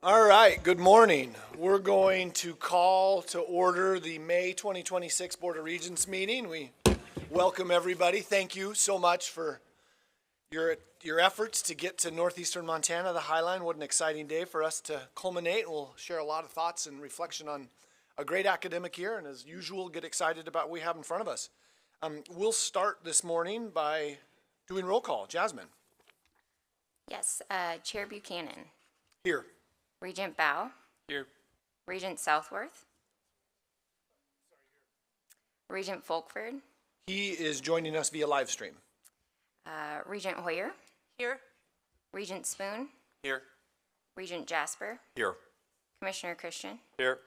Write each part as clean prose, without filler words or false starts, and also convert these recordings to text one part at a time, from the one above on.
All right, good morning. We're going to call to order the May 2026 Board of Regents meeting. We welcome everybody. Thank you so much for your efforts to get to northeastern Montana, the Highline. What an exciting day for us to culminate. We'll share a lot of thoughts and reflection on a great academic year, and as usual, get excited about what we have in front of us. We'll start this morning by doing roll call. Jasmine. Yes, Chair Buchanan. Here. Regent Bow. Here. Regent Southworth. Regent Folkford. He is joining us via live stream. Regent Hoyer. Here. Regent Spoon. Here. Regent Jasper. Here. Commissioner Christian. Here.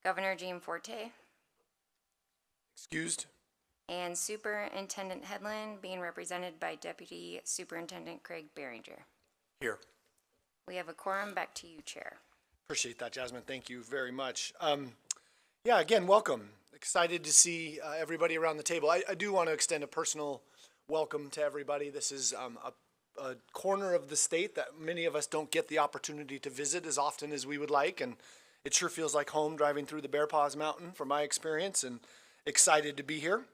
Governor Gianforte. Excused. And Superintendent Headland being represented by Deputy Superintendent Craig Behringer. Here. We have a quorum. Back to you, Chair. Appreciate that, Jasmine. Thank you very much. Yeah, again, welcome. Excited to see everybody around the table. I do want to extend a personal welcome to everybody. This is a corner of the state that many of us don't get the opportunity to visit as often as we would like, and it sure feels like home driving through the Bear Paws Mountain from my experience, and excited to be here.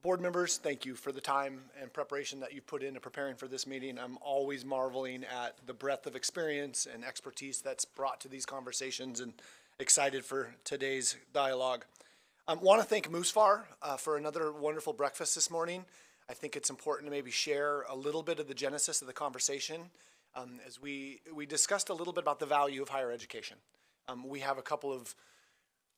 Board members, thank you for the time and preparation that you've put into preparing for this meeting. I'm always marveling at the breadth of experience and expertise that's brought to these conversations, and excited for today's dialogue. I want to thank Moosefar for another wonderful breakfast this morning. I think it's important to maybe share a little bit of the genesis of the conversation as we discussed a little bit about the value of higher education. We have a couple of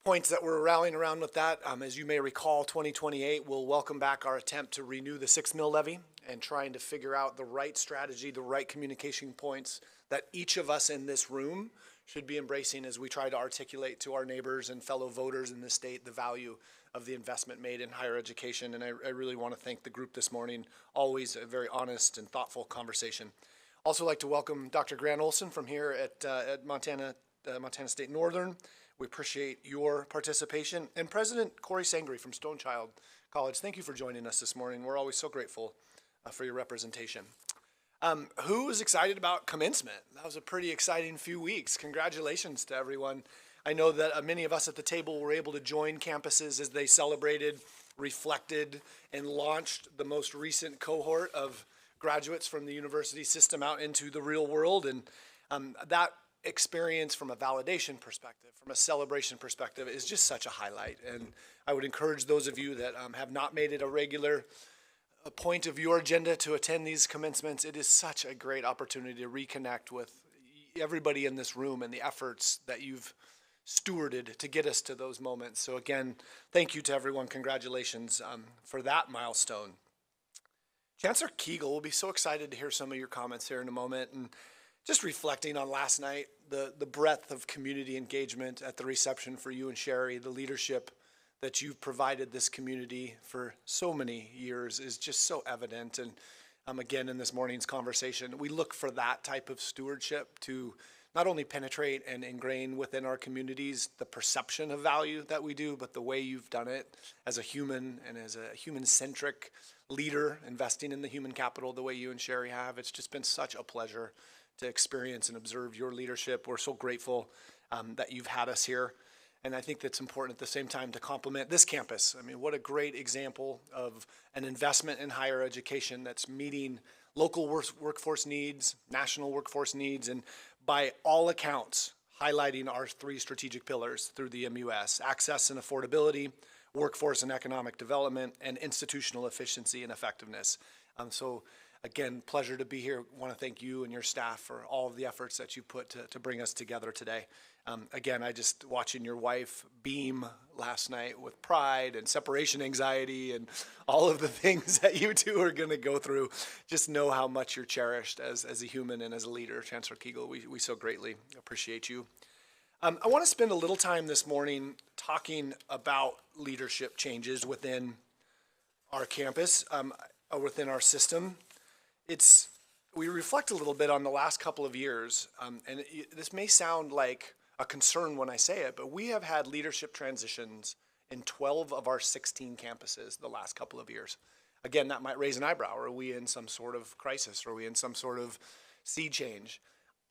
points that we're rallying around with that. As you may recall, 2028 will welcome back our attempt to renew the 6 mil levy and trying to figure out the right strategy, the right communication points that each of us in this room should be embracing as we try to articulate to our neighbors and fellow voters in the state the value of the investment made in higher education. And I really want to thank the group this morning. Always a very honest and thoughtful conversation. Also like to welcome Dr. Grant Olson from here at Montana State Northern. We appreciate your participation. And President Corey Sangre from Stonechild College, thank you for joining us this morning. We're always so grateful for your representation. Who is excited about commencement? That was a pretty exciting few weeks. Congratulations to everyone. I know that many of us at the table were able to join campuses as they celebrated, reflected, and launched the most recent cohort of graduates from the university system out into the real world. And that experience from a validation perspective, from a celebration perspective, is just such a highlight. And I would encourage those of you that have not made it a regular point of your agenda to attend these commencements. It is such a great opportunity to reconnect with everybody in this room and the efforts that you've stewarded to get us to those moments. So again, thank you to everyone. Congratulations for that milestone. Chancellor Kegel will be so excited to hear some of your comments here in a moment. And just reflecting on last night, the breadth of community engagement at the reception for you and Sherry, the leadership that you've provided this community for so many years is just so evident. And again, in this morning's conversation, we look for that type of stewardship to not only penetrate and ingrain within our communities the perception of value that we do, but the way you've done it as a human and as a human-centric leader, investing in the human capital the way you and Sherry have. It's just been such a pleasure to experience and observe your leadership. We're so grateful that you've had us here. And I think that's important at the same time to compliment this campus. I mean, what a great example of an investment in higher education that's meeting local workforce needs, national workforce needs, and by all accounts, highlighting our 3 strategic pillars through the MUS: access and affordability, workforce and economic development, and institutional efficiency and effectiveness. So again, pleasure to be here. I want to thank you and your staff for all of the efforts that you put to bring us together today. Again, I just watching your wife beam last night with pride and separation anxiety and all of the things that you two are going to go through. Just know how much you're cherished as a human and as a leader, Chancellor Kegel. We so greatly appreciate you. I want to spend a little time this morning talking about leadership changes within our campus, within our system. We reflect a little bit on the last couple of years, and this may sound like a concern when I say it, but we have had leadership transitions in 12 of our 16 campuses the last couple of years. Again, that might raise an eyebrow. Are we in some sort of crisis? Are we in some sort of sea change?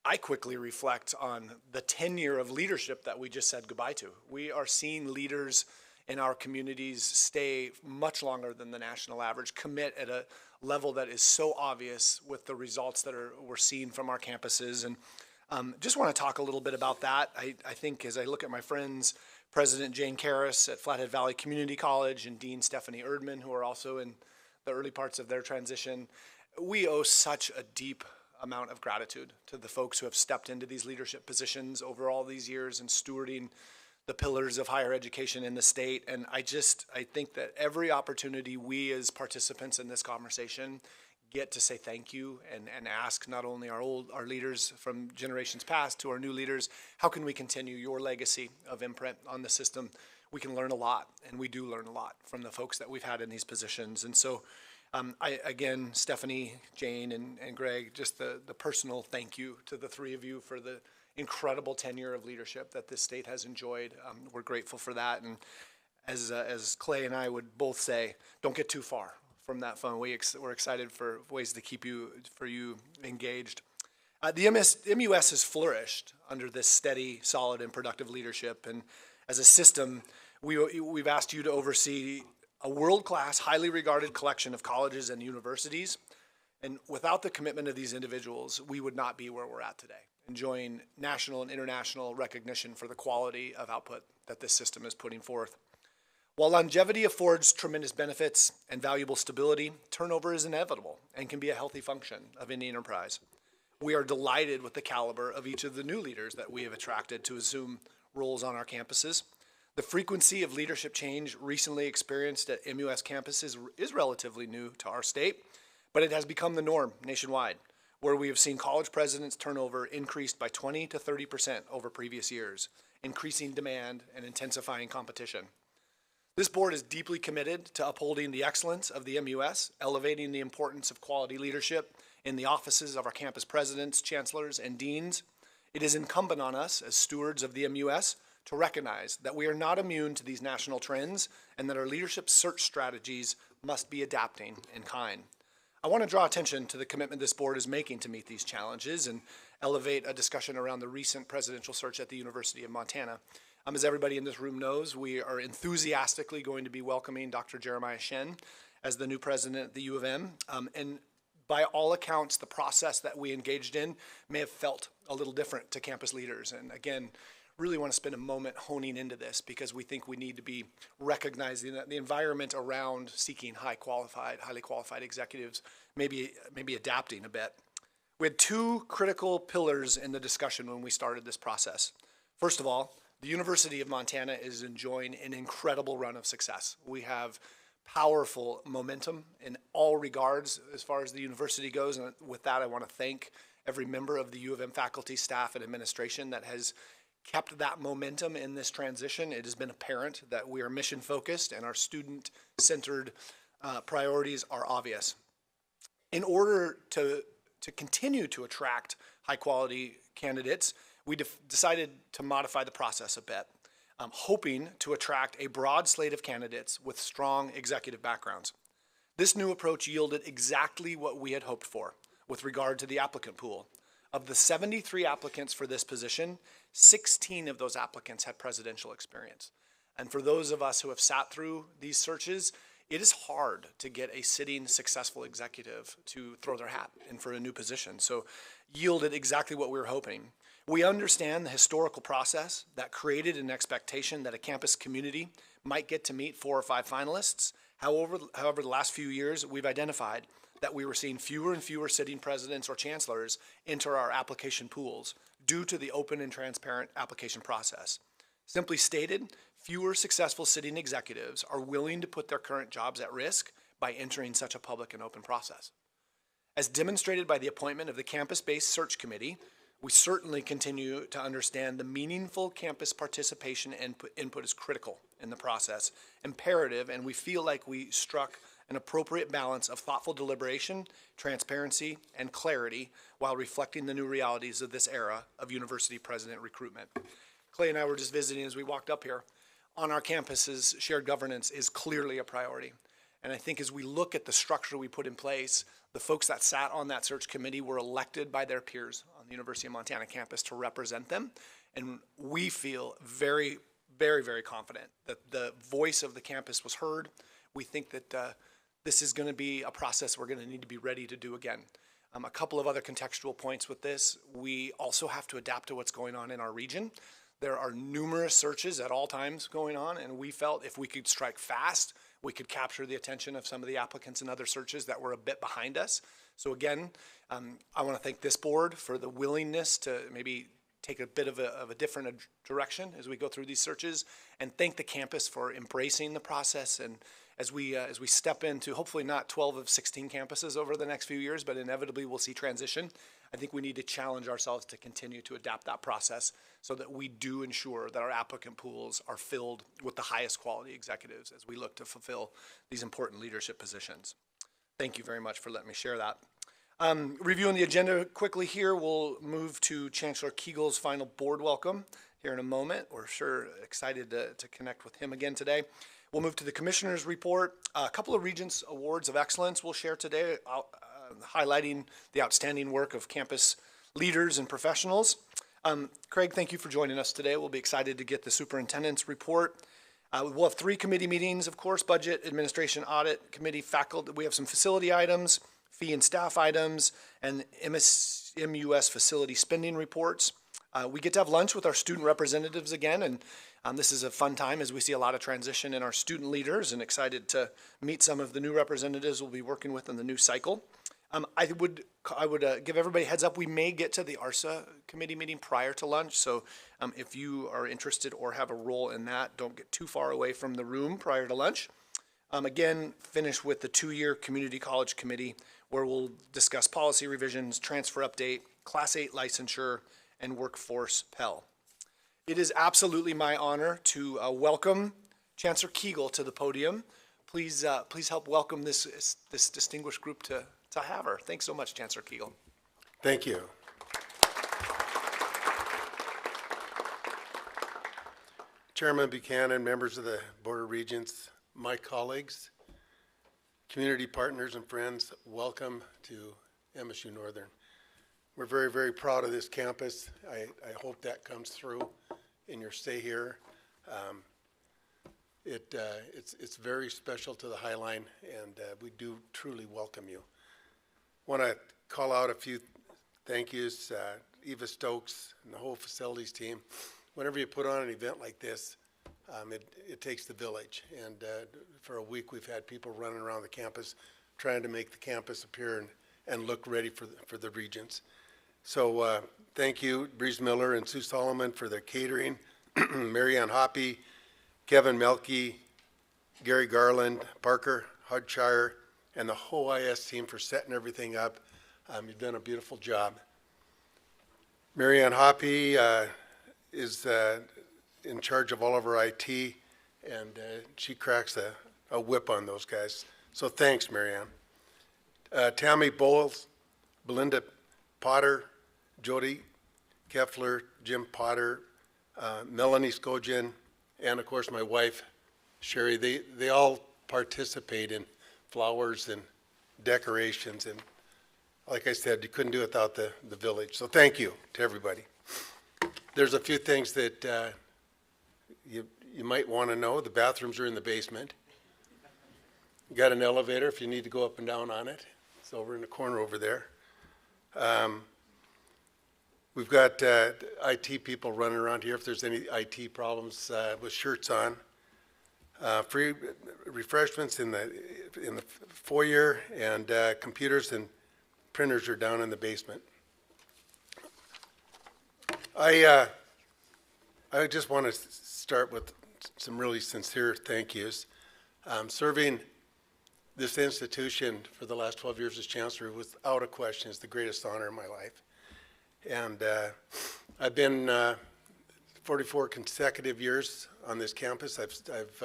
I quickly reflect on the tenure of leadership that we just said goodbye to. We are seeing leaders in our communities stay much longer than the national average, commit at a level that is so obvious with the results that we're seeing from our campuses. And just want to talk a little bit about that. I think as I look at my friends, President Jane Karras at Flathead Valley Community College and Dean Stephanie Erdman, who are also in the early parts of their transition, we owe such a deep amount of gratitude to the folks who have stepped into these leadership positions over all these years and stewarding the pillars of higher education in the state. And I think that every opportunity we as participants in this conversation get to say thank you and ask not only our leaders from generations past to our new leaders, how can we continue your legacy of imprint on the system? We can learn a lot, and we do learn a lot from the folks that we've had in these positions. And so again, Stephanie, Jane, and Greg, just the personal thank you to the three of you for the incredible tenure of leadership that this state has enjoyed. We're grateful for that. And as Clay and I would both say, don't get too far from that phone. We're excited for ways to keep you engaged. The MUS has flourished under this steady, solid, and productive leadership. And as a system, we've asked you to oversee a world-class, highly regarded collection of colleges and universities. And without the commitment of these individuals, we would not be where we're at today, enjoying national and international recognition for the quality of output that this system is putting forth. While longevity affords tremendous benefits and valuable stability, turnover is inevitable and can be a healthy function of any enterprise. We are delighted with the caliber of each of the new leaders that we have attracted to assume roles on our campuses. The frequency of leadership change recently experienced at MUS campuses is relatively new to our state, but it has become the norm nationwide, where we have seen college presidents' turnover increased by 20 to 30% over previous years, increasing demand and intensifying competition. This board is deeply committed to upholding the excellence of the MUS, elevating the importance of quality leadership in the offices of our campus presidents, chancellors, and deans. It is incumbent on us as stewards of the MUS to recognize that we are not immune to these national trends and that our leadership search strategies must be adapting in kind. I want to draw attention to the commitment this board is making to meet these challenges and elevate a discussion around the recent presidential search at the University of Montana. As everybody in this room knows, we are enthusiastically going to be welcoming Dr. Jeremiah Shen as the new president at the U of M. And by all accounts, the process that we engaged in may have felt a little different to campus leaders. And again, really want to spend a moment honing into this because we think we need to be recognizing that the environment around seeking highly qualified executives may be adapting a bit. We had two critical pillars in the discussion when we started this process. First of all, the University of Montana is enjoying an incredible run of success. We have powerful momentum in all regards as far as the university goes, and with that I want to thank every member of the U of M faculty, staff, and administration that has kept that momentum in this transition. It has been apparent that we are mission focused and our student centered priorities are obvious. In order to continue to attract high quality candidates, we decided to modify the process a bit, hoping to attract a broad slate of candidates with strong executive backgrounds. This new approach yielded exactly what we had hoped for with regard to the applicant pool. Of the 73 applicants for this position, 16 of those applicants had presidential experience. And for those of us who have sat through these searches, it is hard to get a sitting successful executive to throw their hat in for a new position. So yielded exactly what we were hoping. We understand the historical process that created an expectation that a campus community might get to meet 4 or 5 finalists. However, the last few years, we've identified that we were seeing fewer and fewer sitting presidents or chancellors enter our application pools due to the open and transparent application process. Simply stated, fewer successful sitting executives are willing to put their current jobs at risk by entering such a public and open process. As demonstrated by the appointment of the campus-based search committee, we certainly continue to understand the meaningful campus participation and input is critical in the process, imperative, and we feel like we struck an appropriate balance of thoughtful deliberation, transparency, and clarity while reflecting the new realities of this era of university president recruitment. Clay and I were just visiting as we walked up here. On our campuses, shared governance is clearly a priority. And I think as we look at the structure we put in place, the folks that sat on that search committee were elected by their peers on University of Montana campus to represent them. And we feel very, very, very confident that the voice of the campus was heard. We think that this is going to be a process we're going to need to be ready to do again. A couple of other contextual points with this. We also have to adapt to what's going on in our region. There are numerous searches at all times going on, and we felt if we could strike fast, we could capture the attention of some of the applicants and other searches that were a bit behind us. So again, I want to thank this board for the willingness to maybe take a bit of a different direction as we go through these searches, and thank the campus for embracing the process. And as we step into hopefully not 12 of 16 campuses over the next few years, but inevitably we'll see transition, I think we need to challenge ourselves to continue to adapt that process so that we do ensure that our applicant pools are filled with the highest quality executives as we look to fulfill these important leadership positions. Thank you very much for letting me share that. Reviewing the agenda quickly here, we'll move to Chancellor Kegel's final board welcome here in a moment. We're sure excited to connect with him again today. We'll move to the Commissioner's report. A couple of Regents Awards of Excellence we'll share today, highlighting the outstanding work of campus leaders and professionals. Craig, thank you for joining us today. We'll be excited to get the superintendent's report. We'll have 3 committee meetings, of course: Budget, Administration, Audit Committee, Faculty. We have some facility items, fee and staff items, and MUS facility spending reports. We get to have lunch with our student representatives again, and this is a fun time as we see a lot of transition in our student leaders, and excited to meet some of the new representatives we'll be working with in the new cycle. I would give everybody a heads up. We may get to the ARSA committee meeting prior to lunch, so if you are interested or have a role in that, don't get too far away from the room prior to lunch. Again, finish with the 2-year community college committee, where we'll discuss policy revisions, transfer update, Class 8 licensure, and workforce Pell. It is absolutely my honor to welcome Chancellor Kegel to the podium. Please help welcome this distinguished group to Havre. Thanks so much, Chancellor Kegel. Thank you. Chairman Buchanan, members of the Board of Regents, my colleagues, community partners and friends, welcome to MSU Northern. We're very, very proud of this campus. I hope that comes through in your stay here. It's very special to the Highline, and we do truly welcome you. Want to call out a few thank yous, Eva Stokes and the whole facilities team. Whenever you put on an event like this, it takes the village, and for a week we've had people running around the campus trying to make the campus appear and look ready for the Regents. So thank you, Breeze Miller and Sue Solomon, for their catering, Marianne Hoppy, Kevin Melke, Gary Garland, Parker Hudshire, and the whole IS team for setting everything up. You've done a beautiful job. Marianne Hoppy is in charge of all of our IT, and she cracks a whip on those guys. So thanks, Marianne. Tammy Bowles, Belinda Potter, Jody Keffler, Jim Potter, Melanie Skojan, and of course my wife, Sherry. They all participate in flowers and decorations, and like I said, you couldn't do it without the village. So thank you to everybody. There's a few things that you might want to know. The bathrooms are in the basement. You got an elevator if you need to go up and down on it. It's over in the corner over there. We've got IT people running around here if there's any IT problems with shirts on. Free refreshments in the foyer, and computers and printers are down in the basement. I just want to start with some really sincere thank yous. Serving this institution for the last 12 years as chancellor, without a question, is the greatest honor in my life. And I've been 44 consecutive years on this campus. I've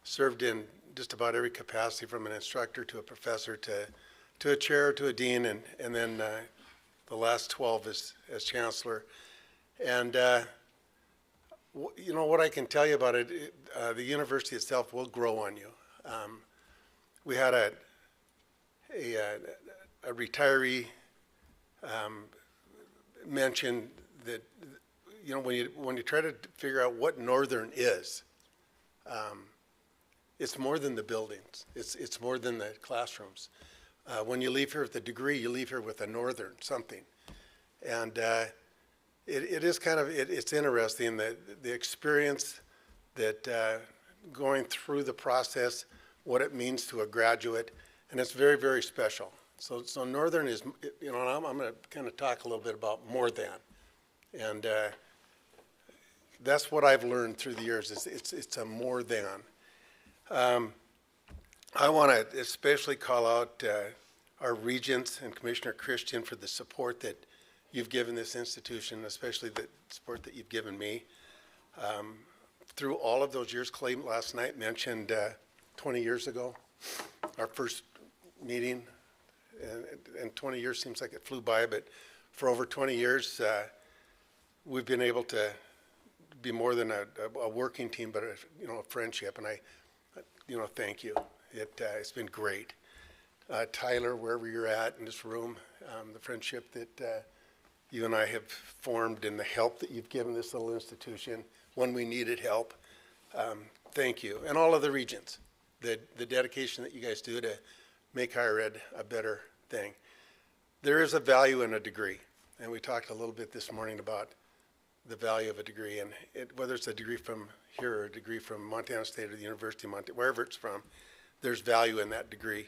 served in just about every capacity, from an instructor to a professor to a chair to a dean, and then the last 12 as chancellor. And you know what I can tell you about it, the university itself will grow on you. We had a retiree mention that, you know, when you try to figure out what Northern is, it's more than the buildings. It's more than the classrooms. When you leave here with a degree, you leave here with a Northern something. And it is kind of, it's interesting that the experience that going through the process, what it means to a graduate, and it's very, very special. So Northern is, you know, and I'm going to kind of talk a little bit about more than. And that's what I've learned through the years, is it's a more than. I want to especially call out our regents and Commissioner Christian for the support that you've given this institution, especially the support that you've given me. Through all of those years, Clay last night mentioned 20 years ago, our first meeting, and 20 years seems like it flew by, but for over 20 years, we've been able to be more than a working team, but a friendship, and I thank you. It's been great. Tyler, wherever you're at in this room, the friendship that you and I have formed and the help that you've given this little institution when we needed help, thank you. And all of the regents, the dedication that you guys do to make higher ed a better thing. There is a value in a degree, and we talked a little bit this morning about the value of a degree, and whether it's a degree from here or a degree from Montana State or the University of Montana, wherever it's from, there's value in that degree.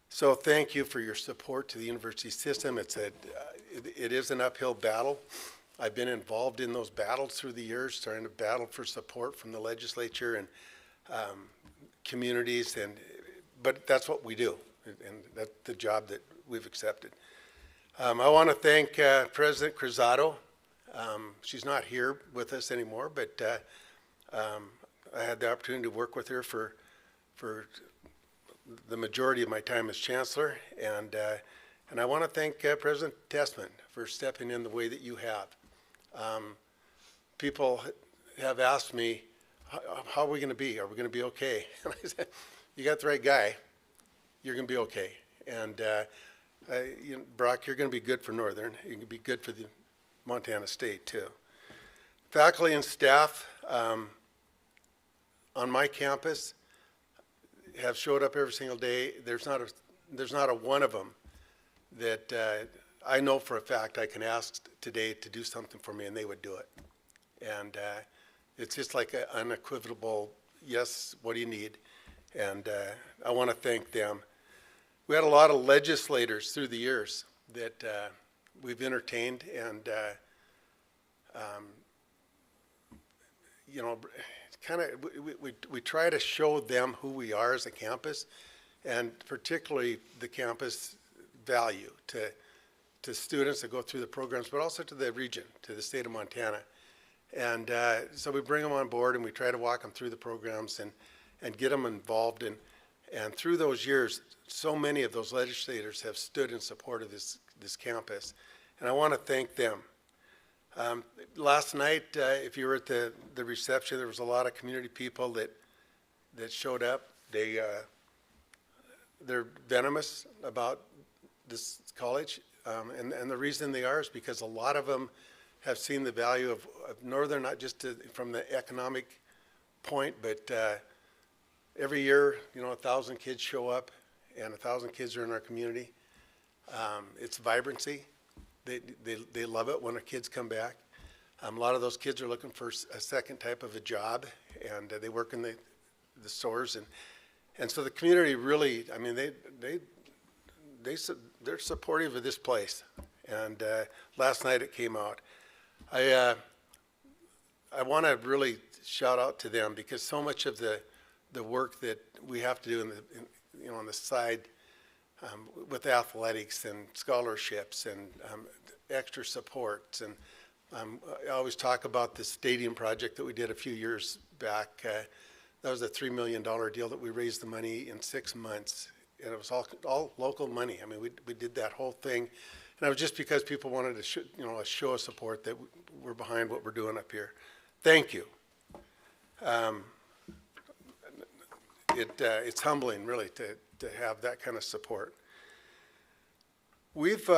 So thank you for your support to the university system. It is an uphill battle. I've been involved in those battles through the years, trying to battle for support from the legislature and communities, but that's what we do, and that's the job that we've accepted. I want to thank President Cruzado. She's not here with us anymore, but I had the opportunity to work with her for the majority of my time as chancellor, and I want to thank President Tessman for stepping in the way that you have. People have asked me, how are we going to be? Are we going to be okay? And I said, you got the right guy. You're going to be okay. And Brock, you're going to be good for Northern. You're going to be good for the Montana State too. Faculty and staff on my campus have showed up every single day. There's not a one of them that I know for a fact I can ask today to do something for me, and they would do it. And it's just like an unequivocal, yes, what do you need? And I want to thank them. We had a lot of legislators through the years that we've entertained, and kind of we try to show them who we are as a campus, and particularly the campus value to students that go through the programs, but also to the region, to the state of Montana. And so we bring them on board, and we try to walk them through the programs and get them involved. And through those years, so many of those legislators have stood in support of this campus, and I want to thank them. Last night, if you were at the reception, there was a lot of community people that showed up. They're venomous about this college, and the reason they are is because a lot of them have seen the value of Northern, not just from the economic point, but every year, 1,000 kids show up, and 1,000 kids are in our community. It's vibrancy. They love it when our kids come back. A lot of those kids are looking for a second type of a job, and they work in the stores, and so the community really, I mean, they're supportive of this place. And last night it came out. I want to really shout out to them, because so much of the work that we have to do on the side with athletics and scholarships and extra supports, and I always talk about the stadium project that we did a few years back. That was a $3 million deal that we raised the money in 6 months, and it was all local money. I mean, we did that whole thing, and it was just because people wanted to a show of support that we're behind what we're doing up here. Thank you. It's humbling, really, to have that kind of support. We've,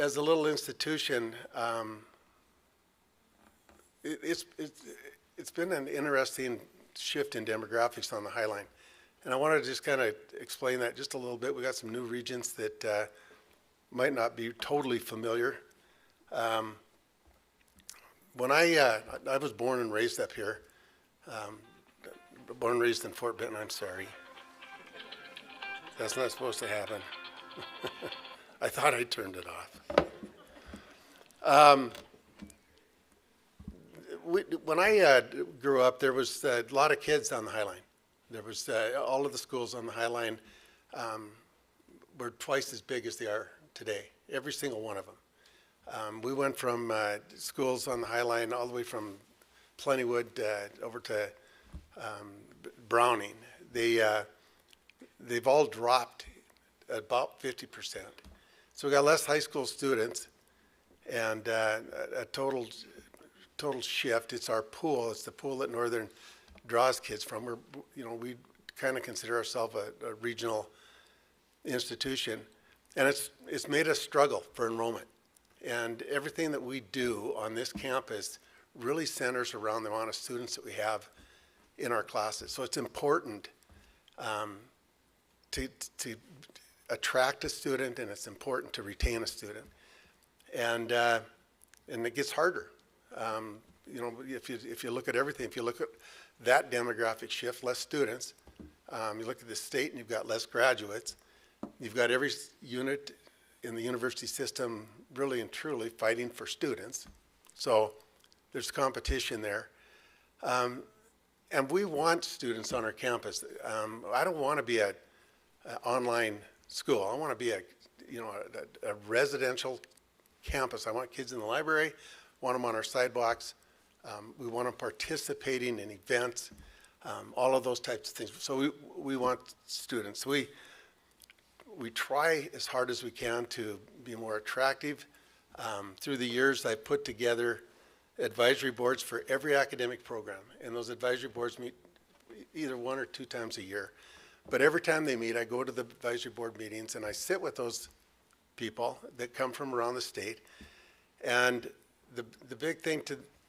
as a little institution, it's been an interesting shift in demographics on the Highline. And I wanted to just kind of explain that just a little bit. We got some new regents that might not be totally familiar. When I was born and raised up here, born and raised in Fort Benton, I'm sorry. That's not supposed to happen. I thought I turned it off. When I grew up, there was a lot of kids on the Highline. There was all of the schools on the Highline were twice as big as they are today, every single one of them. We went from schools on the Highline all the way from Plentywood over to Browning. They've all dropped about 50%. So we got less high school students and a total shift. It's our pool. It's the pool that Northern draws kids from. We kind of consider ourselves a regional institution, and it's made us struggle for enrollment. And everything that we do on this campus really centers around the amount of students that we have in our classes. So it's important to attract a student, and it's important to retain a student. And it gets harder. If you look at everything, if you look at that demographic shift, less students, you look at the state and you've got less graduates, you've got every unit in the university system really and truly fighting for students. So there's competition there. And we want students on our campus. I don't want to be an online school. I want to be a residential campus. I want kids in the library, want them on our sidewalks. We want them participating in events, all of those types of things. So we want students. We try as hard as we can to be more attractive. Through the years, I've put together advisory boards for every academic program, and those advisory boards meet either 1 or 2 times a year. But every time they meet, I go to the advisory board meetings and I sit with those people that come from around the state. And the big thing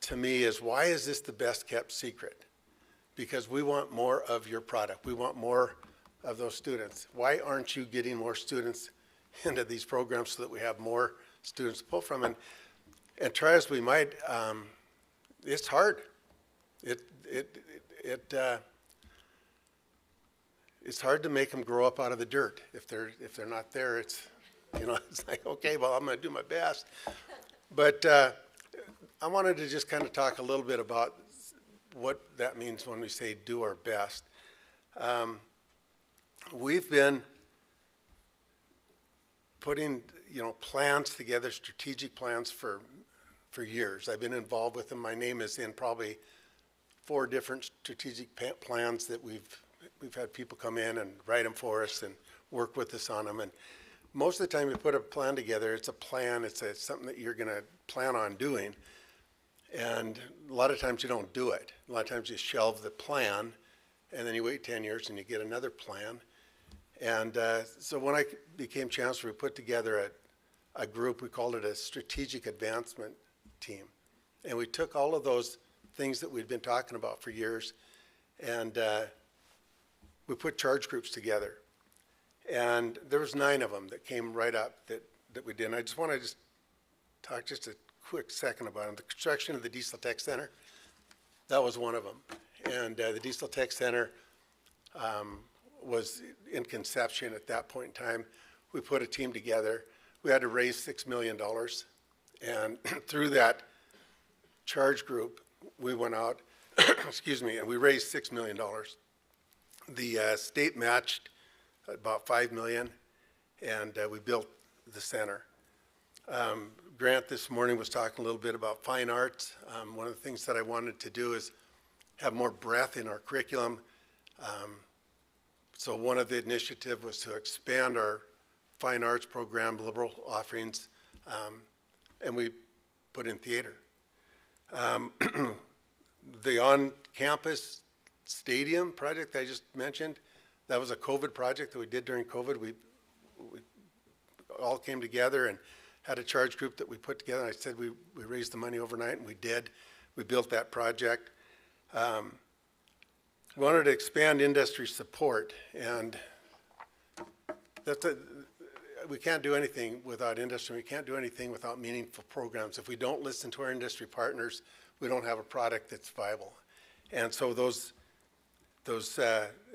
to me is, why is this the best kept secret? Because we want more of your product. We want more of those students. Why aren't you getting more students into these programs so that we have more students to pull from? And try as we might, it's hard. It's hard to make them grow up out of the dirt. If they're not there, it's like, okay, well, I'm going to do my best. But I wanted to just kind of talk a little bit about what that means when we say do our best. We've been putting plans together, strategic plans for years. I've been involved with them. My name is in probably 4 different strategic plans that we've had people come in and write them for us and work with us on them. And most of the time we put a plan together, it's a plan, it's something that you're going to plan on doing. And a lot of times you don't do it. A lot of times you shelve the plan, and then you wait 10 years and you get another plan. And so when I became chancellor, we put together a group, we called it a strategic advancement team. And we took all of those things that we'd been talking about for years, and we put charge groups together. And there was 9 of them that came right up that we did. And I just want to talk just a quick second about them. The construction of the Diesel Tech Center, that was one of them. And the Diesel Tech Center was in conception at that point in time. We put a team together. We had to raise $6 million. And through that charge group, we went out, excuse me, and we raised $6 million. The state matched about $5 million, and we built the center. Grant this morning was talking a little bit about fine arts. One of the things that I wanted to do is have more breadth in our curriculum. So one of the initiatives was to expand our fine arts program, liberal offerings, and we put in theater. The on-campus stadium project I just mentioned, that was a COVID project that we did during COVID. We all came together and had a charge group that we put together, and I said we raised the money overnight, and we did. We built that project. We wanted to expand industry support, and we can't do anything without industry. We can't do anything without meaningful programs. If we don't listen to our industry partners, we don't have a product that's viable. And so those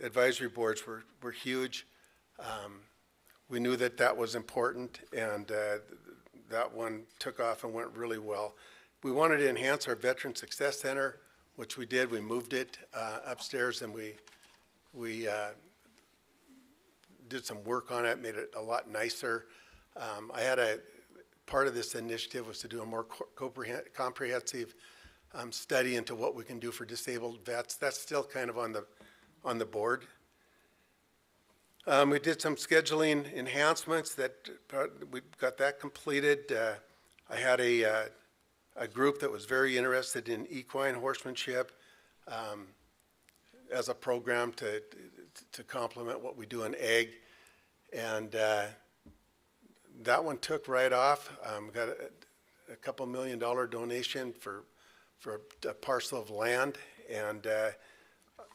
advisory boards were huge. We knew that that was important, and that one took off and went really well. We wanted to enhance our Veteran Success Center, which we did. We moved it upstairs, and we did some work on it, made it a lot nicer. I had part of this initiative was to do a more comprehensive study into what we can do for disabled vets. That's still kind of on the board. We did some scheduling enhancements that we got that completed. I had a group that was very interested in equine horsemanship as a program to complement what we do in ag, and that one took right off. Got a couple $1 million donation for a parcel of land, and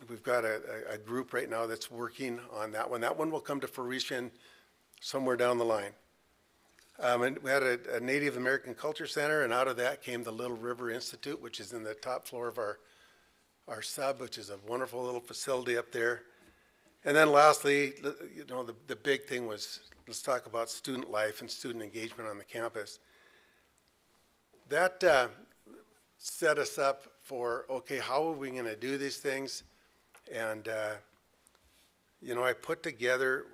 we've got a group right now that's working on that one. That one will come to fruition somewhere down the line. And we had a Native American Culture Center, and out of that came the Little River Institute, which is in the top floor of our sub, which is a wonderful little facility up there. And then lastly, you know, the big thing was, let's talk about student life and student engagement on the campus. That set us up for, okay, how are we going to do these things? And, you know, I put together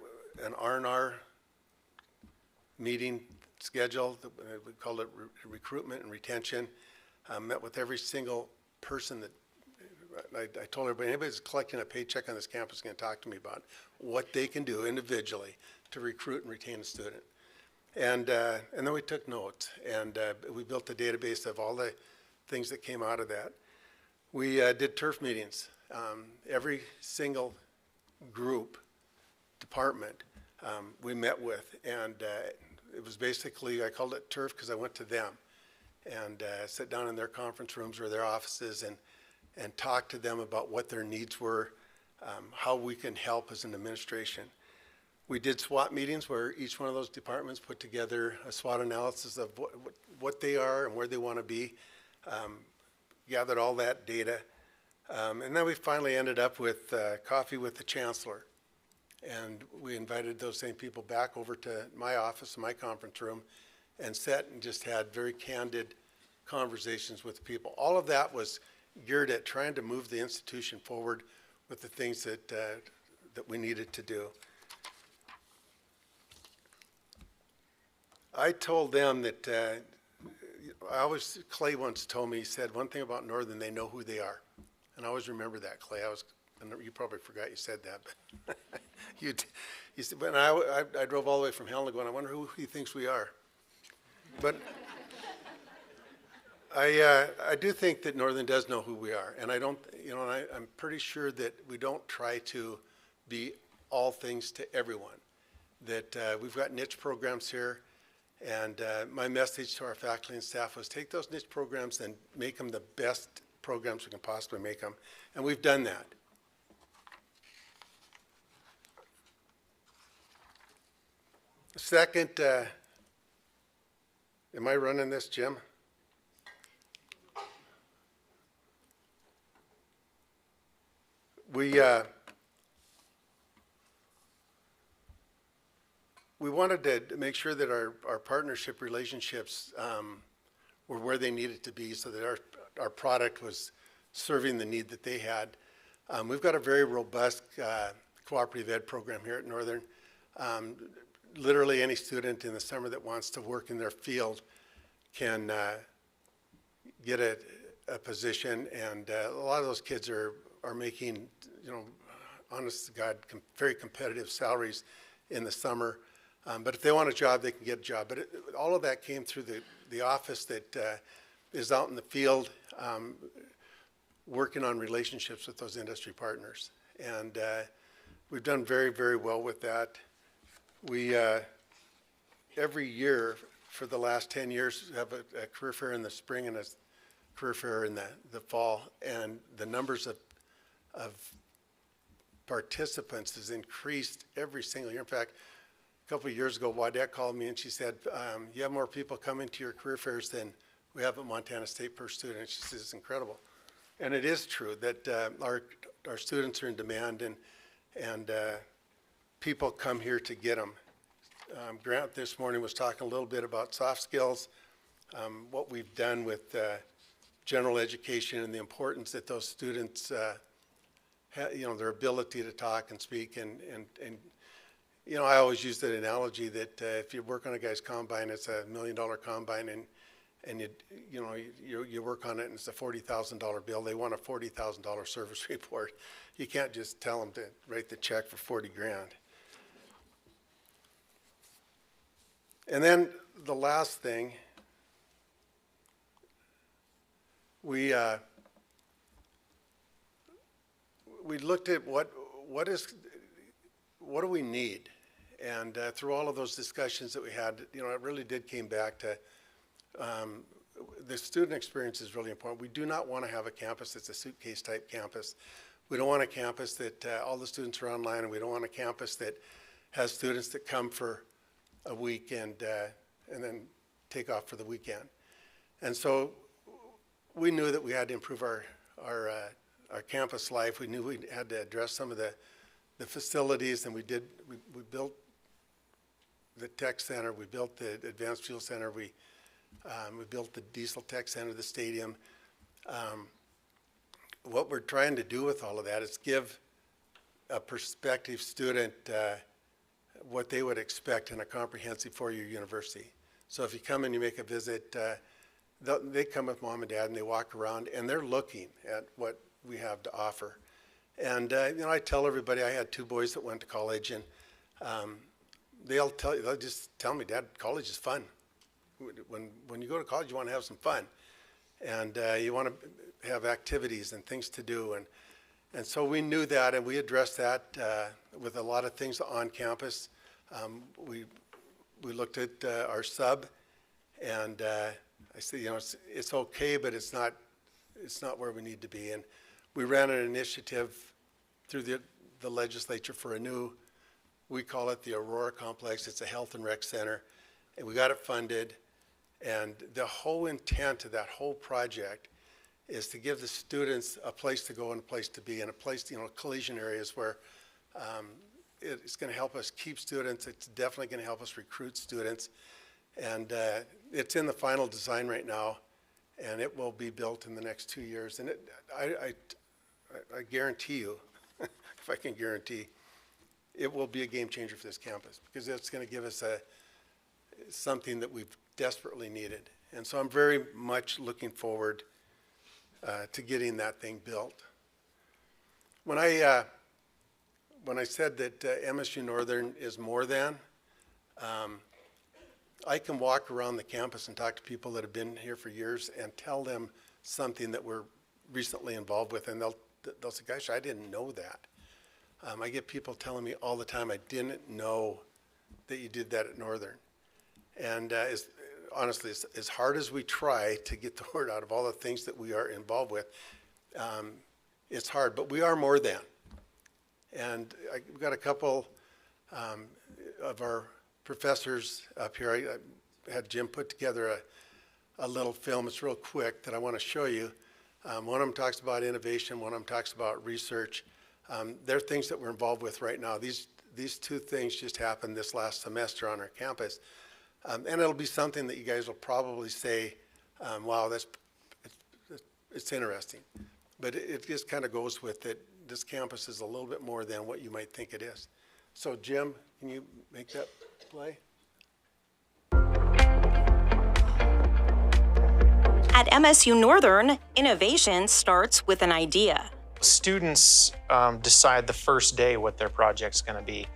an R&R meeting schedule. We called it recruitment and retention. Met with every single person that I told everybody, anybody that's collecting a paycheck on this campus is going to talk to me about what they can do individually to recruit and retain a student. And then we took notes, and we built a database of all the things that came out of that. We did turf meetings. Every single group, department we met with, and it was basically, I called it turf because I went to them and sat down in their conference rooms or their offices and talked to them about what their needs were, how we can help as an administration. We did SWOT meetings where each one of those departments put together a SWOT analysis of what they are and where they want to be, gathered all that data. And then we finally ended up with coffee with the chancellor. And we invited those same people back over to my office, my conference room, and sat and just had very candid conversations with people. All of that was geared at trying to move the institution forward with the things that we needed to do. I told them that, Clay once told me, he said, one thing about Northern, they know who they are. And I always remember that, Clay. You probably forgot you said that, but you said, when I drove all the way from Helena going, I wonder who he thinks we are. But I do think that Northern does know who we are, and I don't, you know, and I'm pretty sure that we don't try to be all things to everyone. That we've got niche programs here, and my message to our faculty and staff was take those niche programs and make them the best programs we can possibly make them, and we've done that. Second, am I running this, Jim? We wanted to make sure that our partnership relationships were where they needed to be so that our product was serving the need that they had. We've got a very robust cooperative ed program here at Northern. Literally any student in the summer that wants to work in their field can get a position, and a lot of those kids are making, you know, honest to God, very competitive salaries in the summer. But if they want a job, they can get a job. But all of that came through the office that is out in the field working on relationships with those industry partners. And we've done very, very well with that. We, every year, for the last 10 years, have a career fair in the spring and a career fair in the fall, and the numbers of participants has increased every single year. In fact, a couple of years ago, Wadette called me and she said, you have more people coming to your career fairs than we have at Montana State per student. She says, it's incredible. And it is true that our students are in demand, and people come here to get them. Grant this morning was talking a little bit about soft skills, what we've done with general education and the importance that those students, their ability to talk and speak. And I always use that analogy that if you work on a guy's combine, it's $1 million combine, and you work on it and it's a $40,000 bill. They want a $40,000 service report. You can't just tell them to write the check for 40 grand. And then the last thing, we looked at what do we need, and through all of those discussions that we had, it really did came back to the student experience is really important. We do not want to have a campus that's a suitcase type campus. We don't want a campus that all the students are online, and we don't want a campus that has students that come for a week and then take off for the weekend. And so we knew that we had to improve our campus life. We knew we had to address some of the facilities, and we built the tech center, we built the advanced fuel center, we built the diesel tech center, the stadium. What we're trying to do with all of that is give a prospective student what they would expect in a comprehensive four-year university. So if you come and you make a visit, they come with mom and dad and they walk around and they're looking at what we have to offer. And I tell everybody, I had two boys that went to college, and they'll just tell me, Dad, college is fun. When you go to college, you want to have some fun, and you want to have activities and things to do. And so we knew that, and we addressed that with a lot of things on campus. We looked at our sub, and I said, it's okay, but it's not where we need to be. And we ran an initiative through the legislature for a new, we call it the Aurora Complex. It's a health and rec center, and we got it funded. And the whole intent of that whole project is to give the students a place to go and a place to be, and a place, collision areas where it's going to help us keep students. It's definitely going to help us recruit students. And it's in the final design right now, and it will be built in the next 2 years. And I guarantee you, if I can guarantee, it will be a game changer for this campus, because it's going to give us something that we've desperately needed. And so I'm very much looking forward to getting that thing built. When I said that MSU Northern is more than, I can walk around the campus and talk to people that have been here for years and tell them something that we're recently involved with, and they'll say, gosh, I didn't know that. I get people telling me all the time, I didn't know that you did that at Northern. And honestly, as hard as we try to get the word out of all the things that we are involved with, it's hard, but we are more than. And we've got a couple of our professors up here. I had Jim put together a little film. It's real quick that I want to show you. One of them talks about innovation. One of them talks about research. They're things that we're involved with right now. These two things just happened this last semester on our campus. And it'll be something that you guys will probably say, wow, it's interesting. But it just kind of goes with it. This campus is a little bit more than what you might think it is. So Jim, can you make that play? At MSU Northern, innovation starts with an idea. Students decide the first day what their project's going to be.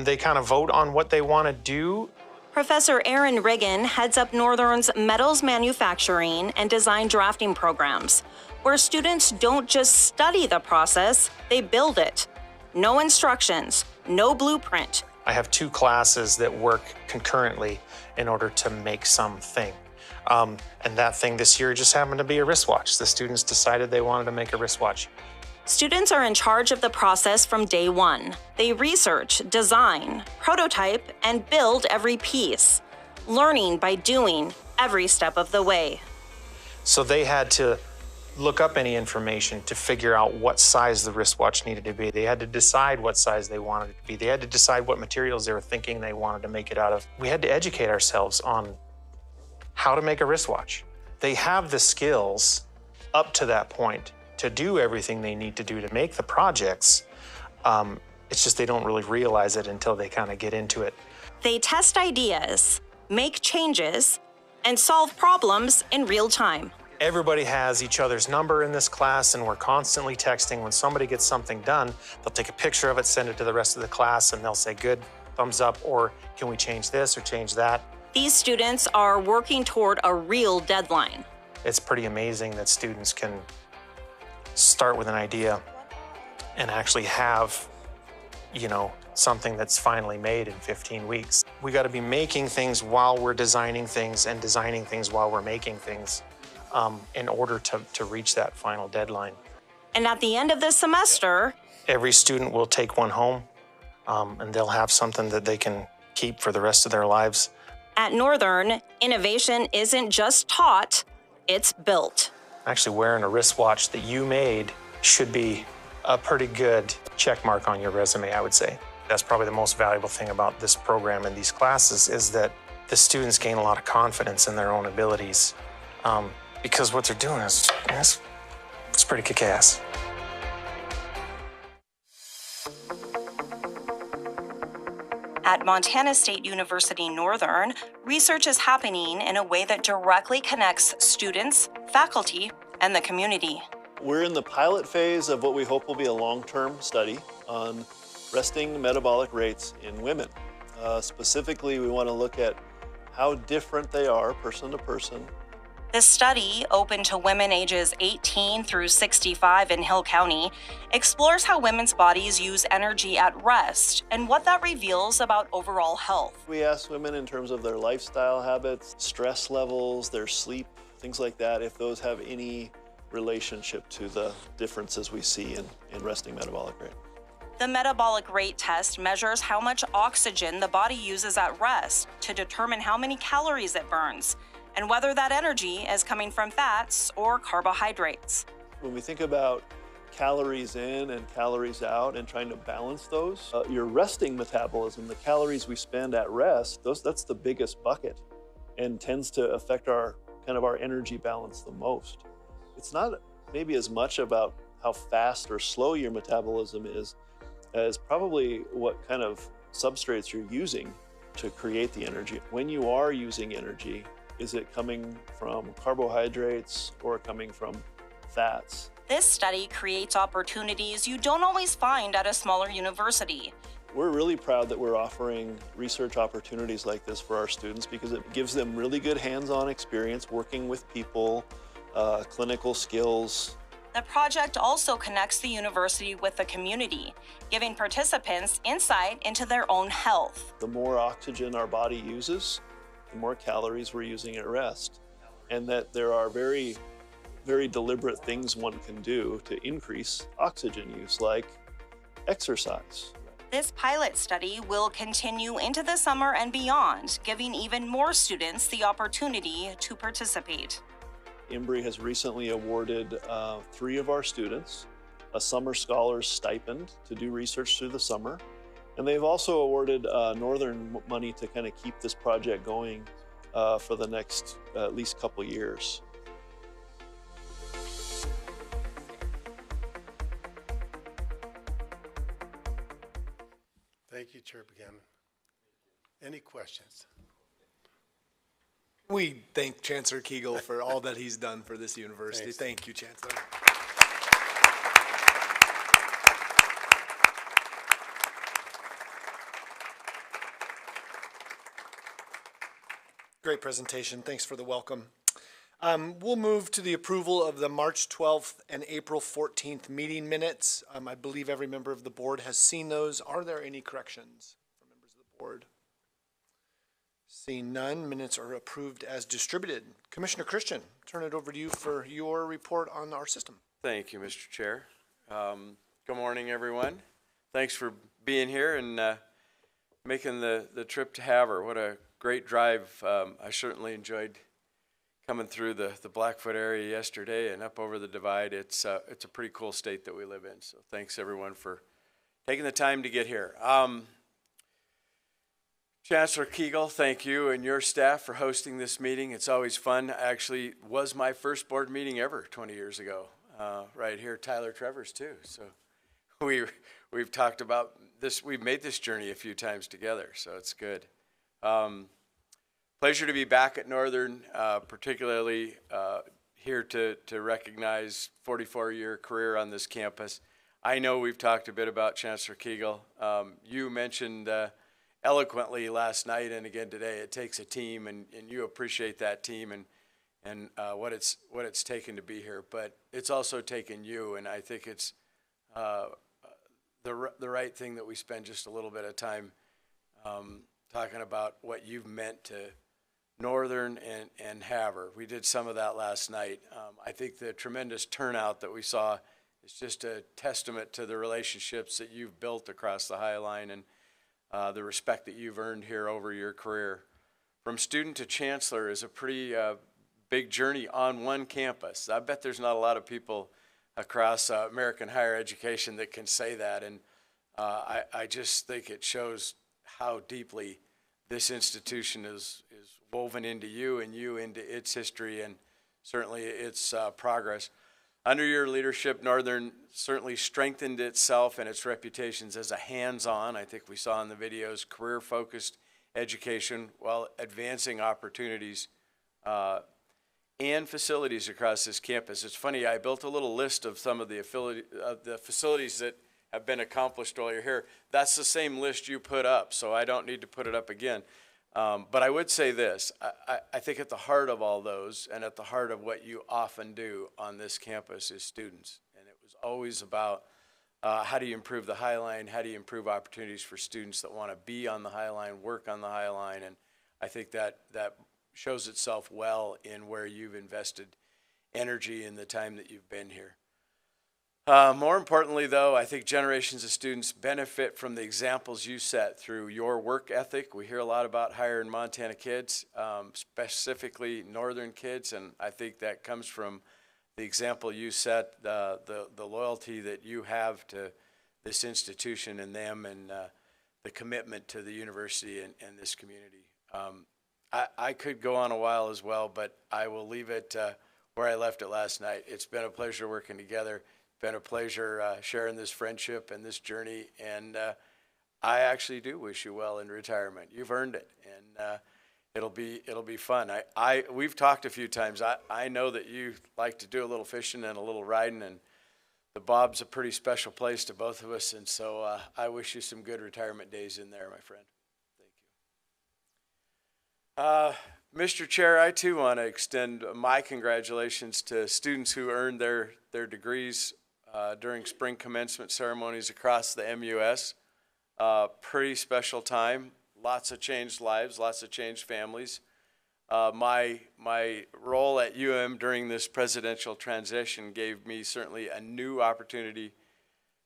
They kind of vote on what they want to do. Professor Aaron Riggin heads up Northern's metals manufacturing and design drafting programs, where students don't just study the process, they build it. No instructions, no blueprint, I have two classes that work concurrently in order to make something. And that thing this year just happened to be a wristwatch. The students decided they wanted to make a wristwatch. Students are in charge of the process from day one. They research, design, prototype, and build every piece, learning by doing every step of the way. So they had to look up any information to figure out what size the wristwatch needed to be. They had to decide what size they wanted it to be. They had to decide what materials they were thinking they wanted to make it out of. We had to educate ourselves on how to make a wristwatch. They have the skills up to that point to do everything they need to do to make the projects. It's just they don't really realize it until they kind of get into it. They test ideas, make changes, and solve problems in real time. Everybody has each other's number in this class, and we're constantly texting. When somebody gets something done, they'll take a picture of it, send it to the rest of the class, and they'll say, good, thumbs up, or can we change this or change that? These students are working toward a real deadline. It's pretty amazing that students can start with an idea and actually have, something that's finally made in 15 weeks. We got to be making things while we're designing things and designing things while we're making things in order to reach that final deadline. And at the end of the semester, Every student will take one home and they'll have something that they can keep for the rest of their lives. at Northern, innovation isn't just taught, it's built. Actually, wearing a wristwatch that you made should be a pretty good check mark on your resume, I would say. That's probably the most valuable thing about this program and these classes is that the students gain a lot of confidence in their own abilities because what they're doing is it's pretty kick-ass. At Montana State University Northern, research is happening in a way that directly connects students, faculty, and the community. We're in the pilot phase of what we hope will be a long-term study on resting metabolic rates in women. Specifically, we want to look at how different they are person to person. This study, open to women ages 18 through 65 in Hill County, explores how women's bodies use energy at rest and what that reveals about overall health. We ask women in terms of their lifestyle habits, stress levels, their sleep, things like that, if those have any relationship to the differences we see in resting metabolic rate. The metabolic rate test measures how much oxygen the body uses at rest to determine how many calories it burns, and whether that energy is coming from fats or carbohydrates. When we think about calories in and calories out and trying to balance those, your resting metabolism, the calories we spend at rest, that's the biggest bucket and tends to affect our energy balance the most. It's not maybe as much about how fast or slow your metabolism is as probably what kind of substrates you're using to create the energy. When you are using energy, is it coming from carbohydrates or coming from fats? This study creates opportunities you don't always find at a smaller university. We're really proud that we're offering research opportunities like this for our students because it gives them really good hands-on experience working with people, clinical skills. The project also connects the university with the community, giving participants insight into their own health. The more oxygen our body uses, the more calories we're using at rest, and that there are very, very deliberate things one can do to increase oxygen use, like exercise. This pilot study will continue into the summer and beyond, giving even more students the opportunity to participate. Embry has recently awarded 3 of our students a summer scholars stipend to do research through the summer. And they've also awarded Northern money to kind of keep this project going for the next at least couple years. Thank you, Chair Buchanan. Any questions? We thank Chancellor Kegel for all that he's done for this university. Thanks. Thank you, Chancellor. Great presentation. Thanks for the welcome. We'll move to the approval of the March 12th and April 14th meeting minutes. I believe every member of the board has seen those. Are there any corrections from members of Board? Seeing none, minutes are approved as distributed. Commissioner Christian, turn it over to you for your report on our system. Thank you, Mr. Chair. Good morning, everyone. Thanks for being here and making the trip to Havre. What a great drive. I certainly enjoyed coming through the Blackfoot area yesterday and up over the divide. It's a pretty cool state that we live in. So thanks, everyone, for taking the time to get here. Chancellor Kegel, thank you and your staff for hosting this meeting. It's always fun. Actually, was my first board meeting ever 20 years ago, right here. Tyler Trevor's too. So we've talked about this. We've made this journey a few times together, so it's good. Pleasure to be back at Northern, particularly here to recognize 44-year career on this campus. I know we've talked a bit about Chancellor Kegel. You mentioned eloquently last night and again today, it takes a team, and you appreciate that team and what it's taken to be here. But it's also taken you, and I think it's the right thing that we spend just a little bit of time talking about what you've meant to Northern and Havre. We did some of that last night. I think the tremendous turnout that we saw is just a testament to the relationships that you've built across the High Line and the respect that you've earned here over your career. From student to chancellor is a pretty big journey on one campus. I bet there's not a lot of people across American higher education that can say that, and I just think it shows how deeply this institution is woven into you and you into its history and certainly its progress. Under your leadership, Northern certainly strengthened itself and its reputations as a hands-on, I think we saw in the videos, career-focused education while advancing opportunities and facilities across this campus. It's funny, I built a little list of some of the facilities that have been accomplished while you're here. That's the same list you put up, so I don't need to put it up again. But I would say this, I think at the heart of all those and at the heart of what you often do on this campus is students. And it was always about how do you improve the High Line, how do you improve opportunities for students that want to be on the High Line, work on the High Line, and I think that shows itself well in where you've invested energy in the time that you've been here. More importantly, though, I think generations of students benefit from the examples you set through your work ethic. We hear a lot about hiring Montana kids, specifically Northern kids, and I think that comes from the example you set, the loyalty that you have to this institution and them, and the commitment to the university and this community. I could go on a while as well, but I will leave it where I left it last night. It's been a pleasure working together. Been a pleasure sharing this friendship and this journey, and I actually do wish you well in retirement. You've earned it, and it'll be fun. We've talked a few times. I know that you like to do a little fishing and a little riding, and the Bob's a pretty special place to both of us, and so I wish you some good retirement days in there, my friend. Thank you. Mr. Chair, I too want to extend my congratulations to students who earned their degrees during spring commencement ceremonies across the MUS. Pretty special time, lots of changed lives, lots of changed families. My role at during this presidential transition gave me certainly a new opportunity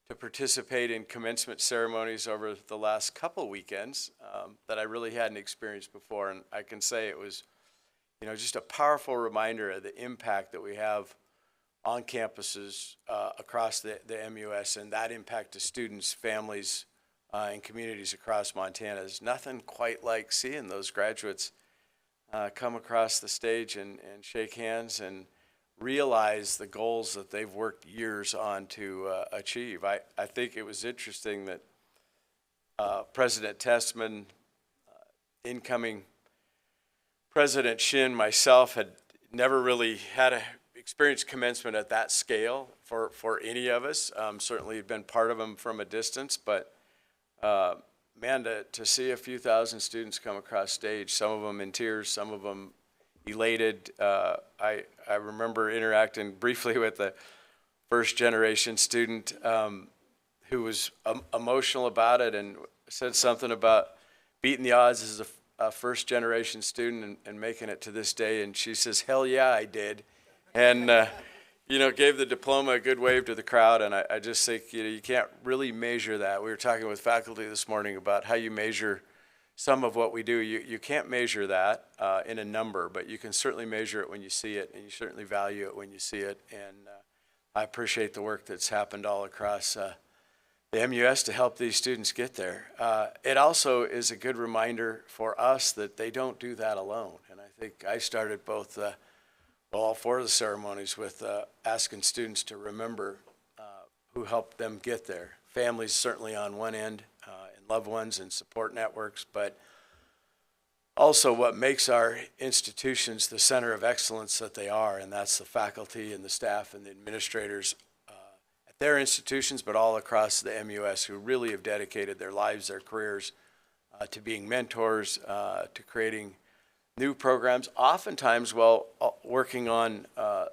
to participate in commencement ceremonies over the last couple weekends that I really hadn't experienced before, and I can say it was, just a powerful reminder of the impact that we have on campuses across the MUS, and that impact to students, families, and communities across Montana. There's nothing quite like seeing those graduates come across the stage and shake hands and realize the goals that they've worked years on to achieve. I think it was interesting that President Tessman, incoming President Shin, myself had never really had a experienced commencement at that scale for any of us. Certainly had been part of them from a distance, but man, to see a few thousand students come across stage, some of them in tears, some of them elated. I remember interacting briefly with a first generation student who was emotional about it and said something about beating the odds as a first-generation student and making it to this day. And she says, "Hell yeah, I did," and gave the diploma a good wave to the crowd. And I just think you can't really measure that. We were talking with faculty this morning about how you measure some of what we do. You can't measure that in a number, but you can certainly measure it when you see it, and you certainly value it when you see it. And I appreciate the work that's happened all across the MUS to help these students get there. It also is a good reminder for us that they don't do that alone. And I think I started both, all four of the ceremonies with asking students to remember who helped them get there. Families certainly on one end, and loved ones and support networks, but also what makes our institutions the center of excellence that they are, and that's the faculty and the staff and the administrators at their institutions, but all across the MUS, who really have dedicated their lives, their careers to being mentors, to creating new programs, oftentimes while working on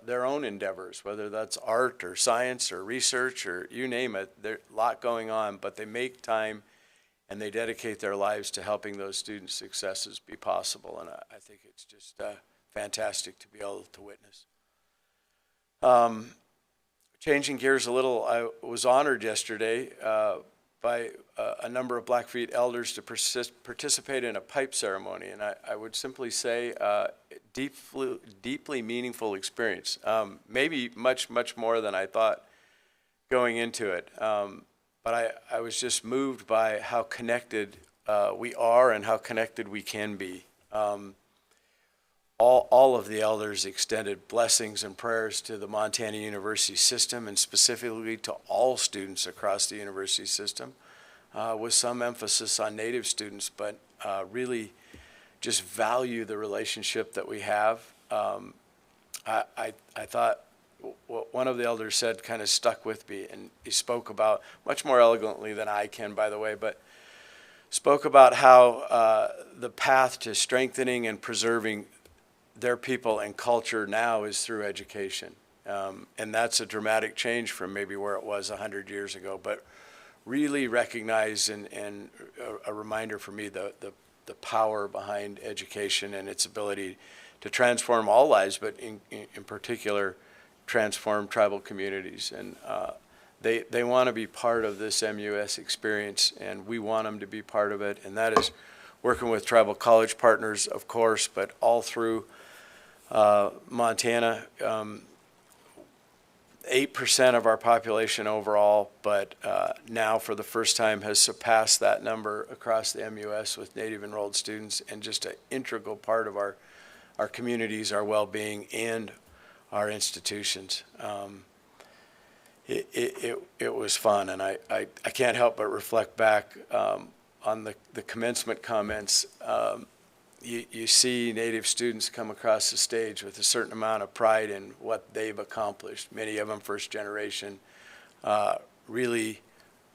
their own endeavors, whether that's art or science or research or you name it. There's a lot going on, but they make time and they dedicate their lives to helping those students' successes be possible. And I think it's just fantastic to be able to witness. Changing gears a little, I was honored yesterday by a number of Blackfeet elders to participate in a pipe ceremony. And I would simply say deeply meaningful experience. Maybe much more than I thought going into it. But I was just moved by how connected we are and how connected we can be. All of the elders extended blessings and prayers to the Montana University system, and specifically to all students across the university system, with some emphasis on Native students, but really just value the relationship that we have. I thought what one of the elders said kind of stuck with me, and he spoke about, much more elegantly than I can, by the way, but spoke about how the path to strengthening and preserving their people and culture now is through education. And that's a dramatic change from maybe where it was 100 years ago, but really recognize and a reminder for me the power behind education and its ability to transform all lives, but in particular, transform tribal communities. And they want to be part of this MUS experience, and we want them to be part of it. And that is working with tribal college partners, of course, but all through Montana. 8% of our population overall, but now for the first time has surpassed that number across the MUS with Native enrolled students, and just an integral part of our communities, our well-being, and our institutions. It was fun, and I can't help but reflect back on the commencement comments. You see Native students come across the stage with a certain amount of pride in what they've accomplished. Many of them first generation, really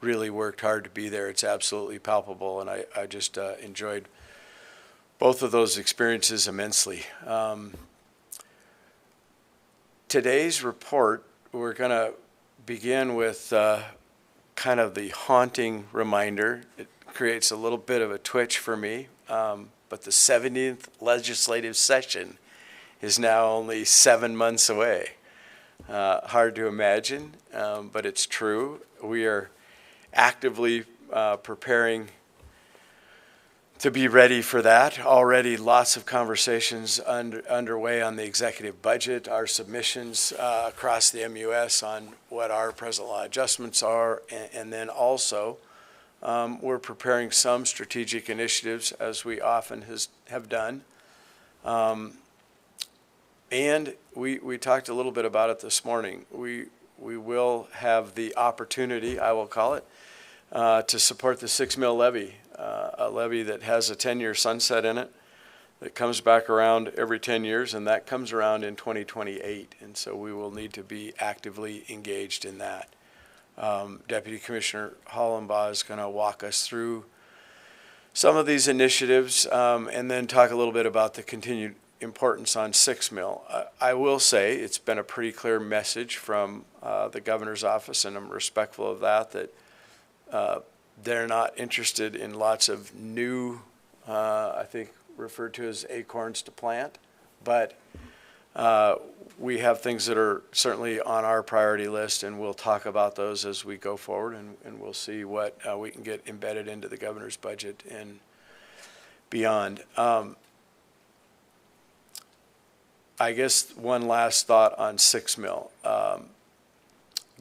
worked hard to be there. It's absolutely palpable, and I just enjoyed both of those experiences immensely. Today's report, we're going to begin with kind of the haunting reminder. It creates a little bit of a twitch for me. But the 70th legislative session is now only 7 months away. Hard to imagine, but it's true. We are actively preparing to be ready for that. Already lots of conversations underway on the executive budget, our submissions across the MUS on what our present law adjustments are, and then also we're preparing some strategic initiatives, as we often have done. And we talked a little bit about it this morning. We will have the opportunity, I will call it, to support the 6 mil levy, a levy that has a 10-year sunset in it, that comes back around every 10 years, and that comes around in 2028. And so we will need to be actively engaged in that. Deputy Commissioner Hollenbaugh is going to walk us through some of these initiatives, and then talk a little bit about the continued importance on 6 mil. I will say it's been a pretty clear message from the governor's office, and I'm respectful of that they're not interested in lots of new I think referred to as acorns to plant. But we have things that are certainly on our priority list, and we'll talk about those as we go forward, and we'll see what we can get embedded into the governor's budget and beyond. I guess one last thought on 6 mil.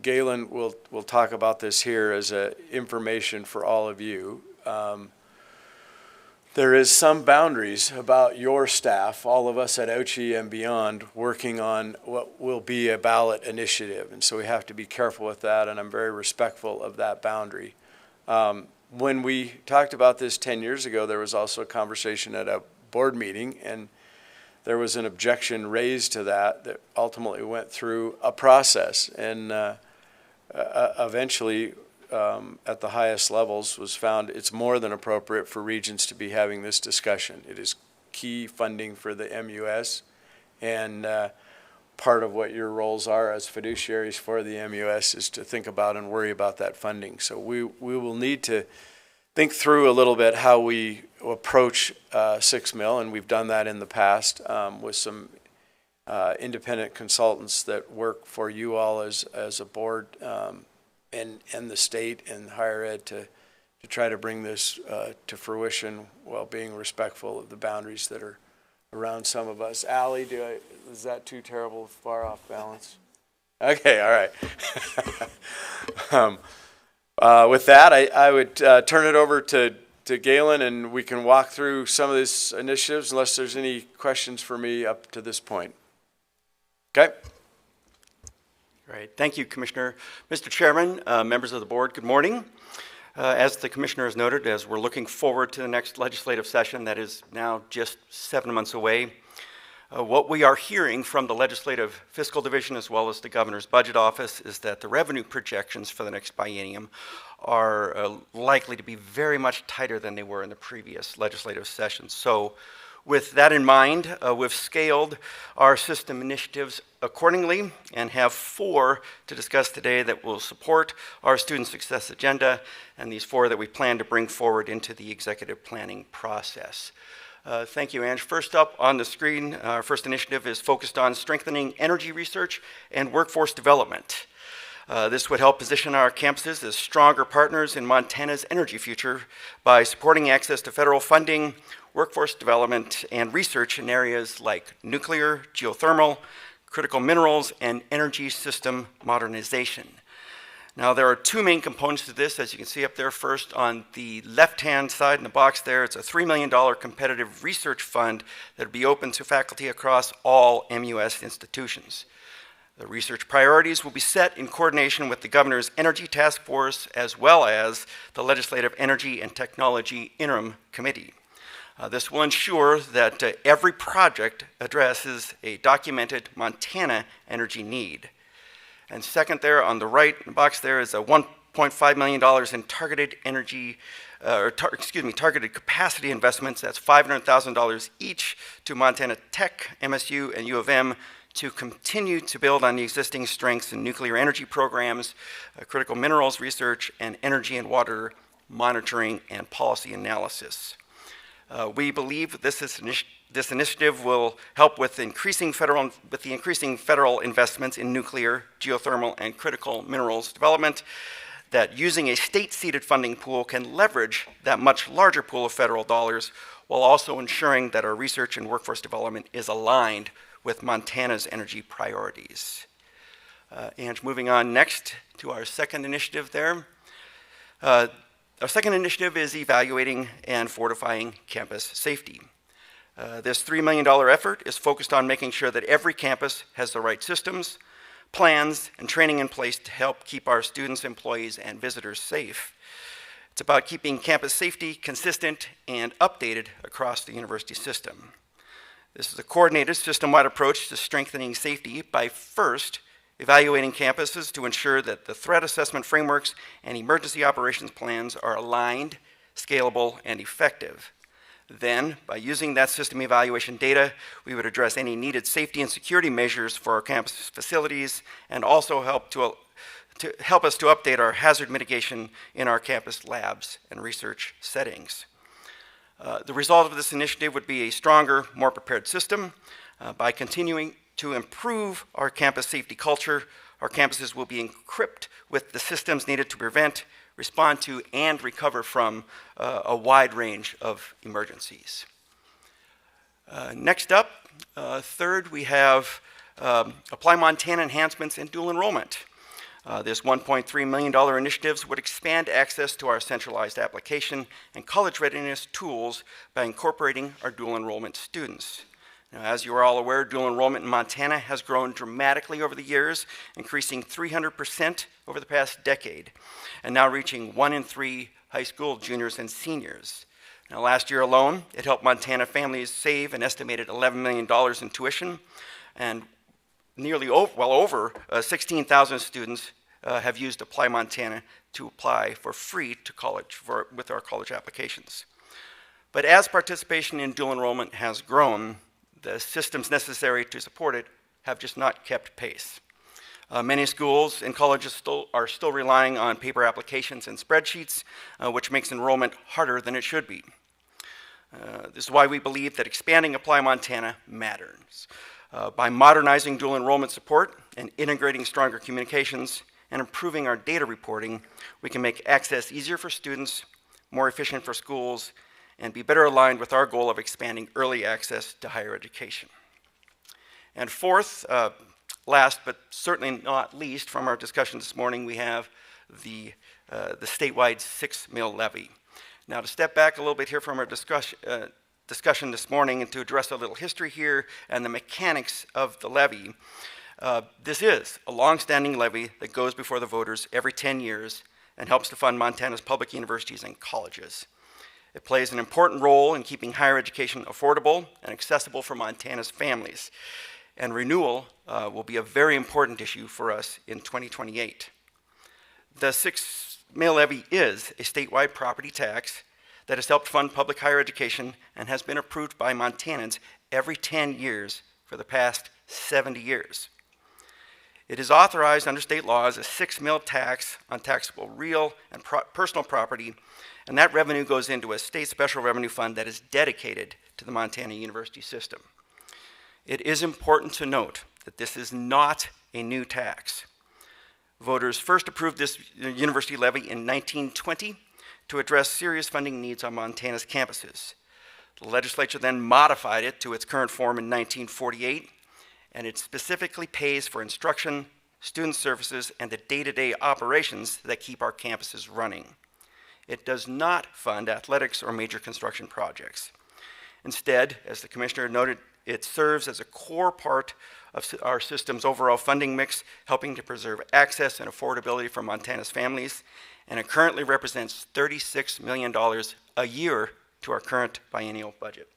Galen will talk about this here as information for all of you. There is some boundaries about your staff, all of us at Ouchie and beyond, working on what will be a ballot initiative. And so we have to be careful with that, and I'm very respectful of that boundary. When we talked about this 10 years ago, there was also a conversation at a board meeting, and there was an objection raised to that ultimately went through a process. And eventually, at the highest levels, was found it's more than appropriate for Regents to be having this discussion. It is key funding for the MUS, and part of what your roles are as fiduciaries for the MUS is to think about and worry about that funding. So we will need to think through a little bit how we approach 6 mil, and we've done that in the past with some independent consultants that work for you all as a board and the state and higher ed to try to bring this to fruition while being respectful of the boundaries that are around some of us. Allie, is that too terrible, far off balance? Okay, all right. With that, I would turn it over to Galen, and we can walk through some of these initiatives unless there's any questions for me up to this point. Okay. Great. Thank you, Commissioner. Mr. Chairman, members of the board, good morning. As the Commissioner has noted, as we're looking forward to the next legislative session that is now just 7 months away, what we are hearing from the Legislative Fiscal Division as well as the Governor's Budget Office is that the revenue projections for the next biennium are likely to be very much tighter than they were in the previous legislative session. So with that in mind, we've scaled our system initiatives accordingly and have 4 to discuss today that will support our student success agenda, and these 4 that we plan to bring forward into the executive planning process. Thank you, Ange. First up on the screen, our first initiative is focused on strengthening energy research and workforce development. This would help position our campuses as stronger partners in Montana's energy future by supporting access to federal funding, workforce development, and research in areas like nuclear, geothermal, critical minerals, and energy system modernization. Now, there are 2 main components to this, as you can see up there. First, on the left-hand side in the box there, it's a $3 million competitive research fund that will be open to faculty across all MUS institutions. The research priorities will be set in coordination with the Governor's Energy Task Force as well as the Legislative Energy and Technology Interim Committee. This will ensure that every project addresses a documented Montana energy need. And second there on the right in the box there is a $1.5 million in targeted energy, targeted capacity investments. That's $500,000 each to Montana Tech, MSU, and U of M to continue to build on the existing strengths in nuclear energy programs, critical minerals research, and energy and water monitoring and policy analysis. We believe this initiative will help with the increasing federal investments in nuclear, geothermal, and critical minerals development, that using a state-seeded funding pool can leverage that much larger pool of federal dollars while also ensuring that our research and workforce development is aligned with Montana's energy priorities. And moving on next to our second initiative there. Our second initiative is evaluating and fortifying campus safety. This $3 million effort is focused on making sure that every campus has the right systems, plans, and training in place to help keep our students, employees, and visitors safe. It's about keeping campus safety consistent and updated across the university system. This is a coordinated system-wide approach to strengthening safety by first evaluating campuses to ensure that the threat assessment frameworks and emergency operations plans are aligned, scalable, and effective. Then, by using that system evaluation data, we would address any needed safety and security measures for our campus facilities and also help us to update our hazard mitigation in our campus labs and research settings. The result of this initiative would be a stronger, more prepared system. By continuing to improve our campus safety culture, our campuses will be equipped with the systems needed to prevent, respond to, and recover from a wide range of emergencies. Next up, third, we have Apply Montana enhancements and dual enrollment. This $1.3 million initiatives would expand access to our centralized application and college readiness tools by incorporating our dual enrollment students. Now, as you are all aware, dual enrollment in Montana has grown dramatically over the years, increasing 300% over the past decade, and now reaching 1 in 3 high school juniors and seniors. Now, last year alone, it helped Montana families save an estimated $11 million in tuition, and over 16,000 students have used Apply Montana to apply for free to college with our college applications. But as participation in dual enrollment has grown, the systems necessary to support it have just not kept pace. Many schools and colleges are still relying on paper applications and spreadsheets, which makes enrollment harder than it should be. This is why we believe that expanding Apply Montana matters. By modernizing dual enrollment support and integrating stronger communications and improving our data reporting, we can make access easier for students, more efficient for schools, and be better aligned with our goal of expanding early access to higher education. And fourth, last but certainly not least from our discussion this morning, we have the statewide 6 mil levy. Now, to step back a little bit here from our discussion this morning and to address a little history here and the mechanics of the levy, this is a long-standing levy that goes before the voters every 10 years and helps to fund Montana's public universities and colleges. It plays an important role in keeping higher education affordable and accessible for Montana's families. And renewal will be a very important issue for us in 2028. The 6 mil levy is a statewide property tax that has helped fund public higher education and has been approved by Montanans every 10 years for the past 70 years. It is authorized under state law as a 6 mil tax on taxable real and personal property, and that revenue goes into a state special revenue fund that is dedicated to the Montana university system. It is important to note that this is not a new tax. Voters first approved this university levy in 1920 to address serious funding needs on Montana's campuses. The legislature then modified it to its current form in 1948, and it specifically pays for instruction, student services, and the day-to-day operations that keep our campuses running. It does not fund athletics or major construction projects. Instead, as the commissioner noted, it serves as a core part of our system's overall funding mix, helping to preserve access and affordability for Montana's families, and it currently represents $36 million a year to our current biennial budget.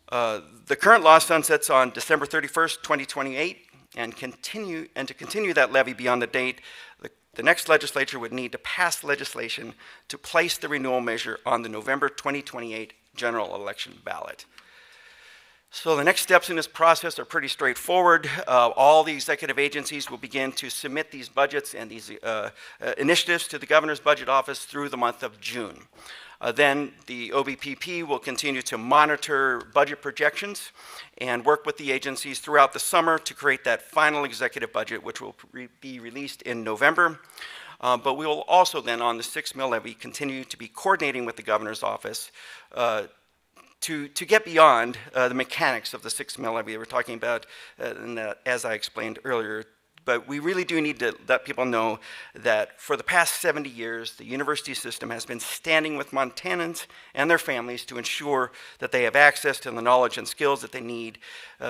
The current law sunsets on December 31st, 2028, and to continue that levy beyond the date, the next legislature would need to pass legislation to place the renewal measure on the November 2028 general election ballot. So the next steps in this process are pretty straightforward. All the executive agencies will begin to submit these budgets and these initiatives to the governor's budget office through the month of June. Then the OBPP will continue to monitor budget projections and work with the agencies throughout the summer to create that final executive budget, which will be released in November. But we will also then, on the 6 mil levy, continue to be coordinating with the governor's office to get beyond the mechanics of the 6 mil levy that we're talking about, as I explained earlier. But we really do need to let people know that for the past 70 years, the university system has been standing with Montanans and their families to ensure that they have access to the knowledge and skills that they need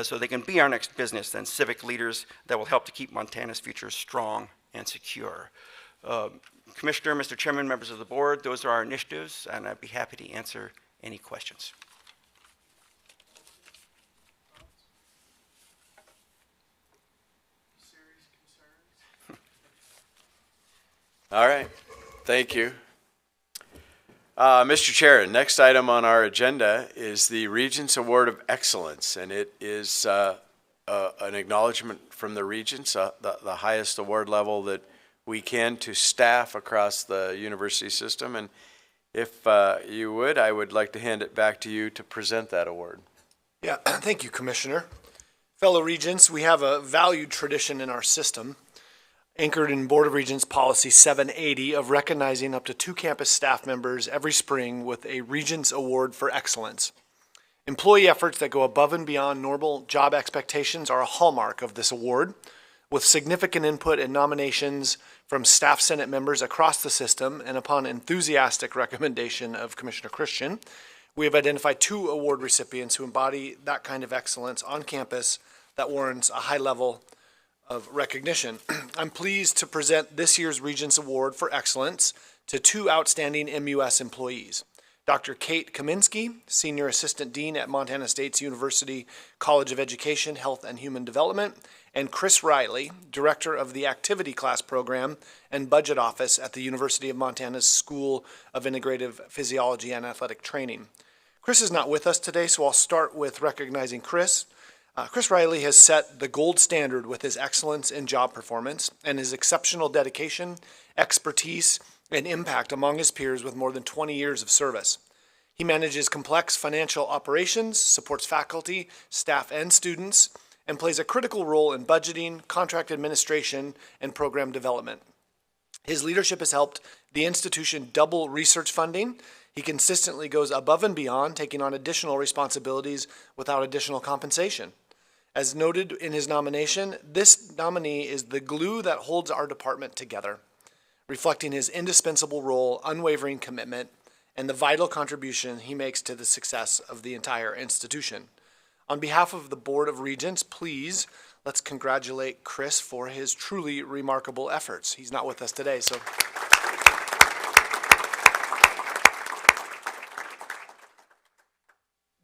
so they can be our next business and civic leaders that will help to keep Montana's future strong and secure. Commissioner, Mr. Chairman, members of the board, those are our initiatives, and I'd be happy to answer any questions. All right, thank you. Mr. Chair, next item on our agenda is the Regents Award of Excellence, and it is an acknowledgement from the Regents, the highest award level that we can to staff across the university system, and If you would, I would like to hand it back to you to present that award. Yeah, thank you, Commissioner. Fellow Regents, we have a valued tradition in our system, anchored in Board of Regents Policy 780 of recognizing up to 2 campus staff members every spring with a Regents Award for Excellence. Employee efforts that go above and beyond normal job expectations are a hallmark of this award, with significant input and nominations from staff Senate members across the system, and upon enthusiastic recommendation of Commissioner Christian, we have identified 2 award recipients who embody that kind of excellence on campus that warrants a high level of recognition. I'm pleased to present this year's Regents Award for Excellence to 2 outstanding MUS employees. Dr. Kate Kaminsky, Senior Assistant Dean at Montana State's University College of Education, Health and Human Development, and Chris Riley, Director of the Activity Class Program and Budget Office at the University of Montana's School of Integrative Physiology and Athletic Training. Chris is not with us today, so I'll start with recognizing Chris. Chris Riley has set the gold standard with his excellence in job performance and his exceptional dedication, expertise, and impact among his peers with more than 20 years of service. He manages complex financial operations, supports faculty, staff, and students, and plays a critical role in budgeting, contract administration, and program development. His leadership has helped the institution double research funding. He consistently goes above and beyond, taking on additional responsibilities without additional compensation. As noted in his nomination, this nominee is the glue that holds our department together, reflecting his indispensable role, unwavering commitment, and the vital contribution he makes to the success of the entire institution. On behalf of the Board of Regents, please, let's congratulate Chris for his truly remarkable efforts. He's not with us today, so.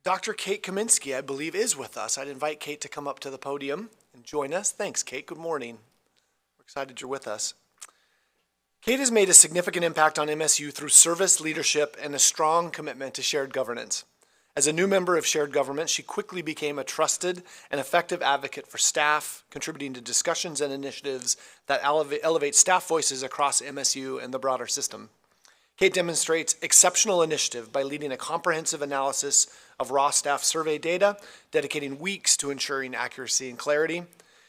Dr. Kate Kaminsky, I believe, is with us. I'd invite Kate to come up to the podium and join us. Thanks, Kate. Good morning. We're excited you're with us. Kate has made a significant impact on MSU through service, leadership, and a strong commitment to shared governance. As a new member of shared government, she quickly became a trusted and effective advocate for staff, contributing to discussions and initiatives that elevate staff voices across MSU and the broader system. Kate demonstrates exceptional initiative by leading a comprehensive analysis of raw staff survey data, dedicating weeks to ensuring accuracy and clarity.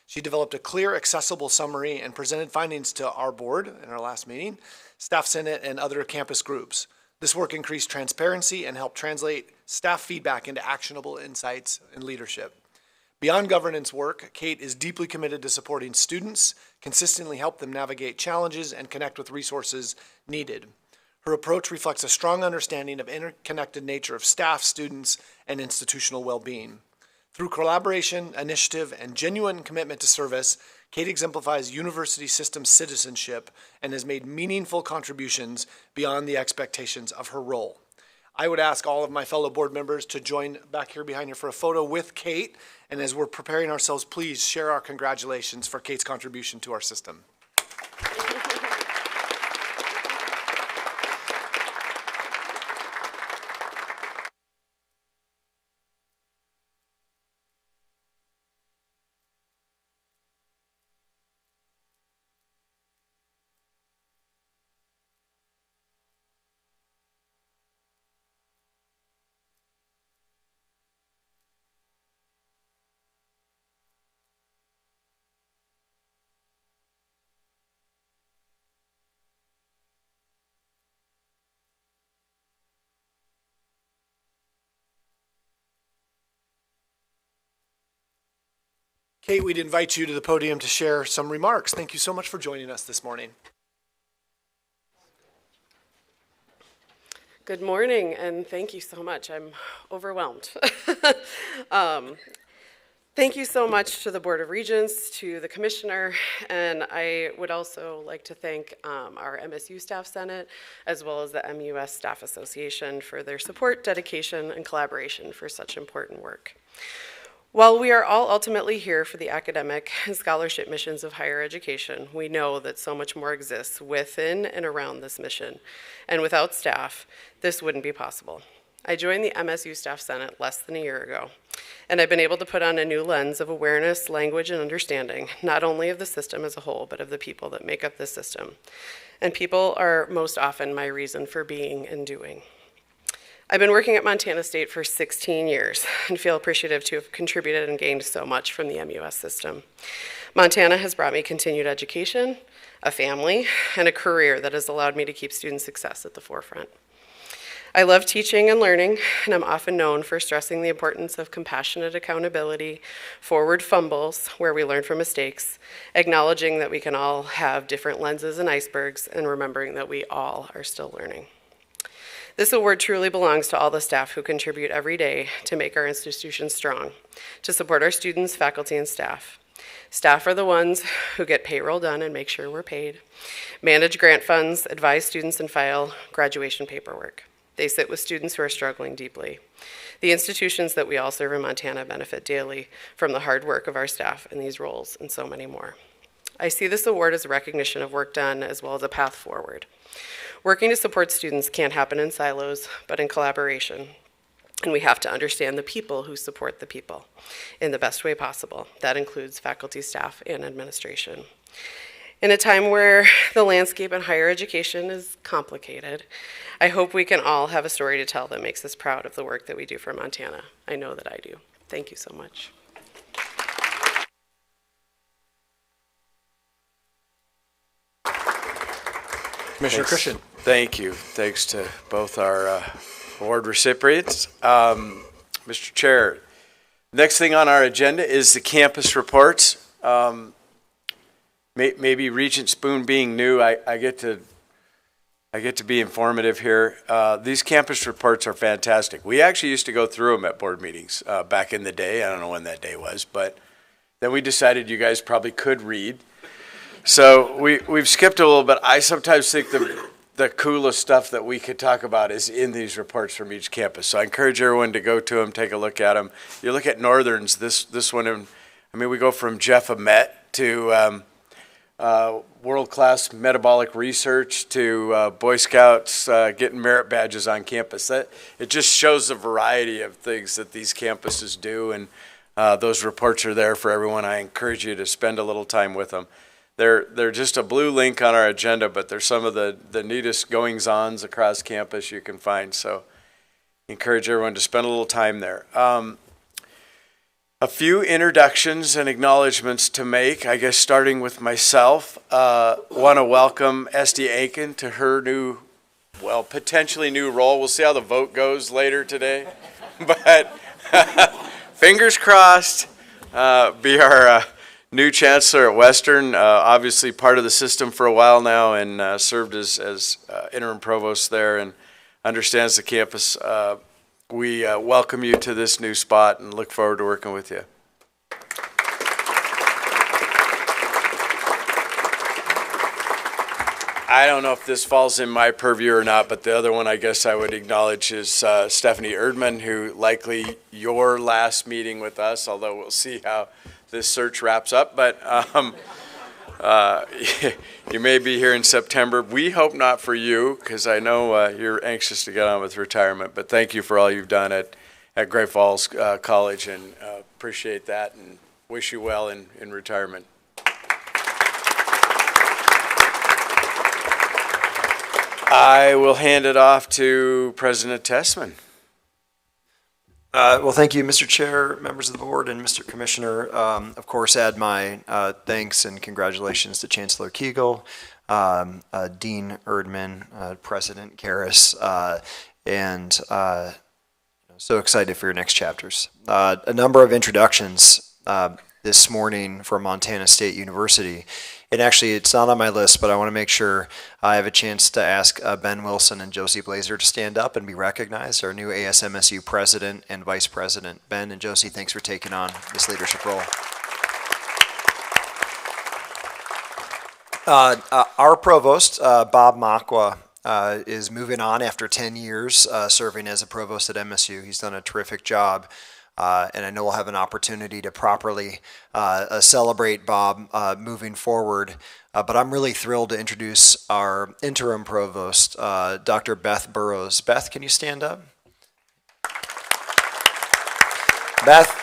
She developed a clear, accessible summary and presented findings to our board in our last meeting, staff senate, and other campus groups. This work increased transparency and helped translate staff feedback into actionable insights and leadership. Beyond governance work, Kate is deeply committed to supporting students, consistently help them navigate challenges, and connect with resources needed. Her approach reflects a strong understanding of interconnected nature of staff, students, and institutional well-being. Through collaboration, initiative, and genuine commitment to service, Kate exemplifies university system citizenship and has made meaningful contributions beyond the expectations of her role. I would ask all of my fellow board members to join back here behind you for a photo with Kate, and as we're preparing ourselves, please share our congratulations for Kate's contribution to our system. Kate, we'd invite you to the podium to share some remarks. Thank you so much for joining us this morning. Good morning, and thank you so much. I'm overwhelmed. Thank you so much to the Board of Regents, to the Commissioner, and I would also like to thank our MSU Staff Senate, as well as the MUS Staff Association for their support, dedication, and collaboration for such important work. While we are all ultimately here for the academic and scholarship missions of higher education, we know that so much more exists within and around this mission. And without staff, this wouldn't be possible. I joined the MSU Staff Senate less than a year ago, and I've been able to put on a new lens of awareness, language, and understanding, not only of the system as a whole, but of the people that make up the system. And people are most often my reason for being and doing. I've been working at Montana State for 16 years and feel appreciative to have contributed and gained so much from the MUS system. Montana has brought me continued education, a family, and a career that has allowed me to keep student success at the forefront. I love teaching and learning, and I'm often known for stressing the importance of compassionate accountability, forward fumbles where we learn from mistakes, acknowledging that we can all have different lenses and icebergs, and remembering that we all are still learning. This award truly belongs to all the staff who contribute every day to make our institution strong, to support our students, faculty, and staff. Staff are the ones who get payroll done and make sure we're paid, manage grant funds, advise students, and file graduation paperwork. They sit with students who are struggling deeply. The institutions that we all serve in Montana benefit daily from the hard work of our staff in these roles and so many more. I see this award as a recognition of work done as well as a path forward. Working to support students can't happen in silos, but in collaboration. And we have to understand the people who support the people in the best way possible. That includes faculty, staff, and administration. In a time where the landscape in higher education is complicated, I hope we can all have a story to tell that makes us proud of the work that we do for Montana. I know that I do. Thank you so much. Commissioner Christian. Thank you. Thanks to both our award recipients. Mr. Chair, next thing on our agenda is the campus reports. Maybe Regent Spoon being new, I get to be informative here. These campus reports are fantastic. We actually used to go through them at board meetings back in the day. I don't know when that day was, but then we decided you guys probably could read. So we've skipped a little bit. I sometimes think the coolest stuff that we could talk about is in these reports from each campus. So I encourage everyone to go to them, take a look at them. You look at Northern's, this one, we go from Jeff Amet to world-class metabolic research to Boy Scouts getting merit badges on campus. It just shows the variety of things that these campuses do, and those reports are there for everyone. I encourage you to spend a little time with them. They're just a blue link on our agenda, but they're some of the neatest goings-ons across campus you can find. So encourage everyone to spend a little time there. A few introductions and acknowledgments to make, I guess starting with myself. Want to welcome Esty Aiken to her new, potentially new role. We'll see how the vote goes later today. But fingers crossed, be our new chancellor at Western, obviously part of the system for a while now, and served as interim provost there and understands the campus. We welcome you to this new spot and look forward to working with you. I don't know if this falls in my purview or not, but the other one I guess I would acknowledge is Stephanie Erdman, who likely your last meeting with us, although we'll see how this search wraps up, but you may be here in September. We hope not for you, because I know you're anxious to get on with retirement, but thank you for all you've done at Great Falls College, and appreciate that and wish you well in retirement. I will hand it off to President Tessman. Well, thank you, Mr. Chair, members of the board, and Mr. Commissioner. Of course, add my thanks and congratulations to Chancellor Keegle, Dean Erdman, President Karras, and so excited for your next chapters. A number of introductions this morning from Montana State University. And actually, it's not on my list, but I want to make sure I have a chance to ask Ben Wilson and Josie Blazer to stand up and be recognized, our new ASMSU president and vice president. Ben and Josie, thanks for taking on this leadership role. Our provost, Bob Makwa, is moving on after 10 years serving as a provost at MSU. He's done a terrific job. And I know we'll have an opportunity to properly celebrate Bob moving forward. But I'm really thrilled to introduce our interim provost, Dr. Beth Burrows. Beth, can you stand up? Beth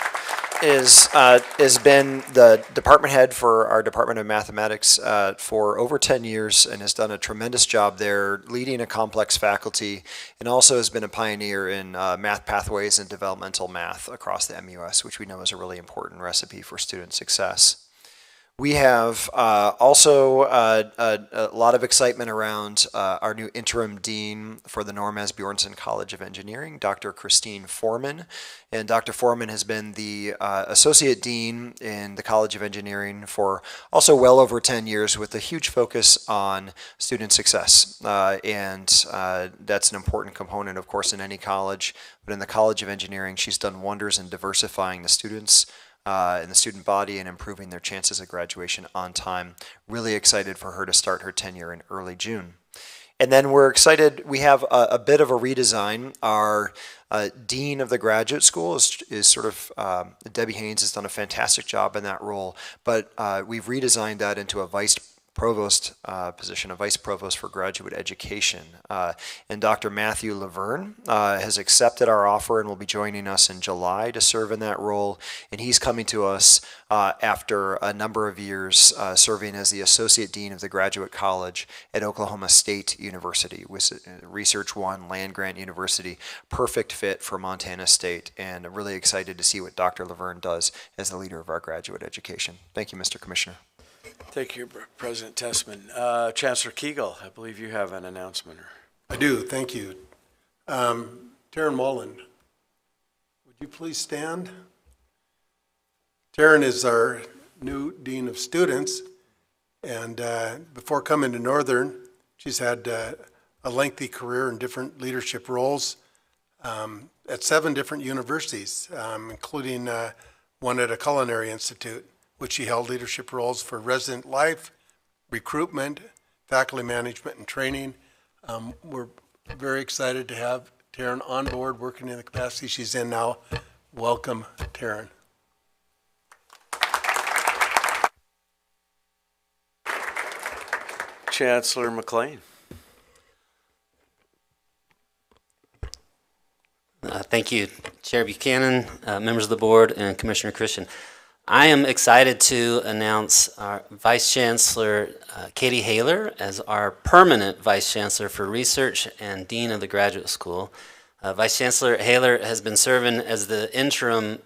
has been the department head for our Department of Mathematics for over 10 years and has done a tremendous job there leading a complex faculty, and also has been a pioneer in math pathways and developmental math across the MUS, which we know is a really important recipe for student success. We have also a lot of excitement around our new interim dean for the Norm S. Bjornson College of Engineering, Dr. Christine Foreman. And Dr. Foreman has been the associate dean in the College of Engineering for also well over 10 years with a huge focus on student success. And that's an important component, of course, in any college. But in the College of Engineering, she's done wonders in diversifying the students in the student body and improving their chances of graduation on time. Really excited for her to start her tenure in early June. And then we're excited, we have a bit of a redesign. Our dean of the graduate school is sort of, Debbie Haynes has done a fantastic job in that role, but we've redesigned that into a vice provost position, a vice provost for graduate education. And Dr. Matthew Laverne has accepted our offer and will be joining us in July to serve in that role. And he's coming to us after a number of years serving as the associate dean of the graduate college at Oklahoma State University, with Research One land grant university, perfect fit for Montana State. And I'm really excited to see what Dr. Laverne does as the leader of our graduate education. Thank you, Mr. Commissioner. Thank you, President Tessman. Chancellor Kegel, I believe you have an announcement. I do, thank you. Taryn Mullen, would you please stand? Taryn is our new Dean of Students, and before coming to Northern, she's had a lengthy career in different leadership roles at 7 different universities, including one at a culinary institute, which she held leadership roles for resident life, recruitment, faculty management, and training. We're very excited to have Taryn on board working in the capacity she's in now. Welcome, Taryn. Chancellor McLean. Thank you, Chair Buchanan, members of the board, and Commissioner Christian. I am excited to announce our Vice Chancellor Katie Haler as our permanent Vice Chancellor for Research and Dean of the Graduate School. Vice Chancellor Haler has been serving as the interim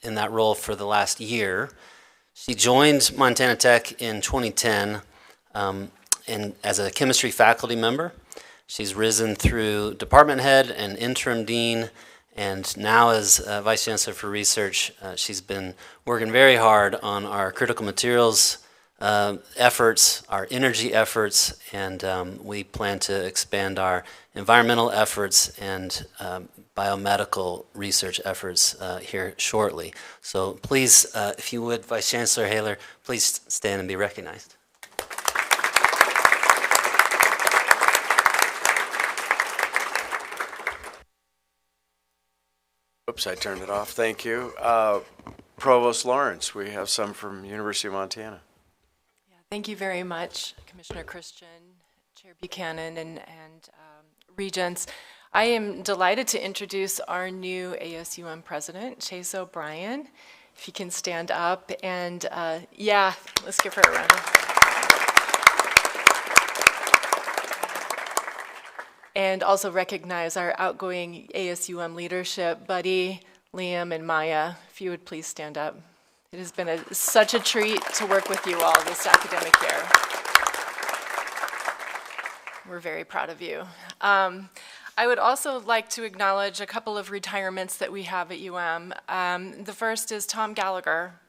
in that role for the last year. She joined Montana Tech in 2010 and as a chemistry faculty member. She's risen through department head and interim dean, and now as Vice Chancellor for Research, she's been working very hard on our critical materials efforts, our energy efforts, and we plan to expand our environmental efforts and biomedical research efforts here shortly. So please, if you would, Vice Chancellor Haler, please stand and be recognized. Oops, I turned it off. Thank you. Provost Lawrence, we have some from University of Montana. Yeah, thank you very much, Commissioner Christian, Chair Buchanan, and Regents. I am delighted to introduce our new ASUM President, Chase O'Brien. If you can stand up, and yeah, let's give her a round of applause. And also recognize our outgoing ASUM leadership, Buddy, Liam, and Maya. If you would please stand up. It has been such a treat to work with you all this academic year. We're very proud of you. I would also like to acknowledge a couple of retirements that we have at The first is Tom Gallagher,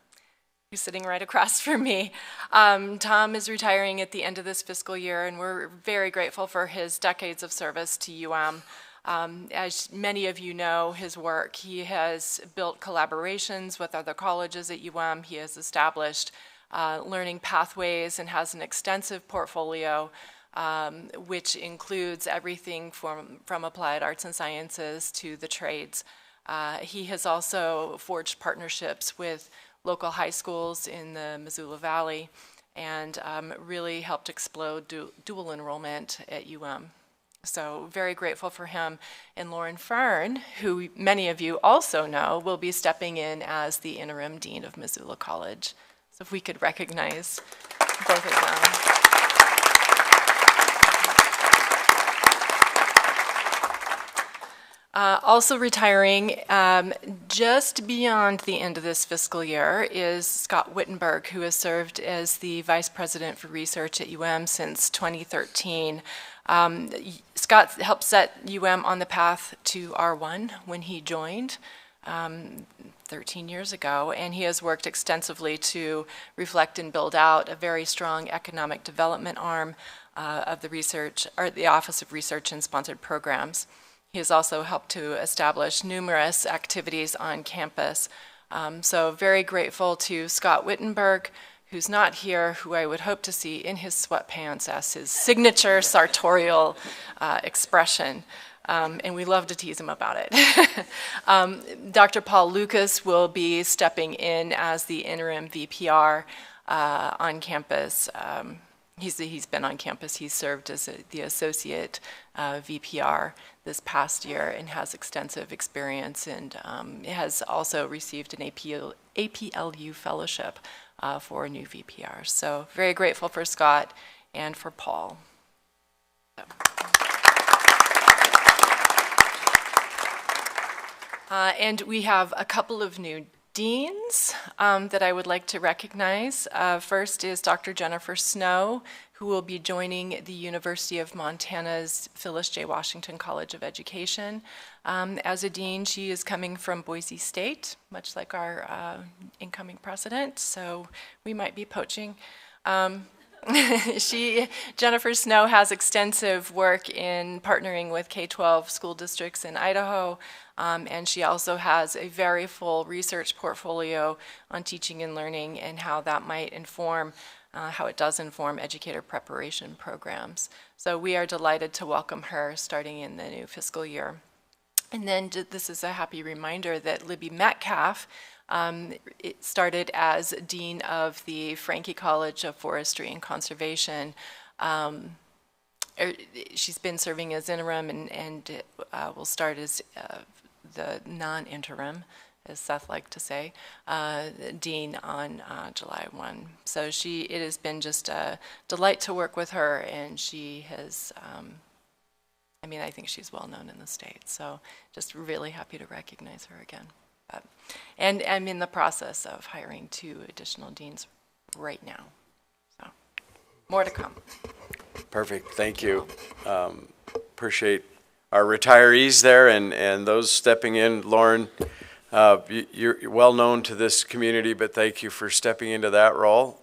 who's sitting right across from me. Tom is retiring at the end of this fiscal year, and we're very grateful for his decades of service to As many of you know, his work, he has built collaborations with other colleges at He has established learning pathways and has an extensive portfolio, which includes everything from applied arts and sciences to the trades. He has also forged partnerships with local high schools in the Missoula Valley and really helped explode dual enrollment at So very grateful for him. And Lauren Fern, who many of you also know, will be stepping in as the interim dean of Missoula College. So if we could recognize both of them. Also retiring just beyond the end of this fiscal year is Scott Wittenberg, who has served as the Vice President for Research at UM since 2013. Scott helped set UM on the path to R1 when he joined 13 years ago, and he has worked extensively to reflect and build out a very strong economic development arm of the research, or the Office of Research and Sponsored Programs. He has also helped to establish numerous activities on campus. So very grateful to Scott Wittenberg, who's not here, who I would hope to see in his sweatpants as his signature sartorial expression. And we love to tease him about it. Dr. Paul Lucas will be stepping in as the interim VPR on campus. He's been on campus. He's served as the associate VPR this past year and has extensive experience, and has also received an APLU fellowship for new VPRs. So very grateful for Scott and for Paul. And we have a couple of new deans that I would like to recognize. First is Dr. Jennifer Snow, who will be joining the University of Montana's Phyllis J. Washington College of Education. As a dean, she is coming from Boise State, much like our incoming president, so we might be poaching. Jennifer Snow has extensive work in partnering with K-12 school districts in Idaho, and she also has a very full research portfolio on teaching and learning and how that might inform, how it does inform educator preparation programs. So we are delighted to welcome her starting in the new fiscal year. And then this is a happy reminder that Libby Metcalf it started as Dean of the Franke College of Forestry and Conservation. She's been serving as interim and will start as the non-interim, as Seth liked to say, Dean on July 1. So it has been just a delight to work with her, and she has, I think she's well known in the state, so just really happy to recognize her again. And I'm in the process of hiring 2 additional deans right now. So more to come. Perfect. Thank you. Appreciate our retirees there and those stepping in. Lauren, you're well known to this community, but thank you for stepping into that role.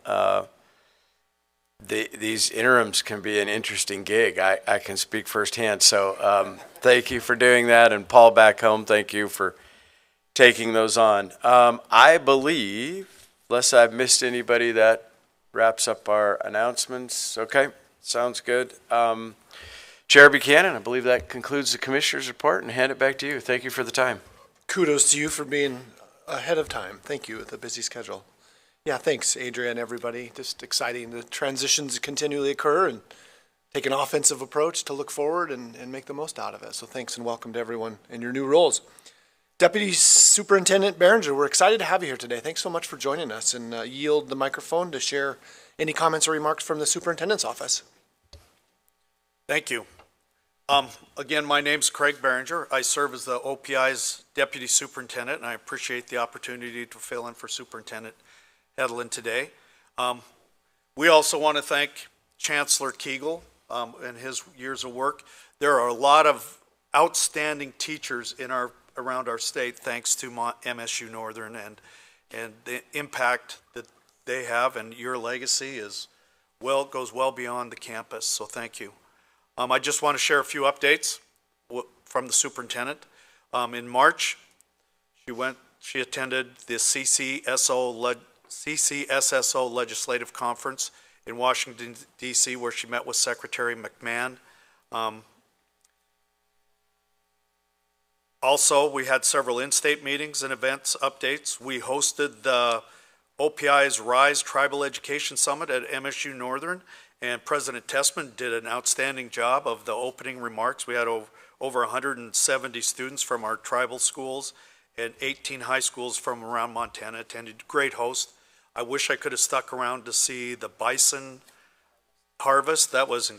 These interims can be an interesting gig. I can speak firsthand. So thank you for doing that. And Paul back home, thank you for taking those on. I believe, unless I've missed anybody, that wraps up our announcements. Okay, sounds good. Chair Buchanan, I believe that concludes the Commissioner's report, and hand it back to you. Thank you for the time. Kudos to you for being ahead of time. Thank you with the busy schedule. Yeah, thanks, Adria and everybody. Just exciting. The transitions continually occur, and take an offensive approach to look forward and make the most out of it. So thanks and welcome to everyone in your new roles. Deputy Superintendent Behringer, we're excited to have you here today. Thanks so much for joining us, and yield the microphone to share any comments or remarks from the Superintendent's office. Thank you. Again, my name's Craig Behringer. I serve as the OPI's Deputy Superintendent, and I appreciate the opportunity to fill in for Superintendent Hedlund today. We also want to thank Chancellor Kegel and his years of work. There are a lot of outstanding teachers around our state, thanks to MSU Northern and the impact that they have, and your legacy goes well beyond the campus. So thank you. I just want to share a few updates from the superintendent. In March, she attended the CCSSO Legislative Conference in Washington, D.C., where she met with Secretary McMahon. Also, we had several in-state meetings and events updates. We hosted the OPI's RISE Tribal Education Summit at MSU Northern, And President Tessman did an outstanding job of the opening remarks. We had over 170 students from our tribal schools and 18 high schools from around Montana attended. Great host. I wish I could have stuck around to see the bison harvest. That was,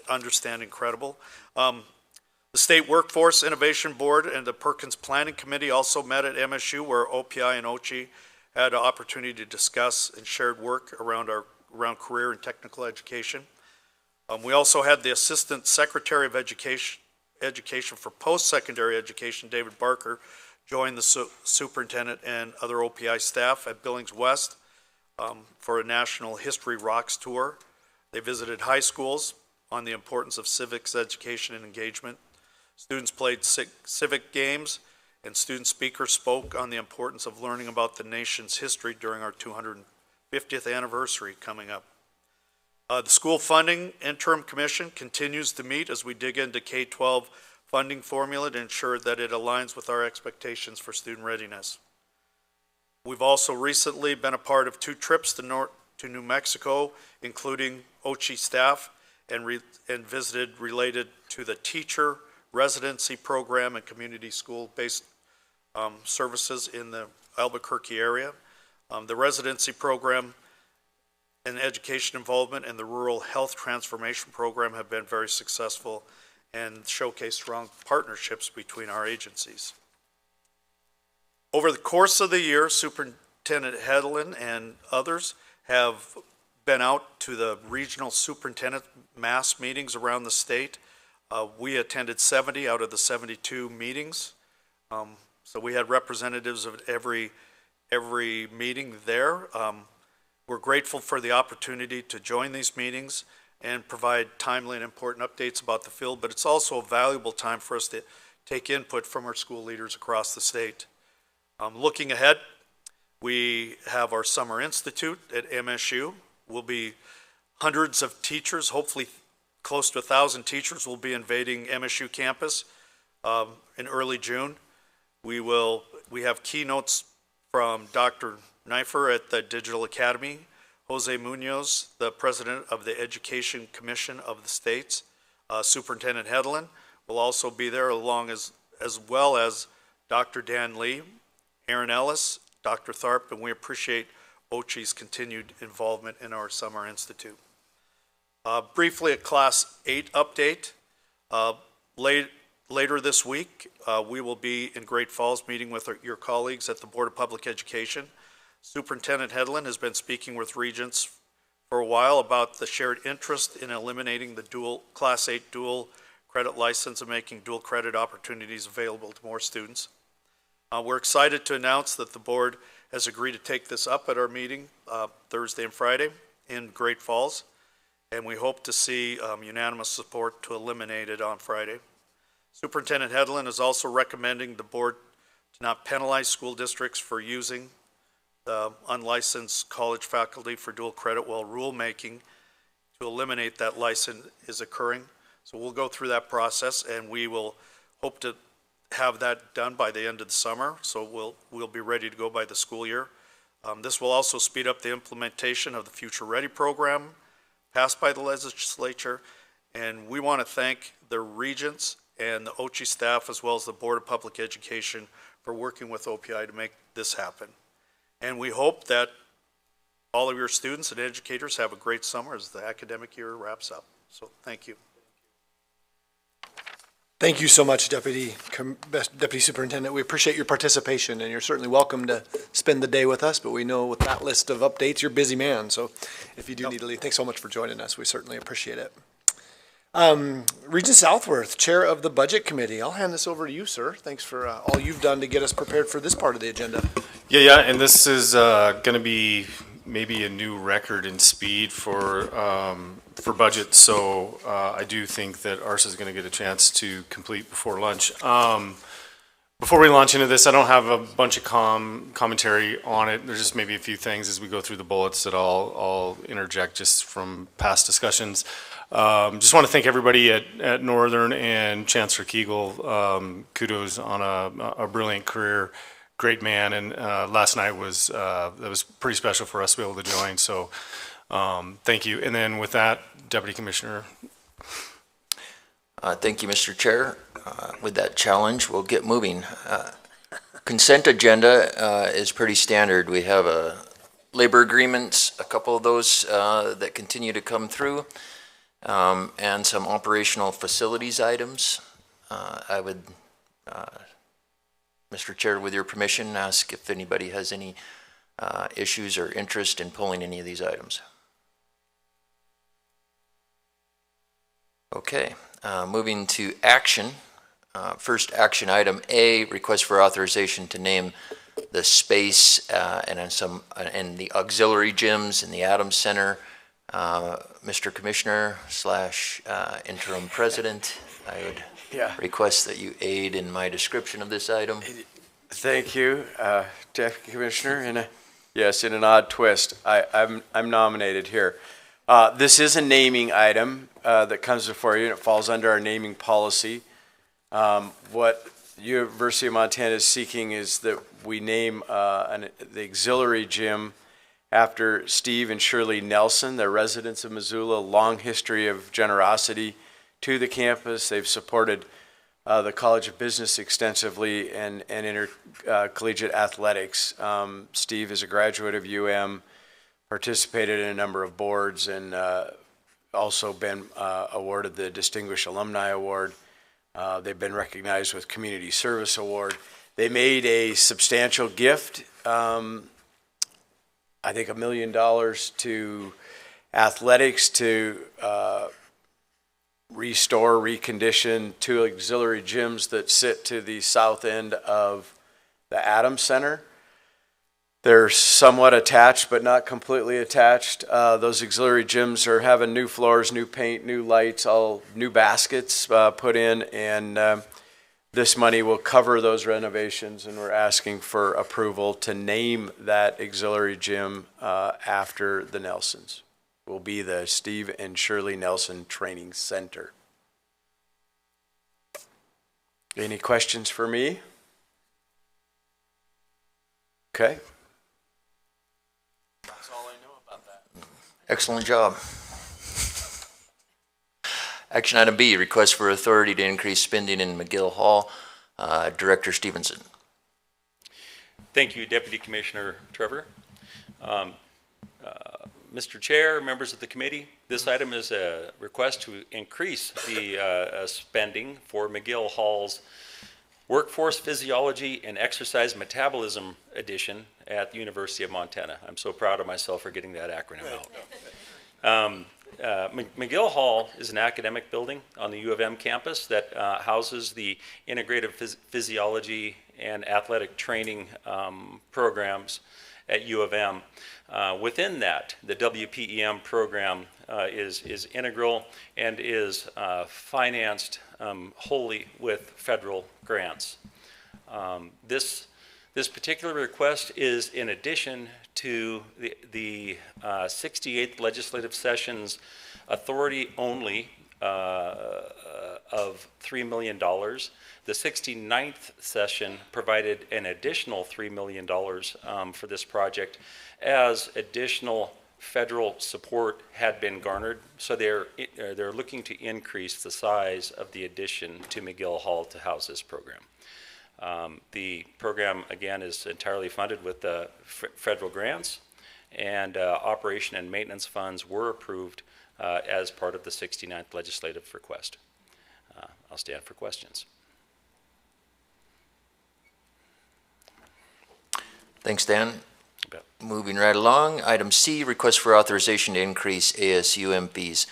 understand, incredible. The State Workforce Innovation Board and the Perkins Planning Committee also met at MSU, where OPI and OCHI had an opportunity to discuss and shared work around career and technical education. We also had the Assistant Secretary of Education for Post-Secondary Education, David Barker, join the superintendent and other OPI staff at Billings West for a National History Rocks tour. They visited high schools on the importance of civics education and engagement. Students played civic games, and student speakers spoke on the importance of learning about the nation's history during our 250th anniversary coming up. The School Funding Interim Commission continues to meet as we dig into K-12 funding formula to ensure that it aligns with our expectations for student readiness. We've also recently been a part of 2 trips to New Mexico, including OCHI staff, and visited related to the teacher residency program and community school-based services in the Albuquerque area. The residency program and education involvement and the rural health transformation program have been very successful and showcase strong partnerships between our agencies. Over the course of the year, Superintendent Hedlund and others have been out to the regional superintendent mass meetings around the state. We attended 70 out of the 72 meetings. So we had representatives of every meeting there. We're grateful for the opportunity to join these meetings and provide timely and important updates about the field, but it's also a valuable time for us to take input from our school leaders across the state. Looking ahead, we have our Summer Institute at MSU. We'll be hundreds of teachers, hopefully close to 1,000 teachers will be invading MSU campus in early June. We have keynotes from Dr. Neifer at the Digital Academy, Jose Munoz, the president of the Education Commission of the States, Superintendent Hedlund will also be there, as well as Dr. Dan Lee, Aaron Ellis, Dr. Tharp, and we appreciate OCHI's continued involvement in our Summer Institute. Briefly, a Class 8 update. Later this week, we will be in Great Falls meeting with your colleagues at the Board of Public Education. Superintendent Hedlund has been speaking with regents for a while about the shared interest in eliminating the Class 8 dual credit license and making dual credit opportunities available to more students. We're excited to announce that the board has agreed to take this up at our meeting Thursday and Friday in Great Falls, and we hope to see unanimous support to eliminate it on Friday. Superintendent Hedlund is also recommending the board to not penalize school districts for using the unlicensed college faculty for dual credit while rulemaking to eliminate that license is occurring. So we'll go through that process, and we will hope to have that done by the end of the summer. So we'll be ready to go by the school year. This will also speed up the implementation of the Future Ready program passed by the legislature. And we want to thank the regents and the OCHI staff, as well as the Board of Public Education, for working with OPI to make this happen. And we hope that all of your students and educators have a great summer as the academic year wraps up. So thank you. Thank you so much, Deputy Superintendent. We appreciate your participation, and you're certainly welcome to spend the day with us, but we know with that list of updates, you're a busy man. So if you do need to leave, thanks so much for joining us. We certainly appreciate it. Regent Southworth, Chair of the Budget Committee. I'll hand this over to you, sir. Thanks for all you've done to get us prepared for this part of the agenda. Yeah, and this is going to be maybe a new record in speed for budget. So I do think that ARSA is going to get a chance to complete before lunch. Before we launch into this, I don't have a bunch of commentary on it. There's just maybe a few things as we go through the bullets that I'll interject just from past discussions. Just want to thank everybody at Northern and Chancellor Kegel. Kudos on a brilliant career, great man, and last night was that was pretty special for us to be able to join. So Thank you. And then with that, Deputy Commissioner. Thank you, Mr. Chair. With that challenge, we'll get moving. Consent agenda is pretty standard. We have labor agreements, a couple of those that continue to come through, and some operational facilities items. I would, Mr. Chair, with your permission, ask if anybody has any issues or interest in pulling any of these items. Okay, moving to action. First action item A, request for authorization to name the space and the auxiliary gyms in the Adams Center. Mr. Commissioner / interim president, I would request that you aid in my description of this item. Thank you, Deputy Commissioner. And yes, in an odd twist, I'm nominated here. This is a naming item that comes before you, and it falls under our naming policy. What University of Montana is seeking is that we name the auxiliary gym after Steve and Shirley Nelson. They're residents of Missoula, long history of generosity to the campus. They've supported the College of Business extensively and intercollegiate athletics. Steve is a graduate of UM, participated in a number of boards, and also been awarded the Distinguished Alumni Award. They've been recognized with Community Service Award. They made a substantial gift, I think $1 million to athletics to restore, recondition two auxiliary gyms that sit to the south end of the Adams Center. They're somewhat attached, but not completely attached. Those auxiliary gyms are having new floors, new paint, new lights, all new baskets put in, and this money will cover those renovations, and we're asking for approval to name that auxiliary gym after the Nelsons. It will be the Steve and Shirley Nelson Training Center. Any questions for me? Okay. That's all I know about that. Excellent job. Action item B, request for authority to increase spending in McGill Hall. Director Stevenson. Thank you, Deputy Commissioner Trevor. Mr. Chair, members of the committee, this item is a request to increase the spending for McGill Hall's Workforce Physiology and Exercise Metabolism Edition at the University of Montana. I'm so proud of myself for getting that acronym out. McGill Hall is an academic building on the U of M campus that houses the integrative physiology and athletic training programs at U of M. Within that, the WPEM program is integral and is financed wholly with federal grants. This particular request is in addition to the 68th legislative session's authority only of $3 million. The 69th session provided an additional $3 million for this project as additional federal support had been garnered. So they're looking to increase the size of the addition to McGill Hall to house this program. The program, again, is entirely funded with federal grants, and operation and maintenance funds were approved as part of the 69th legislative request. I'll stand for questions. Thanks, Dan. Moving right along, item C, request for authorization to increase ASUM fees.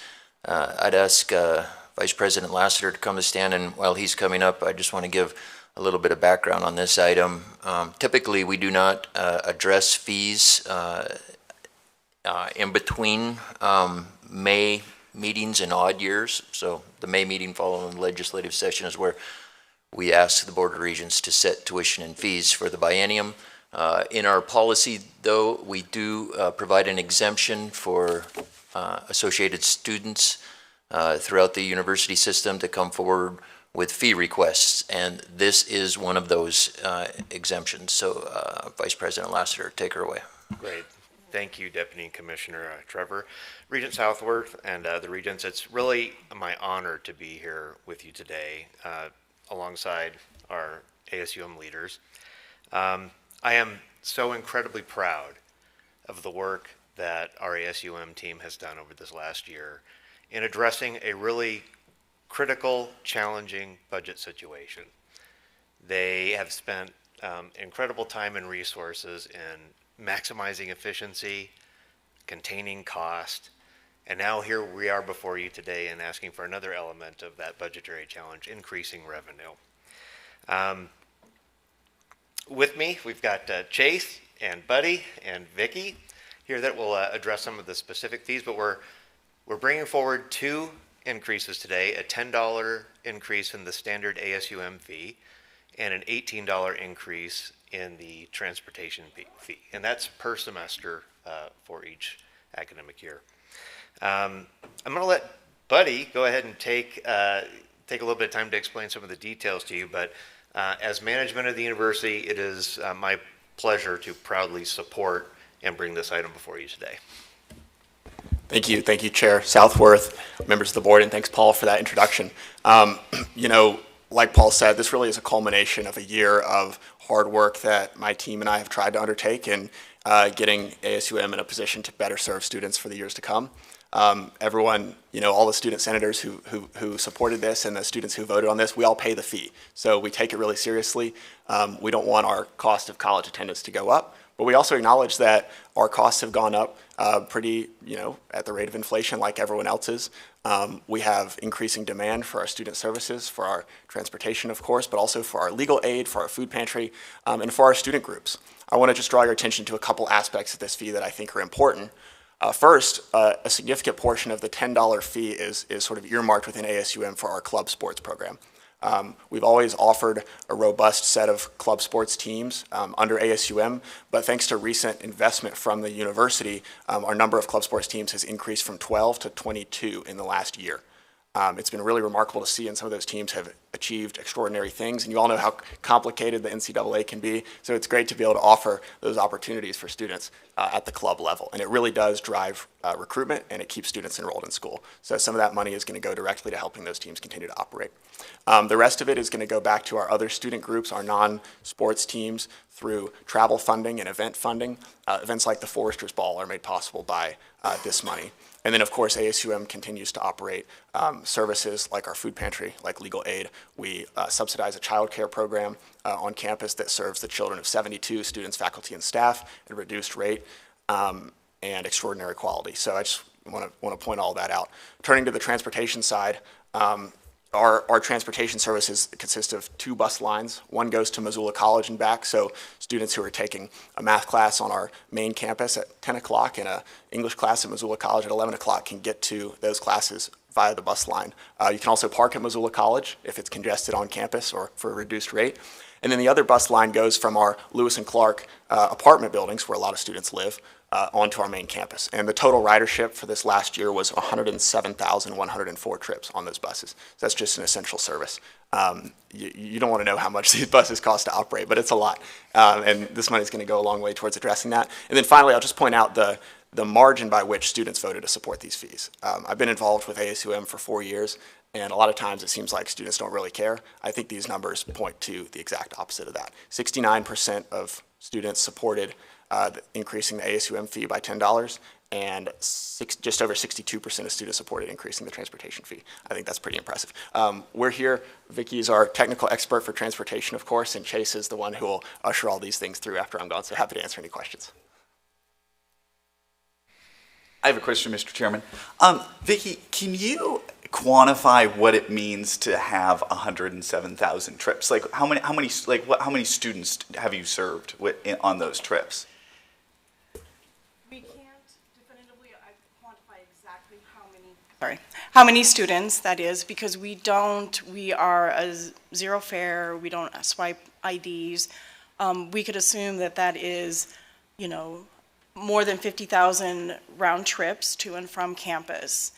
I'd ask Vice President Lassiter to come to stand, and while he's coming up, I just want to give a little bit of background on this item. Typically, we do not address fees in between May meetings and odd years. So the May meeting following the legislative session is where we ask the Board of Regents to set tuition and fees for the biennium. In our policy, though, we do provide an exemption for associated students throughout the university system to come forward with fee requests, and this is one of those exemptions. So, Vice President Lassiter, take her away. Great. Thank you, Deputy Commissioner Trevor. Regent Southworth and the Regents, it's really my honor to be here with you today alongside our ASUM leaders. I am so incredibly proud of the work that our ASUM team has done over this last year in addressing a really critical, challenging budget situation. They have spent incredible time and resources in maximizing efficiency, containing cost, and now here we are before you today and asking for another element of that budgetary challenge, increasing revenue. With me, we've got Chase and Buddy and Vicky here that will address some of the specific fees, but we're bringing forward two increases today, a $10 increase in the standard ASUM fee and an $18 increase in the transportation fee, and that's per semester for each academic year. I'm going to let Buddy go ahead and take a little bit of time to explain some of the details to you, but as management of the university, it is my pleasure to proudly support and bring this item before you today. Thank you, Chair Southworth, members of the board, and thanks, Paul, for that introduction. You know, like Paul said, this really is a culmination of a year of hard work that my team and I have tried to undertake in getting ASUM in a position to better serve students for the years to come. Everyone, you know, all the student senators who supported this and the students who voted on this, we all pay the fee. So we take it really seriously. We don't want our cost of college attendance to go up, but we also acknowledge that our costs have gone up pretty, you know, at the rate of inflation like everyone else's. We have increasing demand for our student services, for our transportation, of course, but also for our legal aid, for our food pantry, and for our student groups. I want to just draw your attention to a couple aspects of this fee that I think are important. First, a significant portion of the $10 fee is sort of earmarked within ASUM for our club sports program. We've always offered a robust set of club sports teams under ASUM, but thanks to recent investment from the university, our number of club sports teams has increased from 12 to 22 in the last year. It's been really remarkable to see, and some of those teams have achieved extraordinary things, and you all know how complicated the NCAA can be, so it's great to be able to offer those opportunities for students at the club level, and it really does drive recruitment, and it keeps students enrolled in school. So some of that money is going to go directly to helping those teams continue to operate. The rest of it is going to go back to our other student groups, our non-sports teams, through travel funding and event funding. Events like the Foresters Ball are made possible by this money. And then, of course, ASUM continues to operate services like our food pantry, like legal aid. We subsidize a child care program on campus that serves the children of 72 students, faculty, and staff at a reduced rate and extraordinary quality. So I just want to point all that out. Turning to the transportation side, our transportation services consist of two bus lines. One goes to Missoula College and back, so students who are taking a math class on our main campus at 10 o'clock and an English class at Missoula College at 11 o'clock can get to those classes via the bus line. You can also park at Missoula College if it's congested on campus or for a reduced rate. And then the other bus line goes from our Lewis and Clark apartment buildings, where a lot of students live, onto our main campus. And the total ridership for this last year was 107,104 trips on those buses. So that's just an essential service. You don't want to know how much these buses cost to operate, but it's a lot. And this money is going to go a long way towards addressing that. And then finally, I'll just point out the margin by which students voted to support these fees. I've been involved with ASUM for 4 years, and a lot of times it seems like students don't really care. I think these numbers point to the exact opposite of that. 69% of students supported increasing the ASUM fee by $10, and just over 62% of students supported increasing the transportation fee. I think that's pretty impressive. We're here. Vicky is our technical expert for transportation, of course, and Chase is the one who will usher all these things through after I'm gone, so happy to answer any questions. I have a question, Mr. Chairman. Vicky, can you quantify what it means to have 107,000 trips? Like how many students have you served on those trips? We can't definitively quantify exactly how many students that is, because we are a zero fare, we don't swipe IDs. We could assume that is, you know, more than 50,000 round trips to and from campus.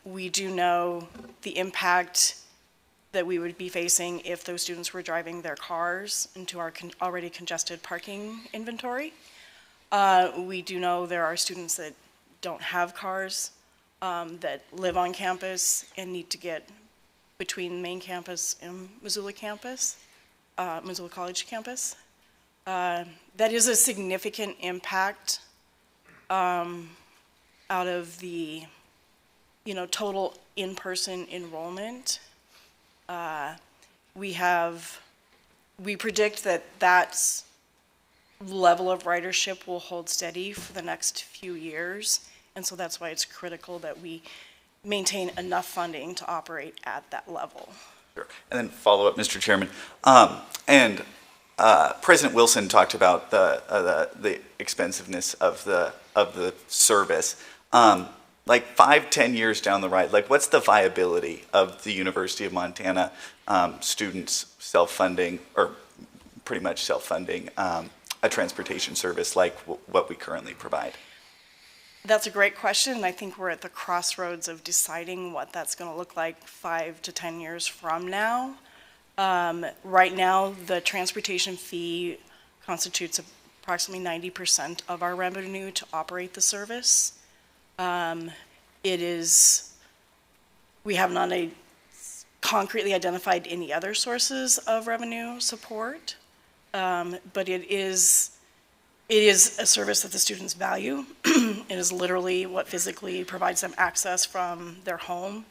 We do know the impact that we would be facing if those students were driving their cars into our already congested parking inventory. We do know there are students that don't have cars, that live on campus and need to get between main campus and Missoula campus, Missoula College campus. That is a significant impact out of the, total in-person enrollment. We predict that level of ridership will hold steady for the next few years, and so that's why it's critical that we maintain enough funding to operate at that level. Sure. And then follow up, Mr. Chairman. President Wilson talked about the expensiveness of the service. Like 5-10 years down the road, like what's the viability of the University of Montana students self-funding, or pretty much self-funding, a transportation service like what we currently provide? That's a great question, and I think we're at the crossroads of deciding what that's going to look like 5 to 10 years from now. Right now, the transportation fee constitutes approximately 90% of our revenue to operate the service. We have not concretely identified any other sources of revenue support, but it is a service that the students value. It is literally what physically provides them access from their home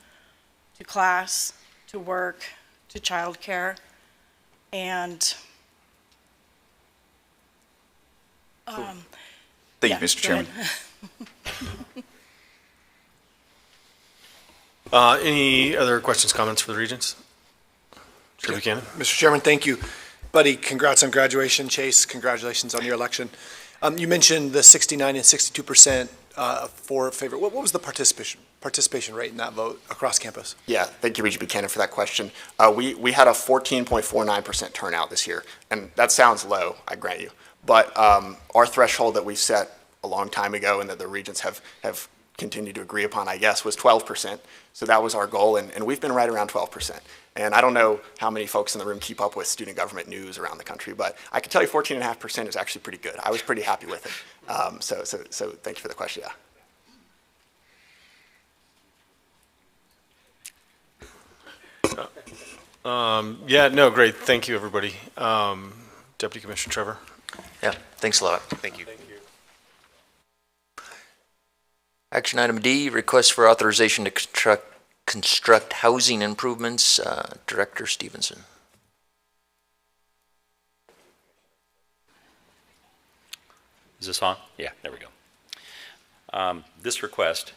to class, to work, to childcare, and thank you, Mr. Chairman. Any other questions, comments for the Regents? Chair Buchanan. Mr. Chairman, thank you. Buddy, congrats on graduation. Chase, congratulations on your election. You mentioned the 69 and 62% for favor. What was the participation rate in that vote across campus? Yeah, thank you, Regent Buchanan, for that question. We had a 14.49% turnout this year, and that sounds low, I grant you. But our threshold that we set a long time ago and that the Regents have continued to agree upon, I guess, was 12%. So that was our goal, and we've been right around 12%. And I don't know how many folks in the room keep up with student government news around the country, but I can tell you 14.5% is actually pretty good. I was pretty happy with it. So thank you for the question, yeah. No, great. Thank you, everybody. Deputy Commissioner Trevor. Yeah, thanks a lot. Thank you. Action item D, request for authorization to construct housing improvements. Director Stevenson. Is this on? Yeah, there we go. This request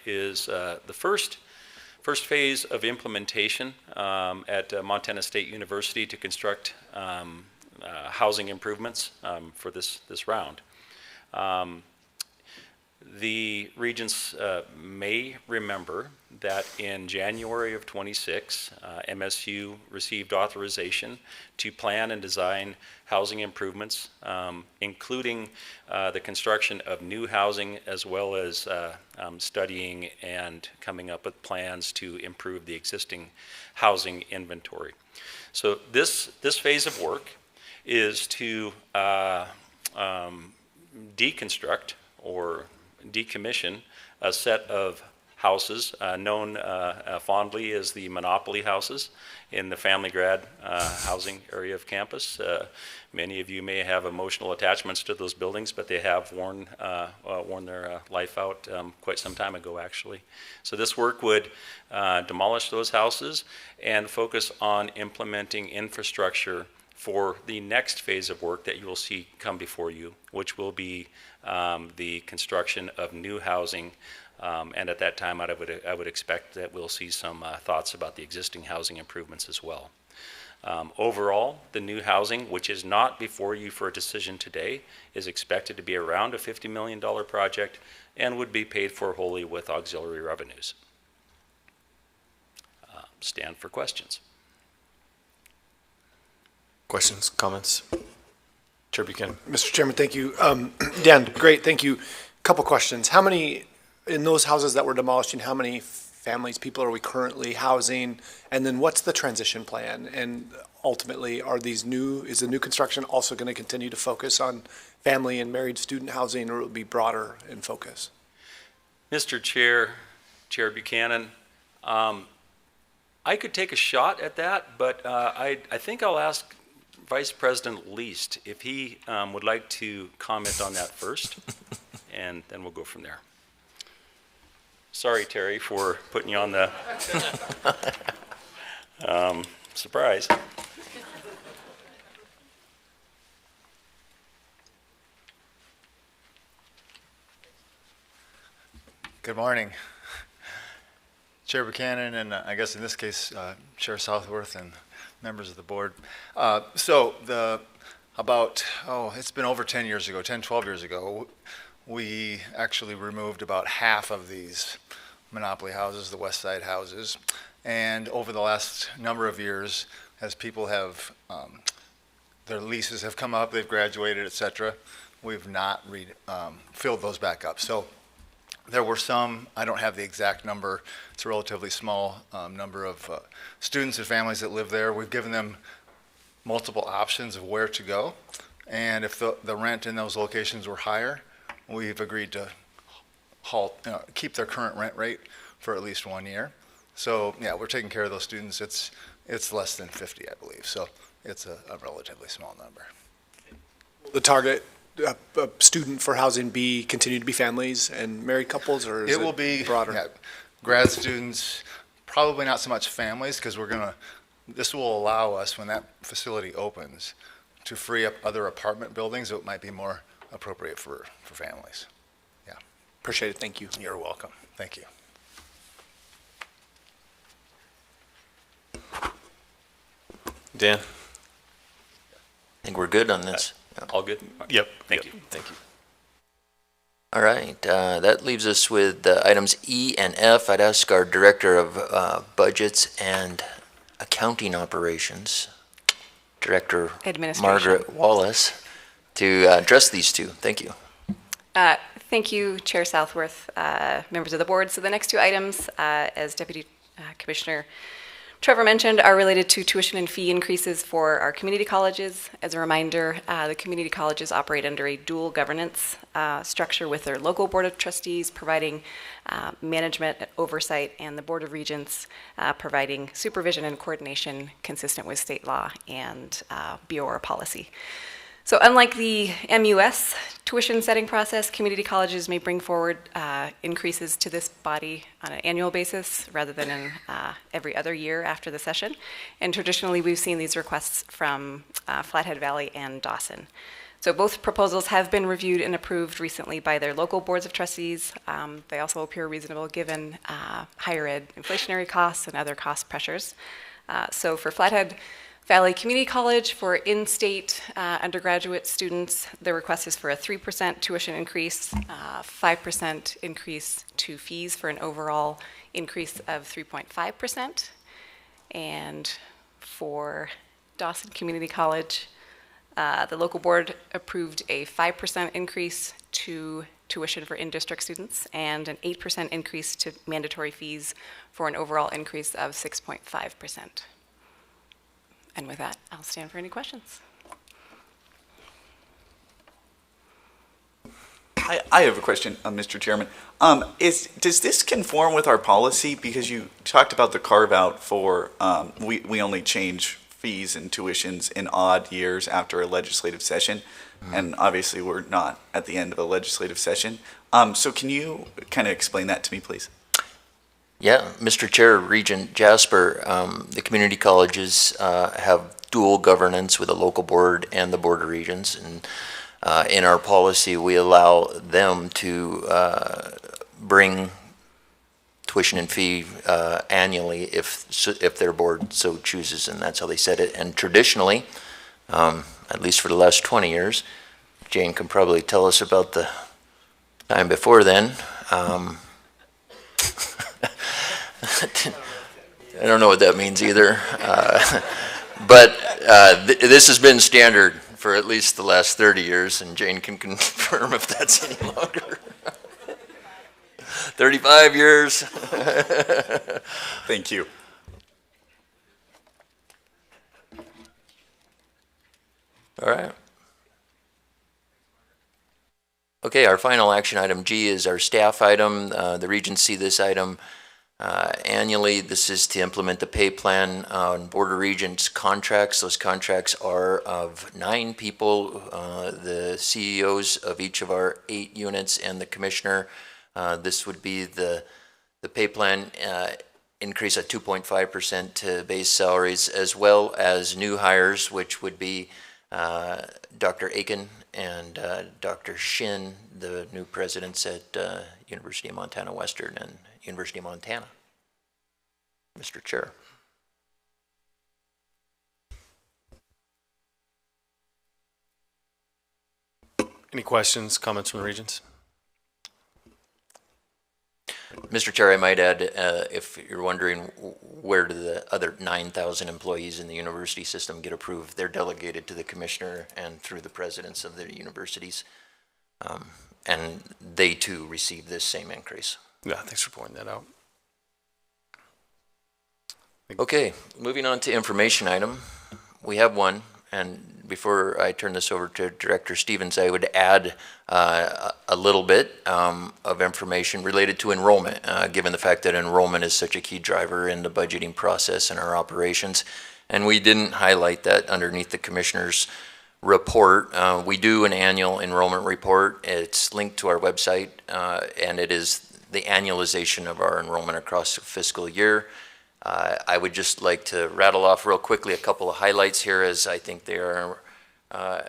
is the first phase of implementation at Montana State University to construct housing improvements for this round. The Regents may remember that in January of 26, MSU received authorization to plan and design housing improvements, including the construction of new housing, as well as studying and coming up with plans to improve the existing housing inventory. So this phase of work is to deconstruct or decommission a set of houses known fondly as the monopoly houses in the family grad housing area of campus. Many of you may have emotional attachments to those buildings, but they have worn their life out quite some time ago, actually. So this work would demolish those houses and focus on implementing infrastructure for the next phase of work that you will see come before you, which will be the construction of new housing, and at that time I would expect that we'll see some thoughts about the existing housing improvements as well. Overall, the new housing, which is not before you for a decision today, is expected to be around a $50 million project and would be paid for wholly with auxiliary revenues. Stand for questions. Questions, comments? Chair Buchanan. Mr. Chairman, thank you. Dan, great, thank you. Couple questions. How many, in those houses that were demolished, and how many families, people are we currently housing? And then what's the transition plan? And ultimately, is the new construction also going to continue to focus on family and married student housing, or will it be broader in focus? Mr. Chair, Chair Buchanan, I could take a shot at that, but I think I'll ask Vice President Least if he would like to comment on that first, and then we'll go from there. Sorry, Terry, for putting you on the surprise. Good morning, Chair Buchanan, and I guess in this case, Chair Southworth and members of the board. It's been over 10 years ago, 10, 12 years ago, we actually removed about half of these monopoly houses, the West Side houses. And over the last number of years, as people have, their leases have come up, they've graduated, et cetera, we've not filled those back up. So there were some, I don't have the exact number, it's a relatively small number of students and families that live there. We've given them multiple options of where to go. And if the rent in those locations were higher, we've agreed to keep their current rent rate for at least 1 year. So yeah, we're taking care of those students. It's less than 50, I believe. So it's a relatively small number. The target student for housing continue to be families and married couples, or is it will be broader? Yeah, grad students, probably not so much families, because this will allow us, when that facility opens, to free up other apartment buildings that might be more appropriate for families. Yeah. Appreciate it. Thank you. You're welcome. Thank you. Dan? I think we're good on this. All good? Yep. Thank you. Thank you. All right, that leaves us with items E and F. I'd ask our Director of Budgets and Accounting Operations, Director Margaret Wallace, to address these two. Thank you. Thank you, Chair Southworth, members of the board. So the next two items, as Deputy Commissioner Trevor mentioned, are related to tuition and fee increases for our community colleges. As a reminder, the community colleges operate under a dual governance structure with their local board of trustees providing management oversight, and the Board of Regents providing supervision and coordination consistent with state law and BOR policy. So unlike the MUS tuition setting process, community colleges may bring forward increases to this body on an annual basis rather than in every other year after the session. And traditionally, we've seen these requests from Flathead Valley and Dawson. So both proposals have been reviewed and approved recently by their local boards of trustees. They also appear reasonable given higher ed inflationary costs and other cost pressures. So for Flathead Valley Community College, for in-state undergraduate students, the request is for a 3% tuition increase, 5% increase to fees for an overall increase of 3.5%. And for Dawson Community College, the local board approved a 5% increase to tuition for in-district students and an 8% increase to mandatory fees for an overall increase of 6.5%. And with that, I'll stand for any questions. I have a question, Mr. Chairman. Does this conform with our policy? Because you talked about the carve-out for, we only change fees and tuitions in odd years after a legislative session, and obviously we're not at the end of a legislative session. So can you kind of explain that to me, please? Yeah, Mr. Chair, Regent Jasper, the community colleges have dual governance with the local board and the Board of Regents, and in our policy we allow them to bring tuition and fee annually if their board so chooses, and that's how they set it. And traditionally, at least for the last 20 years, Jane can probably tell us about the time before then. I don't know what that means either, but this has been standard for at least the last 30 years, and Jane can confirm if that's any longer. 35 years. Thank you. All right. Okay, our final action item G is our staff item. The Regents see this item annually. This is to implement the pay plan on Board of Regents contracts. Those contracts are of 9 people, the CEOs of each of our 8 units and the commissioner. This would be the pay plan increase at 2.5% to base salaries, as well as new hires, which would be Dr. Aiken and Dr. Shin, the new presidents at University of Montana Western and University of Montana. Mr. Chair. Any questions, comments from the Regents? Mr. Chair, I might add, if you're wondering where do the other 9,000 employees in the university system get approved, they're delegated to the commissioner and through the presidents of the universities. And they too receive this same increase. Yeah, thanks for pointing that out. Okay, moving on to information item. We have one, and before I turn this over to Director Stevens, I would add a little bit of information related to enrollment, given the fact that enrollment is such a key driver in the budgeting process and our operations. And we didn't highlight that underneath the Commissioner's report. We do an annual enrollment report. It's linked to our website, and it is the annualization of our enrollment across the fiscal year. I would just like to rattle off real quickly a couple of highlights here, as I think they are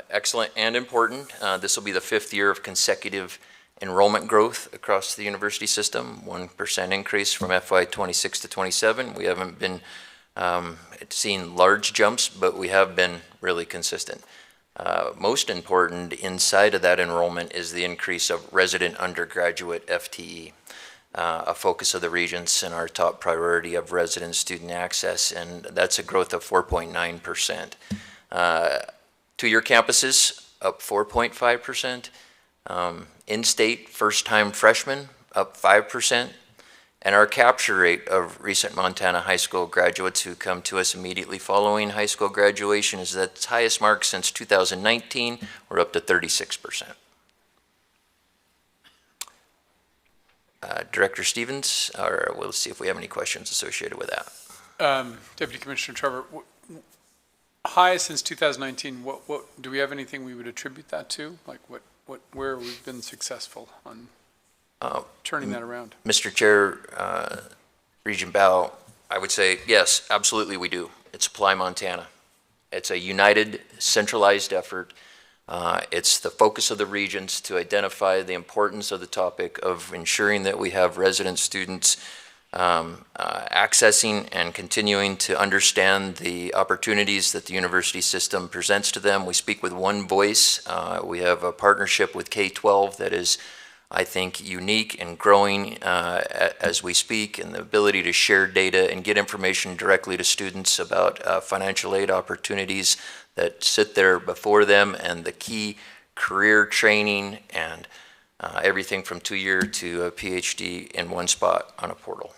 excellent and important. This will be the 5th year of consecutive enrollment growth across the university system, 1% increase from FY 26 to 27. We haven't been seeing large jumps, but we have been really consistent. Most important inside of that enrollment is the increase of resident undergraduate FTE. A focus of the Regents and our top priority of resident student access, and that's a growth of 4.9%. 2-year campuses up 4.5%. In-state first-time freshmen up 5%. And our capture rate of recent Montana high school graduates who come to us immediately following high school graduation is at its highest mark since 2019. We're up to 36%. Director Stevens, or we'll see if we have any questions associated with that. Deputy Commissioner Trevor, highest since 2019. What do we have anything we would attribute that to? Like where we've been successful on turning that around? Mr. Chair, Regent Bow, I would say yes, absolutely we do. It's Apply Montana. It's a united, centralized effort. It's the focus of the Regents to identify the importance of the topic of ensuring that we have resident students accessing and continuing to understand the opportunities that the university system presents to them. We speak with one voice. We have a partnership with K-12 that is, I think, unique and growing as we speak, and the ability to share data and get information directly to students about financial aid opportunities that sit there before them, and the key career training and everything from 2-year to a PhD in one spot on a portal.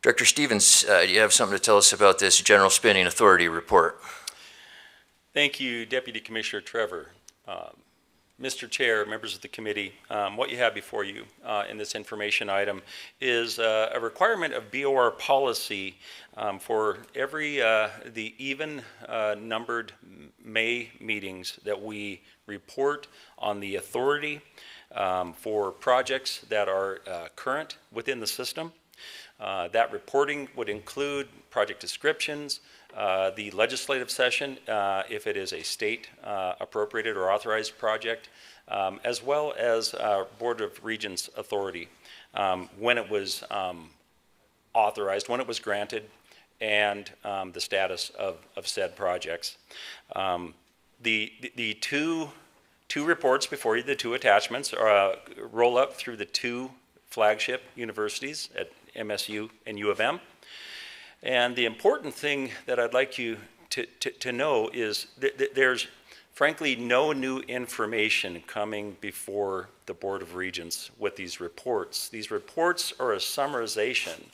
Director Stevens, you have something to tell us about this General Spending Authority report. Thank you, Deputy Commissioner Trevor. Mr. Chair, members of the committee, what you have before you in this information item is a requirement of BOR policy for every the even numbered May meetings that we report on the authority for projects that are current within the system. That reporting would include project descriptions, the legislative session, if it is a state appropriated or authorized project, as well as Board of Regents authority, when it was authorized, when it was granted, and the status of said projects. The two reports before you, the 2 attachments, roll up through the 2 flagship universities at MSU and U of M. And the important thing that I'd like you to know is that there's frankly, no new information coming before the Board of Regents with these reports. These reports are a summarization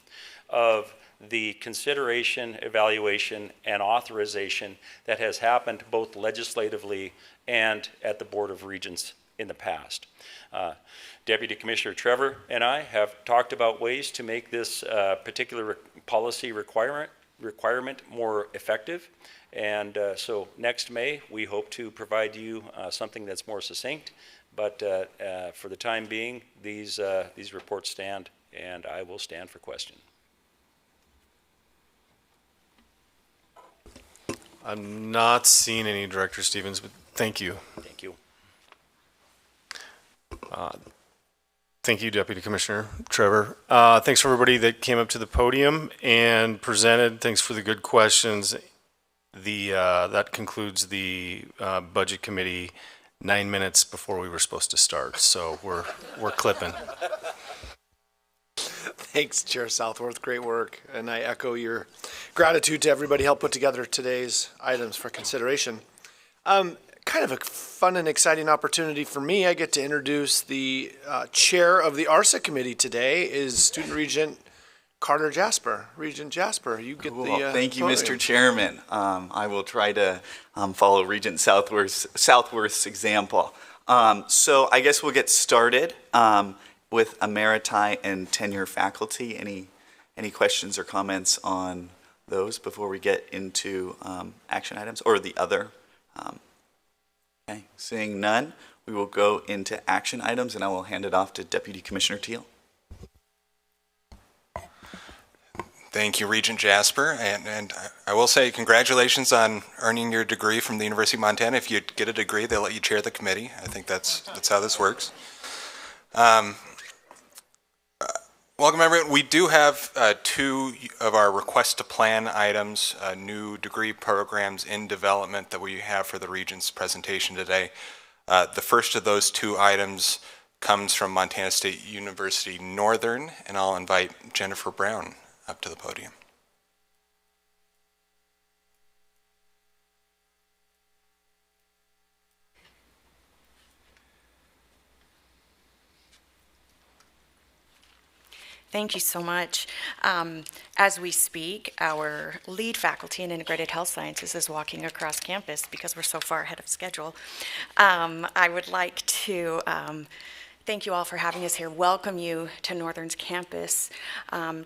of the consideration, evaluation, and authorization that has happened both legislatively and at the Board of Regents in the past. Deputy Commissioner Trevor and I have talked about ways to make this particular policy requirement more effective. And so next May, we hope to provide you something that's more succinct. But for the time being, these reports stand, and I will stand for question. I'm not seeing any, Director Stevens, but thank you. Thank you. Thank you, Deputy Commissioner Trevor. Thanks for everybody that came up to the podium and presented. Thanks for the good questions. That concludes the Budget Committee 9 minutes before we were supposed to start. So we're clipping. Thanks, Chair Southworth. Great work. And I echo your gratitude to everybody who helped put together today's items for consideration. Kind of a fun and exciting opportunity for me. I get to introduce the chair of the ARSA committee today is Student Regent Carter Jasper. Regent Jasper, you get the Thank you, podium. Mr. Chairman. I will try to follow Regent Southworth's example. So I guess we'll get started with emeriti and tenure faculty. Any questions or comments on those before we get into action items or the other? Okay, seeing none, we will go into action items, and I will hand it off to Deputy Commissioner Teal. Thank you, Regent Jasper, and I will say congratulations on earning your degree from the University of Montana. If you get a degree, they'll let you chair the committee. I think that's how this works. Welcome, everyone. We do have two of our request to plan items, new degree programs in development that we have for the Regents presentation today. The first of those two items comes from Montana State University Northern, and I'll invite Jennifer Brown up to the podium. Thank you so much. As we speak, our lead faculty in Integrated Health Sciences is walking across campus because we're so far ahead of schedule. I would like to thank you all for having us here, welcome you to Northern's campus.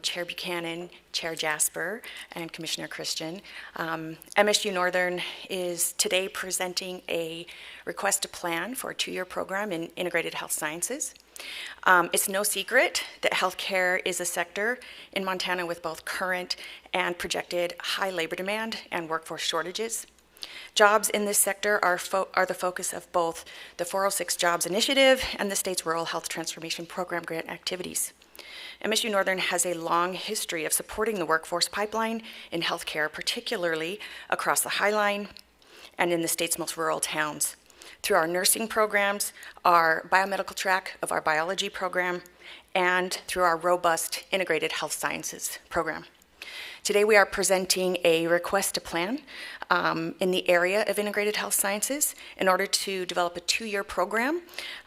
Chair Buchanan, Chair Jasper, and Commissioner Christian. MSU Northern is today presenting a request to plan for a 2-year program in Integrated Health Sciences. It's no secret that healthcare is a sector in Montana with both current and projected high labor demand and workforce shortages. Jobs in this sector are the focus of both the 406 Jobs Initiative and the state's Rural Health Transformation Program grant activities. MSU Northern has a long history of supporting the workforce pipeline in healthcare, particularly across the High Line and in the state's most rural towns. Through our nursing programs, our biomedical track of our biology program, and through our robust integrated health sciences program. Today we are presenting a request to plan in the area of integrated health sciences in order to develop a 2-year program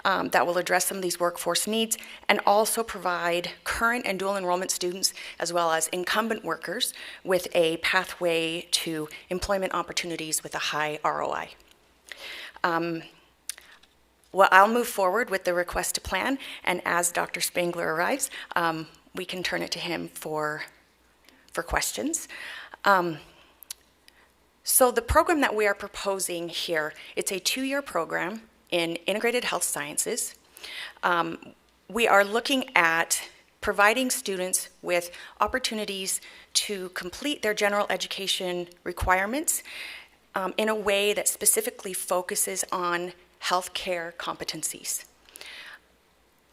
that will address some of these workforce needs and also provide current and dual enrollment students as well as incumbent workers with a pathway to employment opportunities with a high ROI. Well, I'll move forward with the request to plan, and as Dr. Spangler arrives, we can turn it to him for questions. So the program that we are proposing here, it's a 2-year program in integrated health sciences. We are looking at providing students with opportunities to complete their general education requirements in a way that specifically focuses on healthcare competencies.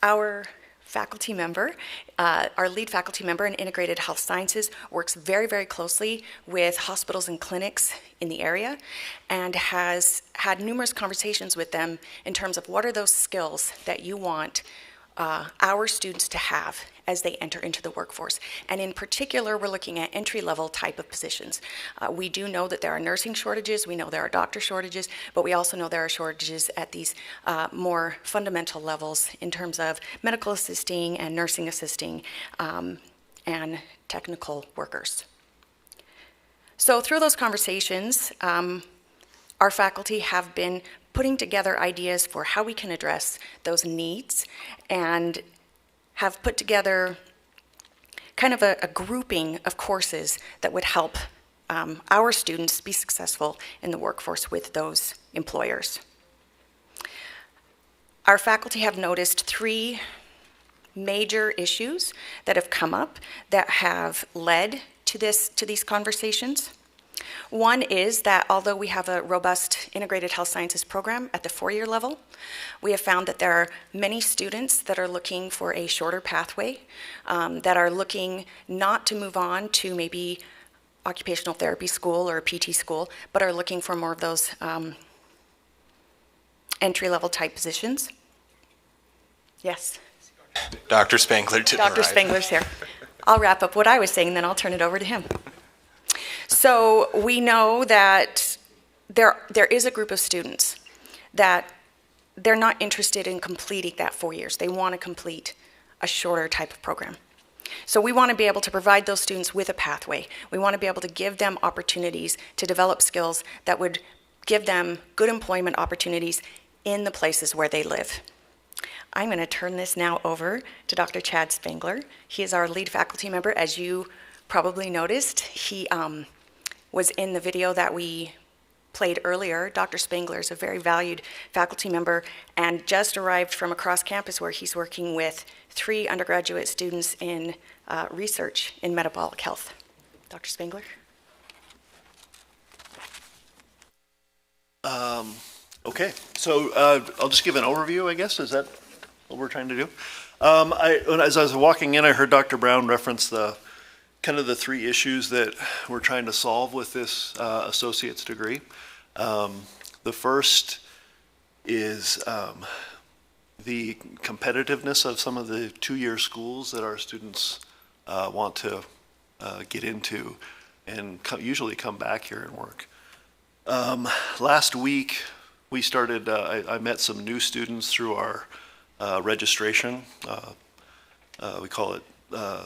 Our faculty member, our lead faculty member in integrated health sciences works very, very closely with hospitals and clinics in the area and has had numerous conversations with them in terms of what are those skills that you want our students to have as they enter into the workforce. And in particular, we're looking at entry-level type of positions. We do know that there are nursing shortages, we know there are doctor shortages, but we also know there are shortages at these more fundamental levels in terms of medical assisting and nursing assisting and technical workers. So through those conversations, our faculty have been putting together ideas for how we can address those needs and have put together kind of a grouping of courses that would help our students be successful in the workforce with those employers. Our faculty have noticed 3 major issues that have come up that have led to these conversations. One is that although we have a robust integrated health sciences program at the 4-year level, we have found that there are many students that are looking for a shorter pathway, that are looking not to move on to maybe occupational therapy school or PT school, but are looking for more of those entry-level type positions. Yes? Dr. Spangler to the right. Dr. Spangler's here. I'll wrap up what I was saying, then I'll turn it over to him. So we know that there is a group of students that they're not interested in completing that 4 years. They want to complete a shorter type of program. So we want to be able to provide those students with a pathway. We want to be able to give them opportunities to develop skills that would give them good employment opportunities in the places where they live. I'm going to turn this now over to Dr. Chad Spangler. He is our lead faculty member. As you probably noticed, he was in the video that we played earlier. Dr. Spangler is a very valued faculty member and just arrived from across campus where he's working with 3 undergraduate students in research in metabolic health. Dr. Spangler? Okay, so I'll just give an overview, I guess. Is that what we're trying to do? As I was walking in, I heard Dr. Brown reference the kind of the 3 issues that we're trying to solve with this associate's degree. The first is the competitiveness of some of the 2-year schools that our students want to get into and usually come back here and work. Last week, we started, I met some new students through our registration. We call it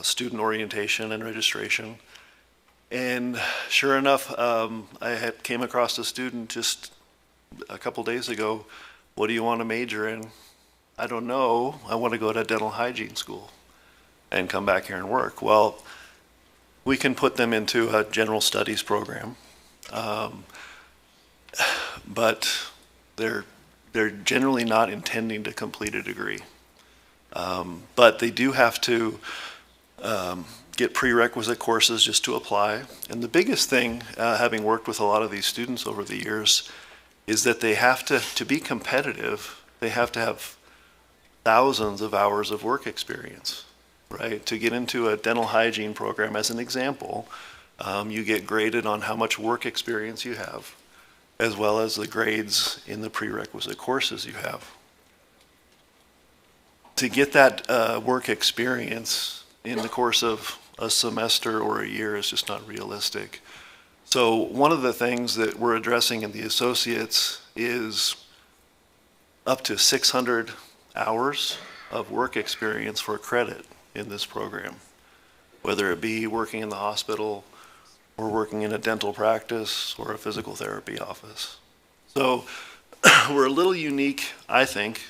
student orientation and registration. And sure enough, I came across a student just a couple days ago. What do you want to major in? I don't know. I want to go to dental hygiene school and come back here and work. Well, we can put them into a general studies program, but they're generally not intending to complete a degree. But they do have to get prerequisite courses just to apply. And the biggest thing, having worked with a lot of these students over the years, is that they have to be competitive, they have to have thousands of hours of work experience, right? To get into a dental hygiene program, as an example, you get graded on how much work experience you have, as well as the grades in the prerequisite courses you have. To get that work experience in the course of a semester or a year is just not realistic. So one of the things that we're addressing in the associates is up to 600 hours of work experience for credit in this program, whether it be working in the hospital or working in a dental practice or a physical therapy office. So we're a little unique, I think,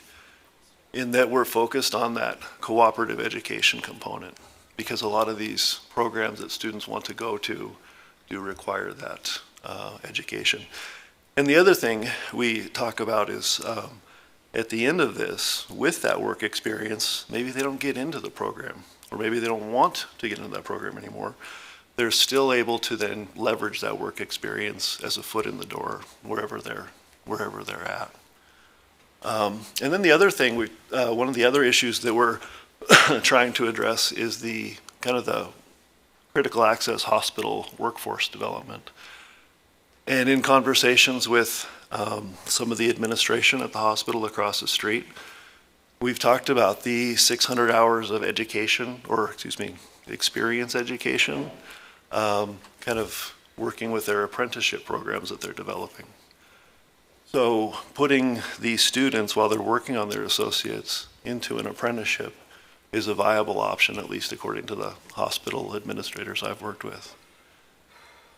in that we're focused on that cooperative education component, because a lot of these programs that students want to go to do require that education. And the other thing we talk about is at the end of this, with that work experience, maybe they don't get into the program, or maybe they don't want to get into that program anymore. They're still able to then leverage that work experience as a foot in the door wherever they're at. And then the other thing, one of the other issues that we're trying to address is the kind of the critical access hospital workforce development. And in conversations with some of the administration at the hospital across the street, We've talked about the 600 hours of education, or excuse me, experience education, kind of working with their apprenticeship programs that they're developing. So putting these students, while they're working on their associates, into an apprenticeship is a viable option, at least according to the hospital administrators I've worked with.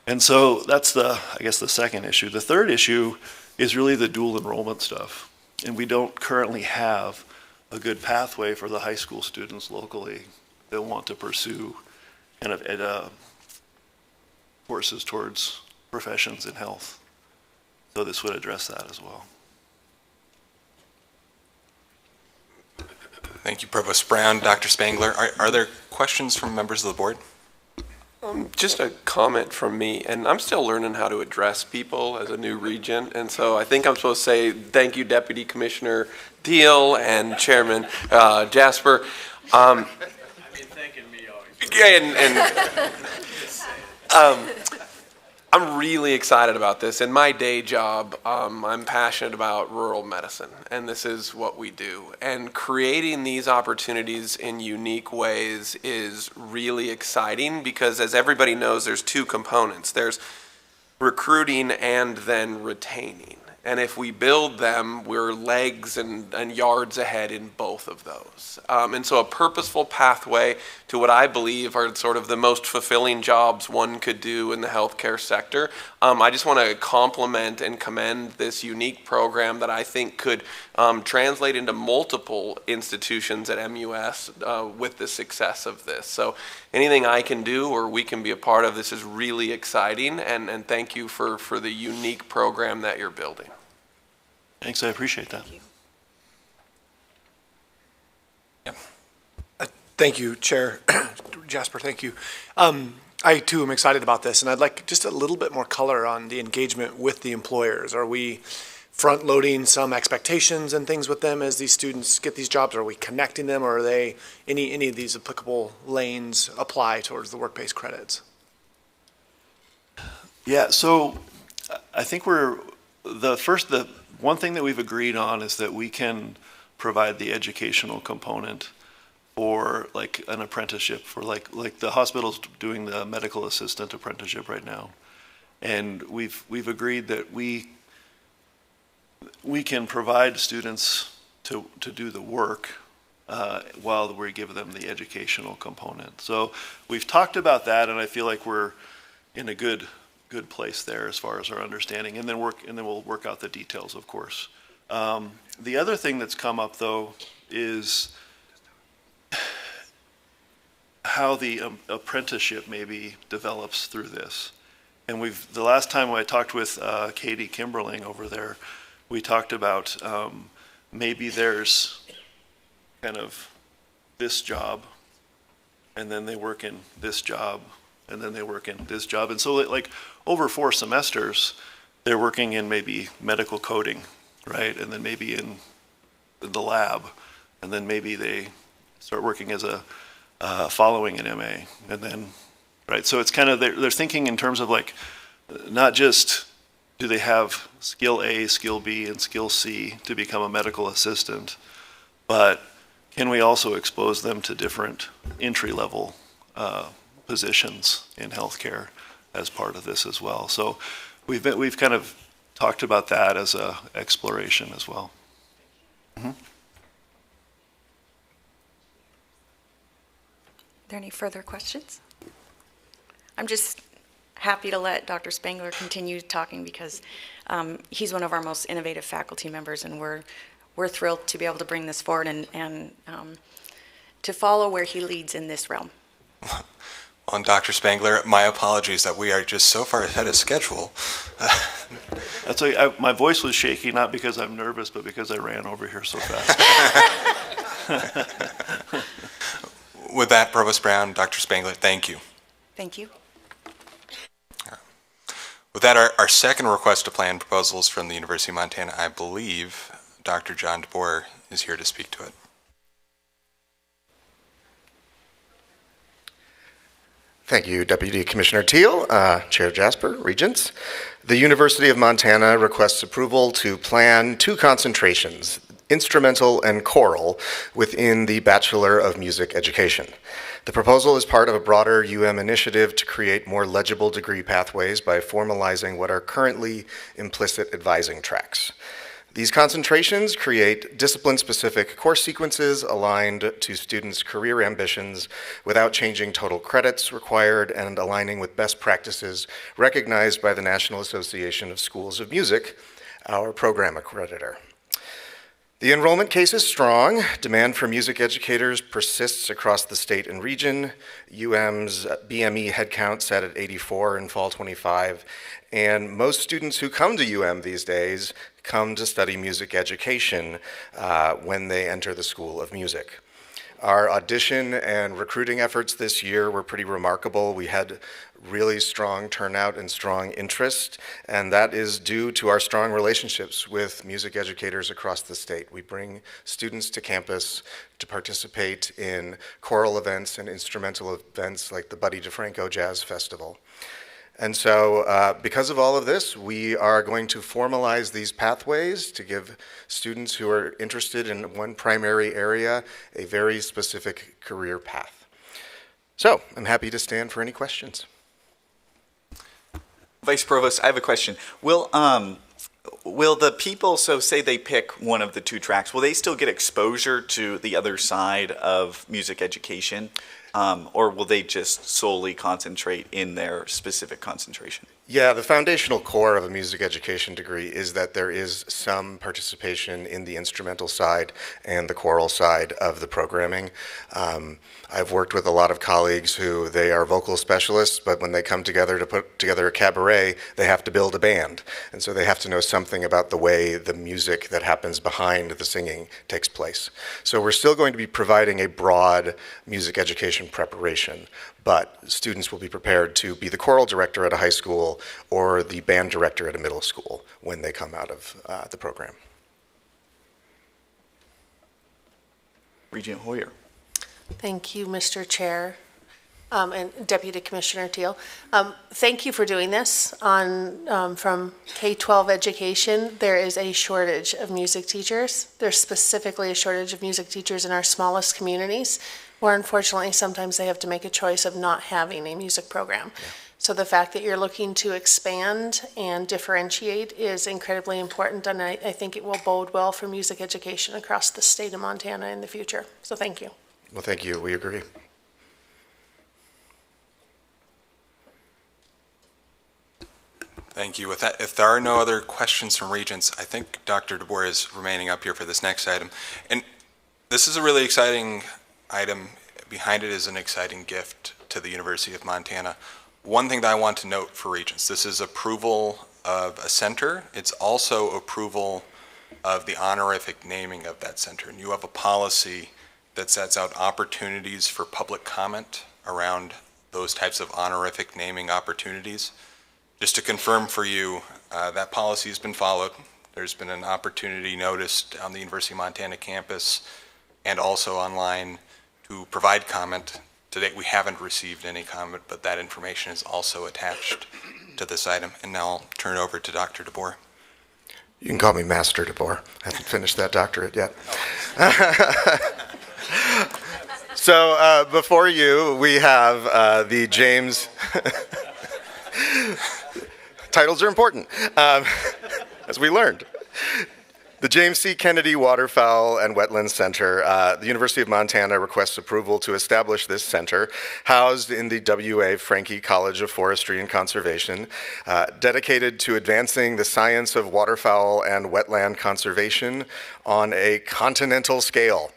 And so that's I guess the second issue. The third issue is really the dual enrollment stuff. And we don't currently have a good pathway for the high school students locally that want to pursue kind of courses towards professions in health. So this would address that as well. Thank you, Provost Brown. Dr. Spangler, are there questions from members of the board? Just a comment from me, and I'm still learning how to address people as a new regent, and so I think I'm supposed to say thank you, Deputy Commissioner Teal and Chairman Jasper. I mean, thanking me always. I'm really excited about this. In my day job, I'm passionate about rural medicine, and this is what we do. And creating these opportunities in unique ways is really exciting because, as everybody knows, there's two components. There's recruiting and then retaining. And if we build them, we're legs and yards ahead in both of those. And so a purposeful pathway to what I believe are sort of the most fulfilling jobs one could do in the healthcare sector. I just want to compliment and commend this unique program that I think could translate into multiple institutions at MUS with the success of this. So anything I can do or we can be a part of this is really exciting, and thank you for the unique program that you're building. Thanks, I appreciate that. Thank you, Chair Jasper, thank you. I too am excited about this, and I'd like just a little bit more color on the engagement with the employers. Are we front-loading some expectations and things with them as these students get these jobs? Are we connecting them, or are they any of these applicable lanes apply towards the work-based credits? Yeah, so I think the one thing that we've agreed on is that we can provide the educational component for like an apprenticeship for like the hospital's doing the medical assistant apprenticeship right now. And we've agreed that we can provide students to do the work while we give them the educational component. So we've talked about that, and I feel like we're in a good place there as far as our understanding, and then we'll work out the details, of course. The other thing that's come up though is how the apprenticeship maybe develops through this. And the last time I talked with Katie Kimberling over there, we talked about maybe there's kind of this job, and then they work in this job, and then they work in this job. And so like over 4 semesters, they're working in maybe medical coding, right? And then maybe in the lab, and then maybe they start working as following an MA, and then, right? So it's kind of, they're thinking in terms of like, not just do they have skill A, skill B, and skill C to become a medical assistant, but can we also expose them to different entry-level positions in healthcare as part of this as well? So we've kind of talked about that as a exploration as well. Mm-hmm. Are there any further questions? I'm just happy to let Dr. Spangler continue talking because he's one of our most innovative faculty members, and we're thrilled to be able to bring this forward and to follow where he leads in this realm. On Dr. Spangler, my apologies that we are just so far ahead of schedule. That's like, my voice was shaky, not because I'm nervous, but because I ran over here so fast. With that, Provost Brown, Dr. Spangler, thank you. Thank you. With that, our second request to plan proposals from the University of Montana, I believe Dr. John DeBoer is here to speak to it. Thank you, Deputy Commissioner Teal, Chair Jasper, Regents. The University of Montana requests approval to plan 2 concentrations instrumental, and choral within the Bachelor of Music Education. The proposal is part of a broader initiative to create more legible degree pathways by formalizing what are currently implicit advising tracks. These concentrations create discipline-specific course sequences aligned to students' career ambitions without changing total credits required and aligning with best practices recognized by the National Association of Schools of Music, our program accreditor. The enrollment case is strong. Demand for music educators persists across the state and region. UM's BME headcount sat at 84 in fall 25, and most students who come to UM these days come to study music education when they enter the School of Music. Our audition and recruiting efforts this year were pretty remarkable. We had really strong turnout and strong interest, and that is due to our strong relationships with music educators across the state. We bring students to campus to participate in choral events and instrumental events like the Buddy DeFranco Jazz Festival. And so because of all of this, we are going to formalize these pathways to give students who are interested in one primary area a very specific career path. So I'm happy to stand for any questions. Vice Provost, I have a question. Will the people, so say they pick one of the two tracks, will they still get exposure to the other side of music education? Or will they just solely concentrate in their specific concentration? Yeah, the foundational core of a music education degree is that there is some participation in the instrumental side and the choral side of the programming. I've worked with a lot of colleagues who they are vocal specialists, but when they come together to put together a cabaret, they have to build a band. And so they have to know something about the way the music that happens behind the singing takes place. So we're still going to be providing a broad music education preparation, but students will be prepared to be the choral director at a high school or the band director at a middle school when they come out of the program. Regent Hoyer. Thank you, Mr. Chair, and Deputy Commissioner Teal. Thank you for doing this from K-12 education. There is a shortage of music teachers. There's specifically a shortage of music teachers in our smallest communities, where unfortunately sometimes they have to make a choice of not having a music program. Yeah. So the fact that you're looking to expand and differentiate is incredibly important, and I think it will bode well for music education across the state of Montana in the future. So thank you. Well, thank you. We agree. Thank you. With that, if there are no other questions from Regents, I think Dr. DeBoer is remaining up here for this next item. And this is a really exciting item. Behind it is an exciting gift to the University of Montana. One thing that I want to note for Regents, this is approval of a center. It's also approval of the honorific naming of that center. And you have a policy that sets out opportunities for public comment around those types of honorific naming opportunities. Just to confirm for you, that policy has been followed. There's been an opportunity noticed on the University of Montana campus and also online to provide comment. To date, we haven't received any comment, but that information is also attached to this item. And now I'll turn it over to Dr. DeBoer. You can call me Master DeBoer. I haven't finished that doctorate yet. So before you, we have the James, titles are important, as we learned. The James C. Kennedy Waterfowl and Wetlands Center, the University of Montana requests approval to establish this center, housed in the W.A. Franke College of Forestry and Conservation, dedicated to advancing the science of waterfowl and wetland conservation on a continental scale.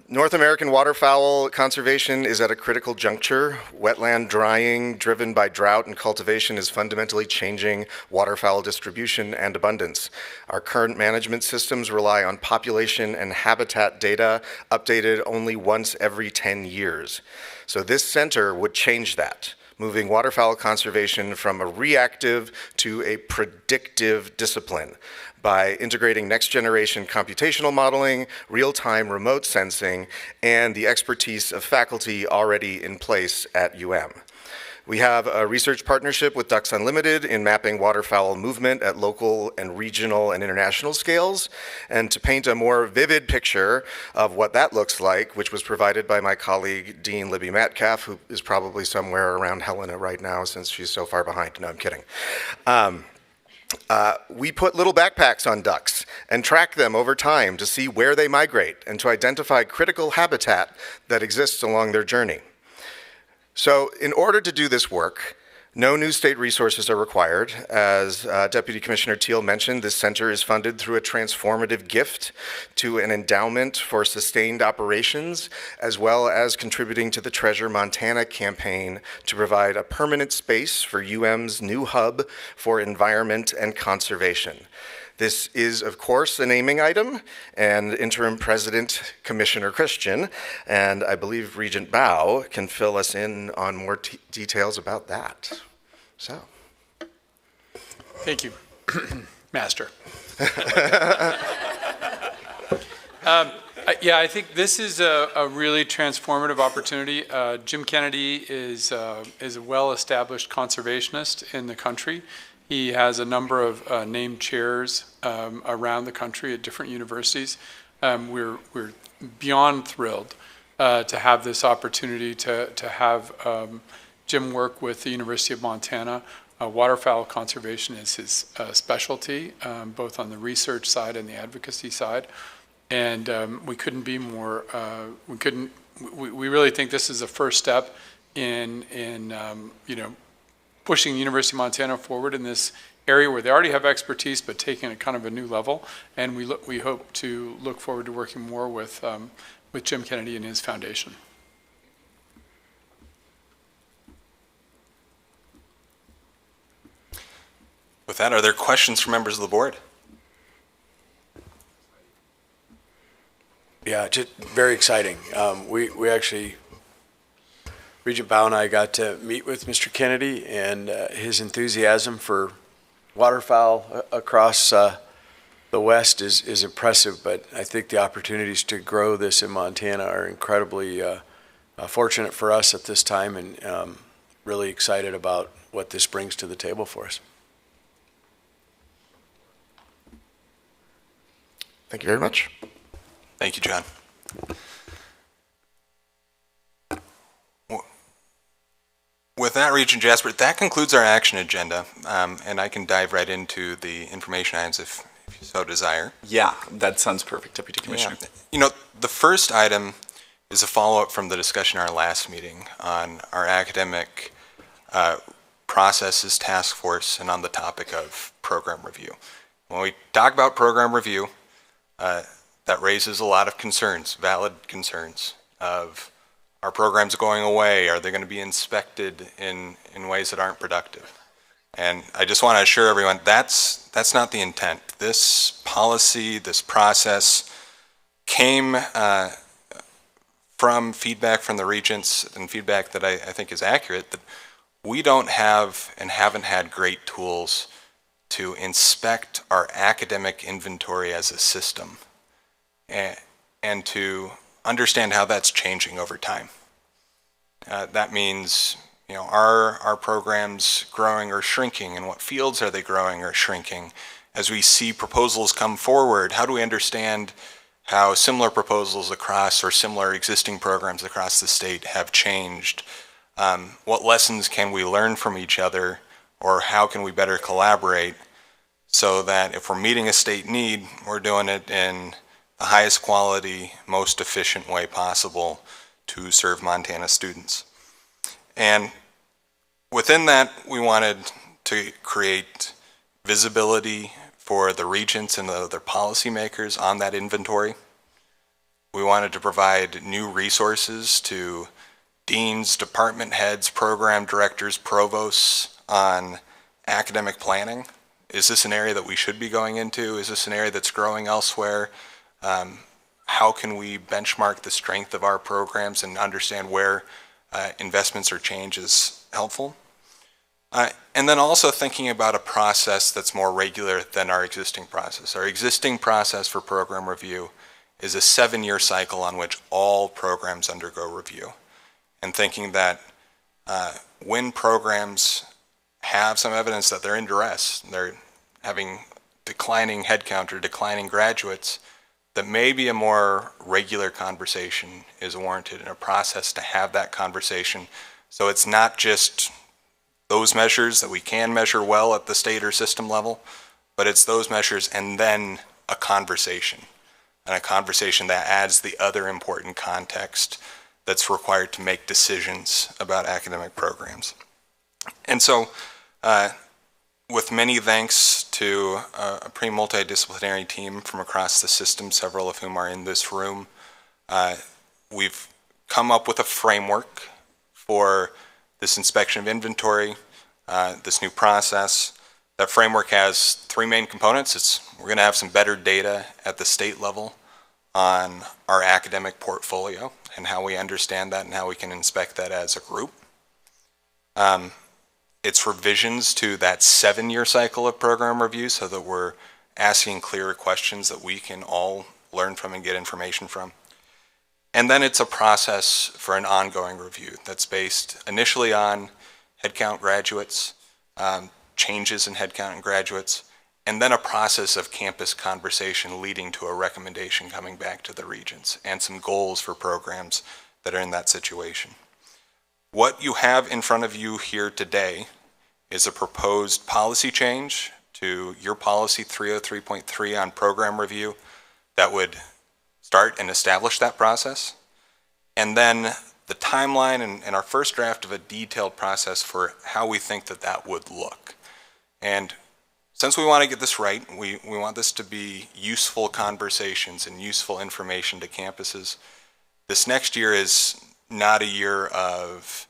North American waterfowl conservation is at a critical juncture. Wetland drying driven by drought and cultivation is fundamentally changing waterfowl distribution and abundance. Our current management systems rely on population and habitat data updated only once every 10 years. So this center would change that, moving waterfowl conservation from a reactive to a predictive discipline by integrating next-generation computational modeling, real-time remote sensing, and the expertise of faculty already in place at UM. We have a research partnership with Ducks Unlimited in mapping waterfowl movement at local and regional and international scales. And to paint a more vivid picture of what that looks like, which was provided by my colleague, Dean Libby Metcalf, who is probably somewhere around Helena right now since she's so far behind. No, I'm kidding. We put little backpacks on ducks and track them over time to see where they migrate and to identify critical habitat that exists along their journey. So in order to do this work, no new state resources are required. As Deputy Commissioner Teal mentioned, this center is funded through a transformative gift to an endowment for sustained operations, as well as contributing to the Treasure Montana campaign to provide a permanent space for UM's new hub for environment and conservation. This is, of course, a naming item, and Interim President Commissioner Christian, and I believe Regent Bao can fill us in on more details about that. So. Thank you, Master. Yeah, I think this is a really transformative opportunity. Jim Kennedy is a well-established conservationist in the country. He has a number of named chairs around the country at different universities. We're beyond thrilled to have this opportunity to have Jim work with the University of Montana. Waterfowl conservation is his specialty, both on the research side and the advocacy side. And we couldn't be more, we really think this is a first step in pushing the University of Montana forward in this area where they already have expertise, but taking it kind of a new level. And we hope to look forward to working more with Jim Kennedy and his foundation. With that, are there questions from members of the board? Yeah, just very exciting. We actually, Regent Bao and I got to meet with Mr. Kennedy, and his enthusiasm for waterfowl across the West is impressive, but I think the opportunities to grow this in Montana are incredibly fortunate for us at this time, and really excited about what this brings to the table for us. Thank you very much. Thank you, John. With that, Regent Jasper, that concludes our action agenda, and I can dive right into the information items if you so desire. Yeah, that sounds perfect, Deputy Commissioner. Yeah. You know, the first item is a follow-up from the discussion in our last meeting on our academic processes task force and on the topic of program review. When we talk about program review, that raises a lot of concerns, valid concerns of, are programs going away? Are they going to be inspected in ways that aren't productive? And I just want to assure everyone that's not the intent. This policy, this process came from feedback from the regents and feedback that I think is accurate, that we don't have and haven't had great tools to inspect our academic inventory as a system and to understand how that's changing over time. That means, you know, are our programs growing or shrinking, and what fields are they growing or shrinking? As we see proposals come forward, how do we understand how similar proposals across or similar existing programs across the state have changed? What lessons can we learn from each other, or how can we better collaborate so that if we're meeting a state need, we're doing it in the highest quality, most efficient way possible to serve Montana students. And within that, we wanted to create visibility for the regents and the other policymakers on that inventory. We wanted to provide new resources to deans, department heads, program directors, provosts on academic planning. Is this an area that we should be going into? Is this an area that's growing elsewhere? How can we benchmark the strength of our programs and understand where investments or change is helpful? And then also thinking about a process that's more regular than our existing process. Our existing process for program review is a 7-year cycle on which all programs undergo review. And thinking that when programs have some evidence that they're in duress, they're having declining headcount or declining graduates, that maybe a more regular conversation is warranted and a process to have that conversation. So it's not just those measures that we can measure well at the state or system level, but it's those measures and then a conversation, and a conversation that adds the other important context that's required to make decisions about academic programs. And so, with many thanks to a pretty multidisciplinary team from across the system, several of whom are in this room, we've come up with a framework for this inspection of inventory, this new process. That framework has three main components. We're going to have some better data at the state level on our academic portfolio and how we understand that and how we can inspect that as a group. It's revisions to that 7-year cycle of program review so that we're asking clearer questions that we can all learn from and get information from. And then it's a process for an ongoing review that's based initially on headcount graduates, changes in headcount and graduates, and then a process of campus conversation leading to a recommendation coming back to the regents and some goals for programs that are in that situation. What you have in front of you here today is a proposed policy change to your policy 303.3 on program review that would start and establish that process. And then the timeline and our first draft of a detailed process for how we think that that would look. And since we want to get this right, we want this to be useful conversations and useful information to campuses. This next year is not a year of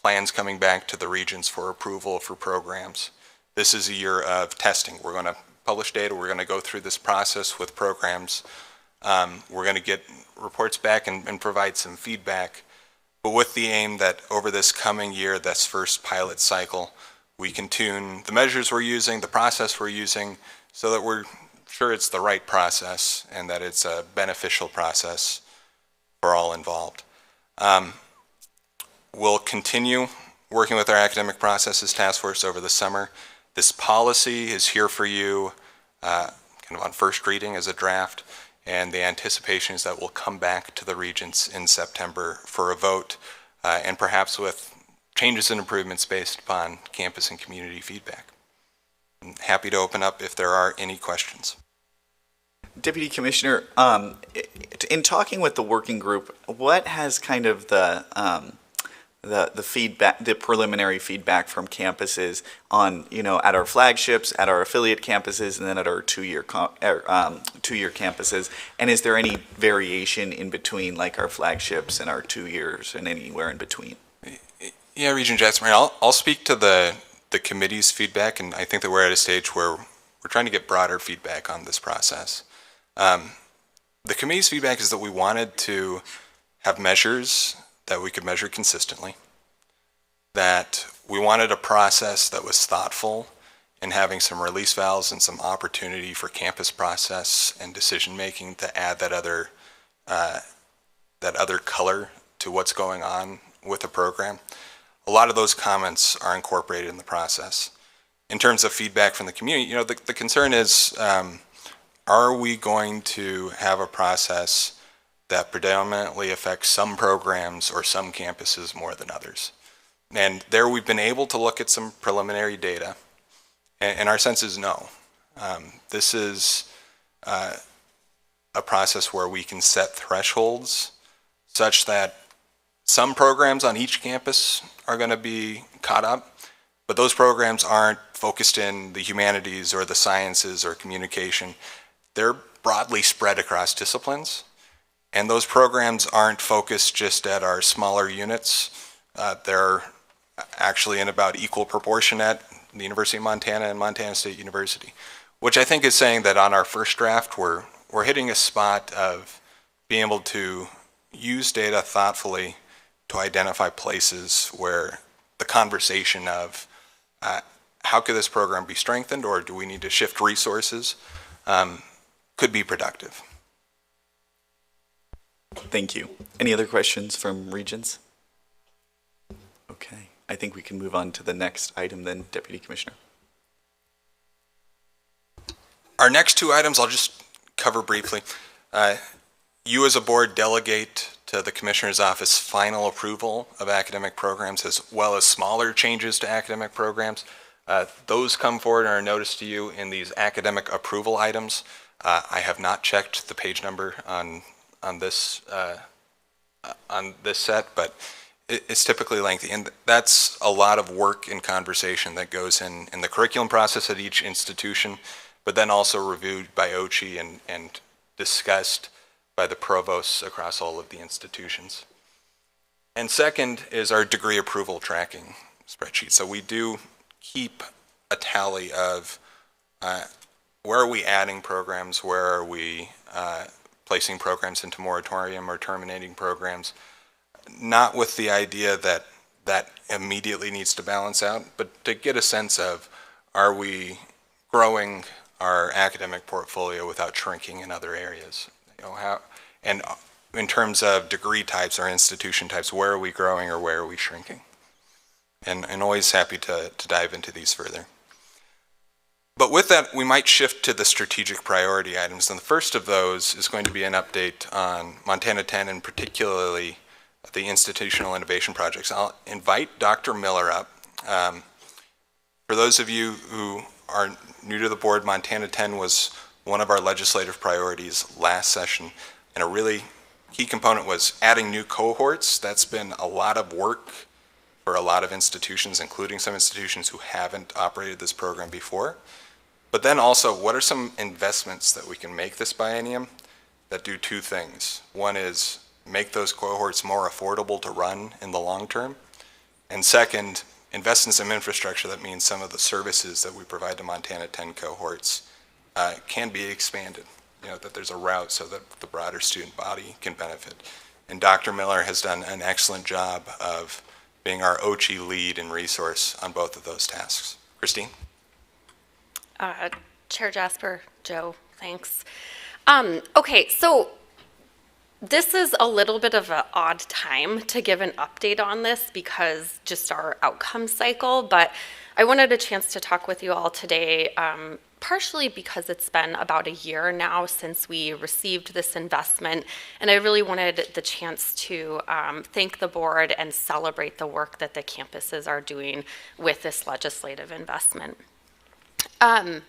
plans coming back to the regents for approval for programs. This is a year of testing. We're going to publish data. We're going to go through this process with programs. We're going to get reports back and provide some feedback, but with the aim that over this coming year, this first pilot cycle, we can tune the measures we're using, the process we're using, so that we're sure it's the right process and that it's a beneficial process for all involved. We'll continue working with our academic processes task force over the summer. This policy is here for you kind of on first reading as a draft, and the anticipation is that we'll come back to the regents in September for a vote, and perhaps with changes and improvements based upon campus and community feedback. I'm happy to open up if there are any questions. Deputy Commissioner, in talking with the working group, what has kind of the feedback, the preliminary feedback from campuses on, at our flagships, at our affiliate campuses, and then at our two-year campuses? And is there any variation in between, like our flagships and our 2 years, and anywhere in between? Yeah, Regent Jackson, I'll speak to the committee's feedback, and I think that we're at a stage where we're trying to get broader feedback on this process. The committee's feedback is that we wanted to have measures that we could measure consistently, that we wanted a process that was thoughtful in having some release valves and some opportunity for campus process and decision making to add that other color to what's going on with the program. A lot of those comments are incorporated in the process. In terms of feedback from the community, the concern is, are we going to have a process that predominantly affects some programs or some campuses more than others? And there we've been able to look at some preliminary data, and our sense is no. This is a process where we can set thresholds such that some programs on each campus are going to be caught up, but those programs aren't focused in the humanities or the sciences or communication. They're broadly spread across disciplines, and those programs aren't focused just at our smaller units. They're actually in about equal proportion at the University of Montana and Montana State University, which I think is saying that on our first draft, we're hitting a spot of being able to use data thoughtfully to identify places where the conversation of how could this program be strengthened, or do we need to shift resources, could be productive. Thank you. Any other questions from regents? I think we can move on to the next item then, Deputy Commissioner. Our next two items I'll just cover briefly. You as a board delegate to the Commissioner's Office final approval of academic programs as well as smaller changes to academic programs. Those come forward and are noticed to you in these academic approval items. I have not checked the page number on this set, but it's typically lengthy, and that's a lot of work and conversation that goes in the curriculum process at each institution, but then also reviewed by OCHE and discussed by the provosts across all of the institutions. And second is our degree approval tracking spreadsheet. So we do keep a tally of where are we adding programs, where are we placing programs into moratorium or terminating programs, not with the idea that that immediately needs to balance out, but to get a sense of, are we growing our academic portfolio without shrinking in other areas? You know, how, and in terms of degree types or institution types, where are we growing or where are we shrinking? And always happy to dive into these further. But with that, we might shift to the strategic priority items. And the first of those is going to be an update on Montana 10 and particularly the institutional innovation projects. I'll invite Dr. Miller up. For those of you who are new to the board, Montana 10 was one of our legislative priorities last session, and a really key component was adding new cohorts. That's been a lot of work for a lot of institutions, including some institutions who haven't operated this program before. But then also, what are some investments that we can make this biennium that do two things? One is make those cohorts more affordable to run in the long term. And second, invest in some infrastructure that means some of the services that we provide to Montana 10 cohorts can be expanded. You know, that there's a route so that the broader student body can benefit. And Dr. Miller has done an excellent job of being our OCHE lead and resource on both of those tasks. Christine? Chair Jasper, Joe, thanks. Okay, so this is a little bit of an odd time to give an update on this because just our outcome cycle, but I wanted a chance to talk with you all today, partially because it's been about a year now since we received this investment, and I really wanted the chance to thank the board and celebrate the work that the campuses are doing with this legislative investment. Oh,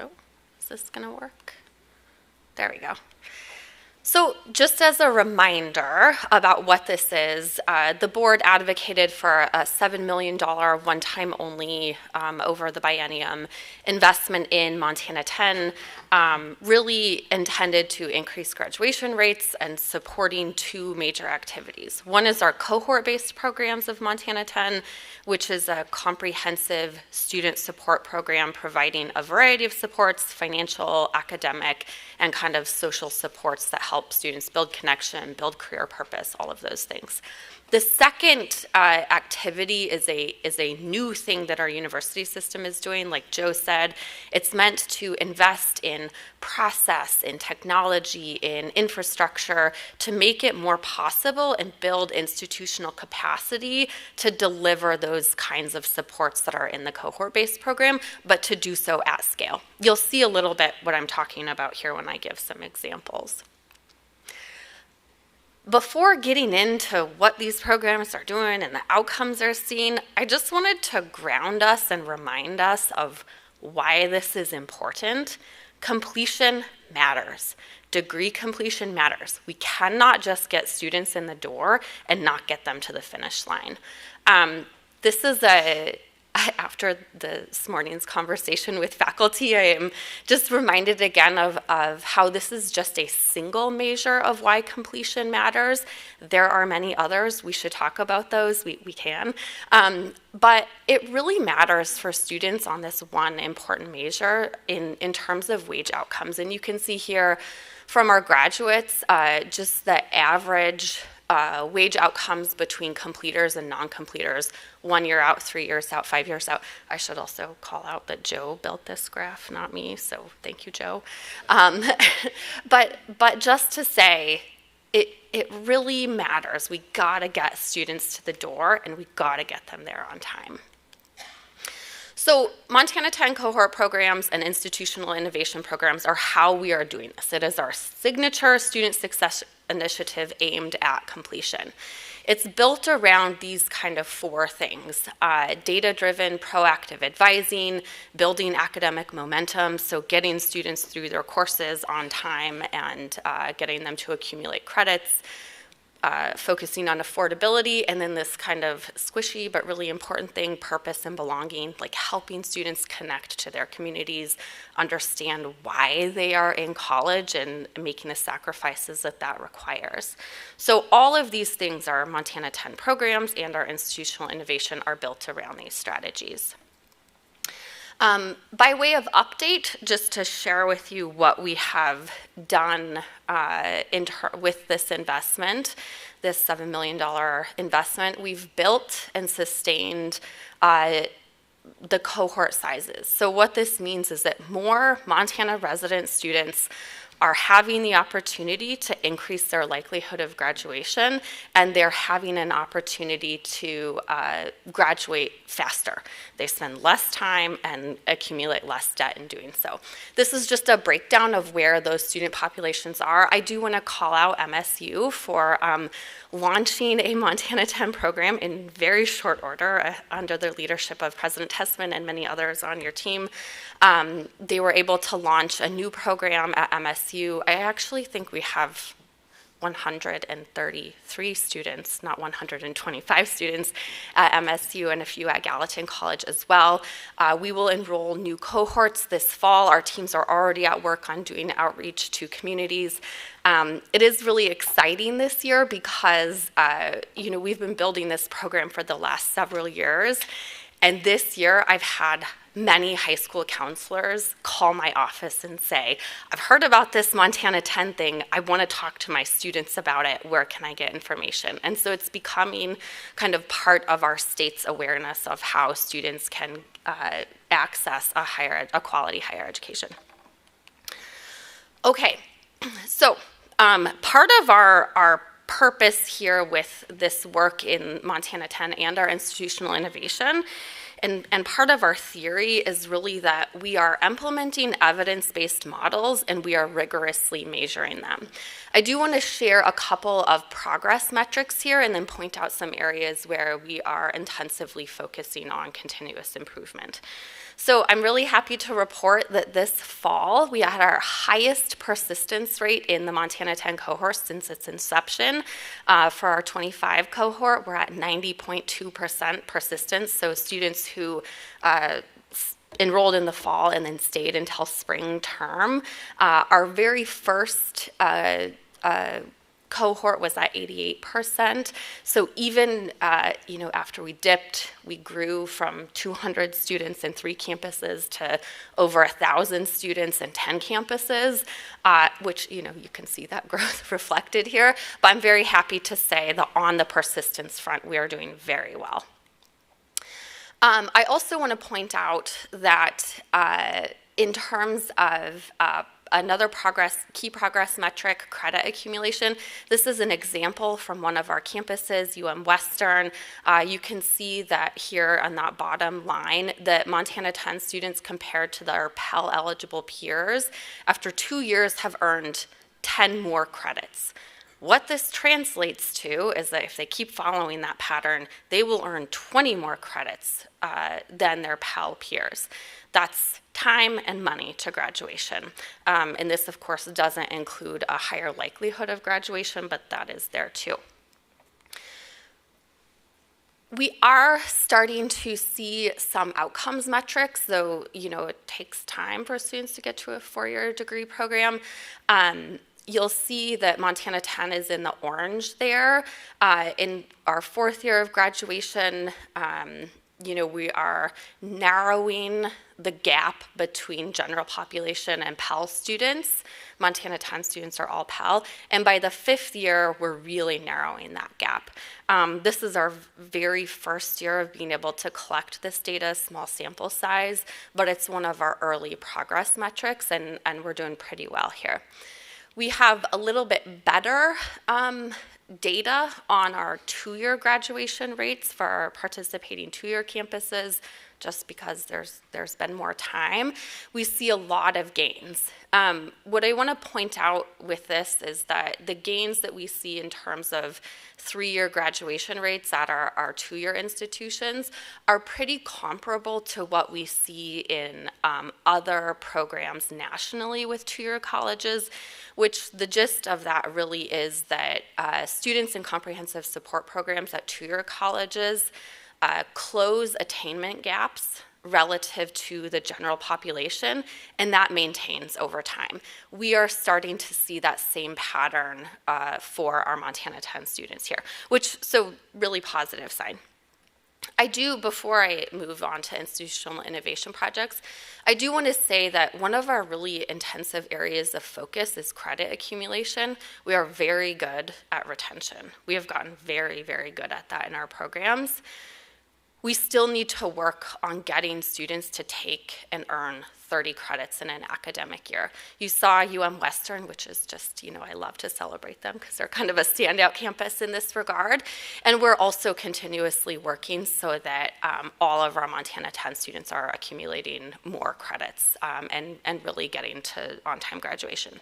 is this gonna work? There we go. So just as a reminder about what this is, the board advocated for a $7 million one-time only over the biennium investment in Montana 10, really intended to increase graduation rates and supporting two major activities. One is our cohort-based programs of Montana 10, which is a comprehensive student support program providing a variety of supports, financial, academic, and kind of social supports that help students build connection, build career purpose, all of those things. The second activity is a new thing that our university system is doing. Like Joe said, it's meant to invest in process, in technology, in infrastructure to make it more possible and build institutional capacity to deliver those kinds of supports that are in the cohort-based program, but to do so at scale. You'll see a little bit what I'm talking about here when I give some examples. Before getting into what these programs are doing and the outcomes they're seeing, I just wanted to ground us and remind us of why this is important. Completion matters. Degree completion matters. We cannot just get students in the door and not get them to the finish line. This is after this morning's conversation with faculty, I am just reminded again of how this is just a single measure of why completion matters. There are many others. We should talk about those. We can. But it really matters for students on this one important measure in terms of wage outcomes. And you can see here from our graduates, just the average wage outcomes between completers and non-completers, 1 year out, 3 years out, 5 years out. I should also call out that Joe built this graph, not me, so thank you, Joe. But just to say, it really matters. We gotta get students to the door, and we gotta get them there on time. So Montana 10 cohort programs and institutional innovation programs are how we are doing this. It is our signature student success initiative aimed at completion. It's built around these kind of four things: data-driven, proactive advising, building academic momentum, so getting students through their courses on time and getting them to accumulate credits, focusing on affordability, and then this kind of squishy but really important thing, purpose and belonging, like helping students connect to their communities, understand why they are in college, and making the sacrifices that that requires. So all of these things, our Montana 10 programs and our institutional innovation, are built around these strategies. By way of update, just to share with you what we have done with this investment, this $7 million investment, we've built and sustained the cohort sizes. So what this means is that more Montana resident students are having the opportunity to increase their likelihood of graduation, and they're having an opportunity to graduate faster. They spend less time and accumulate less debt in doing so. This is just a breakdown of where those student populations are. I do want to call out MSU for launching a Montana 10 program in very short order under the leadership of President Tessman and many others on your team. They were able to launch a new program at MSU. I actually think we have 133 students, not 125 students at MSU, and a few at Gallatin College as well. We will enroll new cohorts this fall. Our teams are already at work on doing outreach to communities. It is really exciting this year because we've been building this program for the last several years, and this year I've had many high school counselors call my office and say, I've heard about this Montana 10 thing. I want to talk to my students about it. Where can I get information? And so it's becoming kind of part of our state's awareness of how students can access a quality higher education. Okay, so part of our purpose here with this work in Montana 10 and our institutional innovation, and part of our theory is really that we are implementing evidence-based models and we are rigorously measuring them. I do want to share a couple of progress metrics here and then point out some areas where we are intensively focusing on continuous improvement. So I'm really happy to report that this fall we had our highest persistence rate in the Montana 10 cohort since its inception. For our 25 cohort, we're at 90.2% persistence, so students who enrolled in the fall and then stayed until spring term. Our very first cohort was at 88%. So even after we dipped, we grew from 200 students in 3 campuses to over 1,000 students in 10 campuses, which you can see that growth reflected here. But I'm very happy to say that on the persistence front, we are doing very well. I also want to point out that in terms of another key progress metric, credit accumulation. This is an example from one of our campuses, Western. You can see that here on that bottom line that Montana 10 students compared to their Pell eligible peers after 2 years have earned 10 more credits. What this translates to is that if they keep following that pattern, they will earn 20 more credits than their Pell peers. That's time and money to graduation. And this, of course, doesn't include a higher likelihood of graduation, but that is there too. We are starting to see some outcomes metrics, though it takes time for students to get to a 4-year degree program. You'll see that Montana 10 is in the orange there. In our 4th year of graduation, we are narrowing the gap between general population and Pell students. Montana 10 students are all Pell. And by the 5th year, we're really narrowing that gap. This is our very first year of being able to collect this data, small sample size, but it's one of our early progress metrics, and we're doing pretty well here. We have a little bit better data on our two-year graduation rates for our participating two-year campuses, just because there's been more time. We see a lot of gains. What I want to point out with this is that the gains that we see in terms of three-year graduation rates at our two-year institutions are pretty comparable to what we see in other programs nationally with two-year colleges, which the gist of that really is that students in comprehensive support programs at two-year colleges close attainment gaps relative to the general population, and that maintains over time. We are starting to see that same pattern for our Montana 10 students here, so really positive sign. Before I move on to institutional innovation projects, I do want to say that one of our really intensive areas of focus is credit accumulation. We are very good at retention. We have gotten very, very good at that in our programs. We still need to work on getting students to take and earn 30 credits in an academic year. You saw Western, which is just, I love to celebrate them because they're kind of a standout campus in this regard. And we're also continuously working so that all of our Montana 10 students are accumulating more credits and really getting to on-time graduation.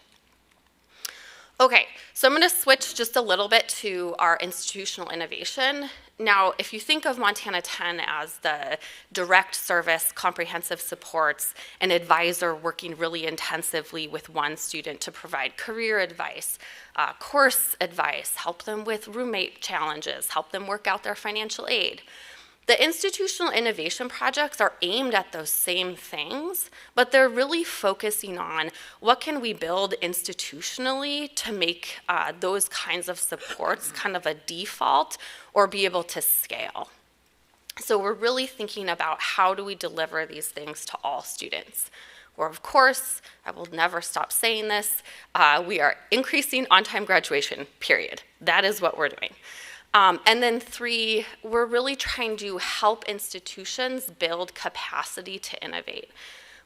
Okay, so I'm going to switch just a little bit to our institutional innovation. Now, if you think of Montana 10 as the direct service, comprehensive supports, an advisor working really intensively with one student to provide career advice, course advice, help them with roommate challenges, help them work out their financial aid. The institutional innovation projects are aimed at those same things, but they're really focusing on what can we build institutionally to make those kinds of supports kind of a default or be able to scale. So we're really thinking about how do we deliver these things to all students. Or of course, I will never stop saying this, we are increasing on-time graduation, period. That is what we're doing. And then 3, we're really trying to help institutions build capacity to innovate.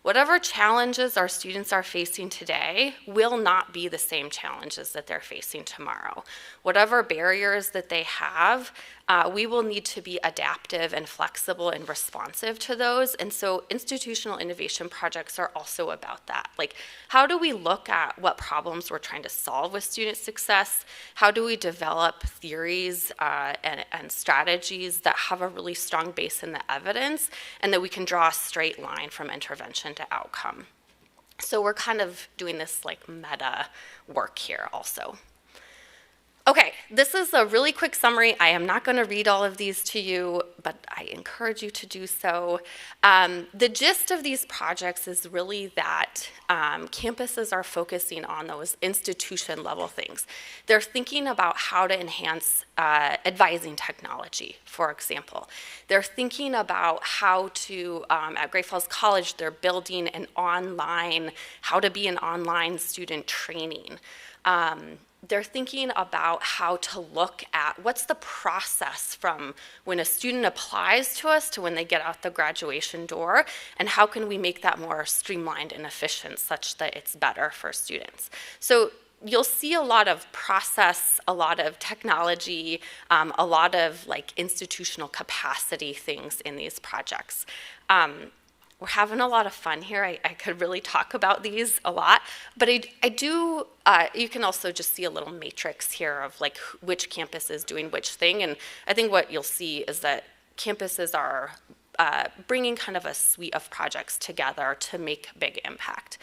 Whatever challenges our students are facing today will not be the same challenges that they're facing tomorrow. Whatever barriers that they have, we will need to be adaptive and flexible and responsive to those. And so institutional innovation projects are also about that. Like, how do we look at what problems we're trying to solve with student success? How do we develop theories and strategies that have a really strong base in the evidence and that we can draw a straight line from intervention to outcome? So we're kind of doing this like meta work here also. Okay, this is a really quick summary. I am not going to read all of these to you, but I encourage you to do so. The gist of these projects is really that campuses are focusing on those institution level things. They're thinking about how to enhance advising technology, for example. They're thinking about how to, at Great Falls College, they're building how to be an online student training. They're thinking about how to look at what's the process from when a student applies to us to when they get out the graduation door, and how can we make that more streamlined and efficient such that it's better for students. So you'll see a lot of process, a lot of technology, a lot of like institutional capacity things in these projects. We're having a lot of fun here. I could really talk about these a lot, but I do, you can also just see a little matrix here of like which campus is doing which thing, and I think what you'll see is that campuses are bringing kind of a suite of projects together to make big impact.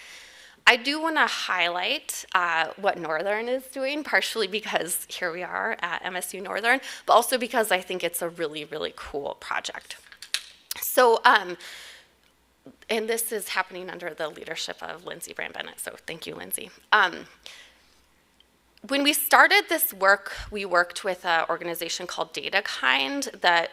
I do want to highlight what Northern is doing, partially because here we are at MSU Northern, but also because I think it's a really, really cool project. So, and this is happening under the leadership of Lindsay Brand-Bennett, so thank you, Lindsay. When we started this work, we worked with an organization called DataKind that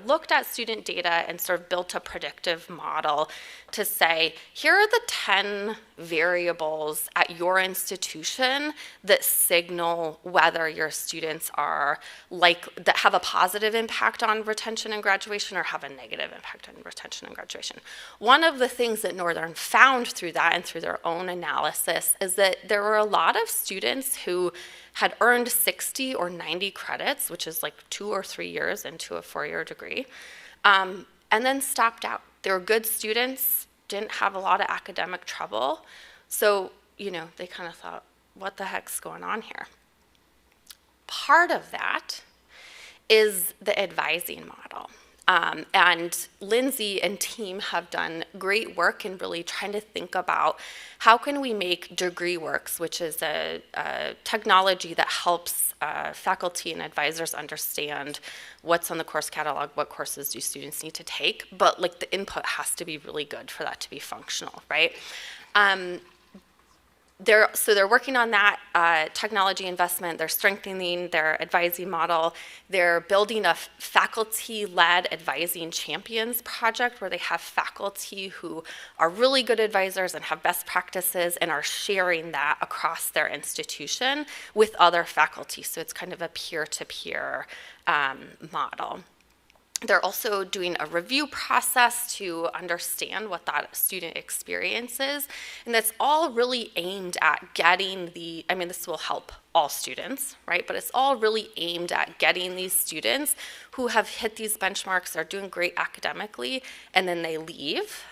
looked at student data and sort of built a predictive model to say, here are the 10 variables at your institution that signal whether your students are that have a positive impact on retention and graduation or have a negative impact on retention and graduation. One of the things that Northern found through that and through their own analysis is that there were a lot of students who had earned 60 or 90 credits, which is like 2 or 3 years into a 4-year degree, and then stopped out. They were good students, didn't have a lot of academic trouble, so, they kind of thought, what the heck's going on here? Part of that is the advising model. And Lindsay and team have done great work in really trying to think about how can we make DegreeWorks, which is a technology that helps faculty and advisors understand what's on the course catalog, what courses do students need to take, but the input has to be really good for that to be functional, right? So they're working on that technology investment. They're strengthening their advising model. They're building a faculty-led advising champions project where they have faculty who are really good advisors and have best practices and are sharing that across their institution with other faculty. So it's kind of a peer-to-peer model. They're also doing a review process to understand what that student experience is. And that's all really aimed at getting this will help all students, right? But it's all really aimed at getting these students who have hit these benchmarks, are doing great academically, and then they leave.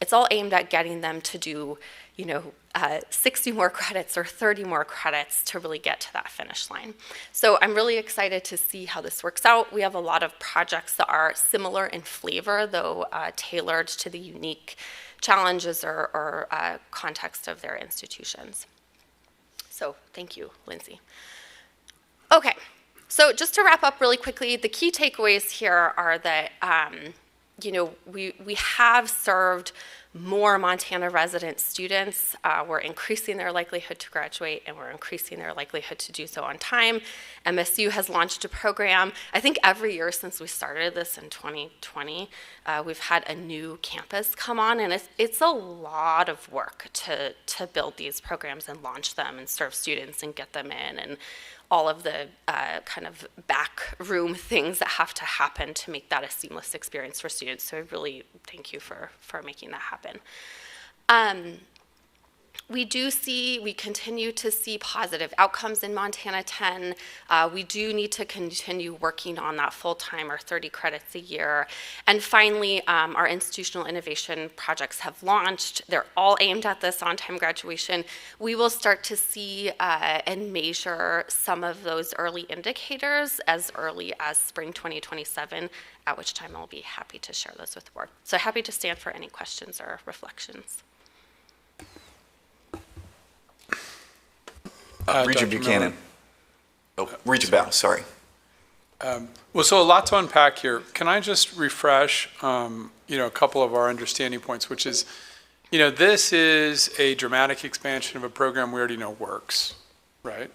It's all aimed at getting them to do, 60 more credits or 30 more credits to really get to that finish line. So I'm really excited to see how this works out. We have a lot of projects that are similar in flavor, though tailored to the unique challenges or context of their institutions. So thank you, Lindsay. Okay, so just to wrap up really quickly, the key takeaways here are that we have served more Montana resident students. We're increasing their likelihood to graduate, and we're increasing their likelihood to do so on time. MSU has launched a program. I think every year since we started this in 2020, we've had a new campus come on, and it's a lot of work to build these programs and launch them and serve students and get them in, and all of the kind of back room things that have to happen to make that a seamless experience for students. So I really thank you for making that happen. We continue to see positive outcomes in Montana 10. We do need to continue working on that full-time or 30 credits a year. And finally, our institutional innovation projects have launched. They're all aimed at this on-time graduation. We will start to see and measure some of those early indicators as early as spring 2027, at which time I'll be happy to share those with the board. So happy to stand for any questions or reflections. Regent Buchanan. Regent Bow, sorry. So a lot to unpack here. Can I just refresh, a couple of our understanding points, which is, this is a dramatic expansion of a program we already know works, right?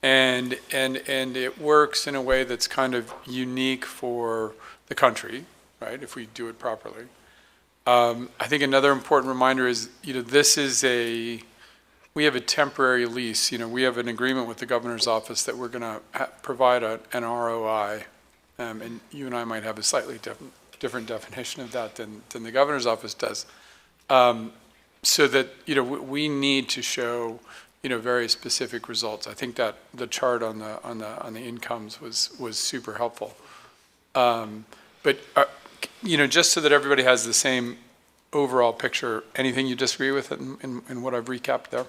And it works in a way that's kind of unique for the country, right, if we do it properly. I think another important reminder is, we have a temporary lease. We have an agreement with the governor's office that we're going to provide an ROI, and you and I might have a slightly different definition of that than the governor's office does. So that we need to show very specific results. I think that the chart on the incomes was super helpful. But just so that everybody has the same overall picture, anything you disagree with in what I've recapped there?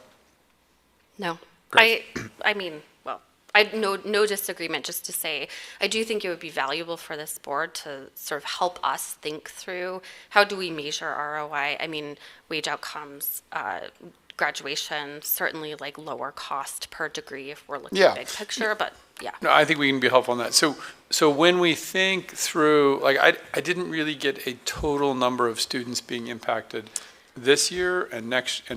No. Great. No disagreement, just to say, I do think it would be valuable for this board to sort of help us think through how do we measure ROI. Wage outcomes, graduation, certainly lower cost per degree if we're looking at big picture, but yeah. No, I think we can be helpful on that. So when we think through, I didn't really get a total number of students being impacted this year and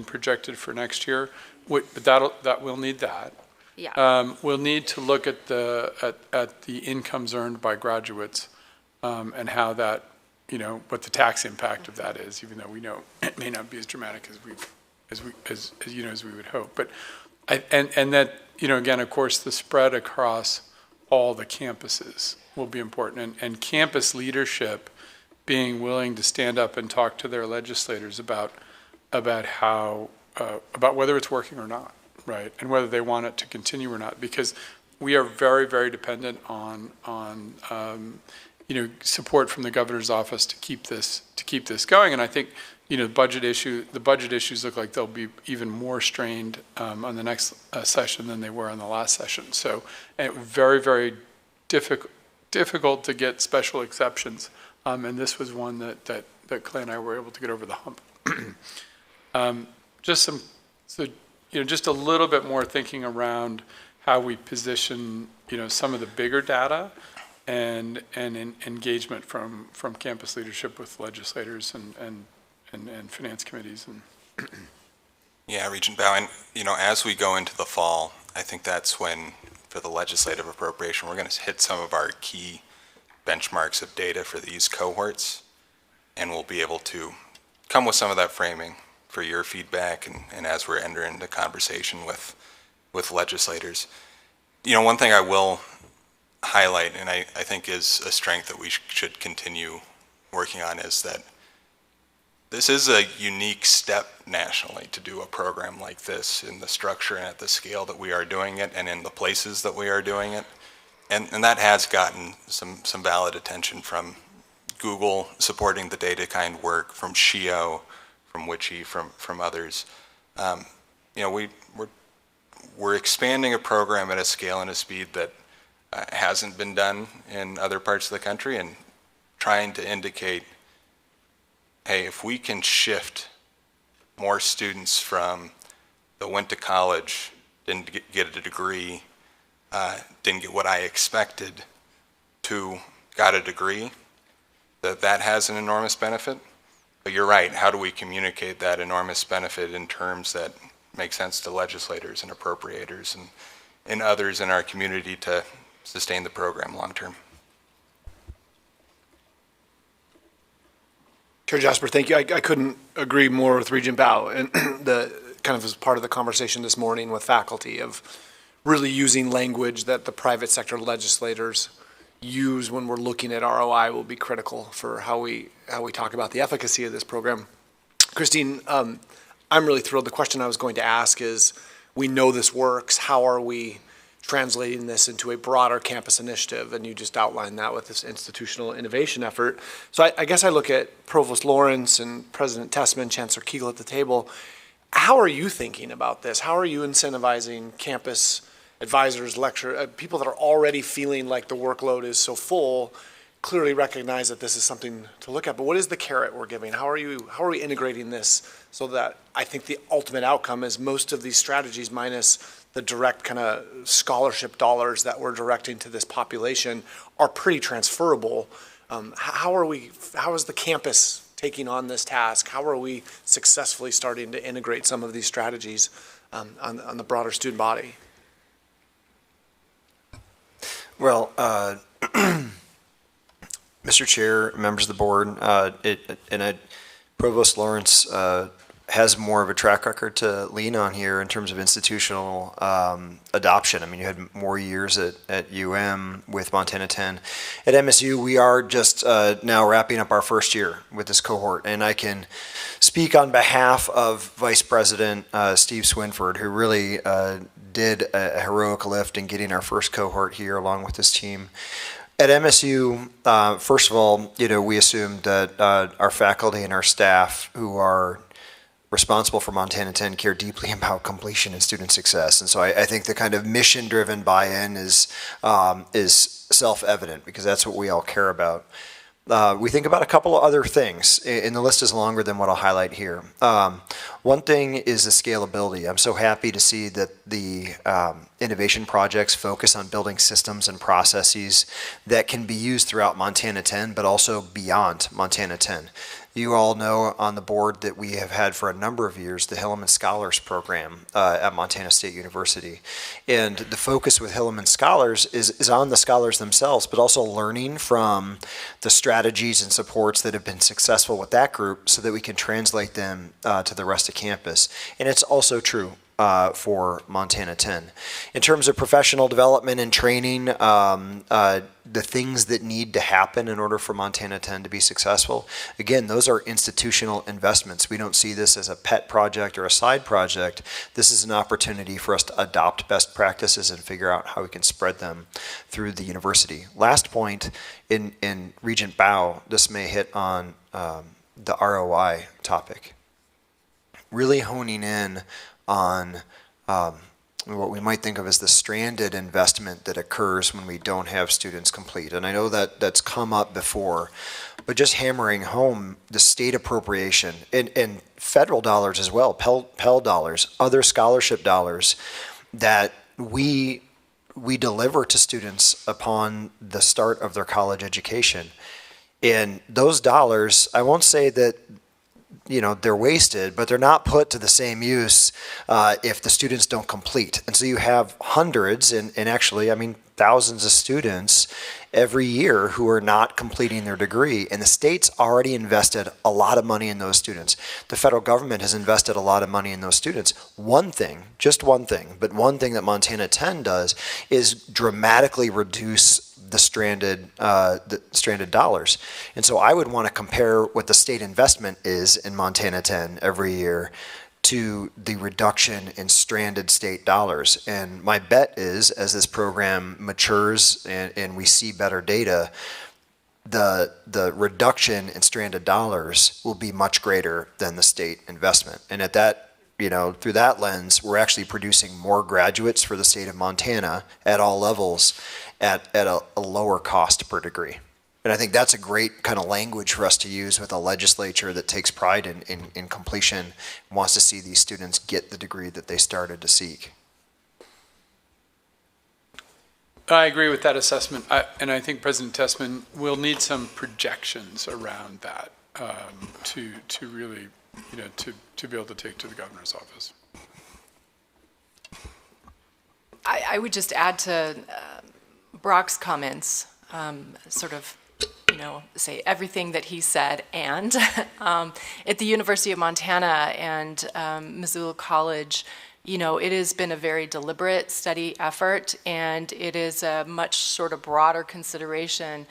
projected for next year. But we'll need that. Yeah. We'll need to look at the incomes earned by graduates, and how that what the tax impact of that is, even though we know it may not be as dramatic as we would hope. But and that, again, of course, the spread across all the campuses will be important, and campus leadership being willing to stand up and talk to their legislators about how about whether it's working or not, right, and whether they want it to continue or not, because we are very, very dependent on support from the governor's office to keep this going. And I think the budget issues look like they'll be even more strained on the next session than they were on the last session. So very, very difficult to get special exceptions. And this was one that Clay and I were able to get over the hump. Just a little bit more thinking around how we position, some of the bigger data and engagement from campus leadership with legislators and finance committees. Yeah, Regent Bow, and as we go into the fall, I think that's when, for the legislative appropriation, we're going to hit some of our key benchmarks of data for these cohorts, and we'll be able to come with some of that framing for your feedback and as we're entering into conversation with legislators. One thing I will highlight, and I think is a strength that we should continue working on, is that this is a unique step nationally to do a program like this in the structure and at the scale that we are doing it and in the places that we are doing it. And that has gotten some valid attention from Google supporting the data kind work, from SHIO, from WICHE, from others. We're expanding a program at a scale and a speed that hasn't been done in other parts of the country, and trying to indicate, hey, if we can shift more students from the went to college, didn't get a degree, didn't get what I expected, to got a degree, that has an enormous benefit. But you're right, how do we communicate that enormous benefit in terms that make sense to legislators and appropriators and others in our community to sustain the program long term? Chair Jasper, thank you. I couldn't agree more with Regent Bow, and the kind of as part of the conversation this morning with faculty of really using language that the private sector legislators use when we're looking at ROI will be critical for how we talk about the efficacy of this program. Christine, I'm really thrilled. The question I was going to ask is, we know this works. How are we translating this into a broader campus initiative? And you just outlined that with this institutional innovation effort. So I guess I look at Provost Lawrence and President Tessman, Chancellor Kegel at the table. How are you thinking about this? How are you incentivizing campus advisors, people that are already feeling like the workload is so full, clearly recognize that this is something to look at, but what is the carrot we're giving? How are we integrating this so that I think the ultimate outcome is most of these strategies, minus the direct kind of scholarship dollars that we're directing to this population, are pretty transferable. How is the campus taking on this task? How are we successfully starting to integrate some of these strategies on the broader student body? Well, Mr. Chair, members of the board, Provost Lawrence has more of a track record to lean on here in terms of institutional adoption. I mean, you had more years at with Montana 10. At MSU, we are just now wrapping up our first year with this cohort, and I can speak on behalf of Vice President Steve Swinford, who really did a heroic lift in getting our first cohort here along with his team. At MSU, first of all, we assumed that our faculty and our staff who are responsible for Montana 10 care deeply about completion and student success. And so I think the kind of mission-driven buy-in is self-evident, because that's what we all care about. We think about a couple of other things, and the list is longer than what I'll highlight here. One thing is the scalability. I'm so happy to see that the innovation projects focus on building systems and processes that can be used throughout Montana 10, but also beyond Montana 10. You all know on the board that we have had for a number of years the Hillman Scholars Program at Montana State University. And the focus with Hillman Scholars is on the scholars themselves, but also learning from the strategies and supports that have been successful with that group so that we can translate them to the rest of campus. And it's also true for Montana 10. In terms of professional development and training, the things that need to happen in order for Montana 10 to be successful, again, those are institutional investments. We don't see this as a pet project or a side project. This is an opportunity for us to adopt best practices and figure out how we can spread them through the university. Last point, in Regent Bow, this may hit on the ROI topic. Really honing in on what we might think of as the stranded investment that occurs when we don't have students complete. And I know that that's come up before, but just hammering home the state appropriation and federal dollars as well, Pell dollars, other scholarship dollars that we deliver to students upon the start of their college education. And those dollars, I won't say that they're wasted, but they're not put to the same use if the students don't complete. And so you have hundreds and actually, thousands of students every year who are not completing their degree. And the state's already invested a lot of money in those students. The federal government has invested a lot of money in those students. One thing that Montana 10 does is dramatically reduce the stranded dollars. And so I would want to compare what the state investment is in Montana 10 every year to the reduction in stranded state dollars. And my bet is, as this program matures and we see better data, the reduction in stranded dollars will be much greater than the state investment. And at that, through that lens, we're actually producing more graduates for the state of Montana at all levels at a lower cost per degree. And I think that's a great kind of language for us to use with a legislature that takes pride in completion, and wants to see these students get the degree that they started to seek. I agree with that assessment, and I think President Tessman will need some projections around that to really, to be able to take to the governor's office. I would just add to Brock's comments, sort of, say everything that he said, and at the University of Montana and Missoula College, it has been a very deliberate, steady effort, and it is a much sort of broader consideration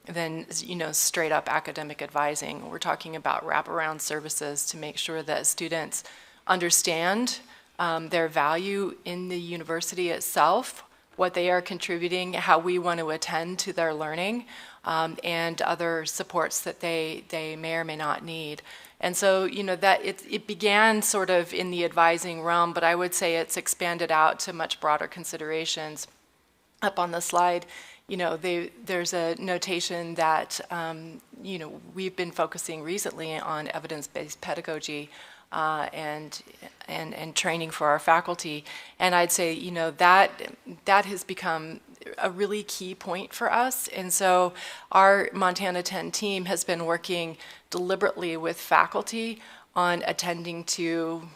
than, straight up academic advising. We're talking about wraparound services to make sure that students understand their value in the university itself, what they are contributing, how we want to attend to their learning, and other supports that they may or may not need. And so, that it began sort of in the advising realm, but I would say it's expanded out to much broader considerations. Up on the slide, there's a notation that, we've been focusing recently on evidence-based pedagogy and training for our faculty. And I'd say, that has become a really key point for us. And so our Montana 10 team has been working deliberately with faculty on attending to,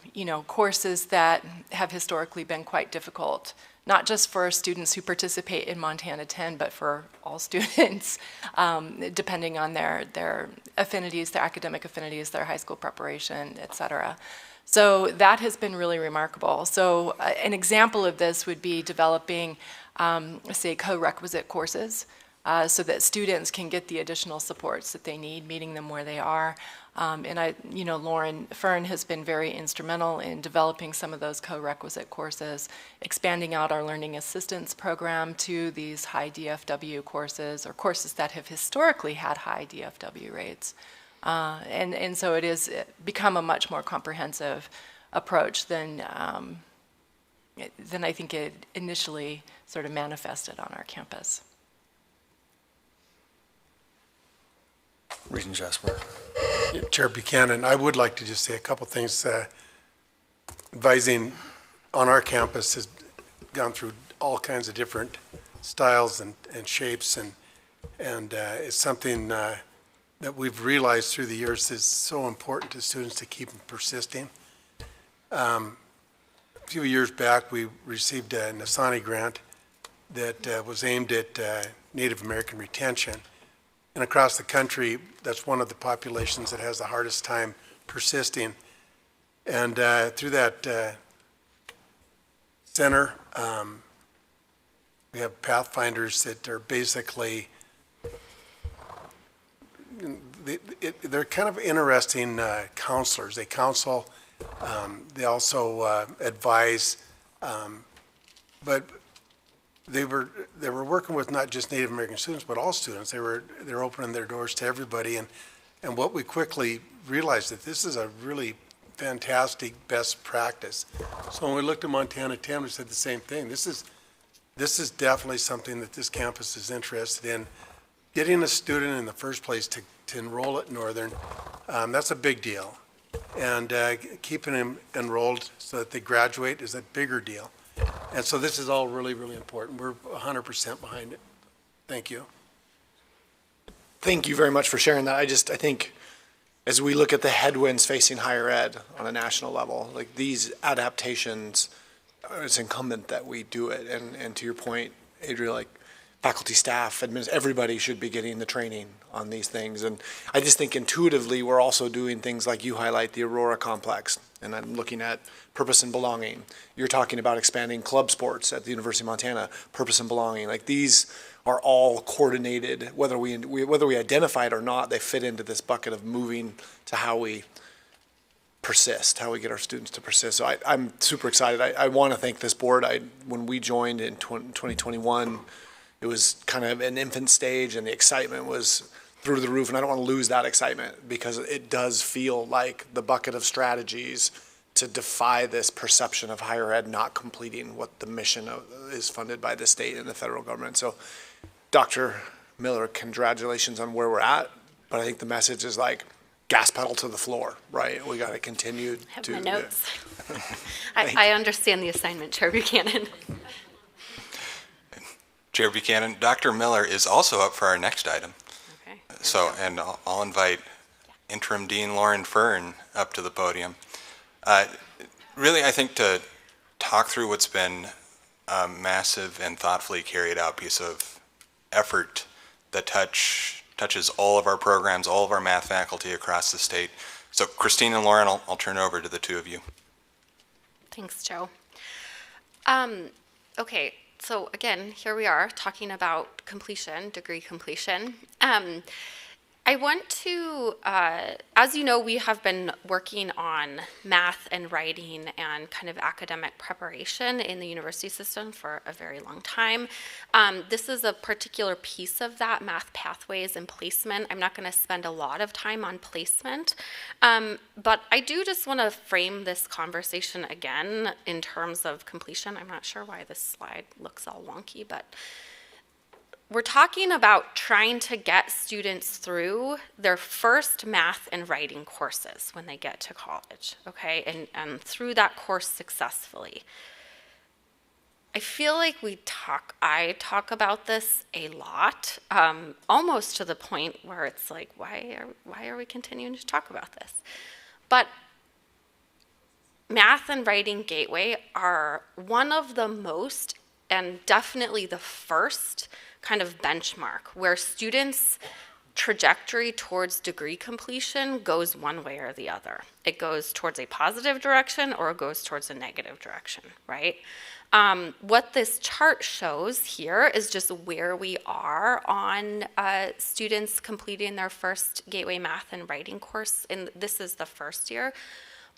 courses that have historically been quite difficult, not just for students who participate in Montana 10, but for all students, depending on their affinities, their academic affinities, their high school preparation, et cetera. So that has been really remarkable. So an example of this would be developing, say, co-requisite courses so that students can get the additional supports that they need, meeting them where they are. And Lauren Fern has been very instrumental in developing some of those co-requisite courses, expanding out our learning assistance program to these high DFW courses, or courses that have historically had high DFW rates. And so it has become a much more comprehensive approach than I think it initially sort of manifested on our campus. Regent Jasper. Yeah, Chair Buchanan, I would like to just say a couple things. Advising on our campus has gone through all kinds of different styles and shapes, and it's something that we've realized through the years is so important to students to keep persisting. A few years back, we received a Nasani grant that was aimed at Native American retention. And across the country, that's one of the populations that has the hardest time persisting. And through that center, we have pathfinders that are basically, they're kind of interesting counselors. They counsel, they also advise, but they were working with not just Native American students, but all students. They're opening their doors to everybody, and what we quickly realized that this is a really fantastic best practice. So when we looked at Montana 10, we said the same thing. This is definitely something that this campus is interested in. Getting a student in the first place to enroll at Northern, that's a big deal. And keeping them enrolled so that they graduate is a bigger deal. And so this is all really, really important. We're 100% behind it. Thank you. Thank you very much for sharing that. I think as we look at the headwinds facing higher ed on a national level, like these adaptations, it's incumbent that we do it. And to your point, Adria, like faculty, staff, everybody should be getting the training on these things. And I just think intuitively we're also doing things like you highlight the Aurora complex, and I'm looking at purpose and belonging. You're talking about expanding club sports at the University of Montana, purpose and belonging. Like these are all coordinated, whether we identify it or not, they fit into this bucket of moving to how we persist, how we get our students to persist. So I'm super excited. I want to thank this board. When we joined in 2021, it was kind of an infant stage and the excitement was through the roof, and I don't want to lose that excitement because it does feel like the bucket of strategies to defy this perception of higher ed not completing what the mission is funded by the state and the federal government. So Dr. Miller, congratulations on where we're at, but I think the message is like gas pedal to the floor, right? We got to continue I have to. my notes. I understand the assignment, Chair Buchanan. Chair Buchanan, Dr. Miller is also up for our next item. Okay. So, and I'll invite Interim Dean Lauren Fern up to the podium. Really, I think to talk through what's been a massive and thoughtfully carried out piece of effort that touches all of our programs, all of our math faculty across the state. So Christine and Lauren, I'll turn over to the two of you. Thanks, Joe. Okay, so again, here we are talking about completion, degree completion. I want to, as you know, we have been working on math and writing and kind of academic preparation in the university system for a very long time. This is a particular piece of that, math pathways and placement. I'm not going to spend a lot of time on placement, but I do just want to frame this conversation again in terms of completion. I'm not sure why this slide looks all wonky, but we're talking about trying to get students through their first math and writing courses when they get to college, okay, and through that course successfully. I feel like I talk about this a lot, almost to the point where it's like, why are we continuing to talk about this? But math and writing gateway are one of the most, and definitely the first, kind of benchmark where students' trajectory towards degree completion goes one way or the other. It goes towards a positive direction or it goes towards a negative direction, right? What this chart shows here is just where we are on students completing their first Gateway Math and Writing course, and this is the first year.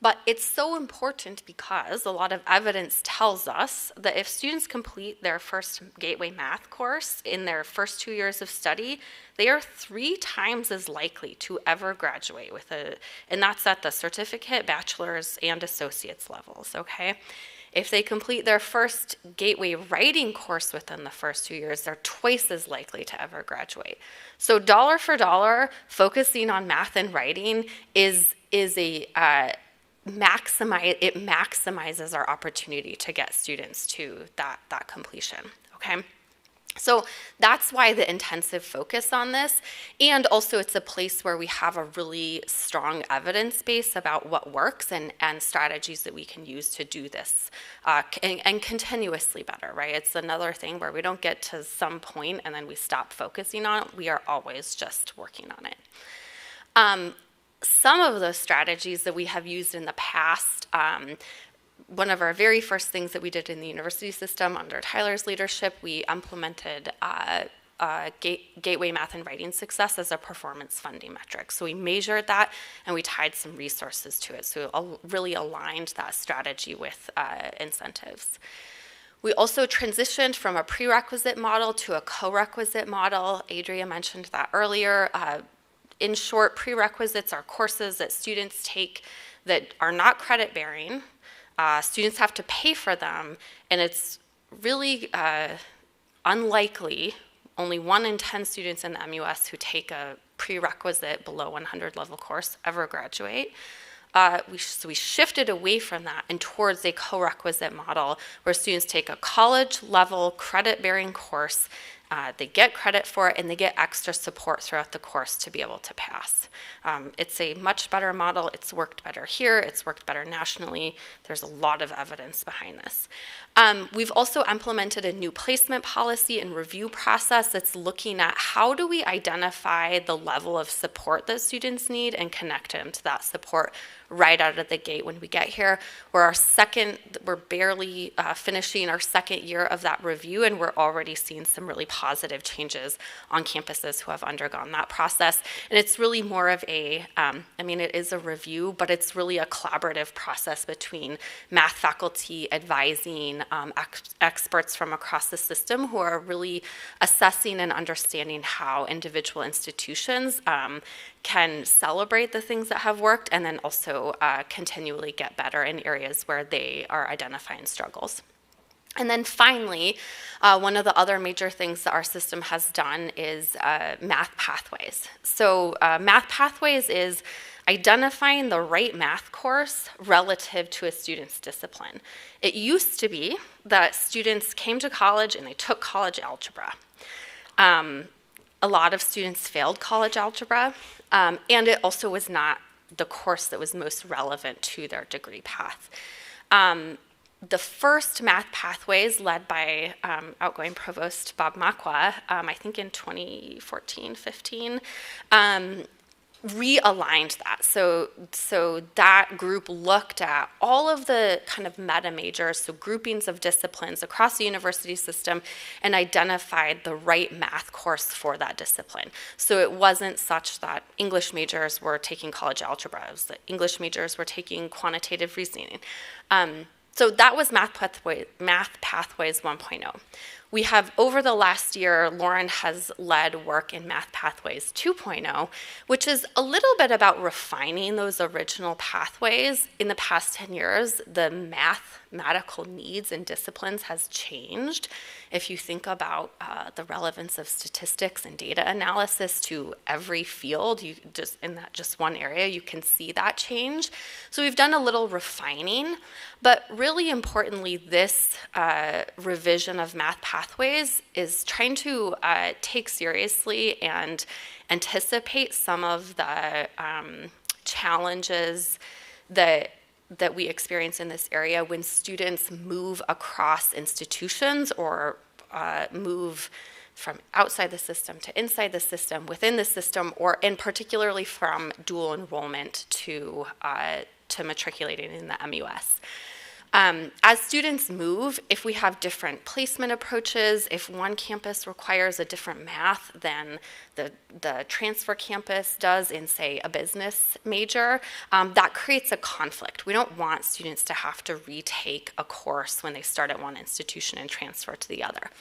But it's so important because a lot of evidence tells us that if students complete their first Gateway Math course in their first 2 years of study, they are 3 times as likely to ever graduate with and that's at the certificate, bachelor's, and associate's levels, okay? If they complete their first Gateway Writing course within the first 2 years, they're twice as likely to ever graduate. So dollar for dollar, focusing on math and writing is a maximizes our opportunity to get students to that completion, okay? So that's why the intensive focus on this, and also it's a place where we have a really strong evidence base about what works and strategies that we can use to do this and continuously better, right? It's another thing where we don't get to some point and then we stop focusing on it. We are always just working on it. Some of those strategies that we have used in the past, one of our very first things that we did in the university system under Tyler's leadership, we implemented Gateway Math and Writing Success as a performance funding metric. So we measured that and we tied some resources to it. So really aligned that strategy with incentives. We also transitioned from a prerequisite model to a co-requisite model. Adria mentioned that earlier. In short, prerequisites are courses that students take that are not credit bearing. Students have to pay for them, and it's really unlikely, only 1 in 10 students in the MUS who take a prerequisite below 100 level course ever graduate. So we shifted away from that and towards a co-requisite model where students take a college level credit bearing course. They get credit for it and they get extra support throughout the course to be able to pass. It's a much better model. It's worked better here. It's worked better nationally. There's a lot of evidence behind this. We've also implemented a new placement policy and review process that's looking at how do we identify the level of support that students need and connect them to that support right out of the gate when we get here. We're barely finishing our second year of that review, and we're already seeing some really positive changes on campuses who have undergone that process. And it's really more of a, it is a review, but it's really a collaborative process between math faculty, advising, experts from across the system who are really assessing and understanding how individual institutions can celebrate the things that have worked and then also continually get better in areas where they are identifying struggles. And then finally, one of the other major things that our system has done is math pathways. So math pathways is identifying the right math course relative to a student's discipline. It used to be that students came to college and they took college algebra. A lot of students failed college algebra, and it also was not the course that was most relevant to their degree path. The first math pathways led by outgoing Provost Bob Makwa, I think in 2014-15, realigned that. So that group looked at all of the kind of meta majors, so groupings of disciplines across the university system, and identified the right math course for that discipline. So it wasn't such that English majors were taking college algebra, it was that English majors were taking quantitative reasoning. So that was Math Pathways 1.0. We have, over the last year, Lauren has led work in Math Pathways 2.0, which is a little bit about refining those original pathways. In the past 10 years, the mathematical needs and disciplines has changed. If you think about the relevance of statistics and data analysis to every field, you just in that just one area, you can see that change. So we've done a little refining, but really importantly, this revision of Math Pathways is trying to take seriously and anticipate some of the challenges that we experience in this area when students move across institutions or move from outside the system to inside the system, within the system, and particularly from dual enrollment to matriculating in the MUS. As students move, if we have different placement approaches, if one campus requires a different math than the transfer campus does in, say, a business major, that creates a conflict. We don't want students to have to retake a course when they start at one institution and transfer to the other.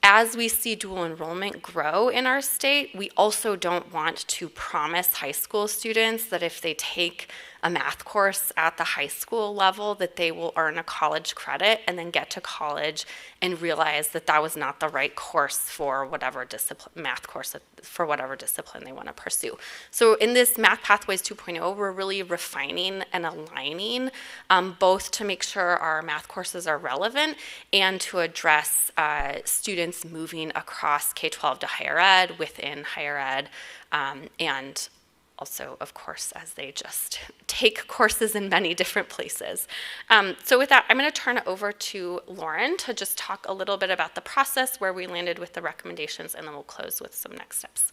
As we see dual enrollment grow in our state, we also don't want to promise high school students that if they take a math course at the high school level that they will earn a college credit and then get to college and realize that that was not the right course for whatever discipline, math course for whatever discipline they want to pursue. So in this Math Pathways 2.0, we're really refining and aligning both to make sure our math courses are relevant and to address students students moving across K-12 to higher ed, within higher ed, and also, of course, as they just take courses in many different places. So with that, I'm going to turn it over to Lauren to just talk a little bit about the process, where we landed with the recommendations, and then we'll close with some next steps.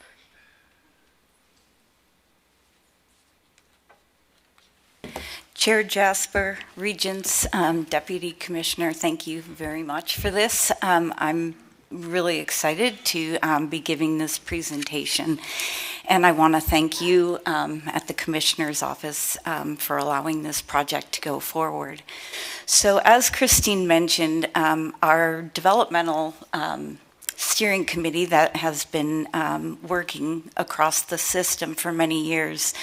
Chair Jasper, Regents, Deputy Commissioner, thank you very much for this. I'm really excited to be giving this presentation, and I want to thank you at the Commissioner's Office for allowing this project to go forward. So as Christine mentioned, our developmental steering committee that has been working across the system for many years,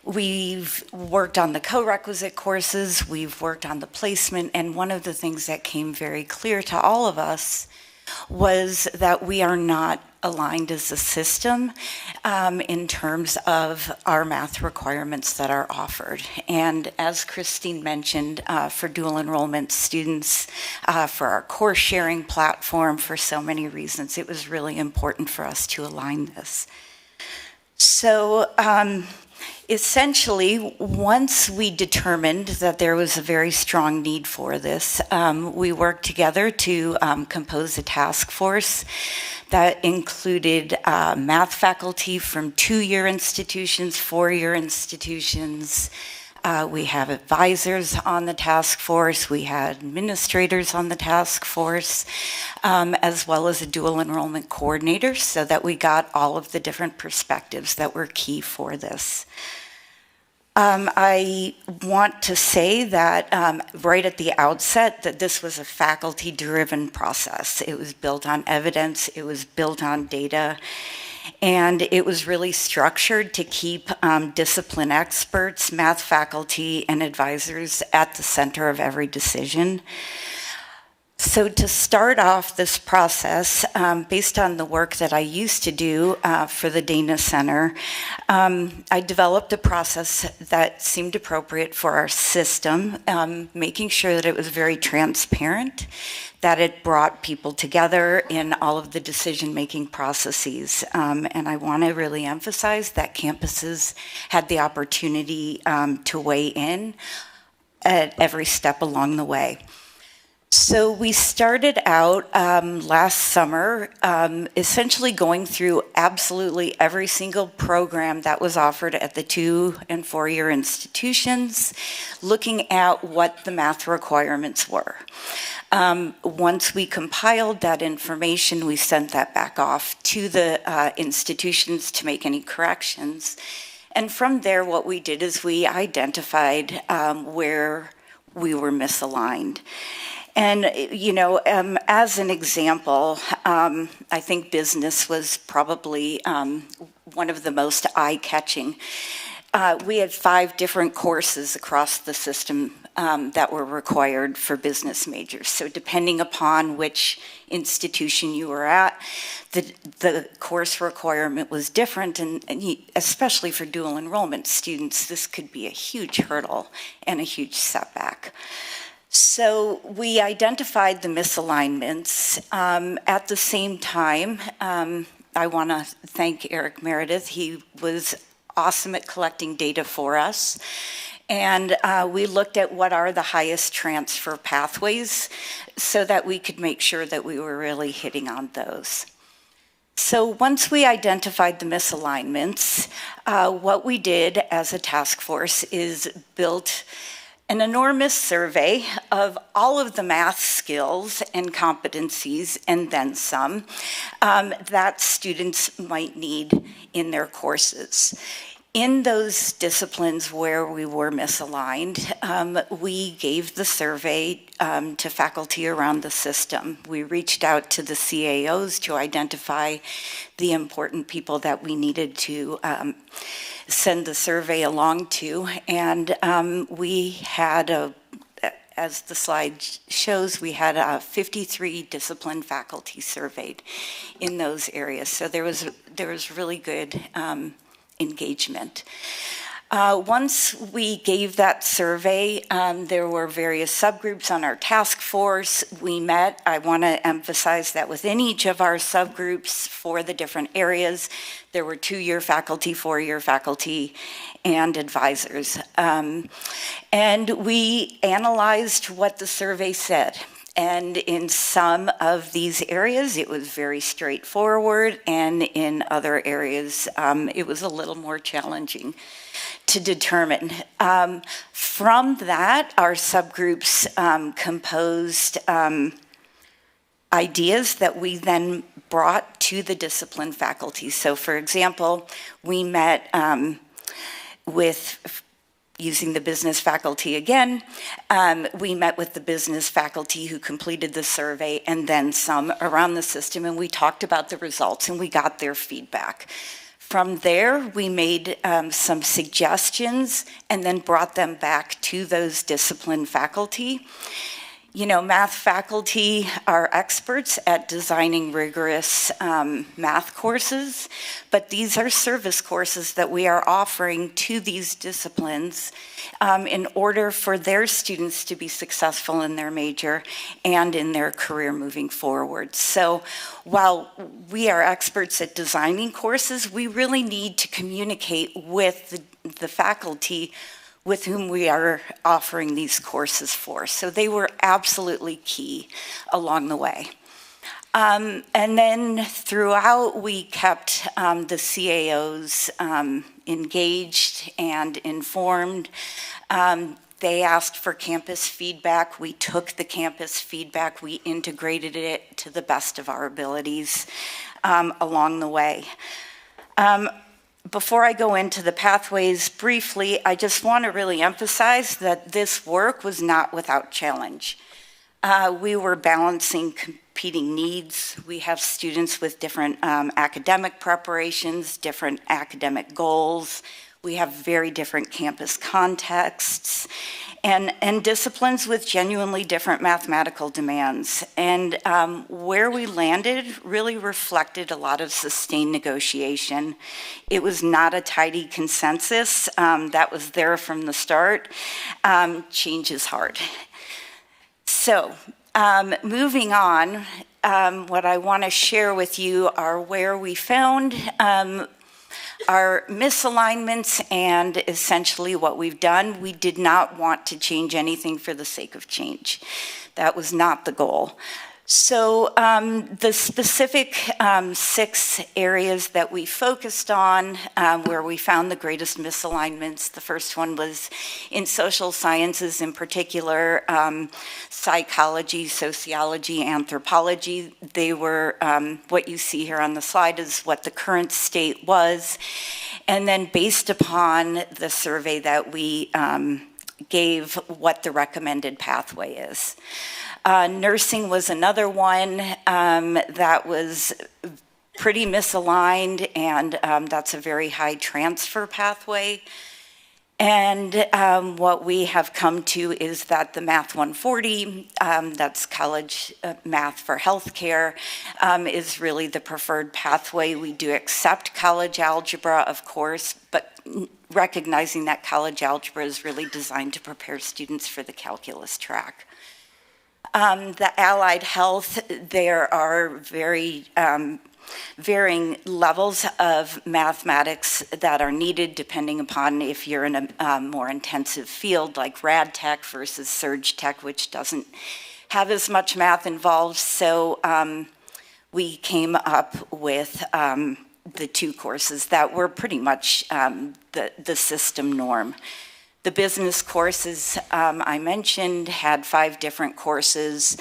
we've worked on the co-requisite courses, we've worked on the placement, and one of the things that came very clear to all of us was that we are not aligned as a system in terms of our math requirements that are offered. And as Christine mentioned, for dual enrollment students, for our course sharing platform, for so many reasons, it was really important for us to align this. So, essentially, once we determined that there was a very strong need for this, we worked together to compose a task force that included math faculty from 2-year institutions, 4-year institutions. We have advisors on the task force. We had administrators on the task force, as well as a dual enrollment coordinator, so that we got all of the different perspectives that were key for this. I want to say that right at the outset that this was a faculty-driven process. It was built on evidence, it was built on data, and it was really structured to keep discipline experts, math faculty, and advisors at the center of every decision. So to start off this process, based on the work that I used to do for the Dana Center, I developed a process that seemed appropriate for our system, making sure that it was very transparent, that it brought people together in all of the decision-making processes. And I want to really emphasize that campuses had the opportunity to weigh in at every step along the way. So we started out last summer essentially going through absolutely every single program that was offered at the 2- and 4-year institutions, looking at what the math requirements were. Once we compiled that information, we sent that back off to the institutions to make any corrections. And from there, what we did is we identified where we were misaligned. And, you know, as an example, I think business was probably one of the most eye-catching. We had 5 different courses across the system that were required for business majors. So depending upon which institution you were at, the course requirement was different, and especially for dual enrollment students, this could be a huge hurdle and a huge setback. So we identified the misalignments. At the same time, I want to thank Eric Meredith. He was awesome at collecting data for us. And we looked at what are the highest transfer pathways so that we could make sure that we were really hitting on those. So once we identified the misalignments, what we did as a task force is built an enormous survey of all of the math skills and competencies, and then some, that students might need in their courses. In those disciplines where we were misaligned, we gave the survey to faculty around the system. We reached out to the CAOs to identify the important people that we needed to send the survey along to, and we had as the slide shows, we had 53 discipline faculty surveyed in those areas. So there was really good engagement. Once we gave that survey, there were various subgroups on our task force. We met. I want to emphasize that within each of our subgroups for the different areas, there were 2-year faculty, 4-year faculty, and advisors. And we analyzed what the survey said. And in some of these areas, it was very straightforward, and in other areas, it was a little more challenging to determine. From that, our subgroups composed ideas that we then brought to the discipline faculty. So for example, we met with, using the business faculty again, we met with the business faculty who completed the survey and then some around the system, and we talked about the results and we got their feedback. From there, we made some suggestions and then brought them back to those discipline faculty. You know, math faculty are experts at designing rigorous math courses, but these are service courses that we are offering to these disciplines in order for their students to be successful in their major and in their career moving forward. So while we are experts at designing courses, we really need to communicate with the faculty with whom we are offering these courses for. So they were absolutely key along the way. And then throughout, we kept the CAOs engaged and informed. They asked for campus feedback. We took the campus feedback. We integrated it to the best of our abilities along the way. Before I go into the pathways briefly, I just want to really emphasize that this work was not without challenge. We were balancing competing needs. We have students with different academic preparations, different academic goals. We have very different campus contexts and disciplines with genuinely different mathematical demands. And where we landed really reflected a lot of sustained negotiation. It was not a tidy consensus. That was there from the start. Change is hard. So moving on, what I want to share with you are where we found our misalignments and essentially what we've done. We did not want to change anything for the sake of change. That was not the goal. So the specific 6 areas that we focused on where we found the greatest misalignments, the first one was in social sciences, in particular psychology, sociology, anthropology. They were, what you see here on the slide is what the current state was. And then based upon the survey that we gave, what the recommended pathway is. Nursing was another one that was pretty misaligned, and that's a very high transfer pathway. And what we have come to is that the Math 140, that's college math for healthcare, is really the preferred pathway. We do accept college algebra, of course, but recognizing that college algebra is really designed to prepare students for the calculus track. The allied health, there are very varying levels of mathematics that are needed depending upon if you're in a more intensive field like rad tech versus surge tech, which doesn't have as much math involved. So we came up with the 2 courses that were pretty much the system norm. The business courses I mentioned had 5 different courses.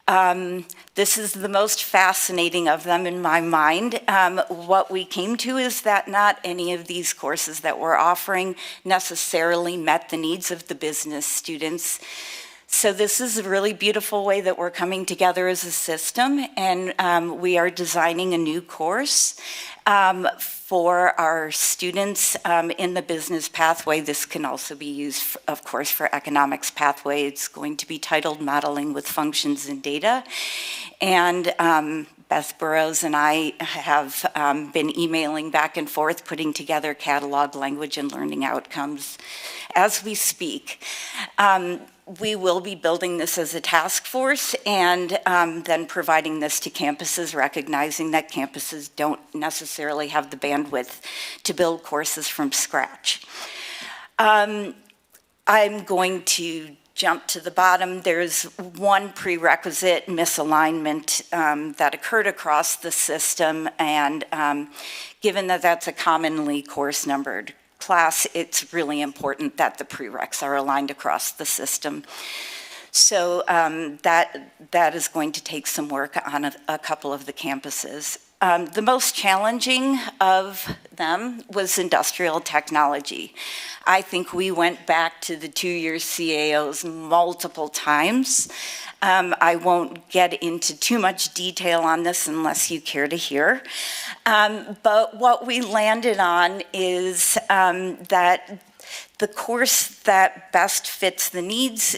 This is the most fascinating of them in my mind. What we came to is that not any of these courses that we're offering necessarily met the needs of the business students. So this is a really beautiful way that we're coming together as a system, and we are designing a new course for our students in the business pathway. This can also be used, of course, for economics pathway. It's going to be titled Modeling with Functions and Data. And Beth Burrows and I have been emailing back and forth, putting together catalog language and learning outcomes as we speak. We will be building this as a task force and then providing this to campuses, recognizing that campuses don't necessarily have the bandwidth to build courses from scratch. I'm going to jump to the bottom. There's one prerequisite misalignment that occurred across the system, and given that that's a commonly course numbered class, it's really important that the prereqs are aligned across the system. So that is going to take some work on a couple of the campuses. The most challenging of them was industrial technology. I think we went back to the 2-year CAOs multiple times. I won't get into too much detail on this unless you care to hear. But what we landed on is that the course that best fits the needs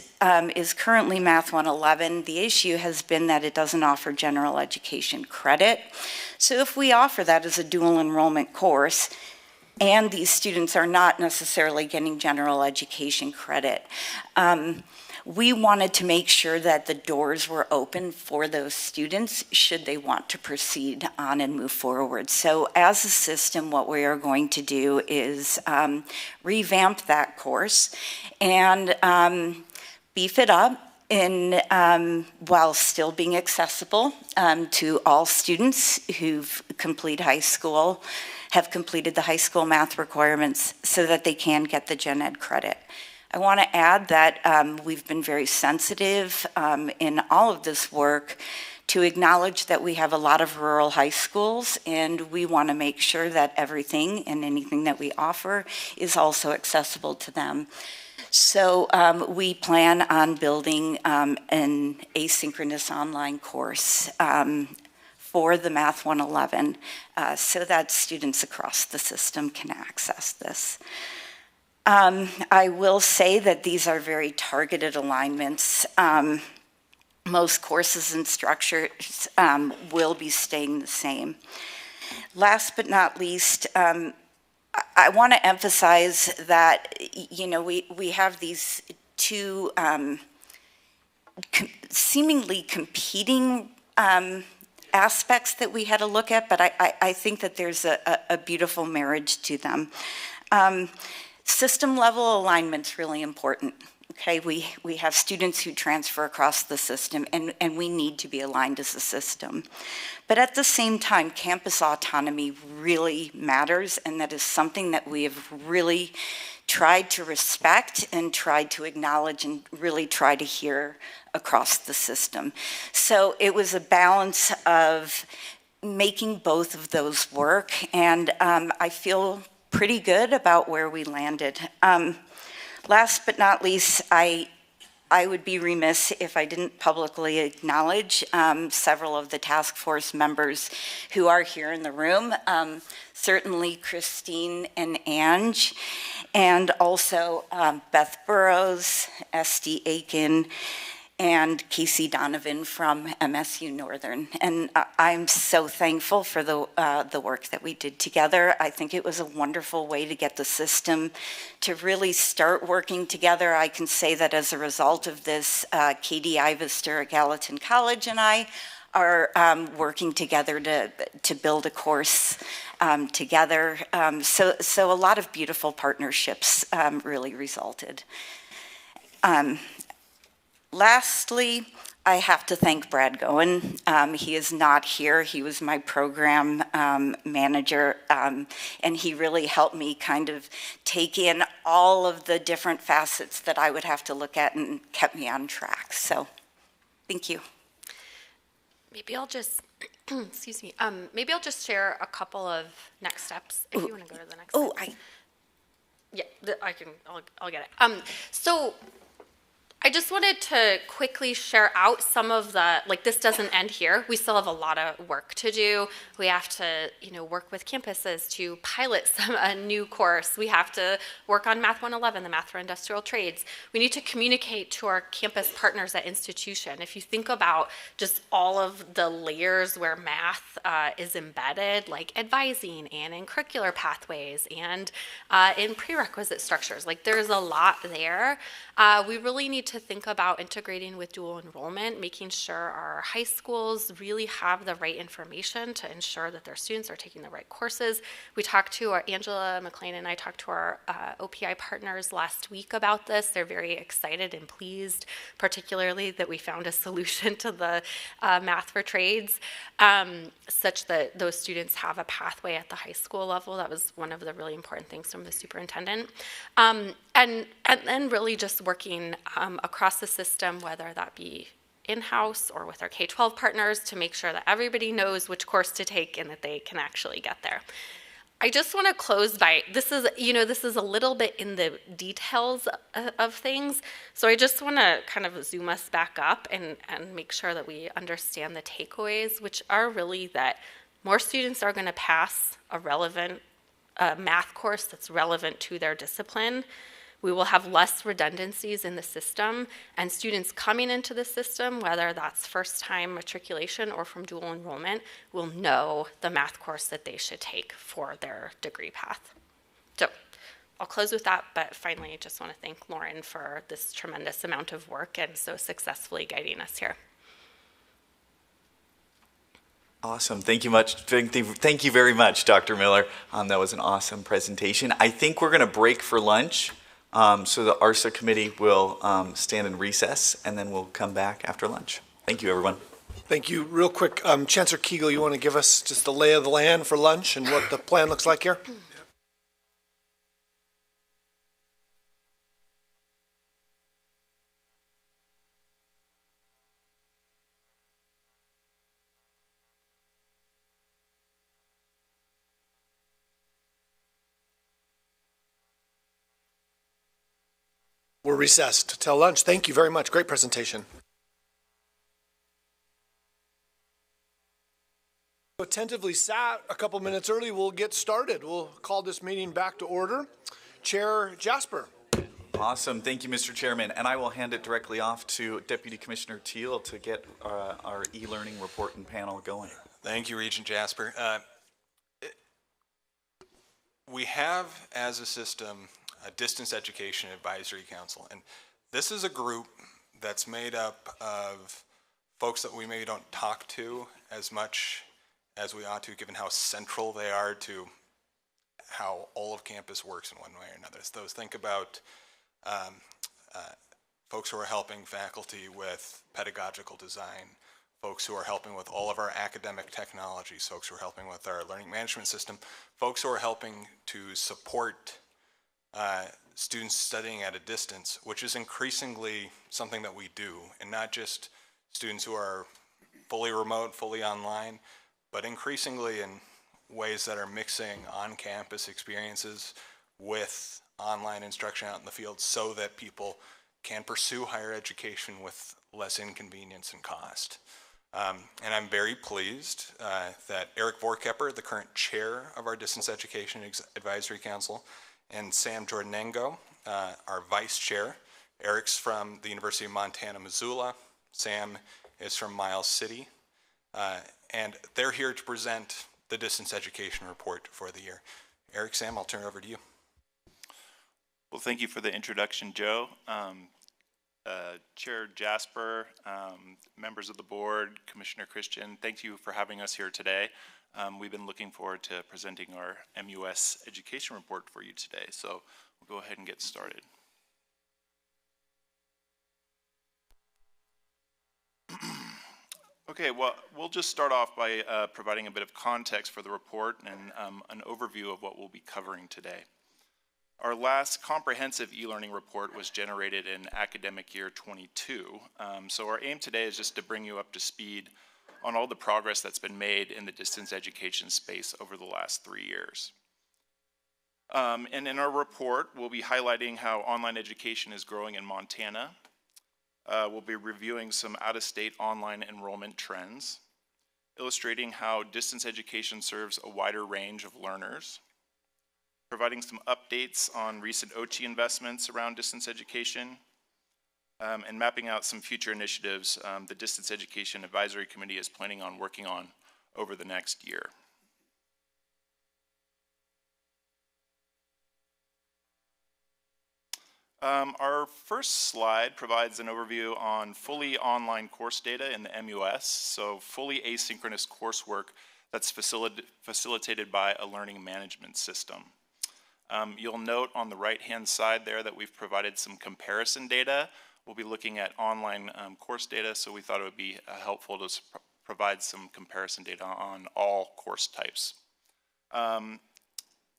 is currently Math 111. The issue has been that it doesn't offer general education credit. So if we offer that as a dual enrollment course, and these students are not necessarily getting general education credit, we wanted to make sure that the doors were open for those students should they want to proceed on and move forward. So as a system, what we are going to do is revamp that course and beef it up while still being accessible to all students who've completed high school, have completed the high school math requirements so that they can get the gen ed credit. I want to add that we've been very sensitive in all of this work to acknowledge that we have a lot of rural high schools, and we want to make sure that everything and anything that we offer is also accessible to them. So we plan on building an asynchronous online course for the Math 111 so that students across the system can access this. I will say that these are very targeted alignments. Most courses and structures will be staying the same. Last but not least, I want to emphasize that, you know, we have these two seemingly competing aspects that we had to look at, but I think that there's a beautiful marriage to them. System level alignment's really important. Okay, we have students who transfer across the system, and we need to be aligned as a system. But at the same time, campus autonomy really matters, and that is something that we have really tried to respect and tried to acknowledge and really try to hear across the system. So it was a balance of making both of those work, and I feel pretty good about where we landed. Last but not least, I would be remiss if I didn't publicly acknowledge several of the task force members who are here in the room. Certainly Christine and Ange, and also Beth Burrows, SD Aiken, and Casey Donovan from MSU Northern. And I'm so thankful for the work that we did together. I think it was a wonderful way to get the system to really start working together. I can say that as a result of this, Katie Ivester at Gallatin College and I are working together to build a course together. So a lot of beautiful partnerships really resulted. Lastly, I have to thank Brad Goen. He is not here. He was my program manager, and he really helped me kind of take in all of the different facets that I would have to look at and kept me on track. So, thank you. Maybe I'll just, excuse me, maybe I'll just share a couple of next steps if you want to go to the next slide. Yeah, I'll get it. So, I just wanted to quickly share out some of the, like, this doesn't end here. We still have a lot of work to do. We have to, work with campuses to pilot a new course. We have to work on Math 111, the Math for Industrial Trades. We need to communicate to our campus partners at institution. If you think about just all of the layers where math is embedded, like advising and in curricular pathways and in prerequisite structures, like there's a lot there. We really need to think about integrating with dual enrollment, making sure our high schools really have the right information to ensure that their students are taking the right courses. We talked to Angela McLean and I talked to our OPI partners last week about this. They're very excited and pleased, particularly that we found a solution to the Math for Trades, such that those students have a pathway at the high school level. That was one of the really important things from the superintendent. And then really just working across the system, whether that be in-house or with our K-12 partners, to make sure that everybody knows which course to take and that they can actually get there. I just want to close by, this is a little bit in the details of things, so I just want to kind of zoom us back up and make sure that we understand the takeaways, which are really that more students are going to pass a relevant math course that's relevant to their discipline. We will have less redundancies in the system, and students coming into the system, whether that's first-time matriculation or from dual enrollment, will know the math course that they should take for their degree path. So I'll close with that, but finally I just want to thank Lauren for this tremendous amount of work and so successfully guiding us here. Awesome. Thank you much. Thank you very much, Dr. Miller. That was an awesome presentation. I think we're going to break for lunch. So the ARSA committee will stand in recess, and then we'll come back after lunch. Thank you, everyone. Thank you. Real quick, Chancellor Kegel, you want to give us just the lay of the land for lunch and what the plan looks like here? We're recessed till lunch. Thank you very much. Great presentation. Attentively sat a couple minutes early. We'll get started. We'll call this meeting back to order. Chair Jasper. Awesome. Thank you, Mr. Chairman. And I will hand it directly off to Deputy Commissioner Teal to get our e-learning report and panel going. Thank you, Regent Jasper. We have, as a system, a Distance Education Advisory Council, and this is a group that's made up of folks that we maybe don't talk to as much as we ought to, given how central they are to how all of campus works in one way or another. So think about folks who are helping faculty with pedagogical design, folks who are helping with all of our academic technologies, folks who are helping with our learning management system, folks who are helping to support students studying at a distance, which is increasingly something that we do, and not just students who are fully remote, fully online, but increasingly in ways that are mixing on-campus experiences with online instruction out in the field so that people can pursue higher education with less inconvenience and cost. And I'm very pleased that Eric Vorkepper, the current chair of our Distance Education Advisory Council, and Sam Jordanengo, our vice chair. Eric's from the University of Montana, Missoula. Sam is from Miles City. And they're here to present the distance education report for the year. Eric, Sam, I'll turn it over to you. Well, thank you for the introduction, Joe. Chair Jasper, members of the board, Commissioner Christian, thank you for having us here today. We've been looking forward to presenting our MUS education report for you today, so we'll go ahead and get started. Okay, well, we'll just start off by providing a bit of context for the report and an overview of what we'll be covering today. Our last comprehensive e-learning report was generated in academic year 22, so our aim today is just to bring you up to speed on all the progress that's been made in the distance education space over the last 3 years. And in our report, we'll be highlighting how online education is growing in Montana, We'll be reviewing some out-of-state online enrollment trends, illustrating how distance education serves a wider range of learners, providing some updates on recent OT investments around distance education, and mapping out some future initiatives the Distance Education Advisory Committee is planning on working on over the next year. Our first slide provides an overview on fully online course data in the MUS, so fully asynchronous coursework that's facilitated by a learning management system. You'll note on the right-hand side there that we've provided some comparison data. We'll be looking at online course data, so we thought it would be helpful to provide some comparison data on all course types.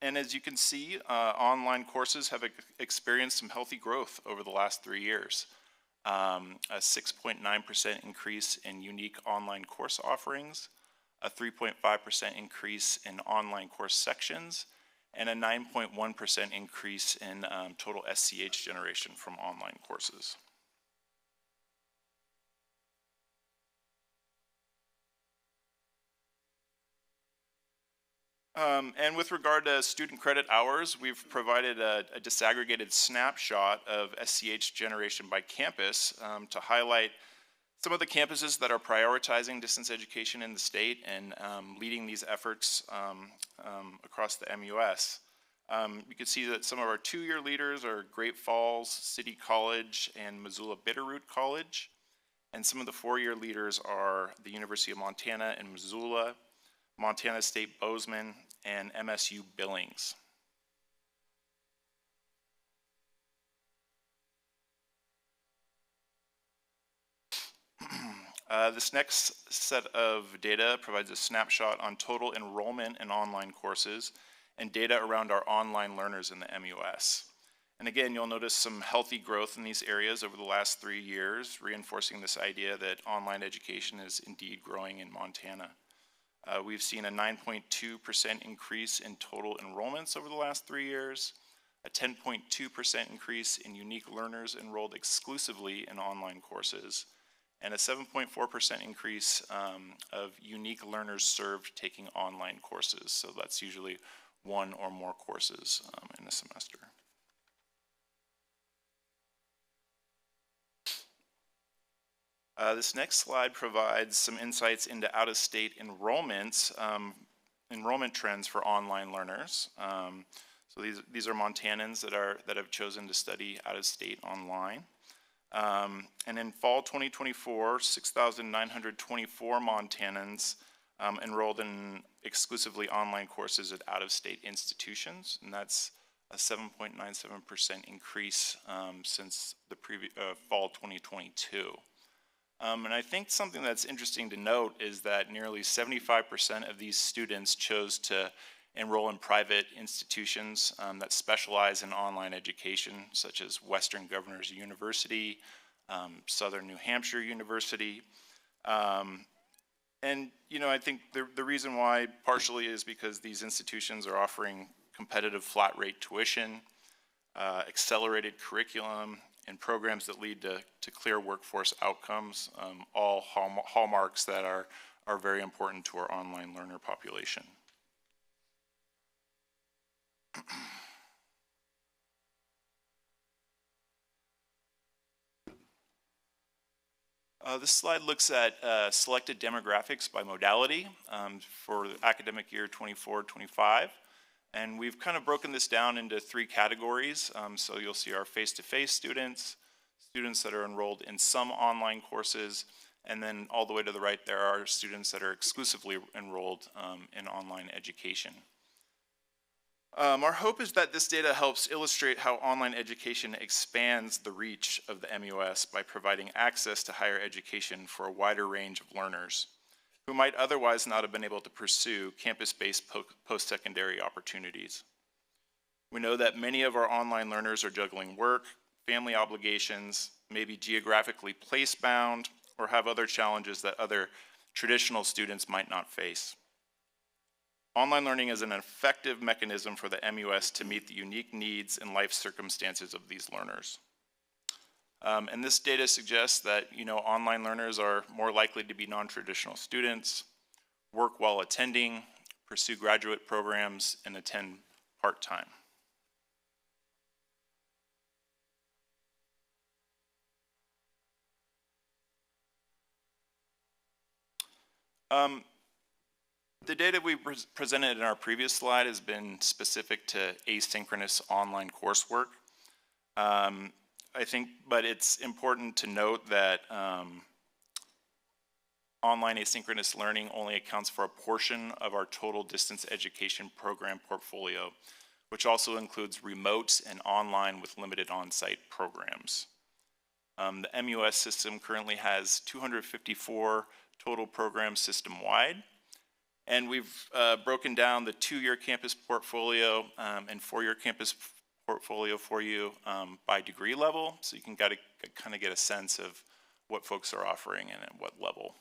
And as you can see, online courses have experienced some healthy growth over the last 3 years. A 6.9% increase in unique online course offerings, a 3.5% increase in online course sections, and a 9.1% increase in total SCH generation from online courses. And with regard to student credit hours, we've provided a disaggregated snapshot of SCH generation by campus to highlight some of the campuses that are prioritizing distance education in the state and leading these efforts across the MUS. You can see that some of our 2-year leaders are Great Falls City College and Missoula Bitterroot College. And some of the 4-year leaders are the University of Montana in Missoula, Montana State Bozeman, and MSU Billings. This next set of data provides a snapshot on total enrollment in online courses and data around our online learners in the MUS. And again, you'll notice some healthy growth in these areas over the last 3 years, reinforcing this idea that online education is indeed growing in Montana. We've seen a 9.2% increase in total enrollments over the last 3 years, a 10.2% increase in unique learners enrolled exclusively in online courses, and a 7.4% increase of unique learners served taking online courses. So that's usually 1 or more courses in a semester. This next slide provides some insights into out-of-state enrollments, enrollment trends for online learners. So these are Montanans that have chosen to study out-of-state online. And in fall 2024, 6,924 Montanans enrolled in exclusively online courses at out-of-state institutions, and that's a 7.97% increase since the fall 2022. And I think something that's interesting to note is that nearly 75% of these students chose to enroll in private institutions that specialize in online education, such as Western Governors University, Southern New Hampshire University. And, you know, I think the reason why partially is because these institutions are offering competitive flat rate tuition, accelerated curriculum, and programs that lead to clear workforce outcomes, all hallmarks that are very important to our online learner population. This slide looks at selected demographics by modality for the academic year 24-25. And we've kind of broken this down into 3 categories. So you'll see our face-to-face students, students that are enrolled in some online courses, and then all the way to the right there are students that are exclusively enrolled in online education. Our hope is that this data helps illustrate how online education expands the reach of the MUS by providing access to higher education for a wider range of learners who might otherwise not have been able to pursue campus-based post-secondary opportunities. We know that many of our online learners are juggling work, family obligations, maybe geographically place-bound, or have other challenges that other traditional students might not face. Online learning is an effective mechanism for the MUS to meet the unique needs and life circumstances of these learners. And this data suggests that, online learners are more likely to be non-traditional students, work while attending, pursue graduate programs, and attend part-time. The data we presented in our previous slide has been specific to asynchronous online coursework. I think, but it's important to note that online asynchronous learning only accounts for a portion of our total distance education program portfolio, which also includes remote and online with limited on-site programs. The MUS system currently has 254 total programs system-wide, and we've broken down the 2-year campus portfolio and 4-year campus portfolio for you by degree level, so you can kind of get a sense of what folks are offering and at what level.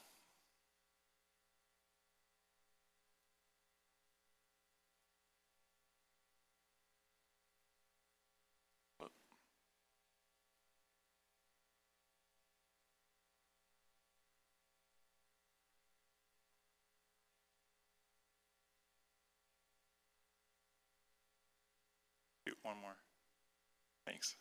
One more. Thanks.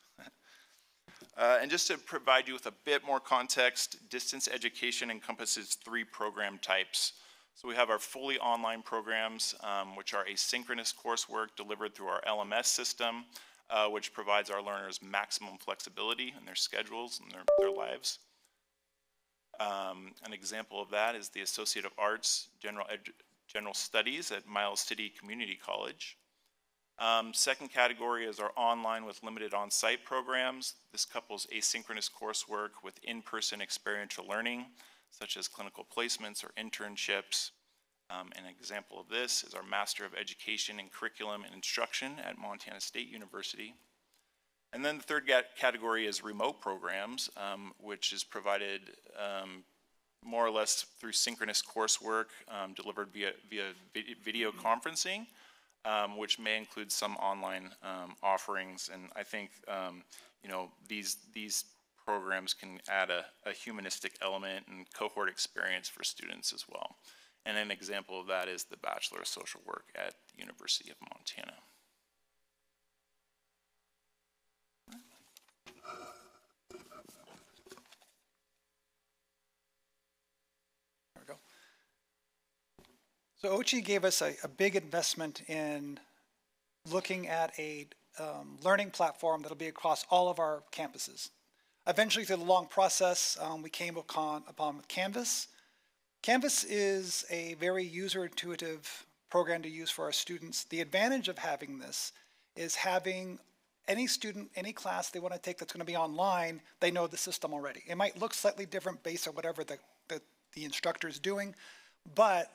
And just to provide you with a bit more context, distance education encompasses 3 program types. So we have our fully online programs, which are asynchronous coursework delivered through our LMS system, which provides our learners maximum flexibility in their schedules and their lives. An example of that is the Associate of Arts General Studies at Miles City Community College. Second category is our online with limited on-site programs. This couples asynchronous coursework with in-person experiential learning, such as clinical placements or internships. An example of this is our Master of Education in Curriculum and Instruction at Montana State University. And then the third category is remote programs, which is provided more or less through synchronous coursework delivered via video conferencing. Which may include some online offerings, and I think these programs can add a humanistic element and cohort experience for students as well. And an example of that is the Bachelor of Social Work at the University of Montana. There we go. So OCHI gave us a big investment in looking at a learning platform that'll be across all of our campuses. Eventually, through the long process, we came upon Canvas. Canvas is a very user-intuitive program to use for our students. The advantage of having this is having any student, any class they want to take that's going to be online, they know the system already. It might look slightly different based on whatever the instructor is doing, but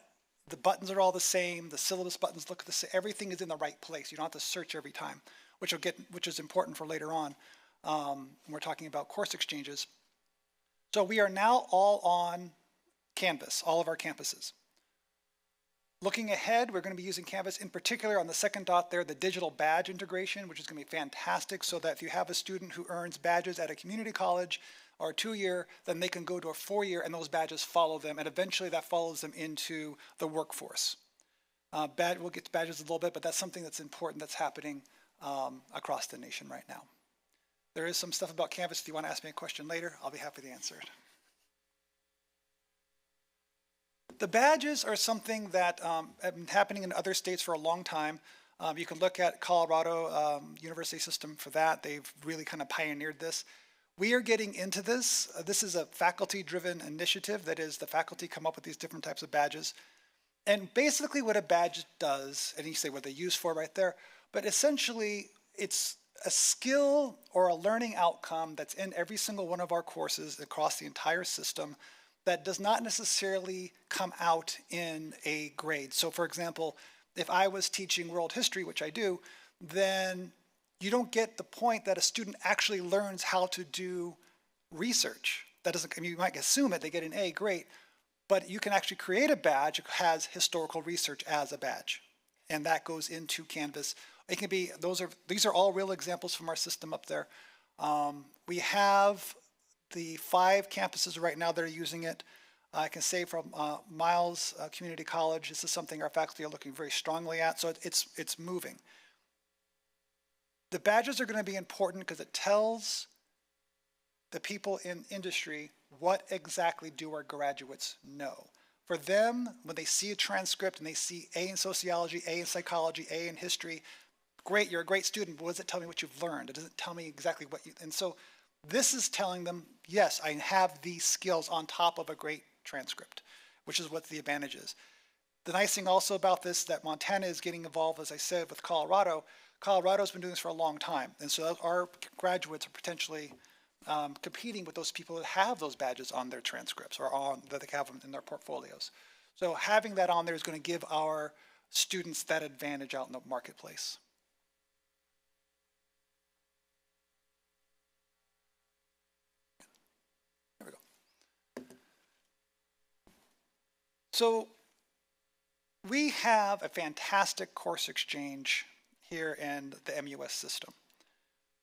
the buttons are all the same, the syllabus buttons look the same, everything is in the right place. You don't have to search every time, which is important for later on when we're talking about course exchanges. So we are now all on Canvas, all of our campuses. Looking ahead, we're going to be using Canvas in particular on the second dot there, the digital badge integration, which is going to be fantastic, so that if you have a student who earns badges at a community college or a 2-year, then they can go to a 4-year and those badges follow them, and eventually that follows them into the workforce. We'll get to badges a little bit, but that's something that's important that's happening across the nation right now. There is some stuff about Canvas. If you want to ask me a question later, I'll be happy to answer it. The badges are something that have been happening in other states for a long time. You can look at Colorado University system for that. They've really kind of pioneered this. We are getting into this. This is a faculty-driven initiative. That is, the faculty come up with these different types of badges. And basically what a badge does, and you say what they use for right there, but essentially it's a skill or a learning outcome that's in every single one of our courses across the entire system that does not necessarily come out in a grade. So for example, if I was teaching world history, which I do, then you don't get the point that a student actually learns how to do research. That doesn't, I mean, you might assume it, they get an A, great, but you can actually create a badge that has historical research as a badge. And that goes into Canvas. It can be, these are all real examples from our system up there. We have the 5 campuses right now that are using it. I can say from Miles Community College, this is something our faculty are looking very strongly at, so it's moving. The badges are going to be important because it tells the people in industry what exactly do our graduates know. For them, when they see a transcript and they see A in sociology, A in psychology, A in history, great, you're a great student, but what does it tell me what you've learned? It doesn't tell me exactly what you, and so this is telling them, yes, I have these skills on top of a great transcript, which is what the advantage is. The nice thing also about this is that Montana is getting involved, as I said, with Colorado. Colorado's been doing this for a long time, and so our graduates are potentially competing with those people that have those badges on their transcripts or on that they have them in their portfolios. So having that on there is going to give our students that advantage out in the marketplace. There we go. So we have a fantastic course exchange here in the MUS system.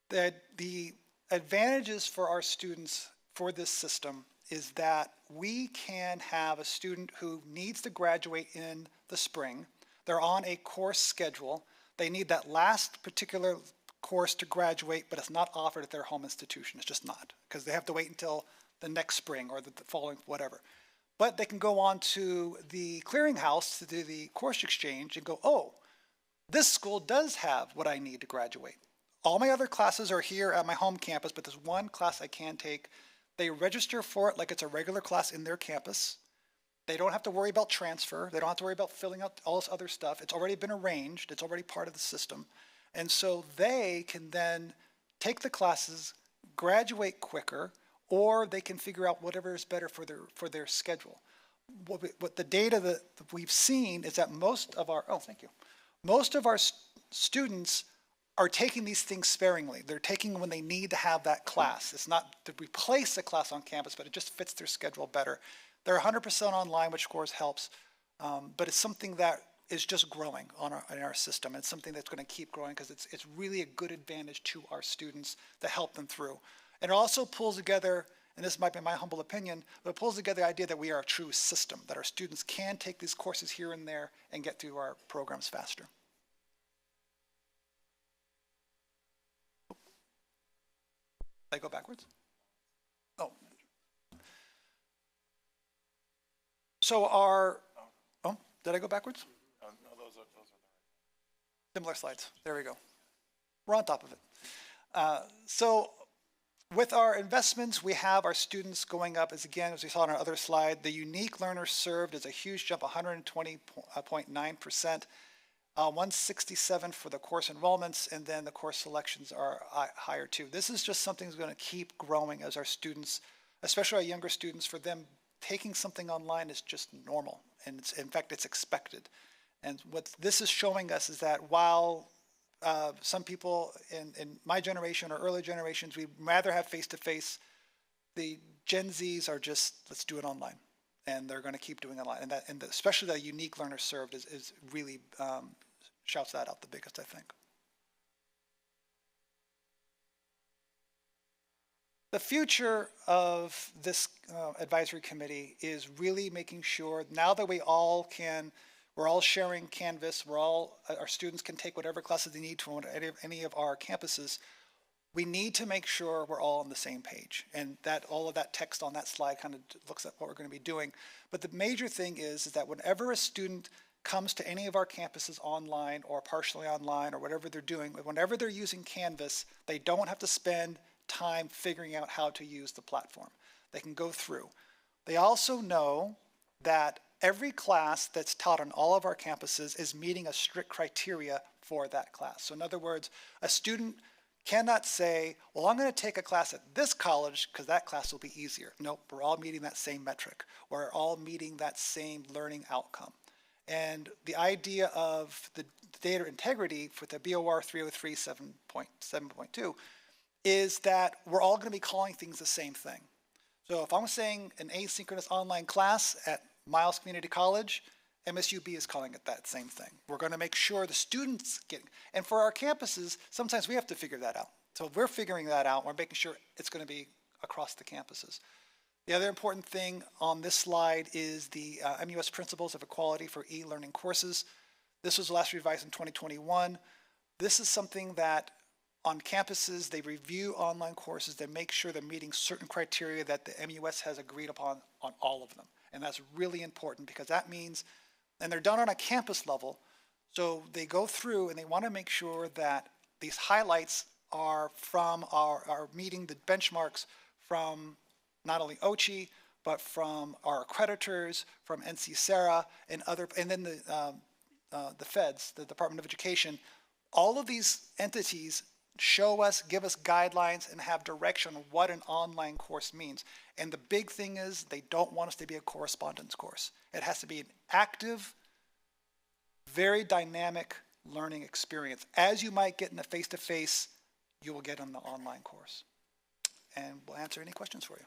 The advantages for our students for this system is that we can have a student who needs to graduate in the spring. They're on a course schedule. They need that last particular course to graduate, but it's not offered at their home institution. It's just not, because they have to wait until the next spring or the following, whatever. But they can go on to the clearinghouse to do the course exchange and go, oh, this school does have what I need to graduate. All my other classes are here at my home campus, but there's one class I can take. They register for it like it's a regular class in their campus. They don't have to worry about transfer. They don't have to worry about filling out all this other stuff. It's already been arranged. It's already part of the system. And so they can then take the classes, graduate quicker, or they can figure out whatever is better for their schedule. What the data that we've seen is that most of our students are taking these things sparingly. They're taking when they need to have that class. It's not to replace a class on campus, but it just fits their schedule better. They're 100% online, which of course helps, but it's something that is just growing in our system. It's something that's going to keep growing because it's really a good advantage to our students to help them through. And it also pulls together, and this might be my humble opinion, but it pulls together the idea that we are a true system, that our students can take these courses here and there and get through our programs faster. Did I go backwards? Oh. So did I go backwards? No, those are Similar slides. There we go. We're on top of it. So with our investments, we have our students going up, as we saw on our other slide. The unique learners served is a huge jump, 120.9%. 167 for the course enrollments, and then the course selections are higher too. This is just something that's going to keep growing as our students, especially our younger students, for them taking something online is just normal, and in fact it's expected. And what this is showing us is that while some people in my generation or early generations, we'd rather have face-to-face, the Gen Zs are just, let's do it online. And they're going to keep doing it online. And especially the unique learners served is really shouts that out the biggest, I think. The future of this advisory committee is really making sure, now that we're all sharing Canvas, our students can take whatever classes they need from any of our campuses. We need to make sure we're all on the same page, and that all of that text on that slide kind of looks at what we're going to be doing. But the major thing is that whenever a student comes to any of our campuses online or partially online or whatever they're doing, whenever they're using Canvas, they don't have to spend time figuring out how to use the platform. They can go through. They also know that every class that's taught on all of our campuses is meeting a strict criteria for that class. So in other words, a student cannot say, well, I'm going to take a class at this college because that class will be easier. Nope, we're all meeting that same metric. We're all meeting that same learning outcome. And the idea of the data integrity for the BOR 303 7.2 is that we're all going to be calling things the same thing. So if I'm saying an asynchronous online class at Miles Community College, MSUB is calling it that same thing. We're going to make sure the students get, and for our campuses, sometimes we have to figure that out. So we're figuring that out. We're making sure it's going to be across the campuses. The other important thing on this slide is the MUS Principles of Equality for e-learning courses. This was last revised in 2021. This is something that on campuses, they review online courses, they make sure they're meeting certain criteria that the MUS has agreed upon on all of them. And that's really important because that means, and they're done on a campus level, so they go through and they want to make sure that these highlights are from are meeting the benchmarks from not only OCHI, but from our accreditors, from NC SARA, and then the feds, the Department of Education. All of these entities show us, give us guidelines, and have direction on what an online course means. And the big thing is they don't want us to be a correspondence course. It has to be an active, very dynamic learning experience. As you might get in a face-to-face, you will get in the online course. And we'll answer any questions for you.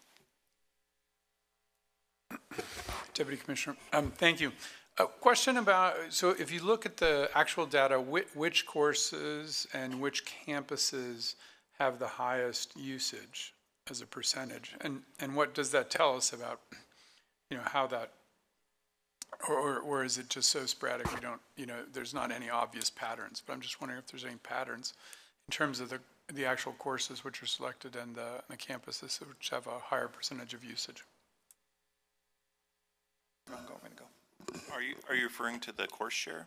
Deputy Commissioner, thank you. A question about, so if you look at the actual data, which courses and which campuses have the highest usage as a percentage? And what does that tell us about, how that, or is it just so sporadic we don't, there's not any obvious patterns, but I'm just wondering if there's any patterns in terms of the actual courses which are selected and the campuses which have a higher percentage of usage. Are you referring to the course share?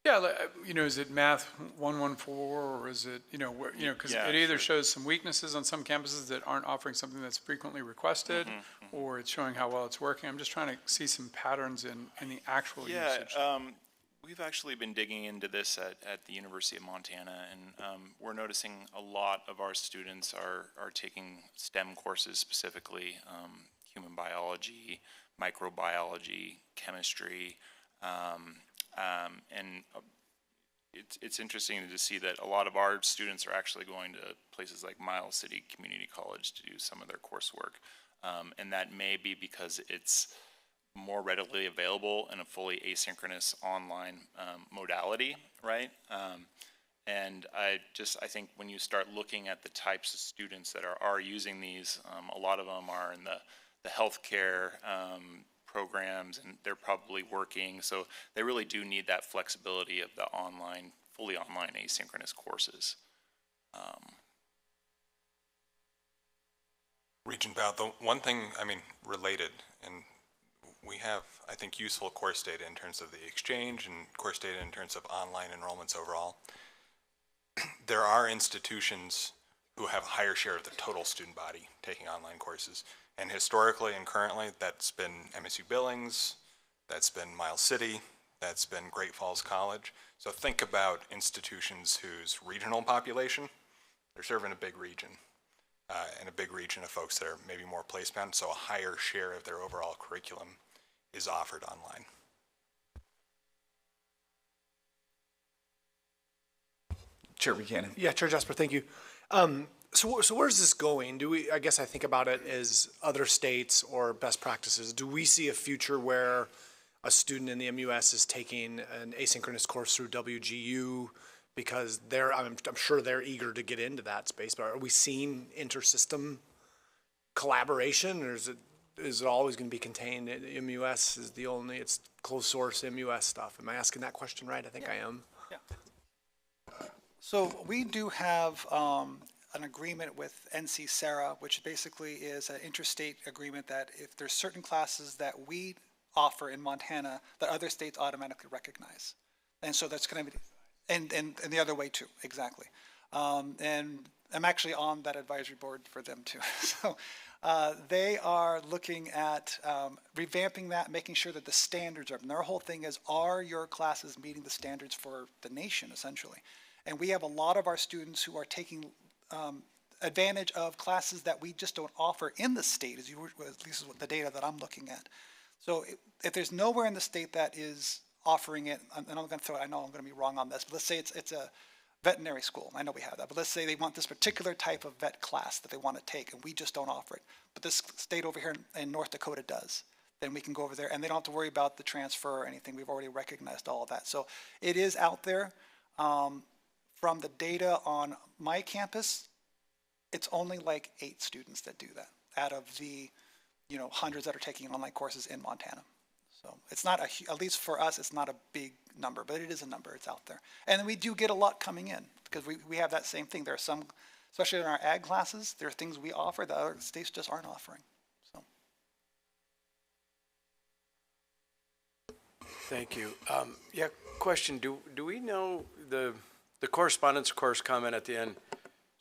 Yeah, is it math 114 or is it, because it either shows some weaknesses on some campuses that aren't offering something that's frequently requested, or it's showing how well it's working. I'm just trying to see some patterns in the actual usage. We've actually been digging into this at the University of Montana, and we're noticing a lot of our students are taking STEM courses specifically, human biology, microbiology, chemistry, and it's interesting to see that a lot of our students are actually going to places like Miles City Community College to do some of their coursework, and that may be because it's more readily available in a fully asynchronous online modality, right? And I think when you start looking at the types of students that are using these, a lot of them are in the healthcare programs, and they're probably working, so they really do need that flexibility of the online, fully online asynchronous courses. Regent Bow, the one thing, related, and we have, I think, useful course data in terms of the exchange and course data in terms of online enrollments overall. There are institutions who have a higher share of the total student body taking online courses. And historically and currently, that's been MSU Billings, that's been Miles City, that's been Great Falls College. So think about institutions whose regional population, they're serving a big region, and a big region of folks that are maybe more place-bound, so a higher share of their overall curriculum is offered online. Chair Buchanan. Yeah, Chair Jasper, thank you. So where's this going? I guess I think about it as other states or best practices. Do we see a future where a student in the MUS is taking an asynchronous course through WGU because I'm sure they're eager to get into that space, but are we seeing intersystem collaboration, or is it always going to be contained? MUS is it's closed source MUS stuff. Am I asking that question right? I think I am. Yeah. So we do have an agreement with NC SARA, which basically is an interstate agreement that if there's certain classes that we offer in Montana that other states automatically recognize. And so that's going to be, and the other way too, exactly. And I'm actually on that advisory board for them too. So they are looking at revamping that, making sure that the standards are up. And their whole thing is, are your classes meeting the standards for the nation, essentially? And we have a lot of our students who are taking advantage of classes that we just don't offer in the state, at least is what the data that I'm looking at. So if there's nowhere in the state that is offering it, and I'm going to throw it, I know I'm going to be wrong on this, but let's say it's a veterinary school. I know we have that, but let's say they want this particular type of vet class that they want to take, and we just don't offer it. But this state over here in North Dakota does. Then we can go over there, and they don't have to worry about the transfer or anything. We've already recognized all of that. So it is out there. from the data on my campus, it's only like 8 students that do that out of the, hundreds that are taking online courses in Montana. So it's not at least for us, it's not a big number, but it is a number. It's out there. And we do get a lot coming in because we have that same thing. There are some, especially in our ag classes, there are things we offer that other states just aren't offering. So. Thank you. Yeah, question, do we know the correspondence course comment at the end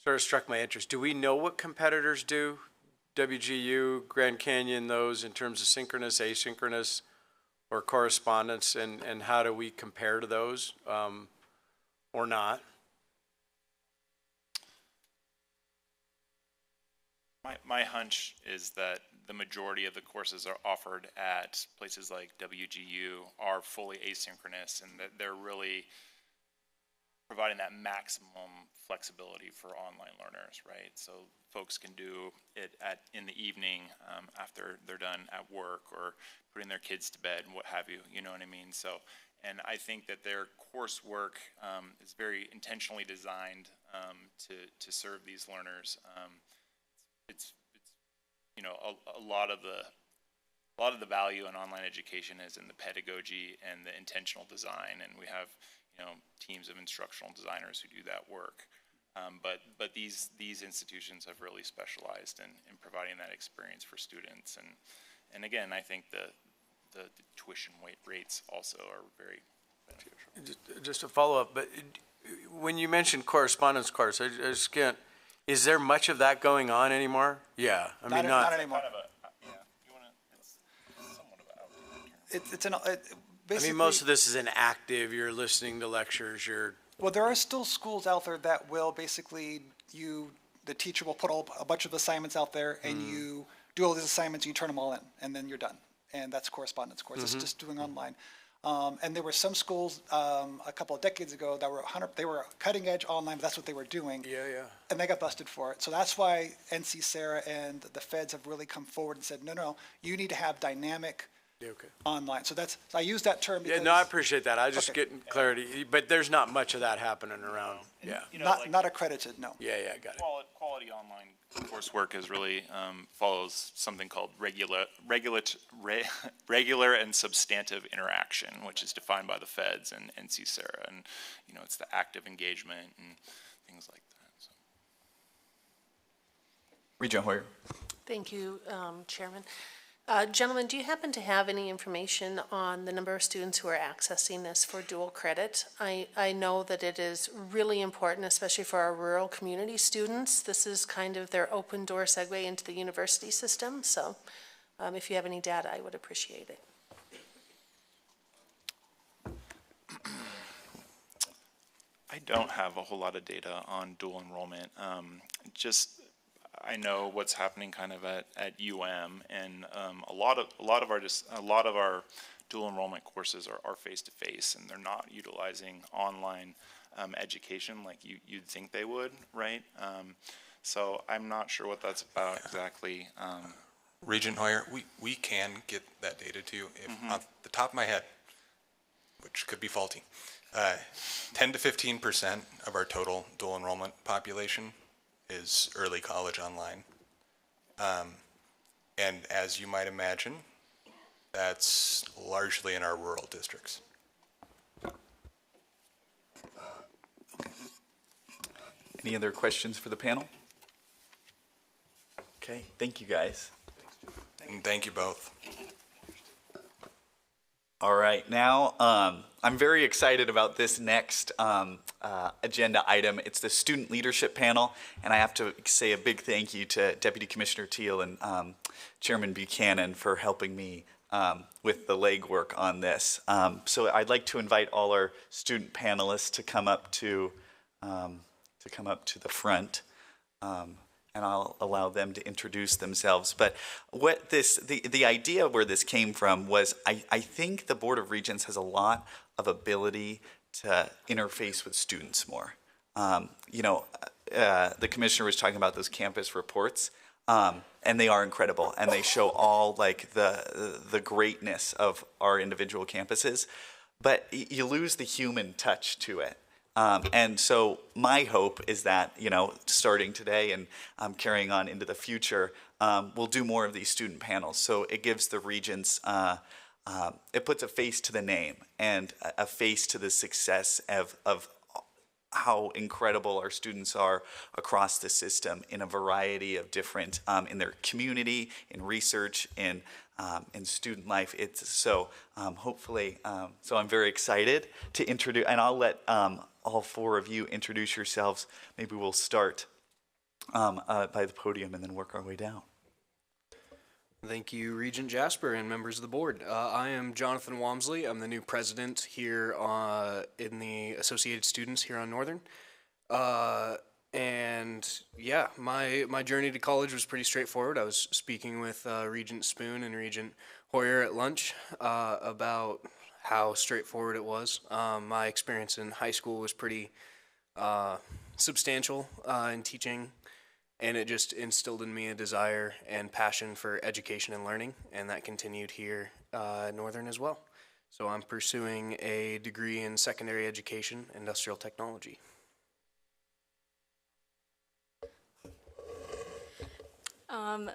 sort of struck my interest. Do we know what competitors do? WGU, Grand Canyon, those in terms of synchronous, asynchronous, or correspondence, and how do we compare to those or not? My hunch is that the majority of the courses are offered at places like WGU are fully asynchronous, and that they're really providing that maximum flexibility for online learners, right? So folks can do it in the evening after they're done at work or putting their kids to bed and what have you, you know what I mean? So, and I think that their coursework is very intentionally designed to serve these learners. It's you know, a lot of the value in online education is in the pedagogy and the intentional design, and we have, you know, teams of instructional designers who do that work. But these institutions have really specialized in providing that experience for students, and again, I think the tuition rates also are very beneficial. Just a follow up, but when you mentioned correspondence course, I just can't. Is there much of that going on anymore? Yeah, I mean not anymore. I mean, most of this is an active. You're listening to lectures. Well, there are still schools out there that will basically the teacher will put a bunch of assignments out there, and you do all these assignments, you turn them all in, and then you're done. And that's correspondence course. It's just doing online. And there were some schools a couple of decades ago that were they were cutting edge online, but that's what they were doing. Yeah. And they got busted for it. So that's why NC Sarah and the feds have really come forward and said, no, you need to have dynamic online. So I use that term because... Yeah, no, I appreciate that. I just getting clarity. But there's not much of that happening around. Yeah. You know, not accredited, no. Yeah, got it. Quality online coursework is really follows something called regular and substantive interaction, which is defined by the feds and NC Sarah, and you know, it's the active engagement and things like that. So. Regent Hoyer. Thank you, Chairman. Gentlemen, do you happen to have any information on the number of students who are accessing this for dual credit? I know that it is really important, especially for our rural community students. This is kind of their open door segue into the university system. So if you have any data, I would appreciate it. I don't have a whole lot of data on dual enrollment. I know what's happening kind of at UM, and a lot of our dual enrollment courses are face to face, and they're not utilizing online education like you'd think they would, right? So I'm not sure what that's about exactly. Regent Hoyer, we can get that data to you. If off the top of my head, which could be faulty, 10 to 15% of our total dual enrollment population is early college online. And as you might imagine, that's largely in our rural districts. Any other questions for the panel? Okay, thank you guys. And thank you both. All right, now I'm very excited about this next agenda item. It's the student leadership panel, and I have to say a big thank you to Deputy Commissioner Teal and Chairman Buchanan for helping me with the legwork on this. So I'd like to invite all our student panelists to come up to the front. And I'll allow them to introduce themselves. But what the idea where this came from was I think the Board of Regents has a lot of ability to interface with students more. The commissioner was talking about those campus reports, and they are incredible, and they show all like the greatness of our individual campuses, but you lose the human touch to it. And so my hope is that, you know, starting today and carrying on into the future, we'll do more of these student panels. So it gives the regents, it puts a face to the name and a face to the success of how incredible our students are across the system in a variety of different, in their community, in research, in student life. It's so hopefully, so I'm very excited to introduce, and I'll let all four of you introduce yourselves. Maybe we'll start by the podium and then work our way down. Thank you, Regent Jasper and members of the board. I am Jonathan Walmsley. I'm the new president here in the Associated Students here on Northern. And yeah, my journey to college was pretty straightforward. I was speaking with Regent Spoon and Regent Hoyer at lunch about how straightforward it was. My experience in high school was pretty substantial in teaching. And it just instilled in me a desire and passion for education and learning, and that continued here at Northern as well. So I'm pursuing a degree in secondary education, industrial technology.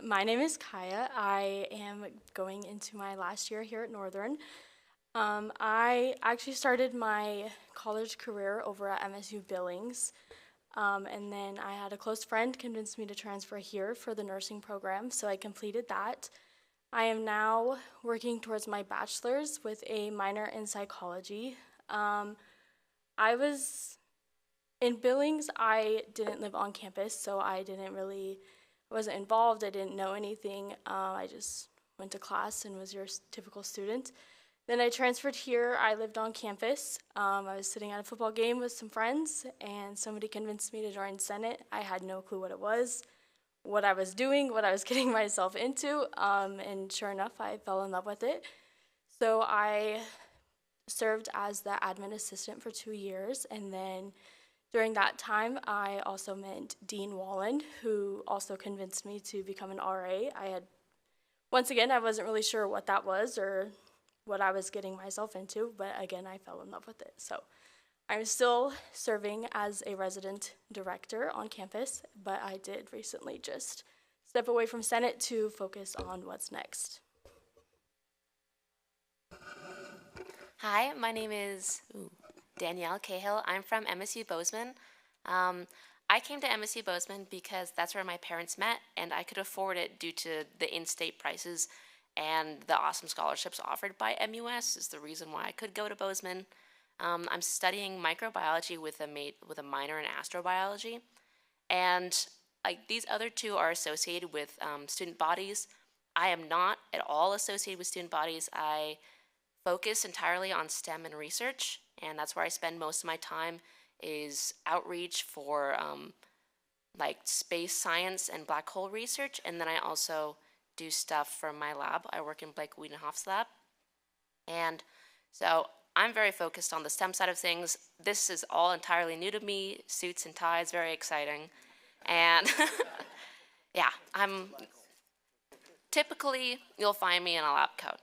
My name is Kaya. I am going into my last year here at Northern. I actually started my college career over at MSU Billings. And then I had a close friend convince me to transfer here for the nursing program, so I completed that. I am now working towards my bachelor's with a minor in psychology. I in Billings, I didn't live on campus, so I wasn't involved, I didn't know anything. I just went to class and was your typical student. Then I transferred here. I lived on campus. I was sitting at a football game with some friends, and somebody convinced me to join Senate. I had no clue what it was, what I was doing, what I was getting myself into, and sure enough, I fell in love with it. So I served as the admin assistant for 2 years, and then during that time, I also met Dean Walland, who also convinced me to become an RA. Once again, I wasn't really sure what that was or what I was getting myself into, but again, I fell in love with it. So I'm still serving as a resident director on campus, but I did recently just step away from Senate to focus on what's next. Hi, my name is Danielle Cahill. I'm from MSU Bozeman. I came to MSU Bozeman because that's where my parents met, and I could afford it due to the in-state prices and the awesome scholarships offered by MUS is the reason why I could go to Bozeman. I'm studying microbiology with a minor in astrobiology, and these other two are associated with student bodies. I am not at all associated with student bodies. I focus entirely on STEM and research, and that's where I spend most of my time is outreach for space science and black hole research, and then I also do stuff from my lab. I work in Blake Wiedenhoff's lab. And so I'm very focused on the STEM side of things. This is all entirely new to me, suits and ties, very exciting. And yeah, typically, you'll find me in a lab coat.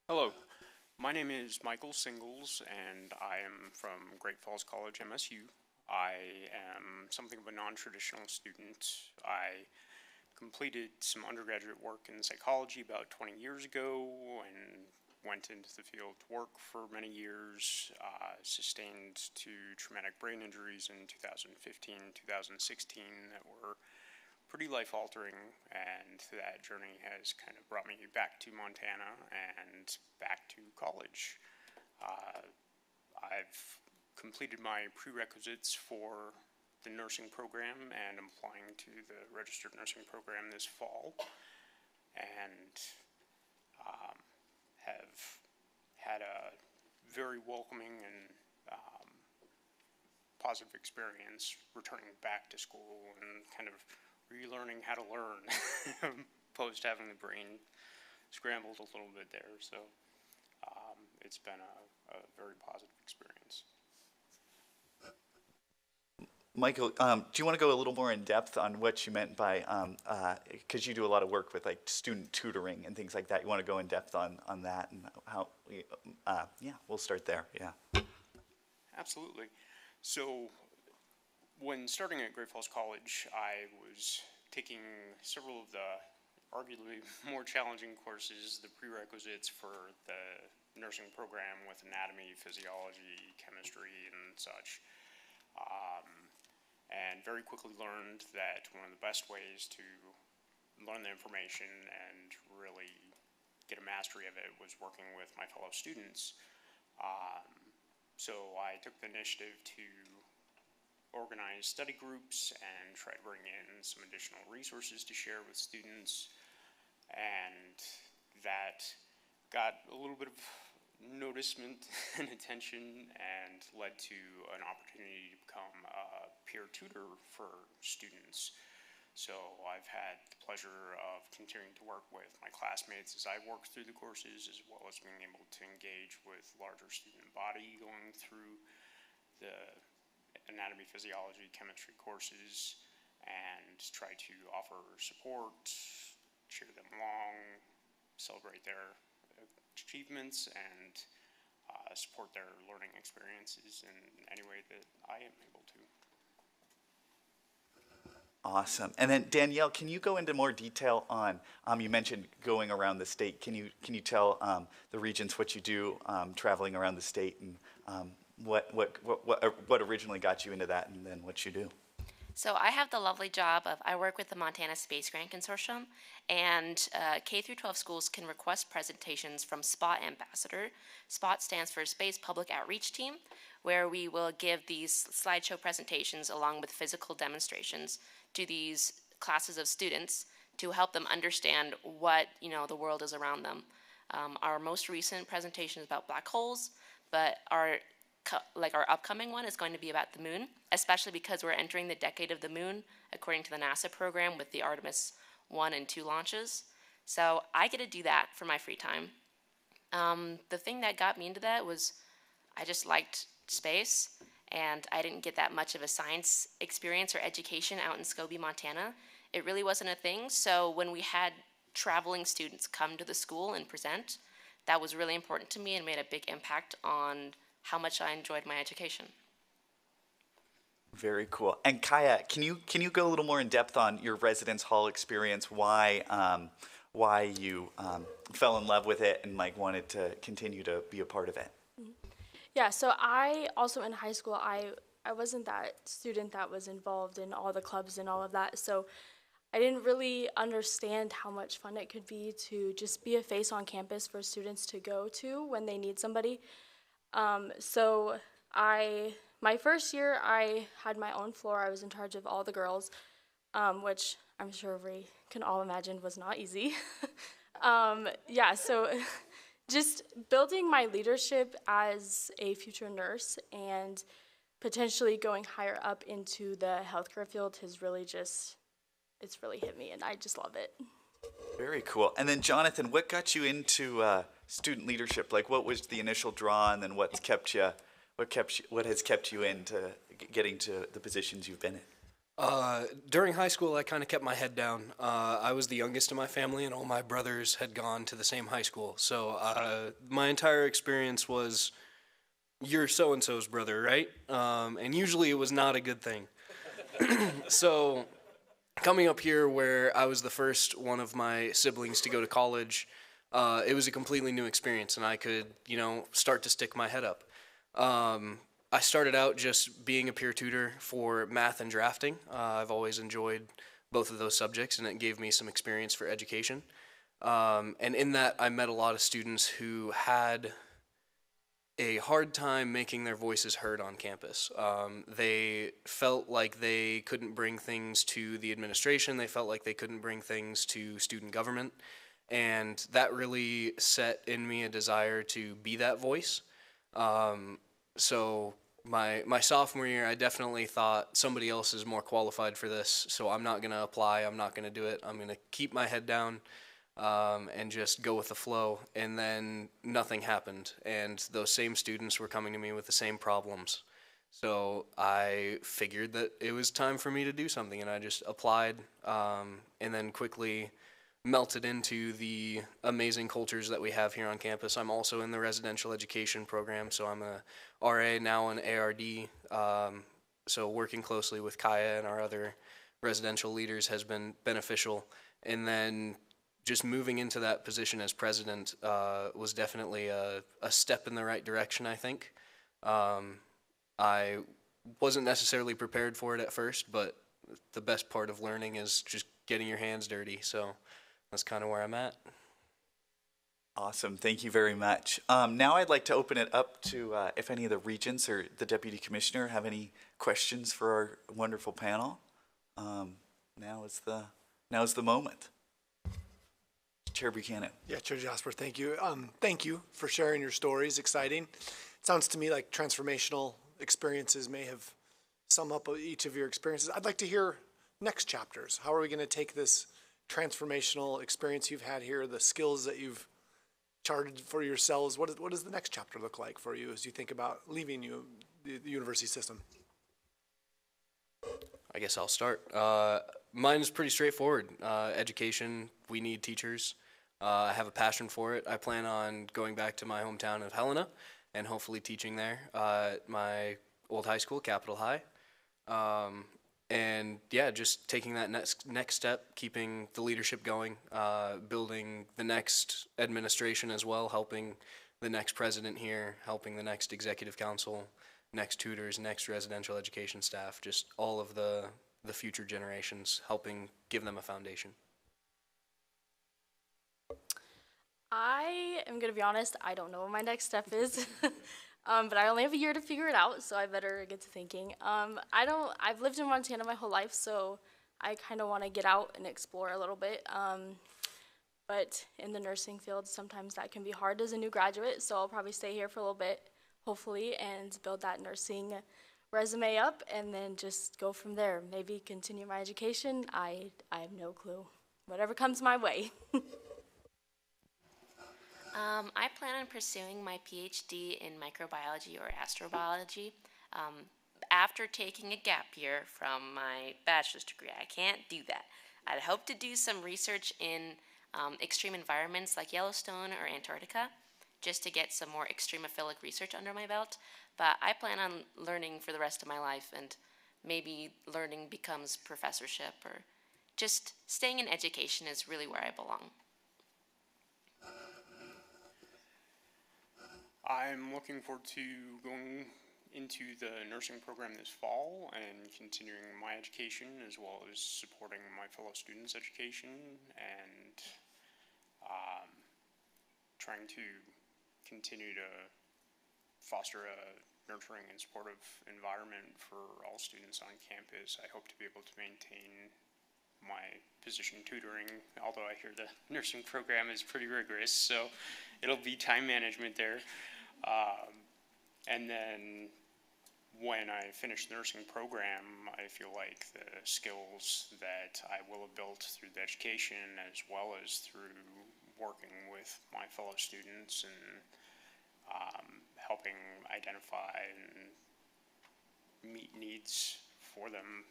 Hello, my name is Michael Singles, and I am from Great Falls College, MSU. I am something of a non-traditional student. I completed some undergraduate work in psychology about 20 years ago and went into the field to work for many years, sustained 2 traumatic brain injuries in 2015, 2016 that were pretty life-altering, and that journey has kind of brought me back to Montana and back to college. I've completed my prerequisites for the nursing program and I'm applying to the registered nursing program this fall, and have had a very welcoming and positive experience returning back to school and kind of relearning how to learn post having the brain scrambled a little bit there. So it's been a very positive experience. Michael, do you want to go a little more in depth on what you meant by, because you do a lot of work with like student tutoring and things like that. You want to go in depth on that and how, yeah, we'll start there, yeah. Absolutely. So when starting at Great Falls College, I was taking several of the arguably more challenging courses, the prerequisites for the nursing program with anatomy, physiology, chemistry, and such. And very quickly learned that one of the best ways to learn the information and really get a mastery of it was working with my fellow students. So I took the initiative to organize study groups and try to bring in some additional resources to share with students. And that got a little bit of noticement and attention and led to an opportunity to become a peer tutor for students. So I've had the pleasure of continuing to work with my classmates as I work through the courses, as well as being able to engage with larger student body going through the anatomy, physiology, chemistry courses, and try to offer support, cheer them along, celebrate their achievements, and support their learning experiences in any way that I am able to. Awesome. And then Danielle, can you go into more detail on, you mentioned going around the state. Can you tell the Regents what you do traveling around the state, and what originally got you into that, and then what you do? So I have the lovely job of, I work with the Montana Space Grant Consortium, and K through 12 schools can request presentations from SPOT Ambassador. SPOT stands for Space Public Outreach Team, where we will give these slideshow presentations along with physical demonstrations to these classes of students to help them understand what, the world is around them. Our most recent presentation is about black holes, but our upcoming one is going to be about the moon, especially because we're entering the decade of the moon, according to the NASA program with the Artemis 1 and 2 launches. So I get to do that for my free time. The thing that got me into that was I just liked space, and I didn't get that much of a science experience or education out in Scobie, Montana. It really wasn't a thing, so when we had traveling students come to the school and present, that was really important to me and made a big impact on how much I enjoyed my education. Very cool. And Kaya, can you go a little more in depth on your residence hall experience? Why you fell in love with it and wanted to continue to be a part of it? Yeah. So I also in high school I wasn't that student that was involved in all the clubs and all of that. So I didn't really understand how much fun it could be to just be a face on campus for students to go to when they need somebody. So my first year, I had my own floor. I was in charge of all the girls, which I'm sure we can all imagine was not easy. So just building my leadership as a future nurse and potentially going higher up into the healthcare field has really it's really hit me, and I just love it. Very cool. And then Jonathan, what got you into student leadership? What was the initial draw, and then what has kept you into getting to the positions you've been in? During high school, I kind of kept my head down. I was the youngest in my family, and all my brothers had gone to the same high school. So my entire experience was, you're so-and-so's brother, right? And usually it was not a good thing. So coming up here where I was the first one of my siblings to go to college, it was a completely new experience, and I could, start to stick my head up. I started out just being a peer tutor for math and drafting. I've always enjoyed both of those subjects, and it gave me some experience for education. And in that, I met a lot of students who had a hard time making their voices heard on campus. They felt like they couldn't bring things to the administration. They felt like they couldn't bring things to student government. And that really set in me a desire to be that voice. So my sophomore year, I definitely thought somebody else is more qualified for this, so I'm not going to apply. I'm not going to do it. I'm going to keep my head down and just go with the flow. And then nothing happened, and those same students were coming to me with the same problems. So I figured that it was time for me to do something, and I just applied, and then quickly melted into the amazing cultures that we have here on campus. I'm also in the residential education program, so I'm a RA, now an ARD. So working closely with Kaya and our other residential leaders has been beneficial. And then just moving into that position as president was definitely a step in the right direction, I think. I wasn't necessarily prepared for it at first, but the best part of learning is just getting your hands dirty. So that's kind of where I'm at. Awesome. Thank you very much. Now I'd like to open it up to if any of the regents or the deputy commissioner have any questions for our wonderful panel. Now is the moment. Chair Buchanan. Yeah, Chair Jasper, thank you. Thank you for sharing your stories. Exciting. It sounds to me like transformational experiences may have sum up each of your experiences. I'd like to hear next chapters. How are we going to take this transformational experience you've had here, the skills that you've charted for yourselves? What does the next chapter look like for you as you think about leaving the university system? I guess I'll start. Mine is pretty straightforward. Education, we need teachers. I have a passion for it. I plan on going back to my hometown of Helena and hopefully teaching there at my old high school, Capitol High. And yeah, just taking that next step, keeping the leadership going, building the next administration as well, helping the next president here, helping the next executive council, next tutors, next residential education staff, just all of the future generations, helping give them a foundation. I am going to be honest, I don't know what my next step is. But I only have a year to figure it out, so I better get to thinking. I've lived in Montana my whole life, so I kind of want to get out and explore a little bit. But in the nursing field, sometimes that can be hard as a new graduate, so I'll probably stay here for a little bit, hopefully, and build that nursing resume up, and then just go from there. Maybe continue my education. I have no clue. Whatever comes my way. I plan on pursuing my PhD in microbiology or astrobiology. After taking a gap year from my bachelor's degree, I can't do that. I'd hope to do some research in extreme environments like Yellowstone or Antarctica, just to get some more extremophilic research under my belt. But I plan on learning for the rest of my life, and maybe learning becomes professorship, or just staying in education is really where I belong. I'm looking forward to going into the nursing program this fall and continuing my education, as well as supporting my fellow students' education, and trying to continue to foster a nurturing and supportive environment for all students on campus. I hope to be able to maintain my position tutoring, although I hear the nursing program is pretty rigorous, so it'll be time management there. And then when I finish the nursing program, I feel like the skills that I will have built through the education, as well as through working with my fellow students and helping identify and meet needs for them,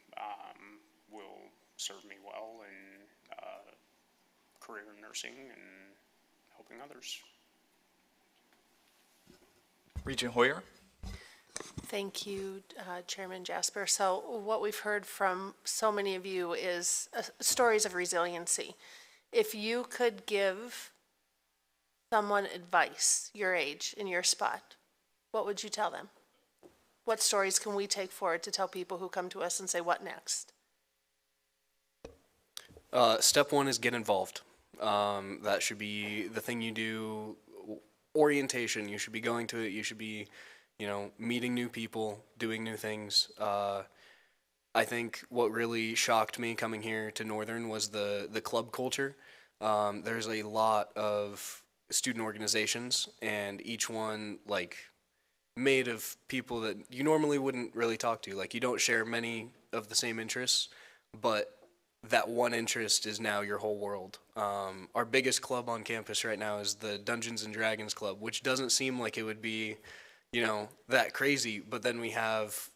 will serve me well in career in nursing and helping others. Regent Hoyer. Thank you, Chairman Jasper. So what we've heard from so many of you is stories of resiliency. If you could give someone advice your age in your spot, what would you tell them? What stories can we take forward to tell people who come to us and say, what next? Step one is get involved. That should be the thing you do. Orientation, you should be going to it. You should be, meeting new people, doing new things. I think what really shocked me coming here to Northern was the club culture. There's a lot of student organizations, and each one made of people that you normally wouldn't really talk to. You don't share many of the same interests, but that one interest is now your whole world. Our biggest club on campus right now is the Dungeons and Dragons Club, which doesn't seem like it would be, that crazy. But then we have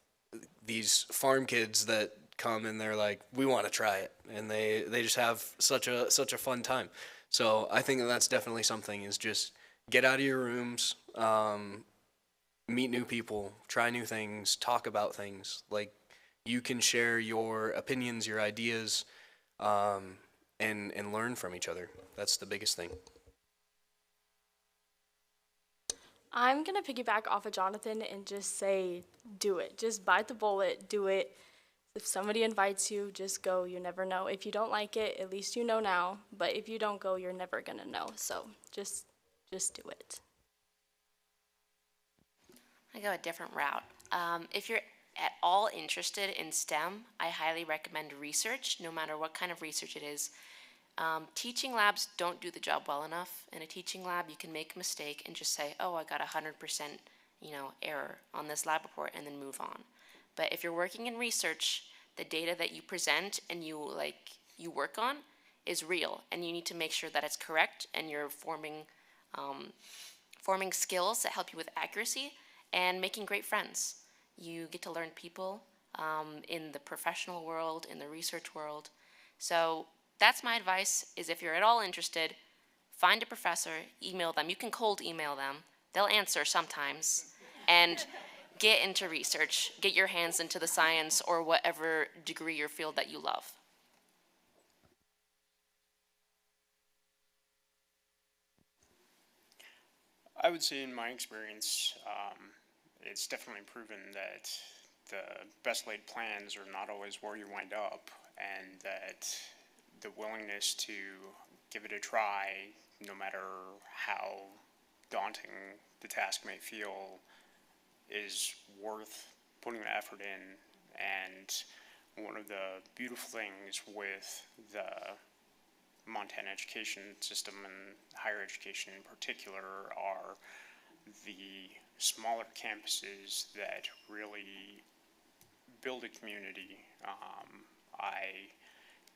these farm kids that come and they're like, we want to try it, and they just have such a fun time. So I think that's definitely something, is just get out of your rooms, meet new people, try new things, talk about things. Like, you can share your opinions, your ideas, and learn from each other. That's the biggest thing. I'm going to piggyback off of Jonathan and just say, do it. Just bite the bullet, do it. If somebody invites you, just go. You never know. If you don't like it, at least you know now. But if you don't go, you're never going to know. So just do it. I go a different route. If you're at all interested in STEM, I highly recommend research, no matter what kind of research it is. Teaching labs don't do the job well enough. In a teaching lab, you can make a mistake and just say, oh, I got 100%, error on this lab report, and then move on. But if you're working in research, the data that you present and you work on is real, and you need to make sure that it's correct, and you're forming skills that help you with accuracy and making great friends. You get to learn people in the professional world, in the research world. So that's my advice, is if you're at all interested, find a professor, email them. You can cold email them. They'll answer sometimes. And get into research. Get your hands into the science or whatever degree or field that you love. I would say in my experience, it's definitely proven that the best laid plans are not always where you wind up, and that the willingness to give it a try, no matter how daunting the task may feel, is worth putting the effort in. And one of the beautiful things with the Montana education system, and higher education in particular, are the smaller campuses that really build a community. I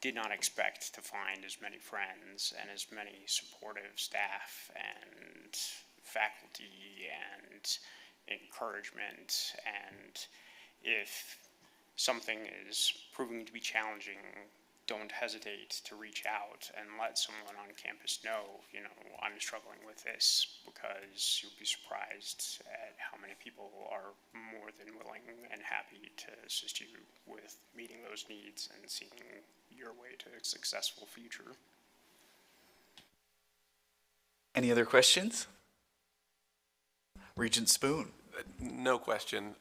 did not expect to find as many friends and as many supportive staff and faculty and encouragement. And if something is proving to be challenging, don't hesitate to reach out and let someone on campus know, I'm struggling with this, because you'll be surprised at how many people are more than willing and happy to assist you with meeting those needs and seeing your way to a successful future. Any other questions? Regent Spoon. No question.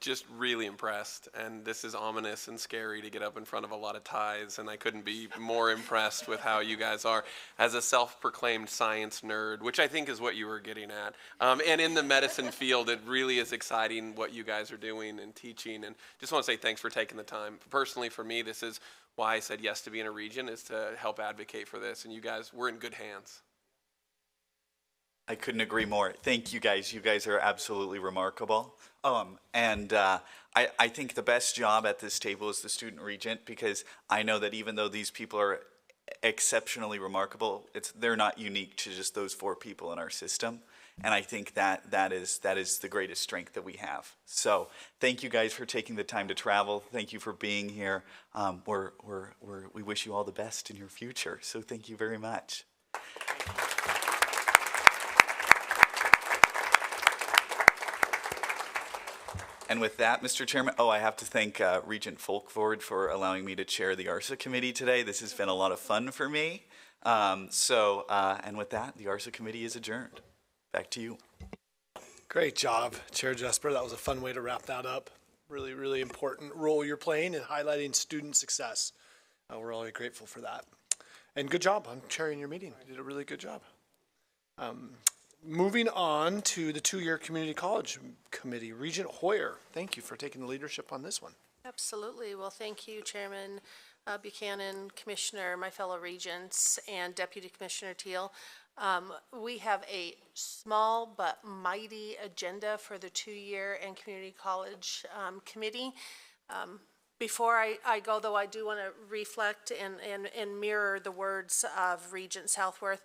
Just really impressed. And this is ominous and scary to get up in front of a lot of ties, and I couldn't be more impressed with how you guys are as a self-proclaimed science nerd, which I think is what you were getting at. And in the medicine field, it really is exciting what you guys are doing and teaching. And just want to say thanks for taking the time. Personally, for me, this is why I said yes to be in a region, is to help advocate for this. And you guys, we're in good hands. I couldn't agree more. Thank you guys. You guys are absolutely remarkable. I think the best job at this table is the student regent, because I know that even though these people are exceptionally remarkable, they're not unique to just those 4 people in our system. And I think that is the greatest strength that we have. So thank you guys for taking the time to travel. Thank you for being here. We wish you all the best in your future. So thank you very much. And with that, Mr. Chairman, I have to thank Regent Folkvord for allowing me to chair the ARSA committee today. This has been a lot of fun for me. And with that, the ARSA committee is adjourned. Back to you. Great job, Chair Jesper. That was a fun way to wrap that up. Really, really important role you're playing in highlighting student success. We're all grateful for that. And good job on chairing your meeting. You did a really good job. Moving on to the 2-year community college committee, Regent Hoyer, thank you for taking the leadership on this one. Absolutely. Well, thank you, Chairman Buchanan, Commissioner, my fellow regents, and Deputy Commissioner Teal. We have a small but mighty agenda for the 2-year and community college committee. Before I go, though, I do want to reflect and mirror the words of Regent Southworth.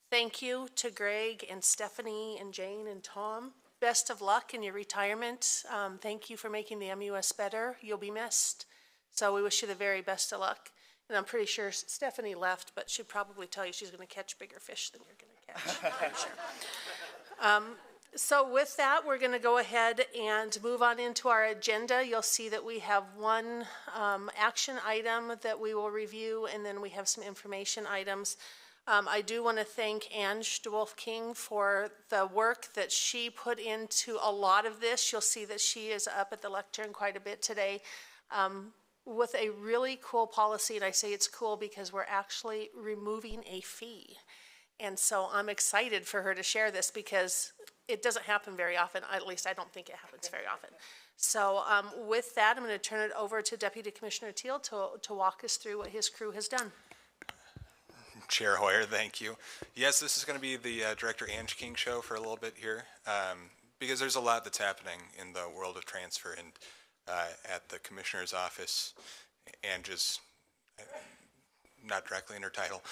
Thank you to Greg and Stephanie and Jane and Tom best of luck in your retirement. Thank you for making the MUS better. You'll be missed. So we wish you the very best of luck. And I'm pretty sure Stephanie left, but she'd probably tell you she's going to catch bigger fish than you're going to catch. I'm sure. So with that, we're going to go ahead and move on into our agenda. You'll see that we have one action item that we will review, and then we have some information items. I do want to thank Ange DeWolf-King for the work that she put into a lot of this. You'll see that she is up at the lectern quite a bit today with a really cool policy, and I say it's cool because we're actually removing a fee. And so I'm excited for her to share this because it doesn't happen very often. At least I don't think it happens very often. So with that, I'm going to turn it over to Deputy Commissioner Teal to walk us through what his crew has done. Chair Hoyer, thank you. Yes, this is going to be the Director Ange King show for a little bit here, because there's a lot that's happening in the world of transfer, and at the Commissioner's office, Ange's, not directly in her title,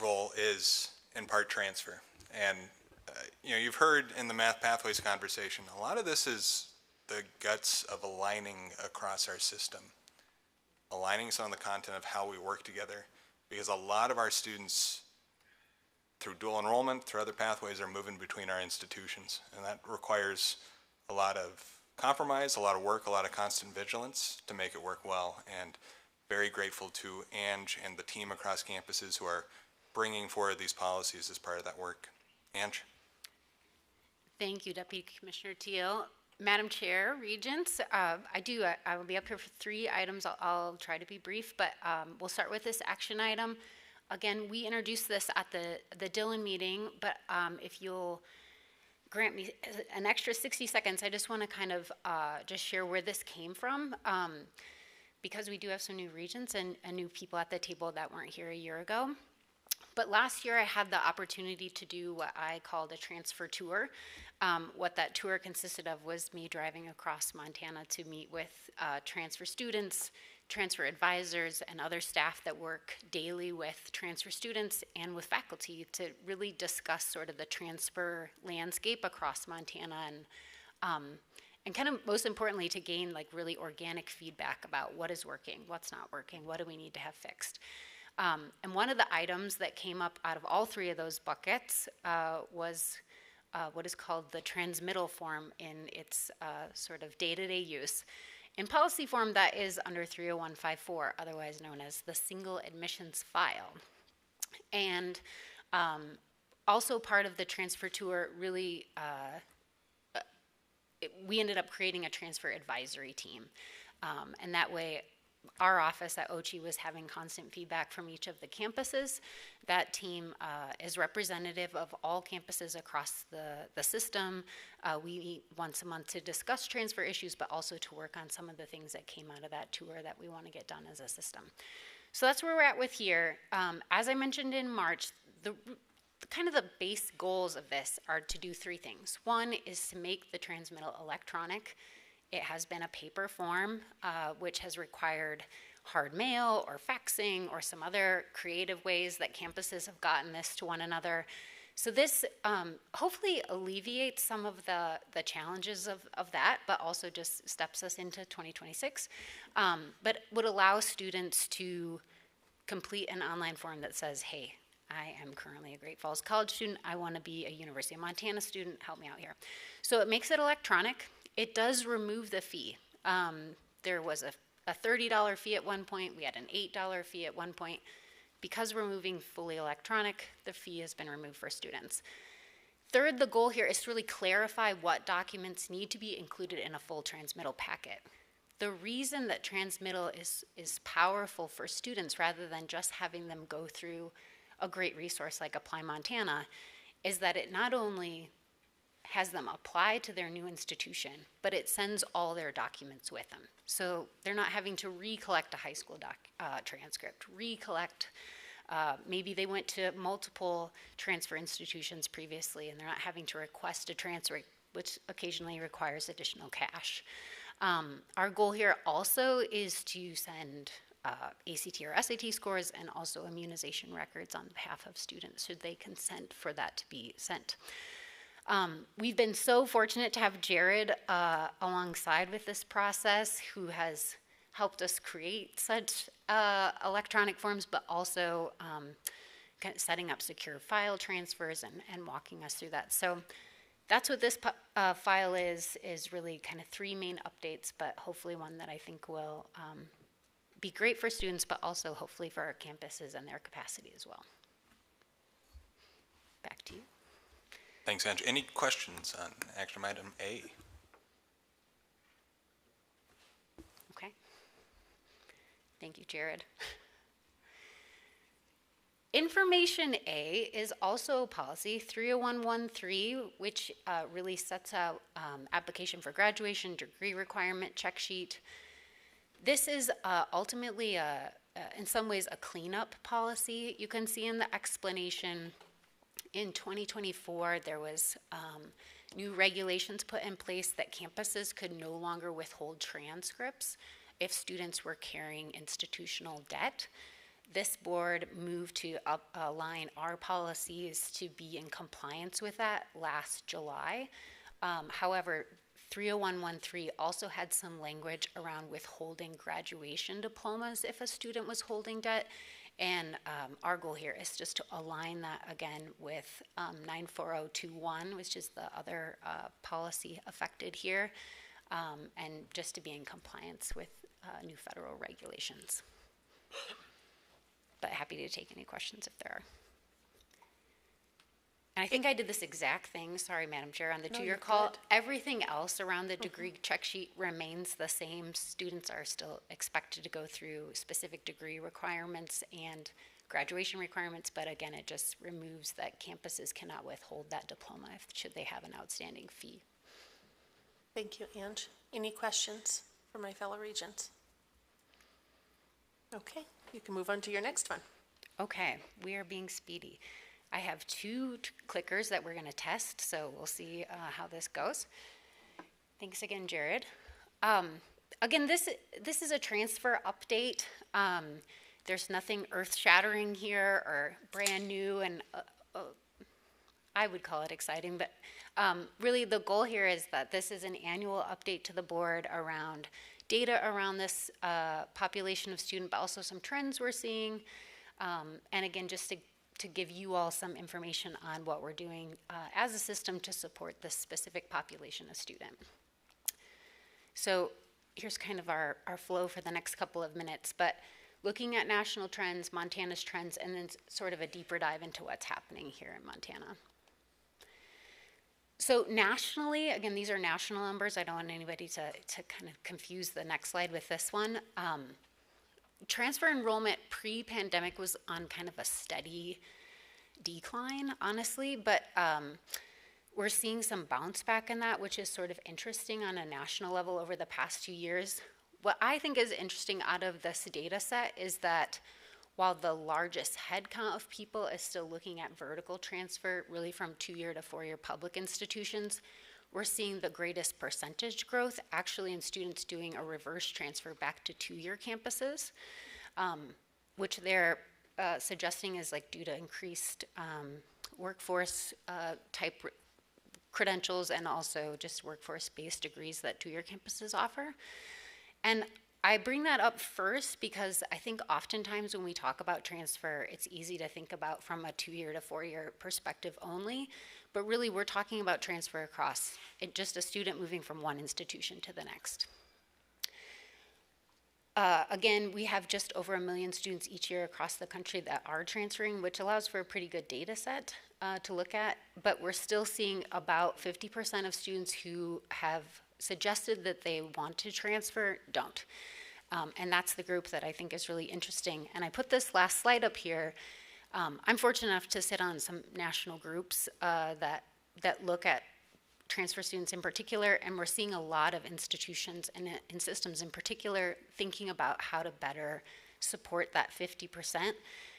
role is in part transfer. And you know, you've heard in the Math Pathways conversation, a lot of this is the guts of aligning across our system, aligning some of the content of how we work together, because a lot of our students, through dual enrollment, through other pathways, are moving between our institutions, and that requires a lot of compromise, a lot of work, a lot of constant vigilance to make it work well. And very grateful to Ange and the team across campuses who are bringing forward these policies as part of that work. Ange? Thank you, Deputy Commissioner Teal. Madam Chair, Regents, I will be up here for 3 items. I'll try to be brief, but we'll start with this action item. Again, we introduced this at the Dillon meeting, but if you'll grant me an extra 60 seconds, I just want to kind of just share where this came from, because we do have some new regents and new people at the table that weren't here a year ago. But last year I had the opportunity to do what I called a transfer tour. What that tour consisted of was me driving across Montana to meet with transfer students, transfer advisors, and other staff that work daily with transfer students and with faculty to really discuss sort of the transfer landscape across Montana, and kind of most importantly to gain like really organic feedback about what is working, what's not working, what do we need to have fixed. And one of the items that came up out of all 3 of those buckets was what is called the transmittal form in its sort of day-to-day use. In policy form, that is under 30154, otherwise known as the single admissions file. And also part of the transfer tour really, we ended up creating a transfer advisory team. And that way, our office at OCHI was having constant feedback from each of the campuses. That team is representative of all campuses across the system. We meet once a month to discuss transfer issues, but also to work on some of the things that came out of that tour that we want to get done as a system. So that's where we're at with here. As I mentioned in March, kind of the base goals of this are to do 3 things. One is to make the transmittal electronic. It has been a paper form, which has required hard mail or faxing or some other creative ways that campuses have gotten this to one another. So this hopefully alleviates some of the challenges of that, but also just steps us into 2026, but would allow students to complete an online form that says, hey, I am currently a Great Falls College student. I want to be a University of Montana student. Help me out here. So it makes it electronic. It does remove the fee. There was a $30 fee at one point. We had an $8 fee at one point. Because we're moving fully electronic, the fee has been removed for students. Third, the goal here is to really clarify what documents need to be included in a full transmittal packet. The reason that transmittal is powerful for students rather than just having them go through a great resource like Apply Montana is that it not only has them apply to their new institution, but it sends all their documents with them. So they're not having to recollect a high school transcript, maybe they went to multiple transfer institutions previously and they're not having to request a transfer, which occasionally requires additional cash. Our goal here also is to send ACT or SAT scores and also immunization records on behalf of students should they consent for that to be sent. We've been so fortunate to have Jared alongside with this process, who has helped us create such electronic forms, but also kind of setting up secure file transfers and walking us through that. So that's what this file is really kind of 3 main updates, but hopefully one that I think will be great for students, but also hopefully for our campuses and their capacity as well. Back to you. Thanks, Andrew. Any questions on action item A? Okay. Thank you, Jared. Information A is also policy 30113, which really sets out application for graduation, degree requirement, check sheet. This is ultimately, in some ways, a cleanup policy. You can see in the explanation, in 2024, there was new regulations put in place that campuses could no longer withhold transcripts if students were carrying institutional debt. This board moved to align our policies to be in compliance with that last July. However, 30113 also had some language around withholding graduation diplomas if a student was holding debt. And our goal here is just to align that again with 94021, which is the other policy affected here, and just to be in compliance with new federal regulations. But happy to take any questions if there are. And I think I did this exact thing, sorry, Madam Chair, on the two-year call. Good. Everything else around the degree check sheet remains the same. Students are still expected to go through specific degree requirements and graduation requirements, but again, it just removes that campuses cannot withhold that diploma should they have an outstanding fee. Thank you, Ange. Any questions for my fellow regents? Okay, you can move on to your next one. Okay, we are being speedy. I have 2 clickers that we're going to test, so we'll see how this goes. Thanks again, Jared. Again, this is a transfer update. There's nothing earth-shattering here or brand new, and I would call it exciting, but really the goal here is that this is an annual update to the board around data around this population of student, but also some trends we're seeing, and again, just to give you all some information on what we're doing as a system to support this specific population of student. So here's kind of our flow for the next couple of minutes, but looking at national trends, Montana's trends, and then sort of a deeper dive into what's happening here in Montana. So nationally, again, these are national numbers. I don't want anybody to kind of confuse the next slide with this one. Transfer enrollment pre-pandemic was on kind of a steady decline, honestly, but we're seeing some bounce back in that, which is sort of interesting on a national level over the past 2 years. What I think is interesting out of this data set is that while the largest headcount of people is still looking at vertical transfer, really from 2-year to 4-year public institutions, we're seeing the greatest percentage growth actually in students doing a reverse transfer back to 2-year campuses, which they're suggesting is like due to increased workforce type credentials and also just workforce-based degrees that 2-year campuses offer. And I bring that up first because I think oftentimes when we talk about transfer, it's easy to think about from a 2-year to 4-year perspective only, but really we're talking about transfer across just a student moving from one institution to the next. Again, we have just over 1 million students each year across the country that are transferring, which allows for a pretty good data set to look at, but we're still seeing about 50% of students who have suggested that they want to transfer don't. And that's the group that I think is really interesting. And I put this last slide up here. I'm fortunate enough to sit on some national groups that look at transfer students in particular, and we're seeing a lot of institutions and systems in particular thinking about how to better support that 50%,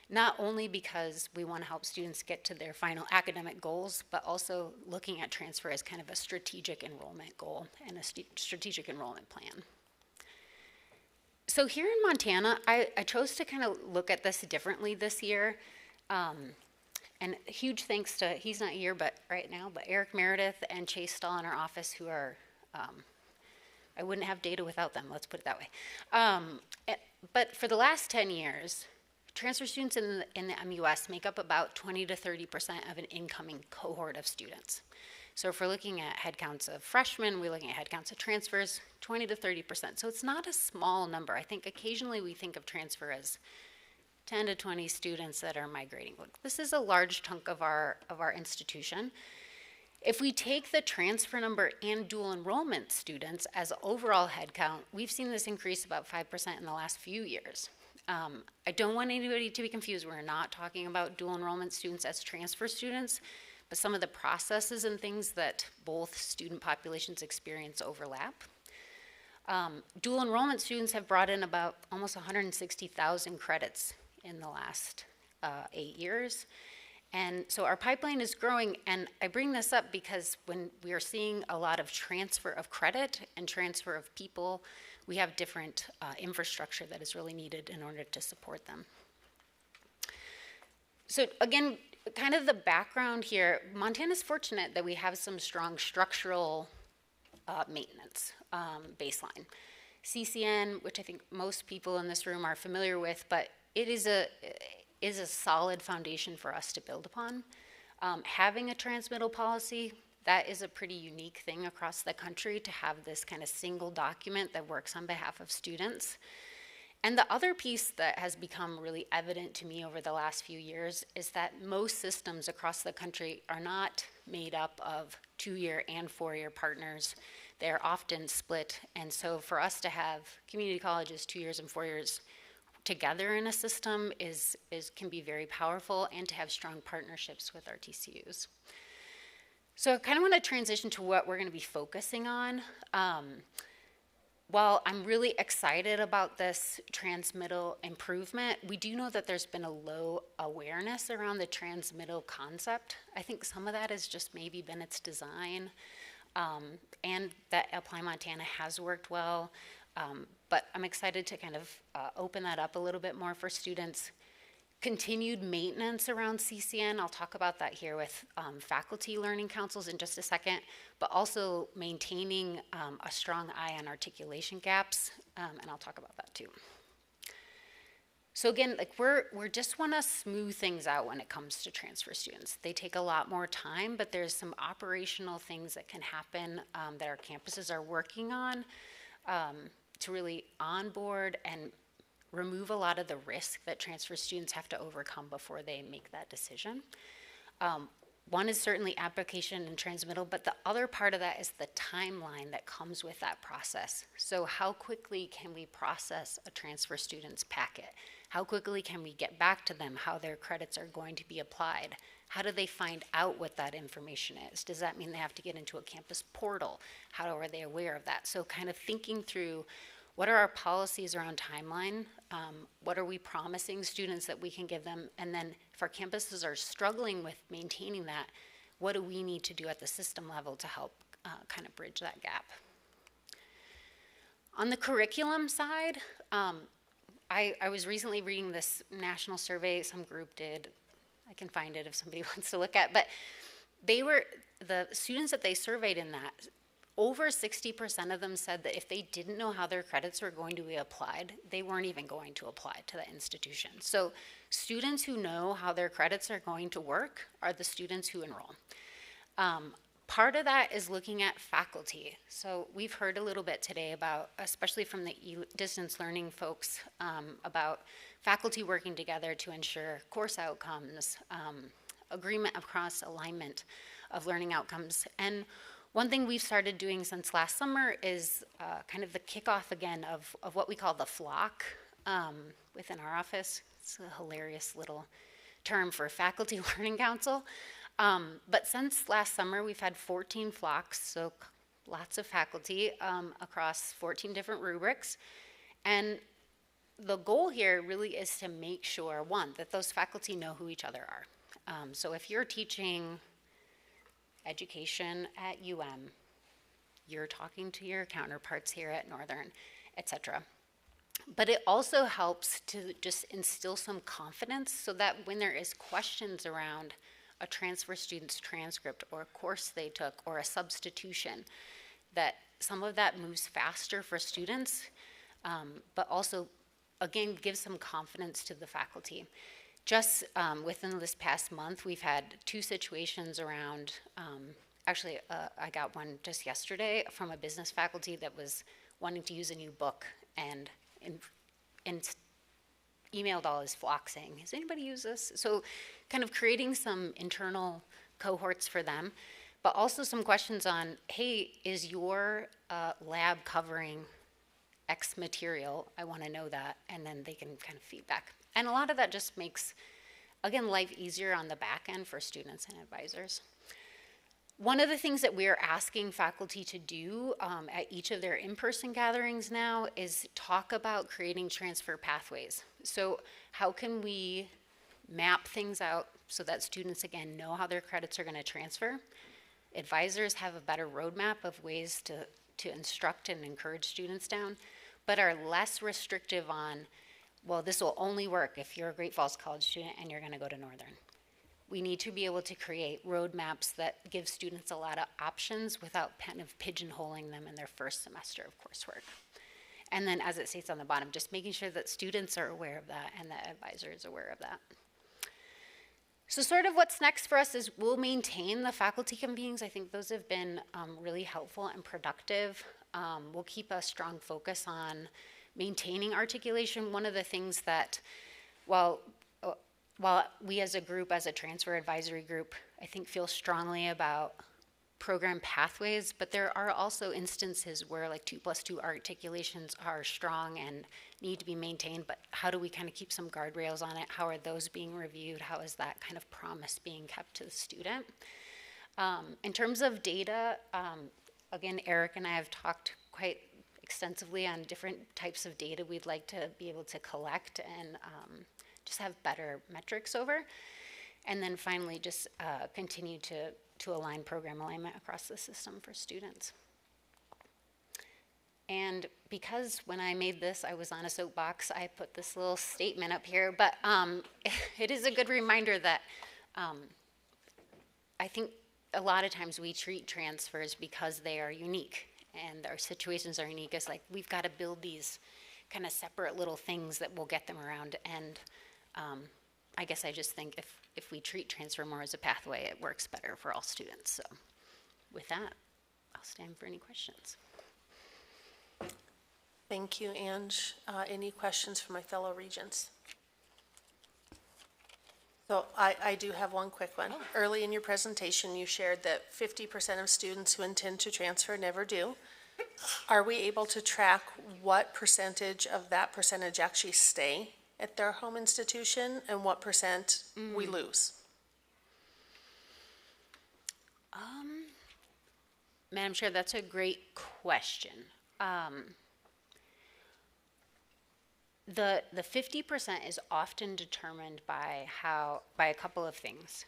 not only because we want to help students get to their final academic goals, but also looking at transfer as kind of a strategic enrollment goal and a strategic enrollment plan. So here in Montana, I chose to kind of look at this differently this year. And huge thanks to, he's not here but right now, but Eric Meredith and Chase Stahl in our office who are, I wouldn't have data without them, let's put it that way. But for the last 10 years, transfer students in the MUS make up about 20 to 30% of an incoming cohort of students. So if we're looking at headcounts of freshmen, we're looking at headcounts of transfers, 20 to 30%. So it's not a small number. I think occasionally we think of transfer as 10 to 20 students that are migrating. Look, this is a large chunk of our institution. If we take the transfer number and dual enrollment students as overall headcount, we've seen this increase about 5% in the last few years. I don't want anybody to be confused. We're not talking about dual enrollment students as transfer students, but some of the processes and things that both student populations experience overlap. Dual enrollment students have brought in about almost 160,000 credits in the last 8 years. And so our pipeline is growing, and I bring this up because when we are seeing a lot of transfer of credit and transfer of people, we have different infrastructure that is really needed in order to support them. So again, kind of the background here, Montana's fortunate that we have some strong structural maintenance baseline. CCN, which I think most people in this room are familiar with, but it is a solid foundation for us to build upon. Having a transmittal policy, that is a pretty unique thing across the country to have this kind of single document that works on behalf of students. And the other piece that has become really evident to me over the last few years is that most systems across the country are not made up of 2-year and 4-year partners. They're often split. And so for us to have community colleges 2 years and 4 years together in a system can be very powerful, and to have strong partnerships with our TCUs. So I kind of want to transition to what we're going to be focusing on. While I'm really excited about this transmittal improvement, we do know that there's been a low awareness around the transmittal concept. I think some of that has just maybe been its design, and that Apply Montana has worked well. But I'm excited to kind of open that up a little bit more for students. Continued maintenance around CCN, I'll talk about that here with faculty learning councils in just a second, but also maintaining a strong eye on articulation gaps, and I'll talk about that too. So again, like we're just want to smooth things out when it comes to transfer students. They take a lot more time, but there's some operational things that can happen that our campuses are working on to really onboard and remove a lot of the risk that transfer students have to overcome before they make that decision. One is certainly application and transmittal, but the other part of that is the timeline that comes with that process. So how quickly can we process a transfer student's packet? How quickly can we get back to them how their credits are going to be applied? How do they find out what that information is? Does that mean they have to get into a campus portal? How are they aware of that? So kind of thinking through, what are our policies around timeline? What are we promising students that we can give them? And then if our campuses are struggling with maintaining that, what do we need to do at the system level to help kind of bridge that gap? On the curriculum side, I was recently reading this national survey some group did. I can find it if somebody wants to look at, but the students that they surveyed in that, over 60% of them said that if they didn't know how their credits were going to be applied, they weren't even going to apply to the institution. So students who know how their credits are going to work are the students who enroll. Part of that is looking at faculty. So we've heard a little bit today about, especially from the distance learning folks, about faculty working together to ensure course outcomes, agreement across alignment of learning outcomes. And one thing we've started doing since last summer is kind of the kickoff again of what we call the flock within our office. It's a hilarious little term for faculty learning council. But since last summer, we've had 14 flocks, so lots of faculty across 14 different rubrics. And the goal here really is to make sure, one, that those faculty know who each other are. So if you're teaching education at you're talking to your counterparts here at Northern, et cetera. But it also helps to just instill some confidence so that when there is questions around a transfer student's transcript or a course they took or a substitution, that some of that moves faster for students, but also, again, gives some confidence to the faculty. Just within this past month, we've had 2 situations around, actually, I got one just yesterday from a business faculty that was wanting to use a new book and emailed all his flock saying, has anybody used this? So kind of creating some internal cohorts for them, but also some questions on, hey, is your lab covering X material? I want to know that, and then they can kind of feedback. And a lot of that just makes, again, life easier on the back end for students and advisors. One of the things that we're asking faculty to do at each of their in-person gatherings now is talk about creating transfer pathways. So how can we map things out so that students, again, know how their credits are going to transfer? Advisors have a better roadmap of ways to instruct and encourage students down, but are less restrictive on, well, this will only work if you're a Great Falls College student and you're going to go to Northern. We need to be able to create roadmaps that give students a lot of options without kind of pigeonholing them in their first semester of coursework. And then, as it states on the bottom, just making sure that students are aware of that and that advisors are aware of that. So sort of what's next for us is we'll maintain the faculty convenings. I think those have been really helpful and productive. We'll keep a strong focus on maintaining articulation. One of the things that, while we as a group, as a transfer advisory group, I think feel strongly about program pathways, but there are also instances where like 2+2 articulations are strong and need to be maintained, but how do we kind of keep some guardrails on it? How are those being reviewed? How is that kind of promise being kept to the student? In terms of data, again, Eric and I have talked quite extensively on different types of data we'd like to be able to collect and just have better metrics over. And then finally, just continue to align program alignment across the system for students. And because when I made this, I was on a soapbox, I put this little statement up here, but it is a good reminder that I think a lot of times we treat transfers because they are unique and our situations are unique. It's like we've got to build these kind of separate little things that will get them around. And I guess I just think if we treat transfer more as a pathway, it works better for all students. So with that, I'll stand for any questions. Thank you, Ange. Any questions from my fellow regents? So I do have one quick one. Early in your presentation, you shared that 50% of students who intend to transfer never do. Are we able to track what percentage of that percentage actually stay at their home institution and what percent we lose? Madam Chair, that's a great question. The 50% is often determined by a couple of things.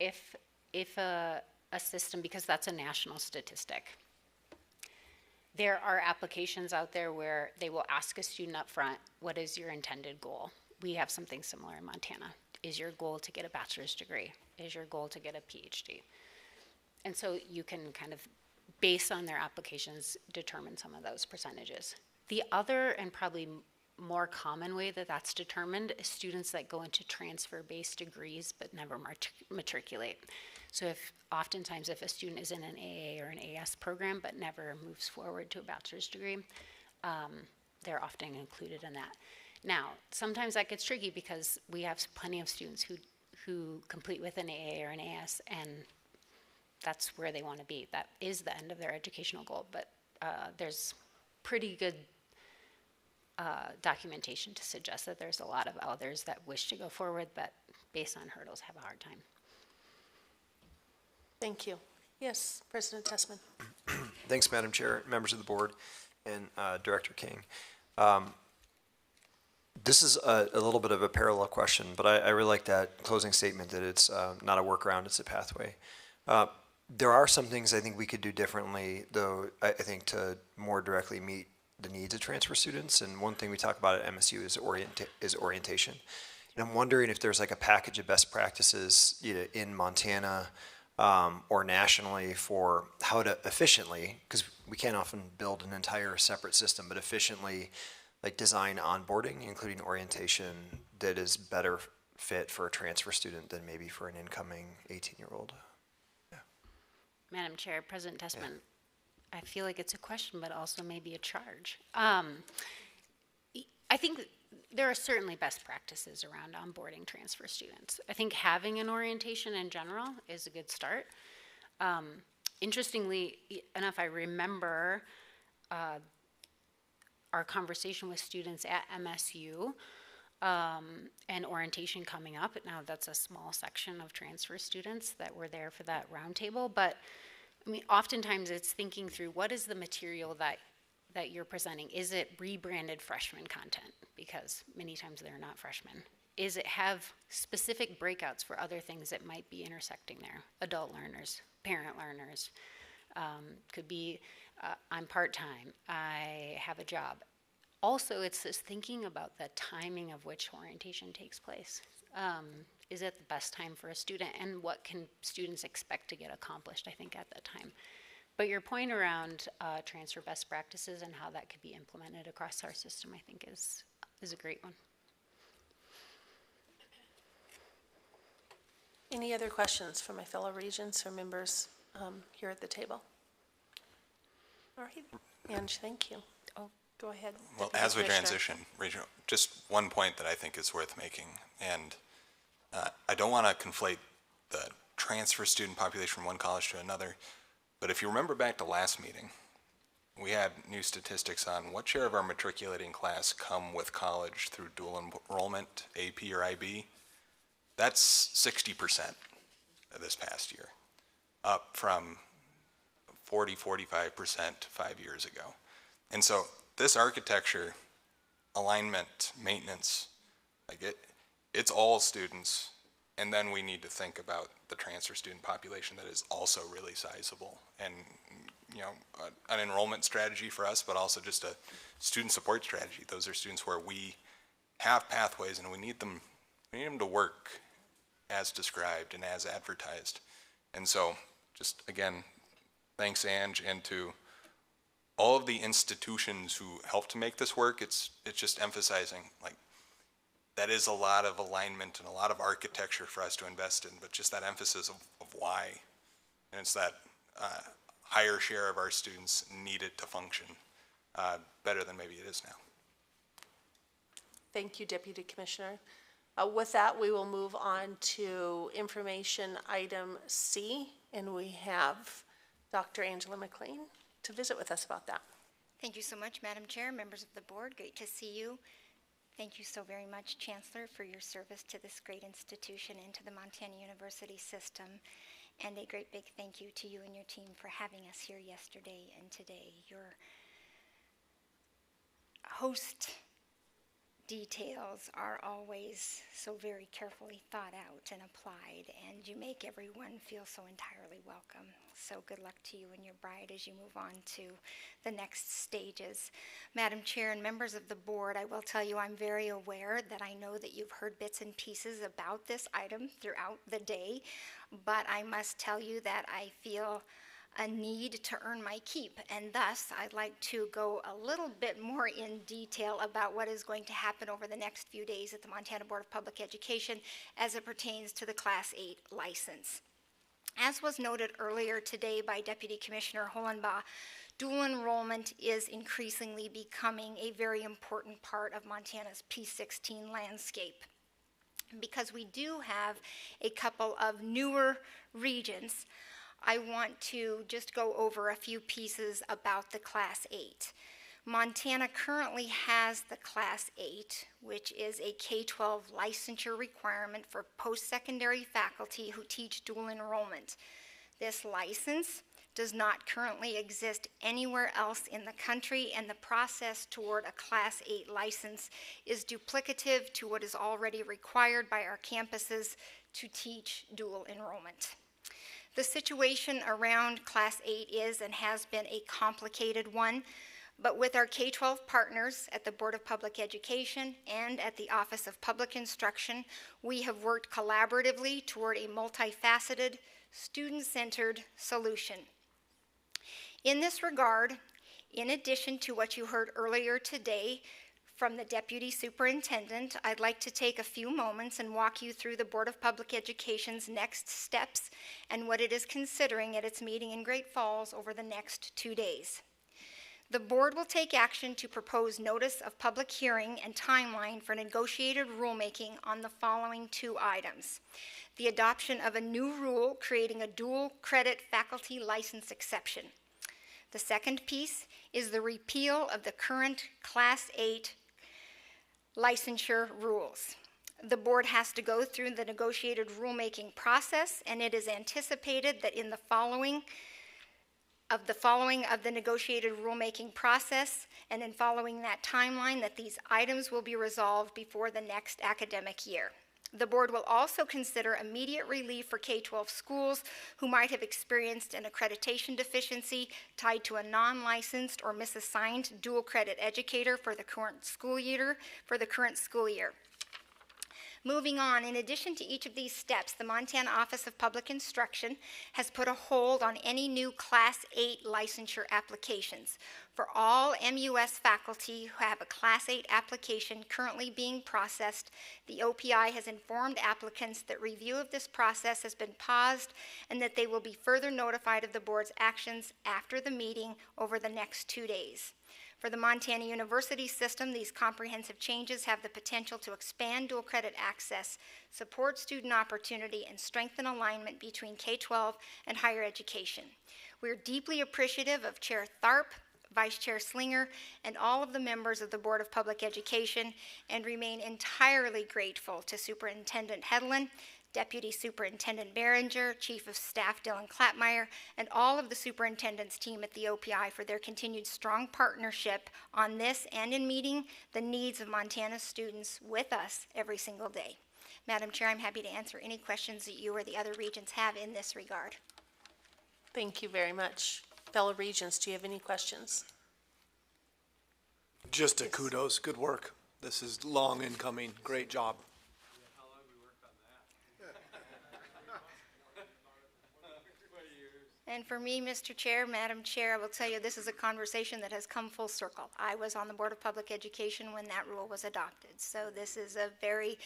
If a system, because that's a national statistic, there are applications out there where they will ask a student up front, what is your intended goal? We have something similar in Montana. Is your goal to get a bachelor's degree? Is your goal to get a PhD? And so you can kind of, based on their applications, determine some of those percentages. The other and probably more common way that that's determined is students that go into transfer-based degrees but never matriculate. So oftentimes if a student is in an AA or an AS program but never moves forward to a bachelor's degree, they're often included in that. Now, sometimes that gets tricky because we have plenty of students who complete with an AA or an AS and that's where they want to be. That is the end of their educational goal, but there's pretty good documentation to suggest that there's a lot of others that wish to go forward, but based on hurdles have a hard time. Thank you. Yes, President Tessman. Thanks, Madam Chair, members of the board, and Director King. This is a little bit of a parallel question, but I really like that closing statement that it's not a workaround, it's a pathway. There are some things I think we could do differently, though, I think to more directly meet the needs of transfer students. And one thing we talk about at MSU is orientation. And I'm wondering if there's like a package of best practices either in Montana or nationally for how to efficiently, because we can't often build an entire separate system, but efficiently like design onboarding, including orientation, that is better fit for a transfer student than maybe for an incoming 18-year-old. Madam Chair, President Tessman, I feel like it's a question, but also maybe a charge. I think there are certainly best practices around onboarding transfer students. I think having an orientation in general is a good start. Interestingly enough, I remember our conversation with students at MSU and orientation coming up. Now that's a small section of transfer students that were there for that roundtable, but I mean, oftentimes it's thinking through what is the material that you're presenting. Is it rebranded freshman content? Because many times they're not freshmen. Is it have specific breakouts for other things that might be intersecting there? Adult learners, parent learners, could be I'm part-time, I have a job. Also, it's this thinking about the timing of which orientation takes place. Is it the best time for a student, and what can students expect to get accomplished, I think, at that time? But your point around transfer best practices and how that could be implemented across our system, I think is a great one. Any other questions from my fellow regents or members here at the table? All right, Ange, thank you. Oh, go ahead. Well, Deputy as we Commissioner. transition, regional, just one point that I think is worth making, and I don't want to conflate the transfer student population from one college to another, but if you remember back to last meeting, we had new statistics on what share of our matriculating class come with college through dual enrollment, AP or IB. That's 60% this past year, up from 45% 5 years ago. And so this architecture, alignment, maintenance, like it's all students, and then we need to think about the transfer student population that is also really sizable, and you know, an enrollment strategy for us, but also just a student support strategy. Those are students where we have pathways and we need them to work as described and as advertised. And so just again, thanks Ange, and to all of the institutions who helped to make this work. It's just emphasizing like that is a lot of alignment and a lot of architecture for us to invest in, but just that emphasis of why. And it's that higher share of our students need it to function better than maybe it is now. Thank you, Deputy Commissioner. With that, we will move on to information item C, and we have Dr. Angela McLean to visit with us about that. Thank you so much, Madam Chair, members of the board. Great to see you. Thank you so very much, Chancellor, for your service to this great institution and to the Montana University system. And a great big thank you to you and your team for having us here yesterday and today. Your host details are always so very carefully thought out and applied, and you make everyone feel so entirely welcome. So good luck to you and your bride as you move on to the next stages. Madam Chair and members of the board, I will tell you I'm very aware that I know that you've heard bits and pieces about this item throughout the day, but I must tell you that I feel a need to earn my keep, and thus I'd like to go a little bit more in detail about what is going to happen over the next few days at the Montana Board of Public Education as it pertains to the Class 8 license. As was noted earlier today by Deputy Commissioner Hollenbaugh, dual enrollment is increasingly becoming a very important part of Montana's P16 landscape. Because we do have a couple of newer regents, I want to just go over a few pieces about the Class 8. Montana currently has the Class 8, which is a K-12 licensure requirement for post-secondary faculty who teach dual enrollment. This license does not currently exist anywhere else in the country, and the process toward a Class 8 license is duplicative to what is already required by our campuses to teach dual enrollment. The situation around Class 8 is and has been a complicated one. but with our K-12 partners at the Board of Public Education and at the Office of Public Instruction, we have worked collaboratively toward a multifaceted, student-centered solution. In this regard, in addition to what you heard earlier today from the Deputy Superintendent, I'd like to take a few moments and walk you through the Board of Public Education's next steps and what it is considering at its meeting in Great Falls over the next 2 days. The board will take action to propose notice of public hearing and timeline for negotiated rulemaking on the following 2 items. The adoption of a new rule creating a dual credit faculty license exception. The second piece is the repeal of the current Class 8 licensure rules. The board has to go through the negotiated rulemaking process, and it is anticipated that in the following of the negotiated rulemaking process and in following that timeline that these items will be resolved before the next academic year. The board will also consider immediate relief for K-12 schools who might have experienced an accreditation deficiency tied to a non-licensed or misassigned dual credit educator for the current school year. Moving on, in addition to each of these steps, the Montana Office of Public Instruction has put a hold on any new Class 8 licensure applications. For all MUS faculty who have a Class 8 application currently being processed, the OPI has informed applicants that review of this process has been paused and that they will be further notified of the board's actions after the meeting over the next 2 days. For the Montana University system, these comprehensive changes have the potential to expand dual credit access, support student opportunity, and strengthen alignment between K-12 and higher education. We are deeply appreciative of Chair Tharp, Vice Chair Slinger, and all of the members of the Board of Public Education, and remain entirely grateful to Superintendent Hedlund, Deputy Superintendent Behringer, Chief of Staff Dylan Klappmeyer, and all of the superintendent's team at the OPI for their continued strong partnership on this and in meeting the needs of Montana students with us every single day. Madam Chair, I'm happy to answer any questions that you or the other regents have in this regard. Thank you very much. Fellow regents, do you have any questions? Just a kudos, good work. This is long in coming, great job. And for me, Mr. Chair, Madam Chair, I will tell you this is a conversation that has come full circle. I was on the Board of Public Education when that rule was adopted. So this is a very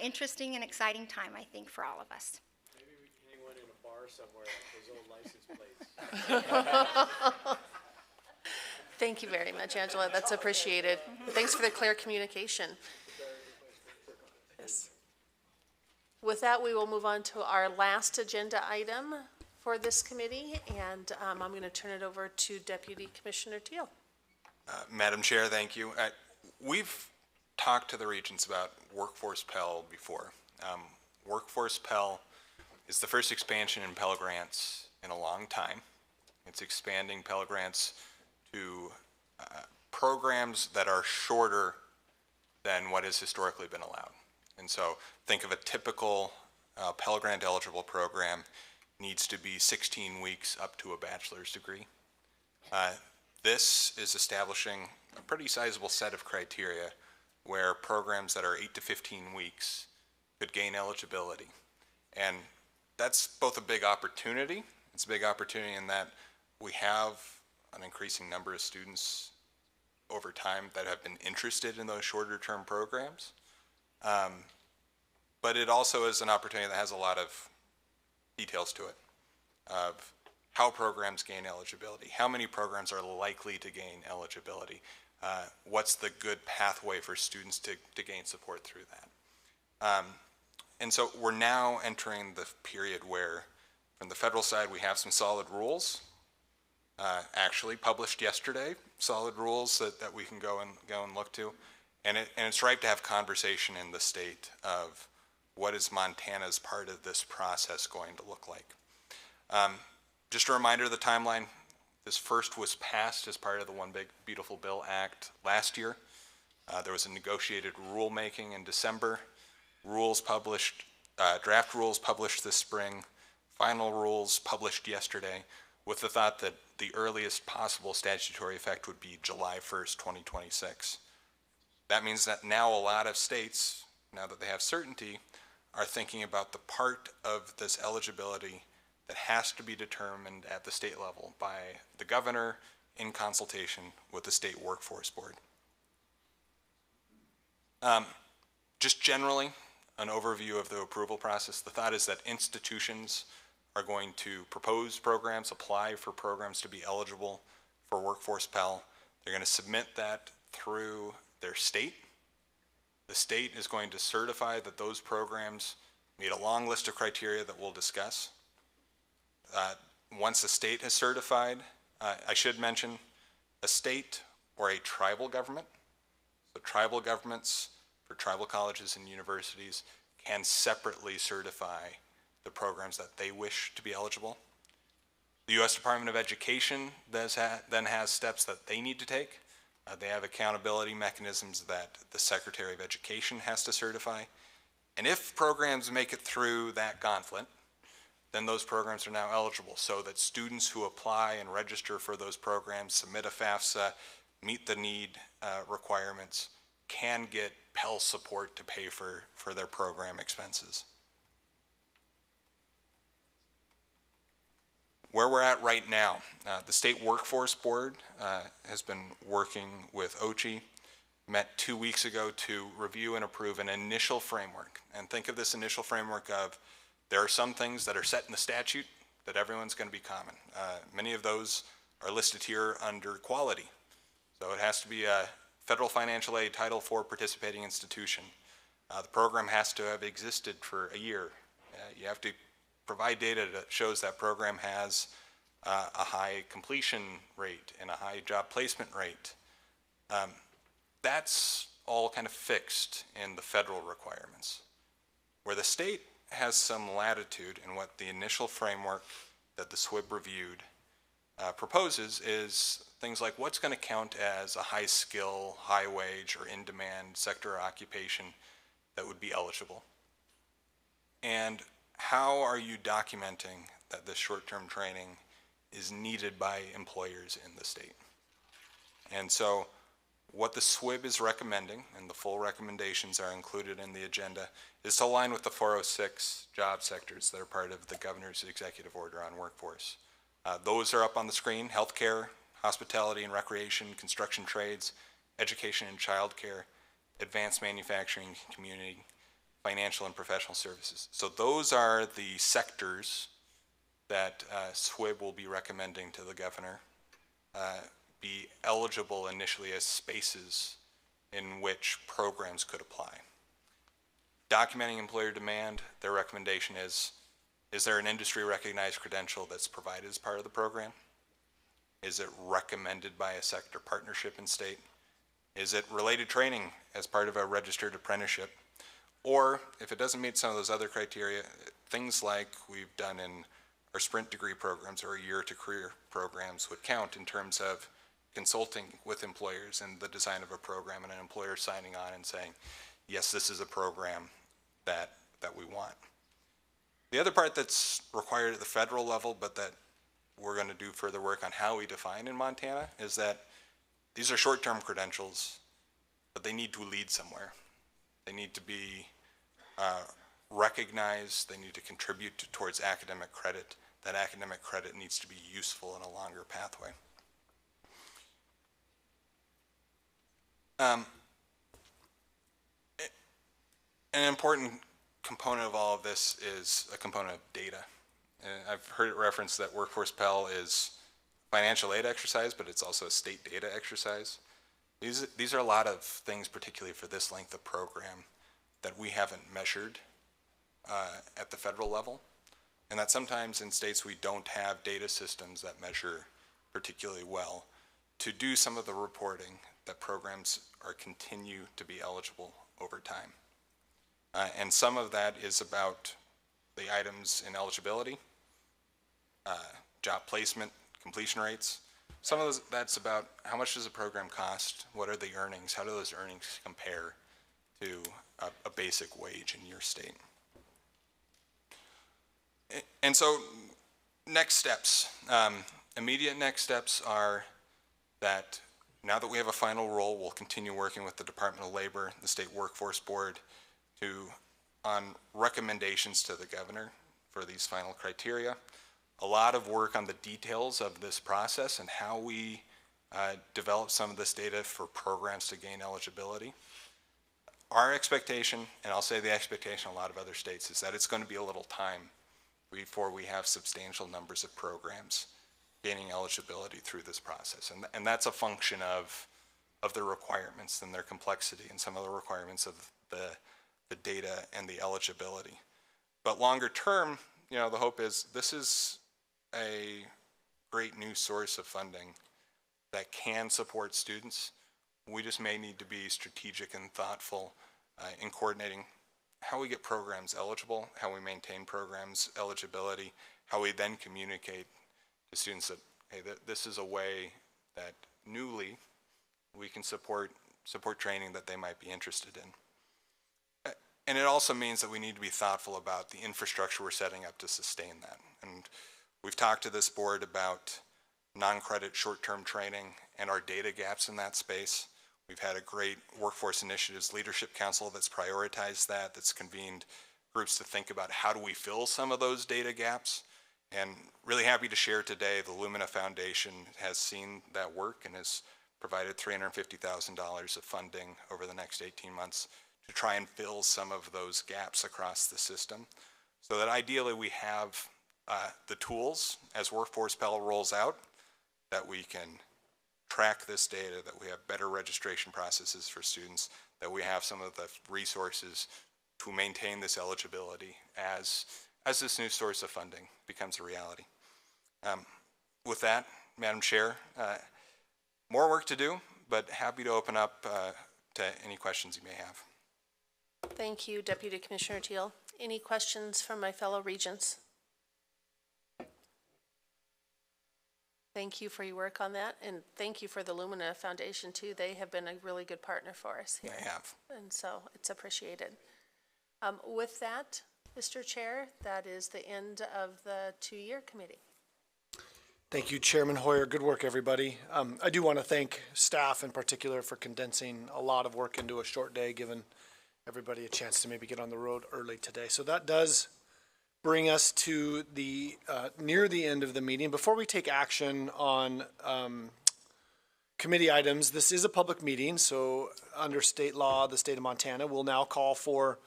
interesting and exciting time, I think, for all of us. Maybe we can hang one in a bar somewhere with those old license plates. Thank you very much, Angela. That's appreciated. Thanks for the clear communication. Yes. With that, we will move on to our last agenda item for this committee, and I'm going to turn it over to Deputy Commissioner Teal. Madam Chair, thank you. We've talked to the regents about Workforce Pell before. Workforce Pell is the first expansion in Pell Grants in a long time. It's expanding Pell Grants to programs that are shorter than what has historically been allowed. And so think of a typical Pell Grant eligible program needs to be 16 weeks up to a bachelor's degree. This is establishing a pretty sizable set of criteria where programs that are 8 to 15 weeks could gain eligibility. And that's both a big opportunity. It's a big opportunity in that we have an increasing number of students over time that have been interested in those shorter term programs. But it also is an opportunity that has a lot of details to it of how programs gain eligibility, how many programs are likely to gain eligibility, what's the good pathway for students to gain support through that. And so we're now entering the period where from the federal side we have some solid rules, actually published yesterday, solid rules that we can go and look to, and it's ripe to have conversation in the state of what is Montana's part of this process going to look like. Just a reminder of the timeline. This first was passed as part of the One Big Beautiful Bill Act last year. There was a negotiated rulemaking in December. Rules published, draft rules published this spring. Final rules published yesterday. with the thought that the earliest possible statutory effect would be July 1st, 2026. That means that now a lot of states, now that they have certainty, are thinking about the part of this eligibility that has to be determined at the state level by the governor in consultation with the state workforce board. Just generally, an overview of the approval process. The thought is that institutions are going to propose programs, apply for programs to be eligible for Workforce Pell. They're going to submit that through their state. The state is going to certify that those programs meet a long list of criteria that we'll discuss. Once the state has certified, I should mention a state or a tribal government. So tribal governments for tribal colleges and universities can separately certify the programs that they wish to be eligible. The U.S. Department of Education then has steps that they need to take. They have accountability mechanisms that the Secretary of Education has to certify. And if programs make it through that gauntlet, then those programs are now eligible, so that students who apply and register for those programs, submit a FAFSA, meet the need requirements, can get Pell support to pay for their program expenses. Where we're at right now, the State Workforce Board has been working with OCHI, met 2 weeks ago to review and approve an initial framework. And think of this initial framework of, there are some things that are set in the statute that everyone's going to be common. Many of those are listed here under quality. So it has to be a federal financial aid Title IV participating institution. The program has to have existed for a year. You have to provide data that shows that program has a high completion rate and a high job placement rate. That's all kind of fixed in the federal requirements. Where the state has some latitude in what the initial framework that the SWIB reviewed proposes is things like what's going to count as a high skill, high wage, or in-demand sector or occupation that would be eligible. And how are you documenting that this short-term training is needed by employers in the state? And so what the SWIB is recommending, and the full recommendations are included in the agenda, is to align with the 406 job sectors that are part of the governor's executive order on workforce. Those are up on the screen: healthcare, hospitality and recreation, construction trades, education and childcare, advanced manufacturing, community, financial and professional services. So those are the sectors that SWIB will be recommending to the governor be eligible initially as spaces in which programs could apply. Documenting employer demand, their recommendation is there an industry recognized credential that's provided as part of the program? Is it recommended by a sector partnership in state? Is it related training as part of a registered apprenticeship? Or if it doesn't meet some of those other criteria, things like we've done in our sprint degree programs or year to career programs would count in terms of consulting with employers and the design of a program, and an employer signing on and saying, yes, this is a program that we want. The other part that's required at the federal level, but that we're going to do further work on how we define in Montana, is that these are short-term credentials, but they need to lead somewhere. They need to be recognized, they need to contribute towards academic credit. That academic credit needs to be useful in a longer pathway. An important component of all of this is a component of data. And I've heard it referenced that Workforce Pell is financial aid exercise, but it's also a state data exercise. These are a lot of things, particularly for this length of program, that we haven't measured at the federal level. And that sometimes in states we don't have data systems that measure particularly well to do some of the reporting that programs continue to be eligible over time. And some of that is about the items in eligibility, job placement, completion rates. Some of that's about how much does a program cost, what are the earnings, how do those earnings compare to a basic wage in your state. And so next steps. Immediate next steps are that now that we have a final rule, we'll continue working with the Department of Labor, the State Workforce Board, on recommendations to the governor for these final criteria. A lot of work on the details of this process and how we develop some of this data for programs to gain eligibility. Our expectation, and I'll say the expectation of a lot of other states, is that it's going to be a little time before we have substantial numbers of programs gaining eligibility through this process. And that's a function of the requirements and their complexity and some of the requirements of the data and the eligibility. But longer term, you know, the hope is this is a great new source of funding that can support students. We just may need to be strategic and thoughtful in coordinating how we get programs eligible, how we maintain programs eligibility, how we then communicate to students that, hey, this is a way that newly we can support training that they might be interested in. And it also means that we need to be thoughtful about the infrastructure we're setting up to sustain that. And we've talked to this board about non-credit short-term training and our data gaps in that space. We've had a great Workforce Initiatives Leadership Council that's prioritized that, that's convened groups to think about how do we fill some of those data gaps. And really happy to share today the Lumina Foundation has seen that work and has provided $350,000 of funding over the next 18 months to try and fill some of those gaps across the system, so that ideally we have the tools as Workforce Pell rolls out, that we can track this data, that we have better registration processes for students, that we have some of the resources to maintain this eligibility as this new source of funding becomes a reality. With that, Madam Chair, more work to do, but happy to open up to any questions you may have. Thank you, Deputy Commissioner Teal. Any questions from my fellow regents? Thank you for your work on that, and thank you for the Lumina Foundation too. They have been a really good partner for us here. They have. And so it's appreciated. With that, Mr. Chair, that is the end of the two-year committee. Thank you, Chairman Hoyer. Good work, everybody. I do want to thank staff in particular for condensing a lot of work into a short day, giving everybody a chance to maybe get on the road early today. So that does bring us to the near the end of the meeting. Before we take action on committee items, this is a public meeting, so under state law, the state of Montana will now call for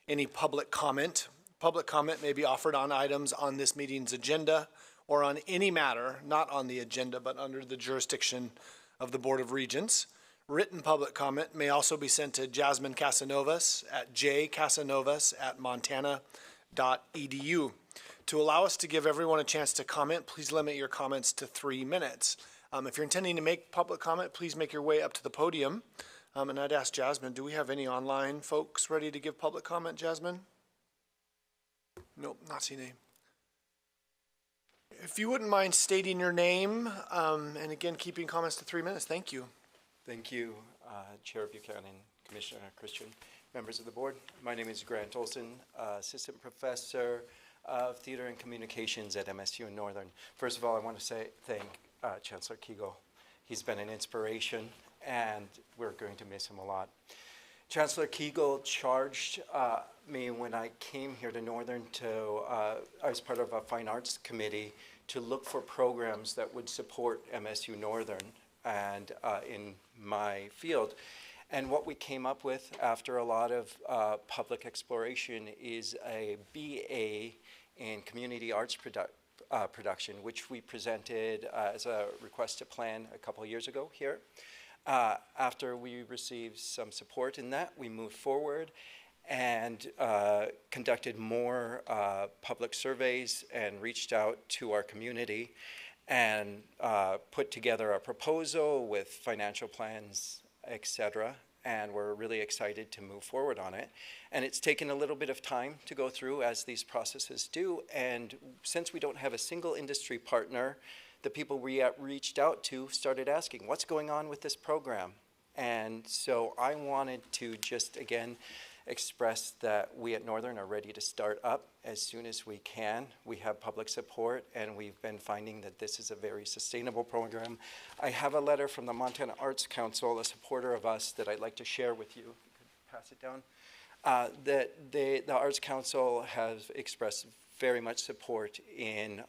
any public comment. Public comment may be offered on items on this meeting's agenda or on any matter not on the agenda but under the jurisdiction of the Board of Regents. Written public comment may also be sent to Jasmine Casanovas at jcasanovas@montana.edu. To allow us to give everyone a chance to comment, please limit your comments to 3 minutes. If you're intending to make public comment, please make your way up to the podium. And I'd ask Jasmine, do we have any online folks ready to give public comment, Jasmine? Nope, not seeing any. If you wouldn't mind stating your name, and again, keeping comments to 3 minutes, thank you. Thank you, Chair Buchanan, Commissioner Christian, members of the board. My name is Grant Olson, Assistant Professor of Theater and Communications at MSU in Northern. First of all, I want to thank Chancellor Kegel. He's been an inspiration, and we're going to miss him a lot. Chancellor Kegel charged me when I came here to Northern I was part of a fine arts committee to look for programs that would support MSU Northern and in my field. And what we came up with after a lot of public exploration is a BA in Community Arts Production, which we presented as a request to plan a couple of years ago here. After we received some support in that, we moved forward and conducted more public surveys and reached out to our community and put together a proposal with financial plans, etc. And we're really excited to move forward on it. And it's taken a little bit of time to go through, as these processes do. And since we don't have a single industry partner, the people we reached out to started asking, what's going on with this program? And so I wanted to just, again, express that we at Northern are ready to start up as soon as we can. We have public support, and we've been finding that this is a very sustainable program. I have a letter from the Montana Arts Council, a supporter of us, that I'd like to share with you. If you could pass it down. That the Arts Council has expressed very much support in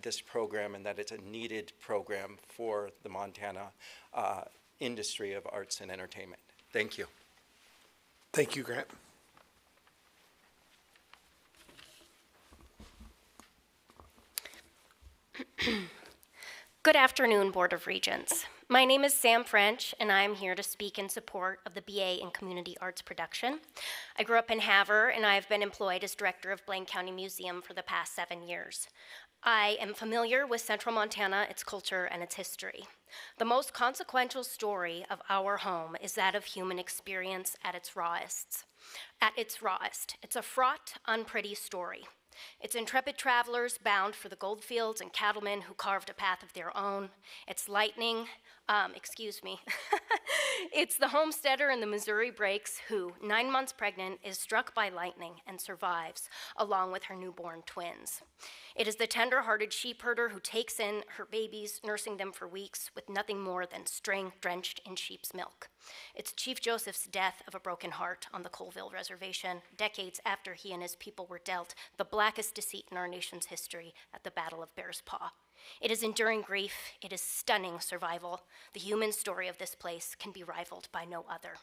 this program, and that it's a needed program for the Montana industry of arts and entertainment. Thank you. Thank you, Grant. Good afternoon, Board of Regents. My name is Sam French, and I'm here to speak in support of the BA in Community Arts Production. I grew up in Havre, and I have been employed as director of Blaine County Museum for the past 7 years. I am familiar with Central Montana, its culture, and its history. The most consequential story of our home is that of human experience at its rawest. It's a fraught, unpretty story. It's intrepid travelers bound for the goldfields and cattlemen who carved a path of their own. It's it's the homesteader in the Missouri Breaks who, 9 months pregnant, is struck by lightning and survives, along with her newborn twins. It is the tender-hearted sheep herder who takes in her babies, nursing them for weeks with nothing more than string drenched in sheep's milk. It's Chief Joseph's death of a broken heart on the Colville Reservation, decades after he and his people were dealt the blackest deceit in our nation's history at the Battle of Bear's Paw. It is enduring grief, it is stunning survival. The human story of this place can be rivaled by no other.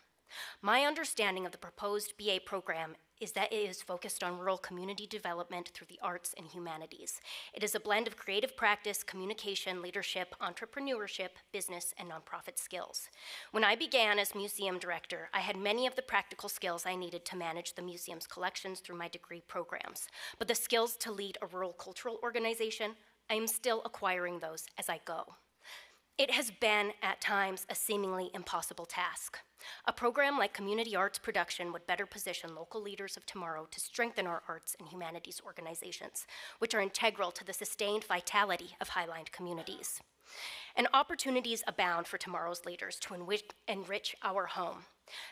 My understanding of the proposed BA program is that it is focused on rural community development through the arts and humanities. It is a blend of creative practice, communication, leadership, entrepreneurship, business, and nonprofit skills. When I began as museum director, I had many of the practical skills I needed to manage the museum's collections through my degree programs. But the skills to lead a rural cultural organization, I am still acquiring those as I go. It has been, at times, a seemingly impossible task. A program like Community Arts Production would better position local leaders of tomorrow to strengthen our arts and humanities organizations, which are integral to the sustained vitality of highland communities. And opportunities abound for tomorrow's leaders to enrich our home.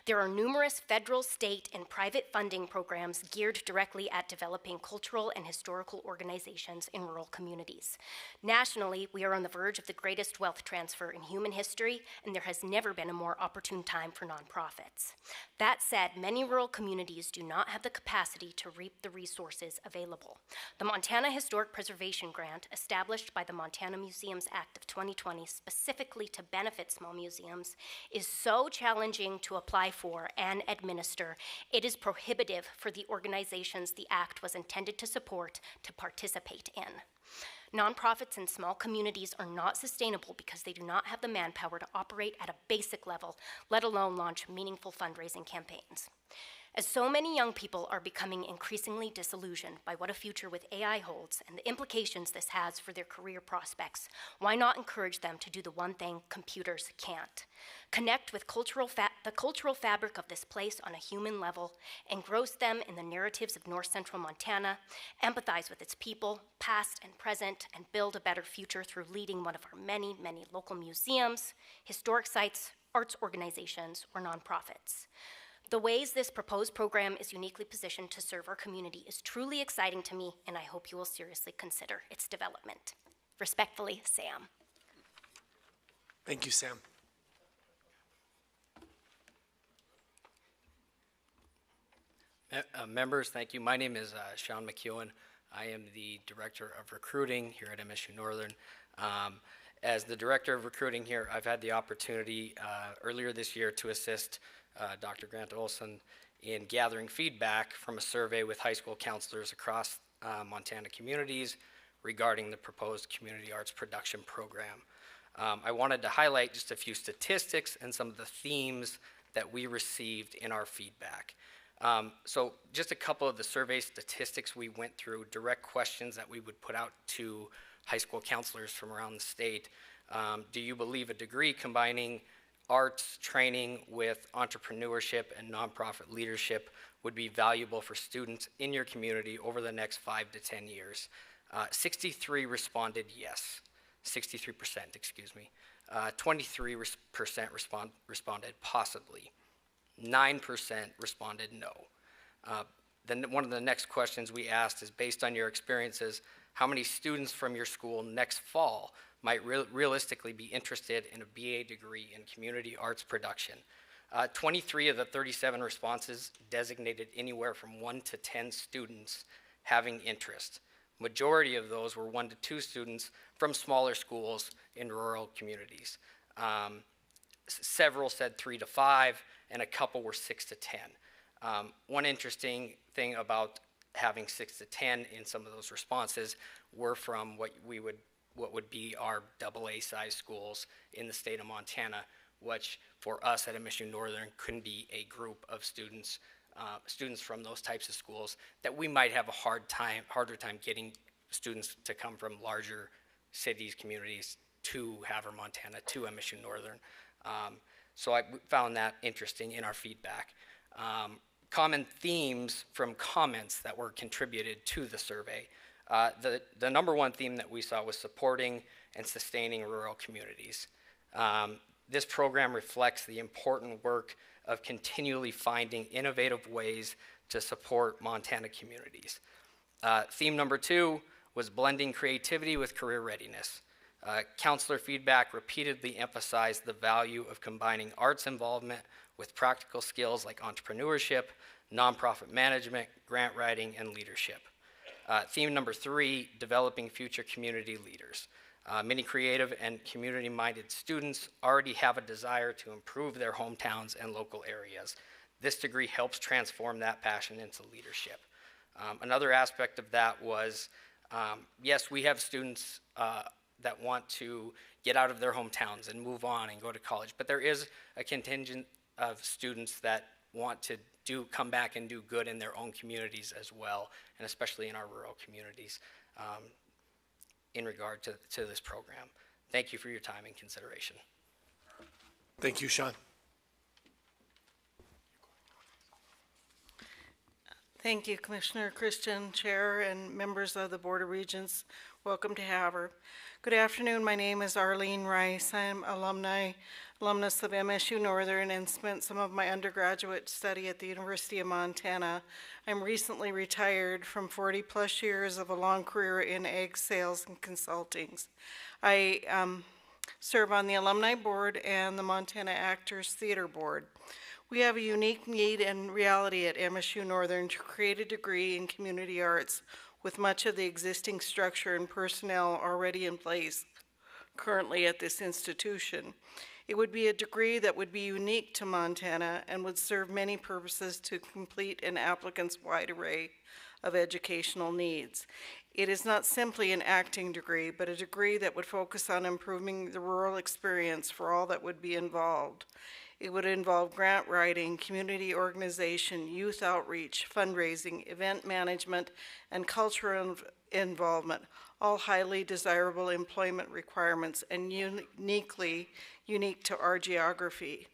There are numerous federal, state, and private funding programs geared directly at developing cultural and historical organizations in rural communities. Nationally, we are on the verge of the greatest wealth transfer in human history, and there has never been a more opportune time for nonprofits. That said, many rural communities do not have the capacity to reap the resources available. The Montana Historic Preservation Grant, established by the Montana Museums Act of 2020 specifically to benefit small museums, is so challenging to apply for and administer, it is prohibitive for the organizations the Act was intended to support to participate in. Nonprofits in small communities are not sustainable because they do not have the manpower to operate at a basic level, let alone launch meaningful fundraising campaigns. As so many young people are becoming increasingly disillusioned by what a future with AI holds and the implications this has for their career prospects, why not encourage them to do the one thing computers can't? Connect with the cultural fabric of this place on a human level, engross them in the narratives of North Central Montana, empathize with its people, past and present, and build a better future through leading one of our many, many local museums, historic sites, arts organizations, or nonprofits. The ways this proposed program is uniquely positioned to serve our community is truly exciting to me, and I hope you will seriously consider its development. Respectfully, Sam. Thank you, Sam. Members, thank you. My name is Sean McEwen. I am the Director of Recruiting here at MSU Northern. As the Director of Recruiting here, I've had the opportunity earlier this year to assist Dr. Grant Olson in gathering feedback from a survey with high school counselors across Montana communities regarding the proposed community arts production program. I wanted to highlight just a few statistics and some of the themes that we received in our feedback. So just a couple of the survey statistics we went through, direct questions that we would put out to high school counselors from around the state. Do you believe a degree combining arts training with entrepreneurship and nonprofit leadership would be valuable for students in your community over the next 5 to 10 years? 63 responded yes, 63%, excuse me. 23% responded possibly. 9% responded no. Then one of the next questions we asked is, based on your experiences, how many students from your school next fall might realistically be interested in a BA degree in community arts production? 23 of the 37 responses designated anywhere from 1 to 10 students having interest. Majority of those were 1 to 2 students from smaller schools in rural communities. Several said 3 to 5, and a couple were 6 to 10. One interesting thing about having 6 to 10 in some of those responses were from what would be our AA size schools in the state of Montana, which for us at MSU Northern couldn't be a group of students from those types of schools that we might have a harder time getting students to come from larger cities, communities to Havre, Montana, to MSU Northern. So I found that interesting in our feedback. Common themes from comments that were contributed to the survey. The number one theme that we saw was supporting and sustaining rural communities. This program reflects the important work of continually finding innovative ways to support Montana communities. Theme number 2 was blending creativity with career readiness. Counselor feedback repeatedly emphasized the value of combining arts involvement with practical skills like entrepreneurship, nonprofit management, grant writing, and leadership. Theme number 3, developing future community leaders. Many creative and community-minded students already have a desire to improve their hometowns and local areas. This degree helps transform that passion into leadership. Another aspect of that was, yes, we have students that want to get out of their hometowns and move on and go to college, but there is a contingent of students that want to come back and do good in their own communities as well, and especially in our rural communities in regard to this program. Thank you for your time and consideration. Thank you, Sean. Thank you, Commissioner Christian, Chair, and members of the Board of Regents. Welcome to Havre. Good afternoon. My name is Arlene Rice. I am alumnus of MSU Northern and spent some of my undergraduate study at the University of Montana. I'm recently retired from 40 plus years of a long career in ag sales and consulting. I serve on the Alumni Board and the Montana Actors Theater Board. We have a unique need and reality at MSU Northern to create a degree in community arts with much of the existing structure and personnel already in place currently at this institution. It would be a degree that would be unique to Montana and would serve many purposes to complete an applicant's wide array of educational needs. It is not simply an acting degree, but a degree that would focus on improving the rural experience for all that would be involved. It would involve grant writing, community organization, youth outreach, fundraising, event management, and cultural involvement, all highly desirable employment requirements and unique to our geography.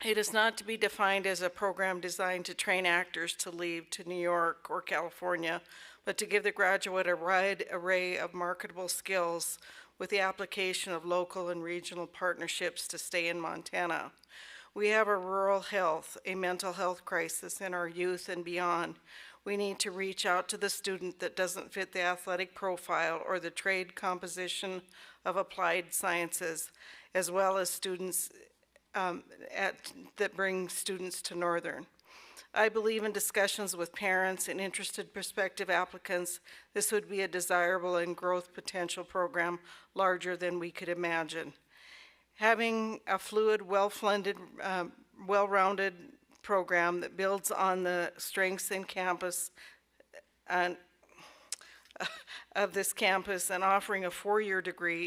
It is not to be defined as a program designed to train actors to leave to New York or California, but to give the graduate a wide array of marketable skills with the application of local and regional partnerships to stay in Montana. We have a rural health, a mental health crisis in our youth and beyond. We need to reach out to the student that doesn't fit the athletic profile or the trade composition of applied sciences, as well as students that bring students to Northern. I believe in discussions with parents and interested prospective applicants, this would be a desirable and growth potential program larger than we could imagine. Having a fluid, well-funded, well-rounded program that builds on the strengths in campus and of this campus and offering a 4-year degree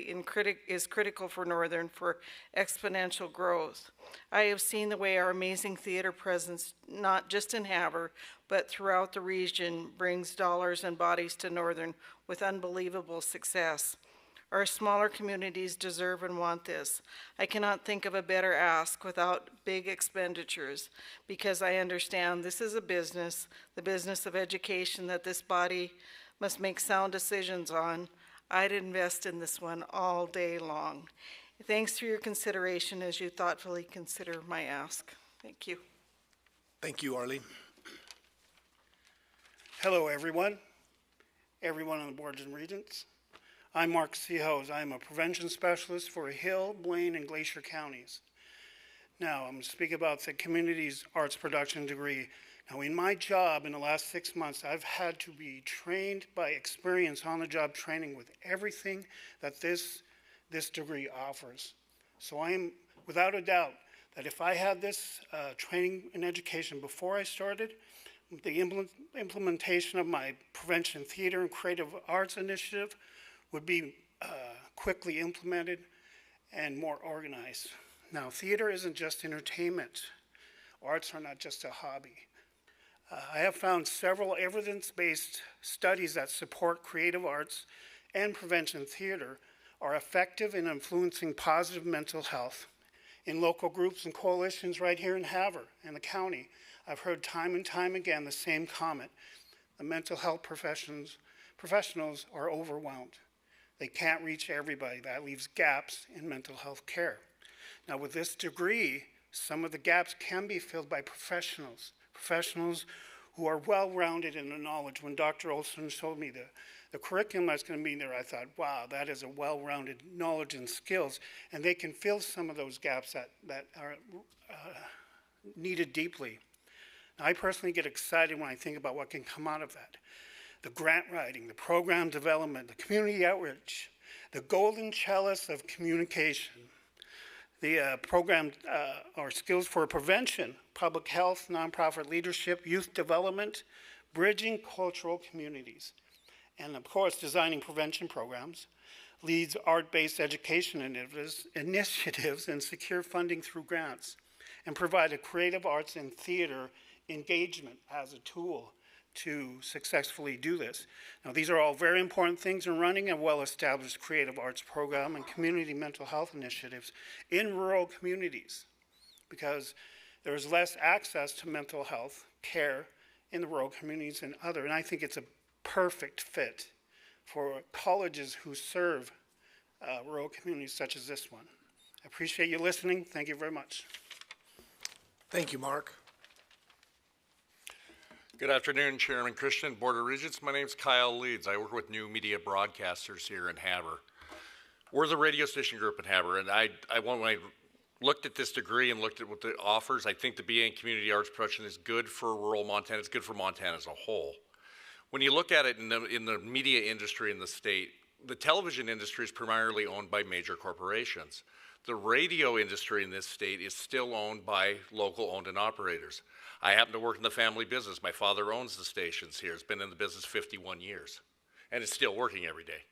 is critical for Northern for exponential growth. I have seen the way our amazing theater presence, not just in Havre, but throughout the region, brings dollars and bodies to Northern with unbelievable success. Our smaller communities deserve and want this. I cannot think of a better ask without big expenditures, because I understand this is a business, the business of education, that this body must make sound decisions on. I'd invest in this one all day long. Thanks for your consideration as you thoughtfully consider my ask. Thank you. Thank you, Arlene. Hello, everyone on the boards and regents. I'm Mark Seahose. I'm a prevention specialist for Hill, Blaine, and Glacier counties. Now, I'm going to speak about the community's arts production degree. Now, in my job in the last 6 months, I've had to be trained by experience, on-the-job training with everything that this degree offers. So I am without a doubt that if I had this training and education before I started, the implementation of my prevention theater and creative arts initiative would be quickly implemented and more organized. Now, theater isn't just entertainment. Arts are not just a hobby. I have found several evidence-based studies that support creative arts and prevention theater are effective in influencing positive mental health. In local groups and coalitions right here in Havre and the county, I've heard time and time again the same comment. The mental health professionals are overwhelmed. They can't reach everybody. That leaves gaps in mental health care. Now, with this degree, some of the gaps can be filled by professionals who are well-rounded in the knowledge. When Dr. Olson showed me the curriculum that's going to be there, I thought, wow, that is a well-rounded knowledge and skills, and they can fill some of those gaps that are needed deeply. Now, I personally get excited when I think about what can come out of that. The grant writing, the program development, the community outreach, the golden chalice of communication, the program or skills for prevention, public health, nonprofit leadership, youth development, bridging cultural communities, and of course designing prevention programs, leads art-based education initiatives and secure funding through grants, and provide a creative arts and theater engagement as a tool to successfully do this. Now, these are all very important things in running a well-established creative arts program and community mental health initiatives in rural communities, because there is less access to mental health care in the rural communities than other, and I think it's a perfect fit for colleges who serve rural communities such as this one. I appreciate you listening. Thank you very much. Thank you, Mark. Good afternoon, Chairman Christian, Board of Regents. My name is Kyle Leeds. I work with New Media Broadcasters here in Havre. We're the radio station group in Havre, and when I looked at this degree and looked at what it offers, I think the BA in Community Arts Production is good for rural Montana. It's good for Montana as a whole. When you look at it in the media industry in the state, the television industry is primarily owned by major corporations. The radio industry in this state is still owned by local owned and operators. I happen to work in the family business. My father owns the stations here. He's been in the business 51 years, and it's still working every day.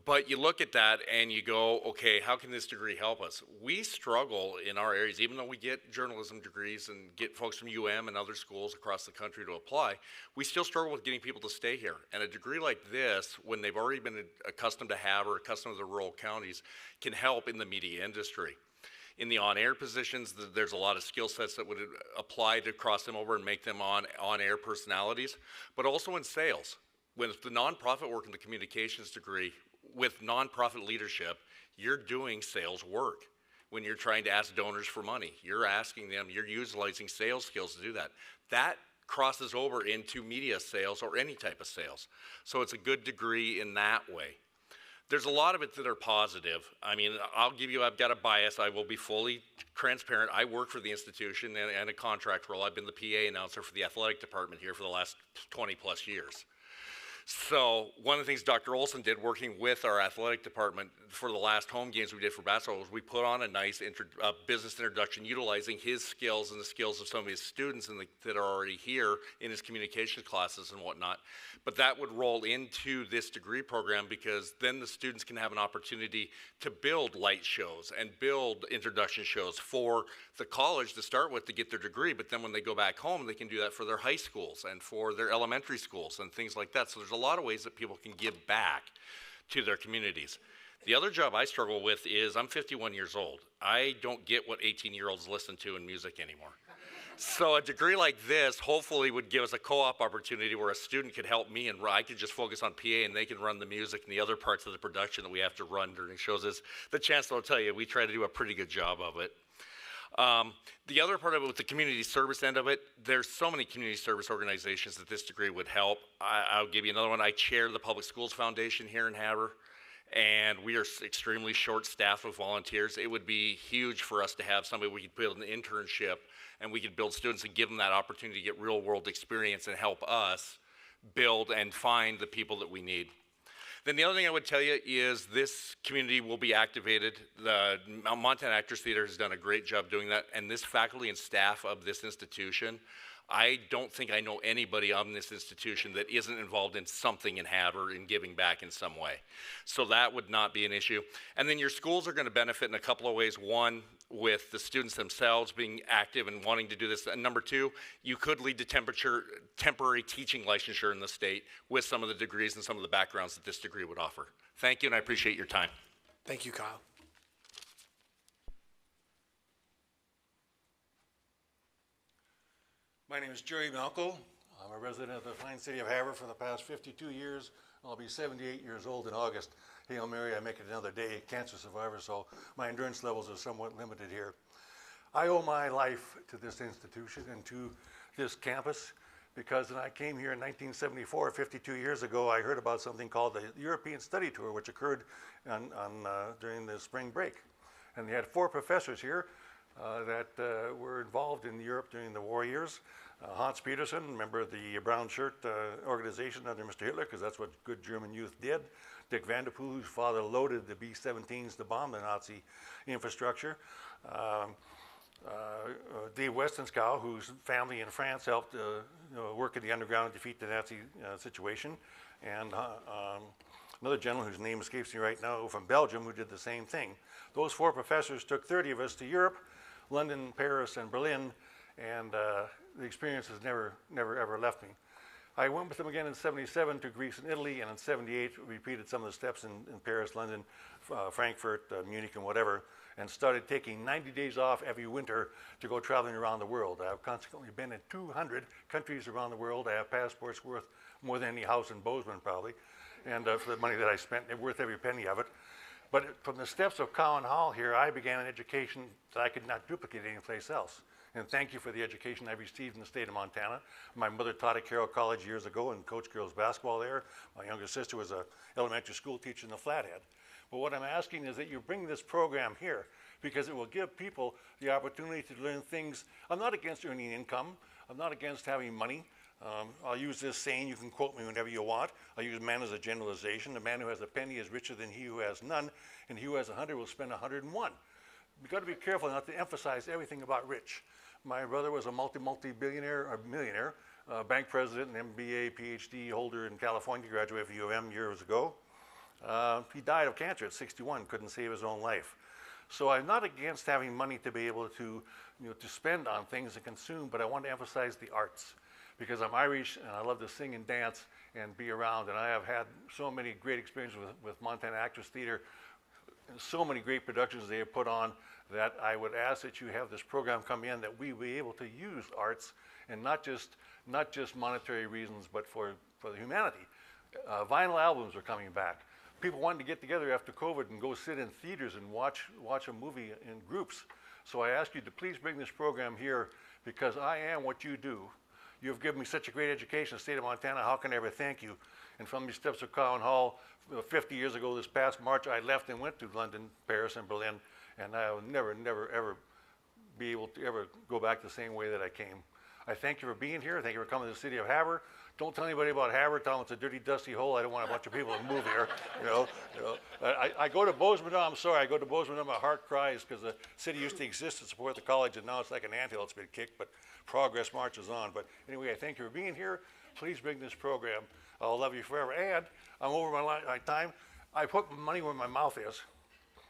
But you look at that and you go, okay, how can this degree help us? We struggle in our areas, even though we get journalism degrees and get folks from UM and other schools across the country to apply, we still struggle with getting people to stay here. And a degree like this, when they've already been accustomed to Havre or accustomed to the rural counties, can help in the media industry. In the on-air positions, there's a lot of skill sets that would apply to cross them over and make them on-air personalities, but also in sales. With the nonprofit work in the communications degree, with nonprofit leadership, you're doing sales work. When you're trying to ask donors for money, you're asking them, you're utilizing sales skills to do that. That crosses over into media sales or any type of sales. So it's a good degree in that way. There's a lot of it that are positive. I mean, I've got a bias. I will be fully transparent. I work for the institution and a contract role. I've been the PA announcer for the athletic department here for the last 20 plus years. So one of the things Dr. Olson did working with our athletic department for the last home games we did for basketball was we put on a nice business introduction utilizing his skills and the skills of some of his students that are already here in his communications classes and whatnot. But that would roll into this degree program because then the students can have an opportunity to build light shows and build introduction shows for the college to start with to get their degree. But then when they go back home, they can do that for their high schools and for their elementary schools and things like that. So there's a lot of ways that people can give back to their communities. The other job I struggle with is I'm 51 years old. I don't get what 18-year-olds listen to in music anymore. So a degree like this hopefully would give us a co-op opportunity where a student could help me and I could just focus on PA and they can run the music and the other parts of the production that we have to run during shows. Is the chancellor will tell you we try to do a pretty good job of it. The other part of it, with the community service end of it, there's so many community service organizations that this degree would help. I'll give you another one. I chair the Public Schools Foundation here in Havre, and we are extremely short-staffed with volunteers. It would be huge for us to have somebody we could build an internship, and we could build students and give them that opportunity to get real-world experience and help us build and find the people that we need. Then the other thing I would tell you is this community will be activated. The Montana Actors Theater has done a great job doing that, and this faculty and staff of this institution, I don't think I know anybody on this institution that isn't involved in something in Havre in giving back in some way. So that would not be an issue. And then your schools are going to benefit in a couple of ways. One, with the students themselves being active and wanting to do this. And number two, you could lead to temporary teaching licensure in the state with some of the degrees and some of the backgrounds that this degree would offer. Thank you, and I appreciate your time. Thank you, Kyle. My name is Jerry Malco. I'm a resident of the fine city of Havre for the past 52 years. I'll be 78 years old in August. Hail Mary, I make it another day, cancer survivor, so my endurance levels are somewhat limited here. I owe my life to this institution and to this campus because when I came here in 1974, 52 years ago, I heard about something called the European Study Tour, which occurred during the spring break. And they had 4 professors here that were involved in Europe during the war years. Hans Petersen, member of the Brown Shirt organization under Mr. Hitler, because that's what good German youth did. Dick Vanderpool, whose father loaded the B-17s to bomb the Nazi infrastructure. Dave Westenskow, whose family in France helped work in the underground and defeat the Nazi situation. And another gentleman whose name escapes me right now from Belgium who did the same thing. Those 4 professors took 30 of us to Europe, London, Paris, and Berlin, and the experience has never ever left me. I went with them again in 77 to Greece and Italy, and in 78 repeated some of the steps in Paris, London, Frankfurt, Munich, and whatever, and started taking 90 days off every winter to go traveling around the world. I've consequently been in 200 countries around the world. I have passports worth more than any house in Bozeman probably, and for the money that I spent, they're worth every penny of it. But from the steps of Cowan Hall here, I began an education that I could not duplicate anyplace else. And thank you for the education I received in the state of Montana. My mother taught at Carroll College years ago and coached girls basketball there. My younger sister was an elementary school teacher in the Flathead. But what I'm asking is that you bring this program here because it will give people the opportunity to learn things. I'm not against earning income. I'm not against having money. I'll use this saying, you can quote me whenever you want. I'll use man as a generalization. The man who has a penny is richer than he who has none, and he who has 100 will spend 101. We've got to be careful not to emphasize everything about rich. My brother was a multi-billionaire, or millionaire, bank president, an MBA, PhD holder in California, graduated from U of M years ago. He died of cancer at 61, couldn't save his own life. So I'm not against having money to be able to, to spend on things and consume, but I want to emphasize the arts. Because I'm Irish and I love to sing and dance and be around, and I have had so many great experiences with Montana Actors Theater, and so many great productions they have put on, that I would ask that you have this program come in that we be able to use arts, and not just monetary reasons, but for the humanity. Vinyl albums are coming back. People wanting to get together after COVID and go sit in theaters and watch a movie in groups. So I ask you to please bring this program here, because I am what you do. You've given me such a great education in the state of Montana. How can I ever thank you? And from the steps of Cowan Hall, 50 years ago this past March, I left and went to London, Paris, and Berlin, and I will never, ever be able to ever go back the same way that I came. I thank you for being here. Thank you for coming to the city of Havre. Don't tell anybody about Havre. Tell them it's a dirty, dusty hole. I don't want a bunch of people to move here. I go to Bozeman. I'm sorry. I go to Bozeman. My heart cries because the city used to exist to support the college, and now it's like an anthill. It's been kicked, but progress marches on. But anyway, I thank you for being here. Please bring this program. I'll love you forever. And I'm over my time. I put money where my mouth is.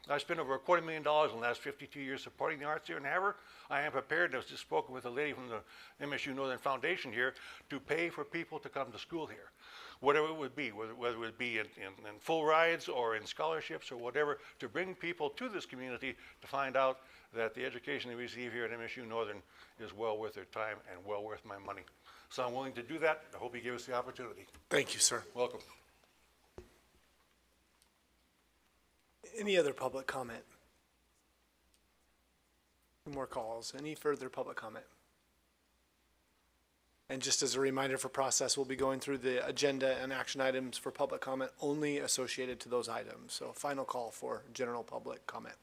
I spent over $250,000 in the last 52 years supporting the arts here in Havre. I am prepared, and I was just spoken with a lady from the MSU Northern Foundation here, to pay for people to come to school here. Whatever it would be, whether it would be in full rides or in scholarships or whatever, to bring people to this community to find out that the education they receive here at MSU Northern is well worth their time and well worth my money. So I'm willing to do that. I hope you give us the opportunity. Thank you, sir. Welcome. Any other public comment? more calls. Any further public comment? And just as a reminder for process, we'll be going through the agenda and action items for public comment only associated to those items. So final call for general public comment.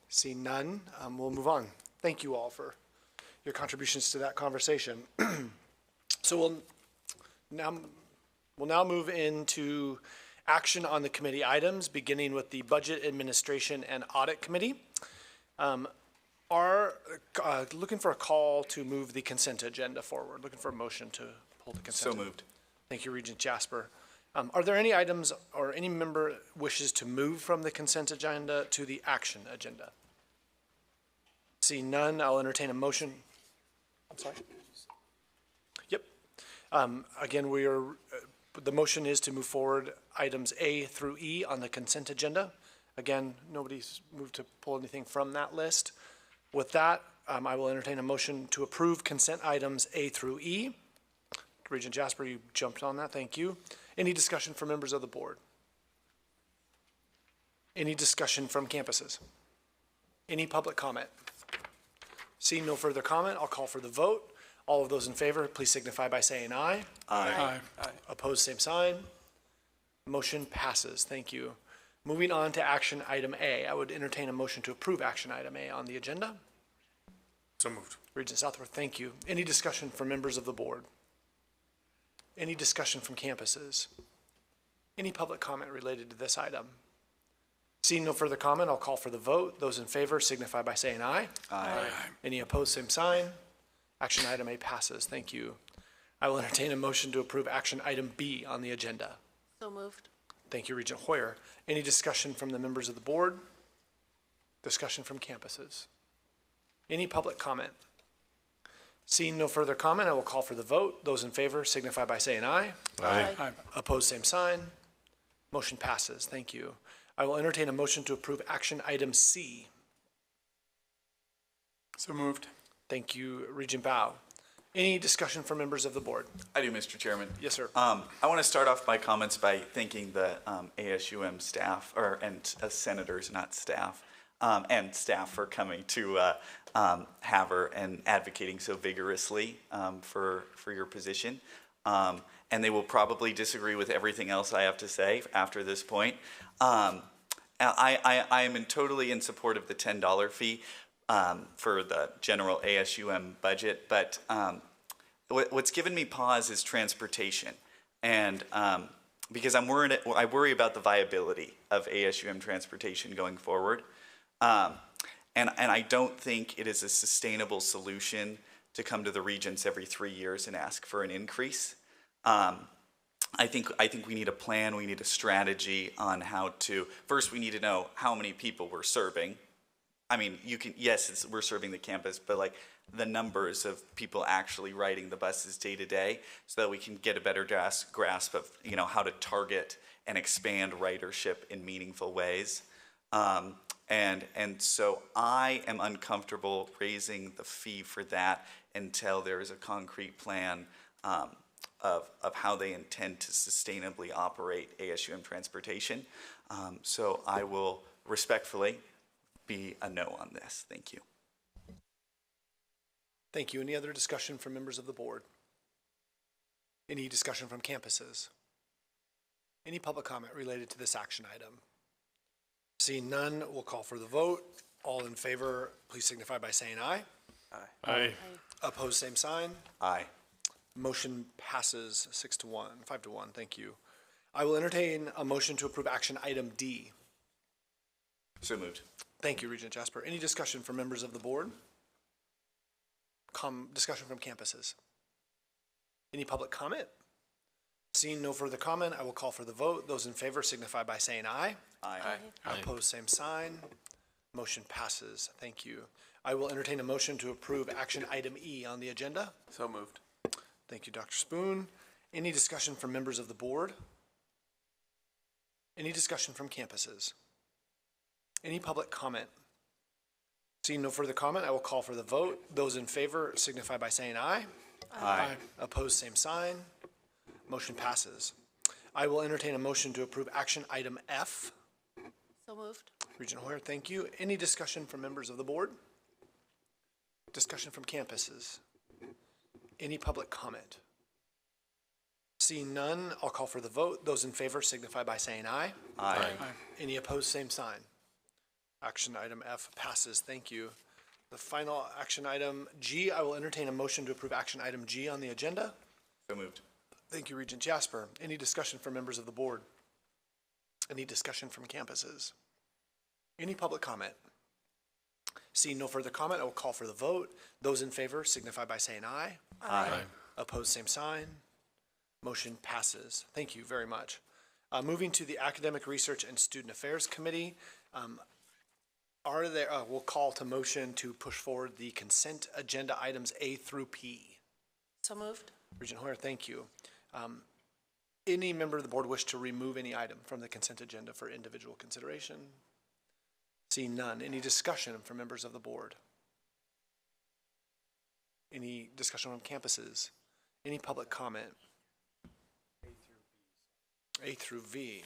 See none, we'll move on. Thank you all for your contributions to that conversation. So we'll now move into action on the committee items, beginning with the Budget Administration and Audit Committee. Are looking for a call to move the consent agenda forward. Looking for a motion to pull the consent. So moved. Thank you, Regent Jasper. Are there any items or any member wishes to move from the consent agenda to the action agenda? See none, I'll entertain a motion. I'm sorry. Yep. Again, we are, the motion is to move forward items A through E on the consent agenda. Again, nobody's moved to pull anything from that list. With that, I will entertain a motion to approve consent items A through E. Regent Jasper, you jumped on that. Thank you. Any discussion from members of the board? Any discussion from campuses? Any public comment? Seeing no further comment, I'll call for the vote. All of those in favor, please signify by saying aye. Aye. Aye. Opposed, same sign. Motion passes. Thank you. Moving on to action item A, I would entertain a motion to approve action item A on the agenda. So moved. Regent Southworth, thank you. Any discussion from members of the board? Any discussion from campuses? Any public comment related to this item? Seeing no further comment, I'll call for the vote. Those in favor signify by saying aye. Aye. Any opposed, same sign. Action item A passes. Thank you. I will entertain a motion to approve action item B on the agenda. So moved. Thank you, Regent Hoyer. Any discussion from the members of the board? Discussion from campuses? Any public comment? Seeing no further comment, I will call for the vote. Those in favor signify by saying aye. Aye. Opposed, same sign. Motion passes. Thank you. I will entertain a motion to approve action item C. So moved. Thank you, Regent Bao. Any discussion from members of the board? I do, Mr. Chairman. Yes, sir. I want to start off my comments by thanking the ASUM staff, and senators, not staff, and staff for coming to Havre and advocating so vigorously for your position. And they will probably disagree with everything else I have to say after this point. I am totally in support of the $10 fee for the general ASUM budget, but what's given me pause is transportation, and because I worry about the viability of ASUM transportation going forward, and I don't think it is a sustainable solution to come to the regents every 3 years and ask for an increase. I think we need a plan. We need a strategy on how to. First, we need to know how many people we're serving. I mean, yes, we're serving the campus, but like the numbers of people actually riding the buses day to day, so that we can get a better grasp of how to target and expand ridership in meaningful ways. And so I am uncomfortable raising the fee for that until there is a concrete plan of how they intend to sustainably operate ASUM transportation. So I will respectfully be a no on this. Thank you. Thank you. Any other discussion from members of the board? Any discussion from campuses? Any public comment related to this action item? Seeing none, we'll call for the vote. All in favor, please signify by saying aye. Aye. Aye. Opposed, same sign. Aye. Motion passes 5 to 1. Thank you. I will entertain a motion to approve action item D. So moved. Thank you, Regent Jasper. Any discussion from members of the board? Discussion from campuses? Any public comment? Seeing no further comment, I will call for the vote. Those in favor signify by saying aye. Aye. Aye. Opposed, same sign. Motion passes. Thank you. I will entertain a motion to approve action item E on the agenda. So moved. Thank you, Dr. Spoon. Any discussion from members of the board? Any discussion from campuses? Any public comment? Seeing no further comment, I will call for the vote. Those in favor signify by saying aye. Aye. Opposed, same sign. Motion passes. I will entertain a motion to approve action item F. So So moved. Regent Hoyer, thank you. Any discussion from members of the board? Discussion from campuses? Any public comment? Seeing none, I'll call for the vote. Those in favor signify by saying aye. Aye. Any opposed, same sign. Action item F passes. Thank you. The final action item G, I will entertain a motion to approve action item G on the agenda. So moved. Thank you, Regent Jasper. Any discussion from members of the board? Any discussion from campuses? Any public comment? Seeing no further comment, I will call for the vote. Those in favor signify by saying aye. Aye. Opposed, same sign. Motion passes. Thank you very much. Moving to the Academic Research and Student Affairs Committee, we'll call to motion to push forward the consent agenda items A through P. So moved. Regent Hoyer, thank you. Any member of the board wish to remove any item from the consent agenda for individual consideration? Seeing none. Any discussion from members of the board? Any discussion on campuses? Any public comment? A through V.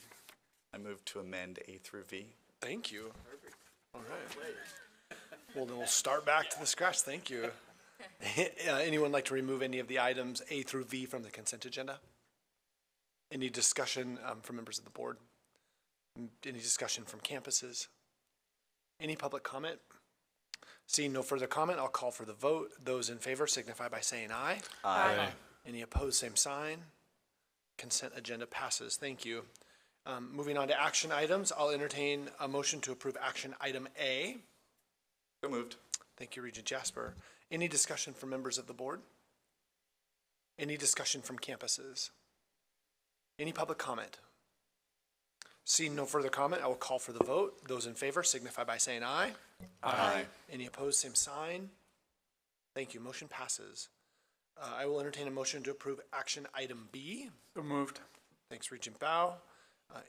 I move to amend A through V. Thank you. All right. Well, then we'll start back to the scratch. Thank you. Anyone like to remove any of the items A through V from the consent agenda? Any discussion from members of the board? Any discussion from campuses? Any public comment? Seeing no further comment, I'll call for the vote. Those in favor signify by saying aye. Aye. Any opposed, same sign. Consent agenda passes. Thank you. Moving on to action items, I'll entertain a motion to approve action item A. So moved. Thank you, Regent Jasper. Any discussion from members of the board? Any discussion from campuses? Any public comment? Seeing no further comment, I will call for the vote. Those in favor signify by saying aye. Aye. Any opposed, same sign. Thank you. Motion passes. I will entertain a motion to approve action item B. So moved. Thanks, Regent Bao.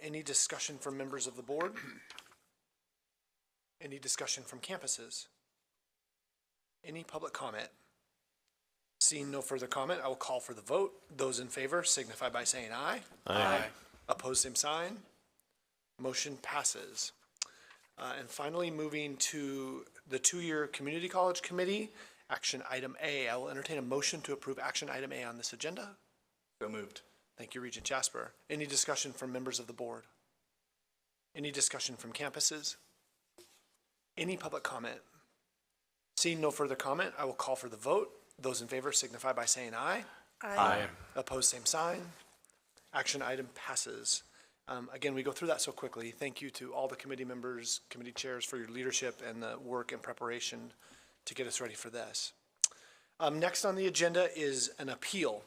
Any discussion from members of the board? Any discussion from campuses? Any public comment? Seeing no further comment, I will call for the vote. Those in favor signify by saying aye. Aye. Opposed, same sign. Motion passes. And finally, moving to the two-year Community College Committee, action item A. I will entertain a motion to approve action item A on this agenda. So moved. Thank you, Regent Jasper. Any discussion from members of the board? Any discussion from campuses? Any public comment? Seeing no further comment, I will call for the vote. Those in favor signify by saying aye. Aye. Opposed, same sign. Action item passes. Again, we go through that so quickly. Thank you to all the committee members, committee chairs for your leadership and the work and preparation to get us ready for this. Next on the agenda is an appeal.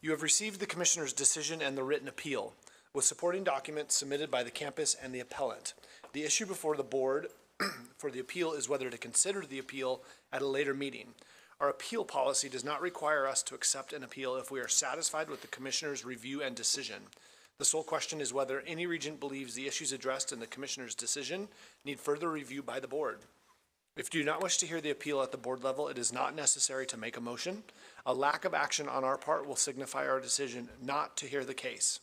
You have received the commissioner's decision and the written appeal with supporting documents submitted by the campus and the appellant. The issue before the board for the appeal is whether to consider the appeal at a later meeting. Our appeal policy does not require us to accept an appeal if we are satisfied with the commissioner's review and decision. The sole question is whether any regent believes the issues addressed in the commissioner's decision need further review by the board. If you do not wish to hear the appeal at the board level, it is not necessary to make a motion. A lack of action on our part will signify our decision not to hear the case.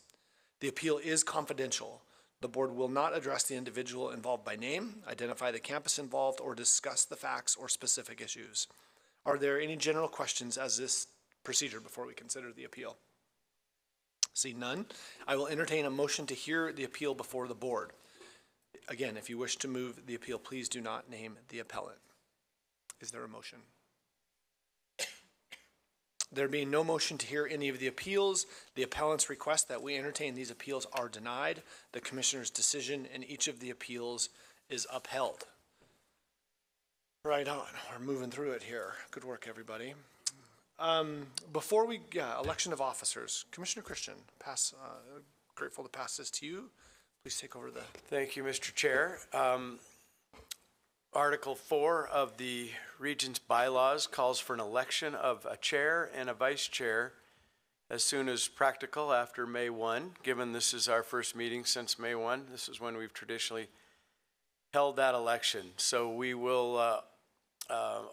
The appeal is confidential. The board will not address the individual involved by name, identify the campus involved, or discuss the facts or specific issues. Are there any general questions as this procedure before we consider the appeal? See none. I will entertain a motion to hear the appeal before the board. Again, if you wish to move the appeal, please do not name the appellant. Is there a motion? There being no motion to hear any of the appeals, the appellant's request that we entertain these appeals are denied. The commissioner's decision in each of the appeals is upheld. Right on. We're moving through it here. Good work, everybody. Before we, election of officers, Commissioner Christian, grateful to pass this to you. Please take over the. Thank you, Mr. Chair. Article 4 of the Regents bylaws calls for an election of a chair and a vice chair as soon as practical after May 1. Given this is our first meeting since May 1, this is when we've traditionally held that election. So we will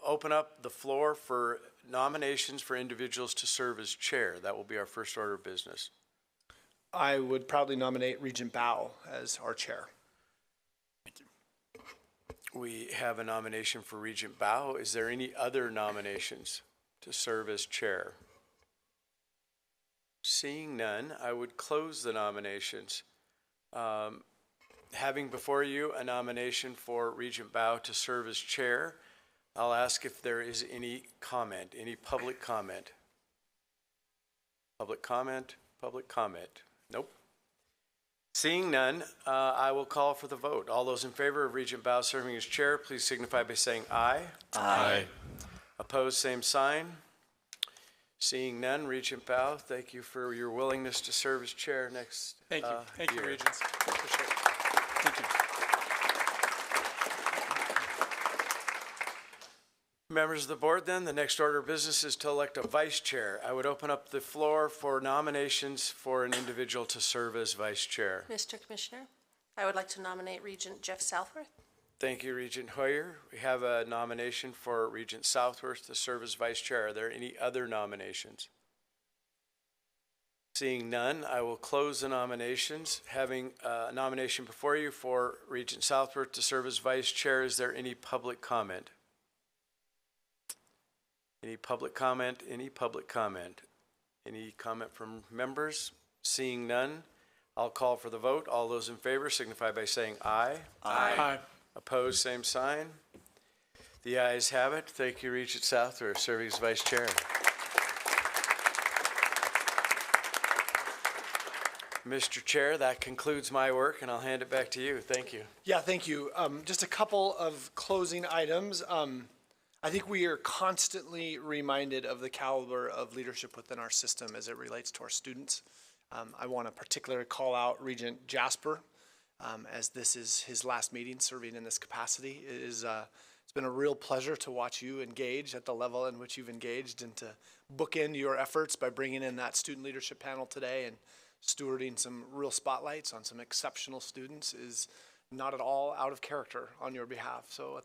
open up the floor for nominations for individuals to serve as chair. That will be our first order of business. I would proudly nominate Regent Bao as our chair. we have a nomination for Regent Bao. Is there any other nominations to serve as chair? Seeing none, I would close the nominations. Having before you a nomination for Regent Bao to serve as chair, I'll ask if there is any comment, any public comment. Public comment, public comment. Nope. Seeing none, I will call for the vote. All those in favor of Regent Bao serving as chair, please signify by saying aye. Aye. Opposed, same sign. Seeing none, Regent Bao, thank you for your willingness to serve as chair next Thank you. Thank you, year. Regents. Appreciate it. Thank you. Members of the board, then, the next order of business is to elect a vice chair. I would open up the floor for nominations for an individual to serve as vice chair. Mr. Commissioner, I would like to nominate Regent Jeff Southworth. Thank you, Regent Hoyer. We have a nomination for Regent Southworth to serve as vice chair. Are there any other nominations? Seeing none, I will close the nominations. Having a nomination before you for Regent Southworth to serve as vice chair, is there any public comment? Any public comment? Any public comment? Any comment from members? Seeing none, I'll call for the vote. All those in favor signify by saying aye. Aye. Aye. Opposed, same sign. The ayes have it. Thank you, Regent Southworth, serving as vice chair. Mr. Chair, that concludes my work, and I'll hand it back to you. Thank you. Yeah, thank you. Just a couple of closing items. I think we are constantly reminded of the caliber of leadership within our system as it relates to our students. I want to particularly call out Regent Jasper, as this is his last meeting serving in this capacity. It's been a real pleasure to watch you engage at the level in which you've engaged and to bookend your efforts by bringing in that student leadership panel today and stewarding some real spotlights on some exceptional students is not at all out of character on your behalf. So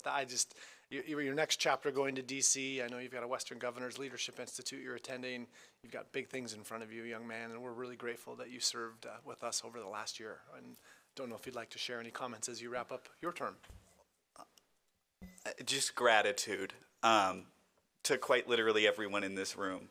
your next chapter going to DC, I know you've got a Western Governors Leadership Institute you're attending. You've got big things in front of you, young man, and we're really grateful that you served with us over the last year. And don't know if you'd like to share any comments as you wrap up your term. Just gratitude to quite literally everyone in this room.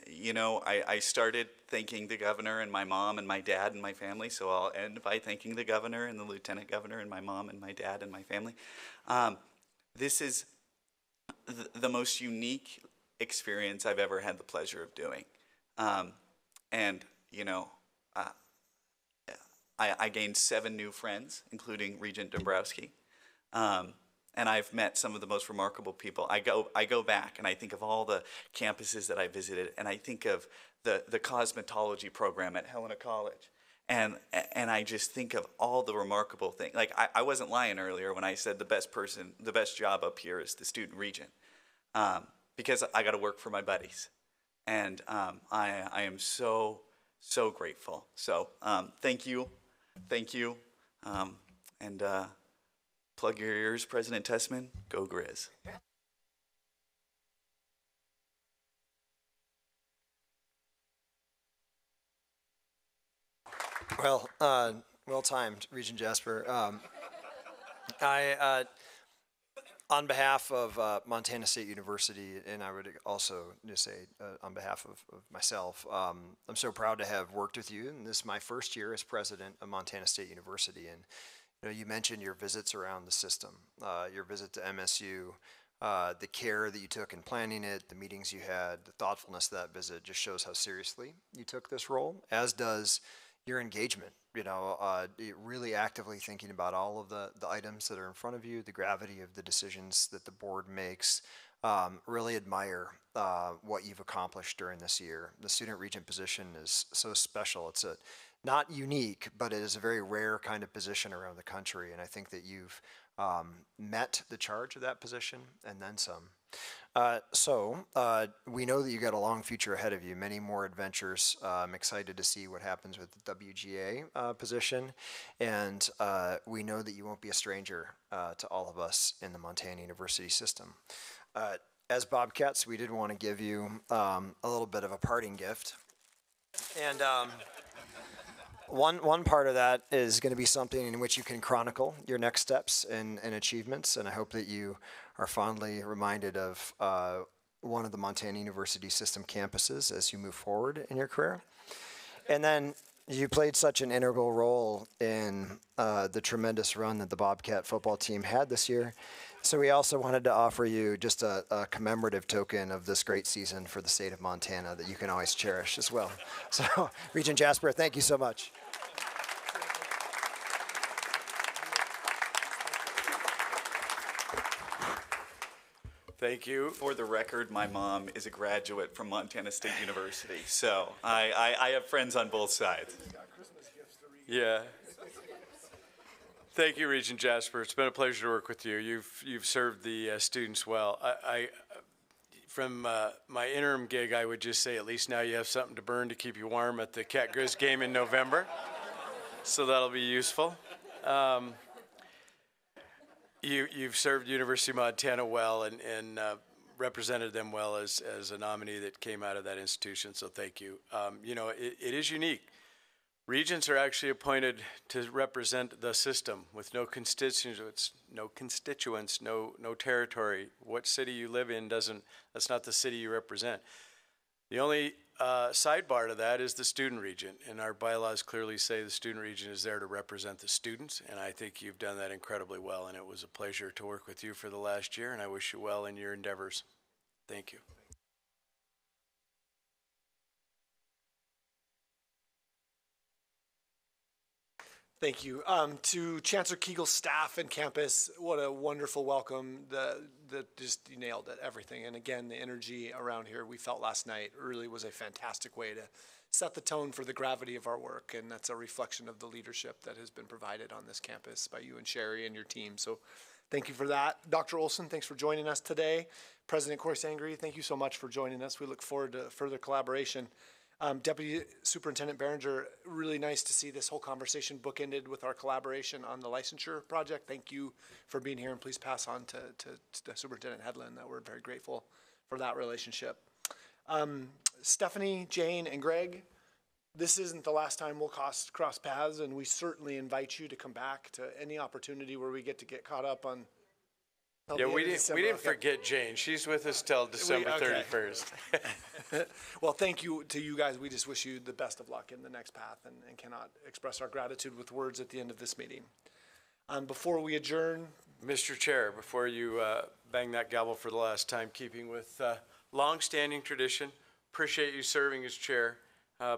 You know, I started thanking the governor and my mom and my dad and my family, so I'll end by thanking the governor and the lieutenant governor and my mom and my dad and my family. This is the most unique experience I've ever had the pleasure of doing. And, you know, I gained 7 new friends, including Regent Dombrowski. And I've met some of the most remarkable people. I go back and I think of all the campuses that I visited, and I think of the cosmetology program at Helena College. And I just think of all the remarkable things. Like, I wasn't lying earlier when I said the best job up here is the student regent, because I got to work for my buddies. And I am so grateful. So thank you. And plug your ears, President Tessman. Go Grizz. Well, well timed, Regent Jasper. On behalf of Montana State University, and I would also just say on behalf of myself, I'm so proud to have worked with you. And this is my first year as president of Montana State University. And you mentioned your visits around the system, your visit to MSU, the care that you took in planning it, the meetings you had, the thoughtfulness of that visit just shows how seriously you took this role, as does your engagement, really actively thinking about all of the items that are in front of you, the gravity of the decisions that the board makes. Really admire what you've accomplished during this year. The student regent position is so special. It's not unique, but it is a very rare kind of position around the country, and I think that you've met the charge of that position and then some. So we know that you got a long future ahead of you, many more adventures. I'm excited to see what happens with the WGA position, and we know that you won't be a stranger to all of us in the Montana University system. As Bobcats, we did want to give you a little bit of a parting gift, and One part of that is going to be something in which you can chronicle your next steps and achievements, and I hope that you are fondly reminded of one of the Montana University System campuses as you move forward in your career. And then you played such an integral role in the tremendous run that the Bobcat football team had this year. So we also wanted to offer you just a commemorative token of this great season for the state of Montana that you can always cherish as well. So, Regent Jasper, thank you so much. Thank you. For the record, my mom is a graduate from Montana State University, so I have friends on both sides. Yeah. Thank you, Regent Jasper. It's been a pleasure to work with you. You've served the students well. From my interim gig, I would just say at least now you have something to burn to keep you warm at the Cat Grizz game in November. So that'll be useful. You've served University of Montana well and represented them well as a nominee that came out of that institution, so thank you. You know, it is unique. Regents are actually appointed to represent the system with no constituents, no territory. What city you live in that's not the city you represent. The only sidebar to that is the student regent, and our bylaws clearly say the student regent is there to represent the students, and I think you've done that incredibly well, and it was a pleasure to work with you for the last year, and I wish you well in your endeavors. Thank you. Thank you. To Chancellor Kegel's staff and campus, what a wonderful welcome. Just you nailed it, everything. And again, the energy around here we felt last night really was a fantastic way to set the tone for the gravity of our work. And that's a reflection of the leadership that has been provided on this campus by you and Sherry and your team. So thank you for that. Dr. Olson, thanks for joining us today. President Corey Sangre, thank you so much for joining us. We look forward to further collaboration. Deputy Superintendent Behringer, really nice to see this whole conversation bookended with our collaboration on the licensure project. Thank you for being here, and please pass on to Superintendent Hedlund that we're very grateful for that relationship. Stephanie, Jane, and Greg, this isn't the last time we'll cross paths, and we certainly invite you to come back to any opportunity where we get caught up on. Yeah, we didn't forget Jane. She's with us till December 31st. Well, thank you to you guys. We just wish you the best of luck in the next path and cannot express our gratitude with words at the end of this meeting. Before we adjourn. Mr. Chair, before you bang that gavel for the last time, keeping with long-standing tradition, appreciate you serving as chair.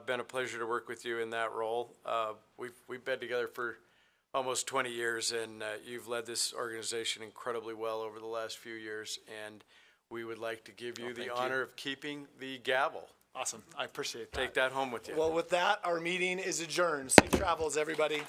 Been a pleasure to work with you in that role. We've been together for almost 20 years, and you've led this organization incredibly well over the last few years, and we would like to give you the honor of keeping the gavel. Awesome. I appreciate that. Take that home with you. Well, with that, our meeting is adjourned. Safe travels, everybody.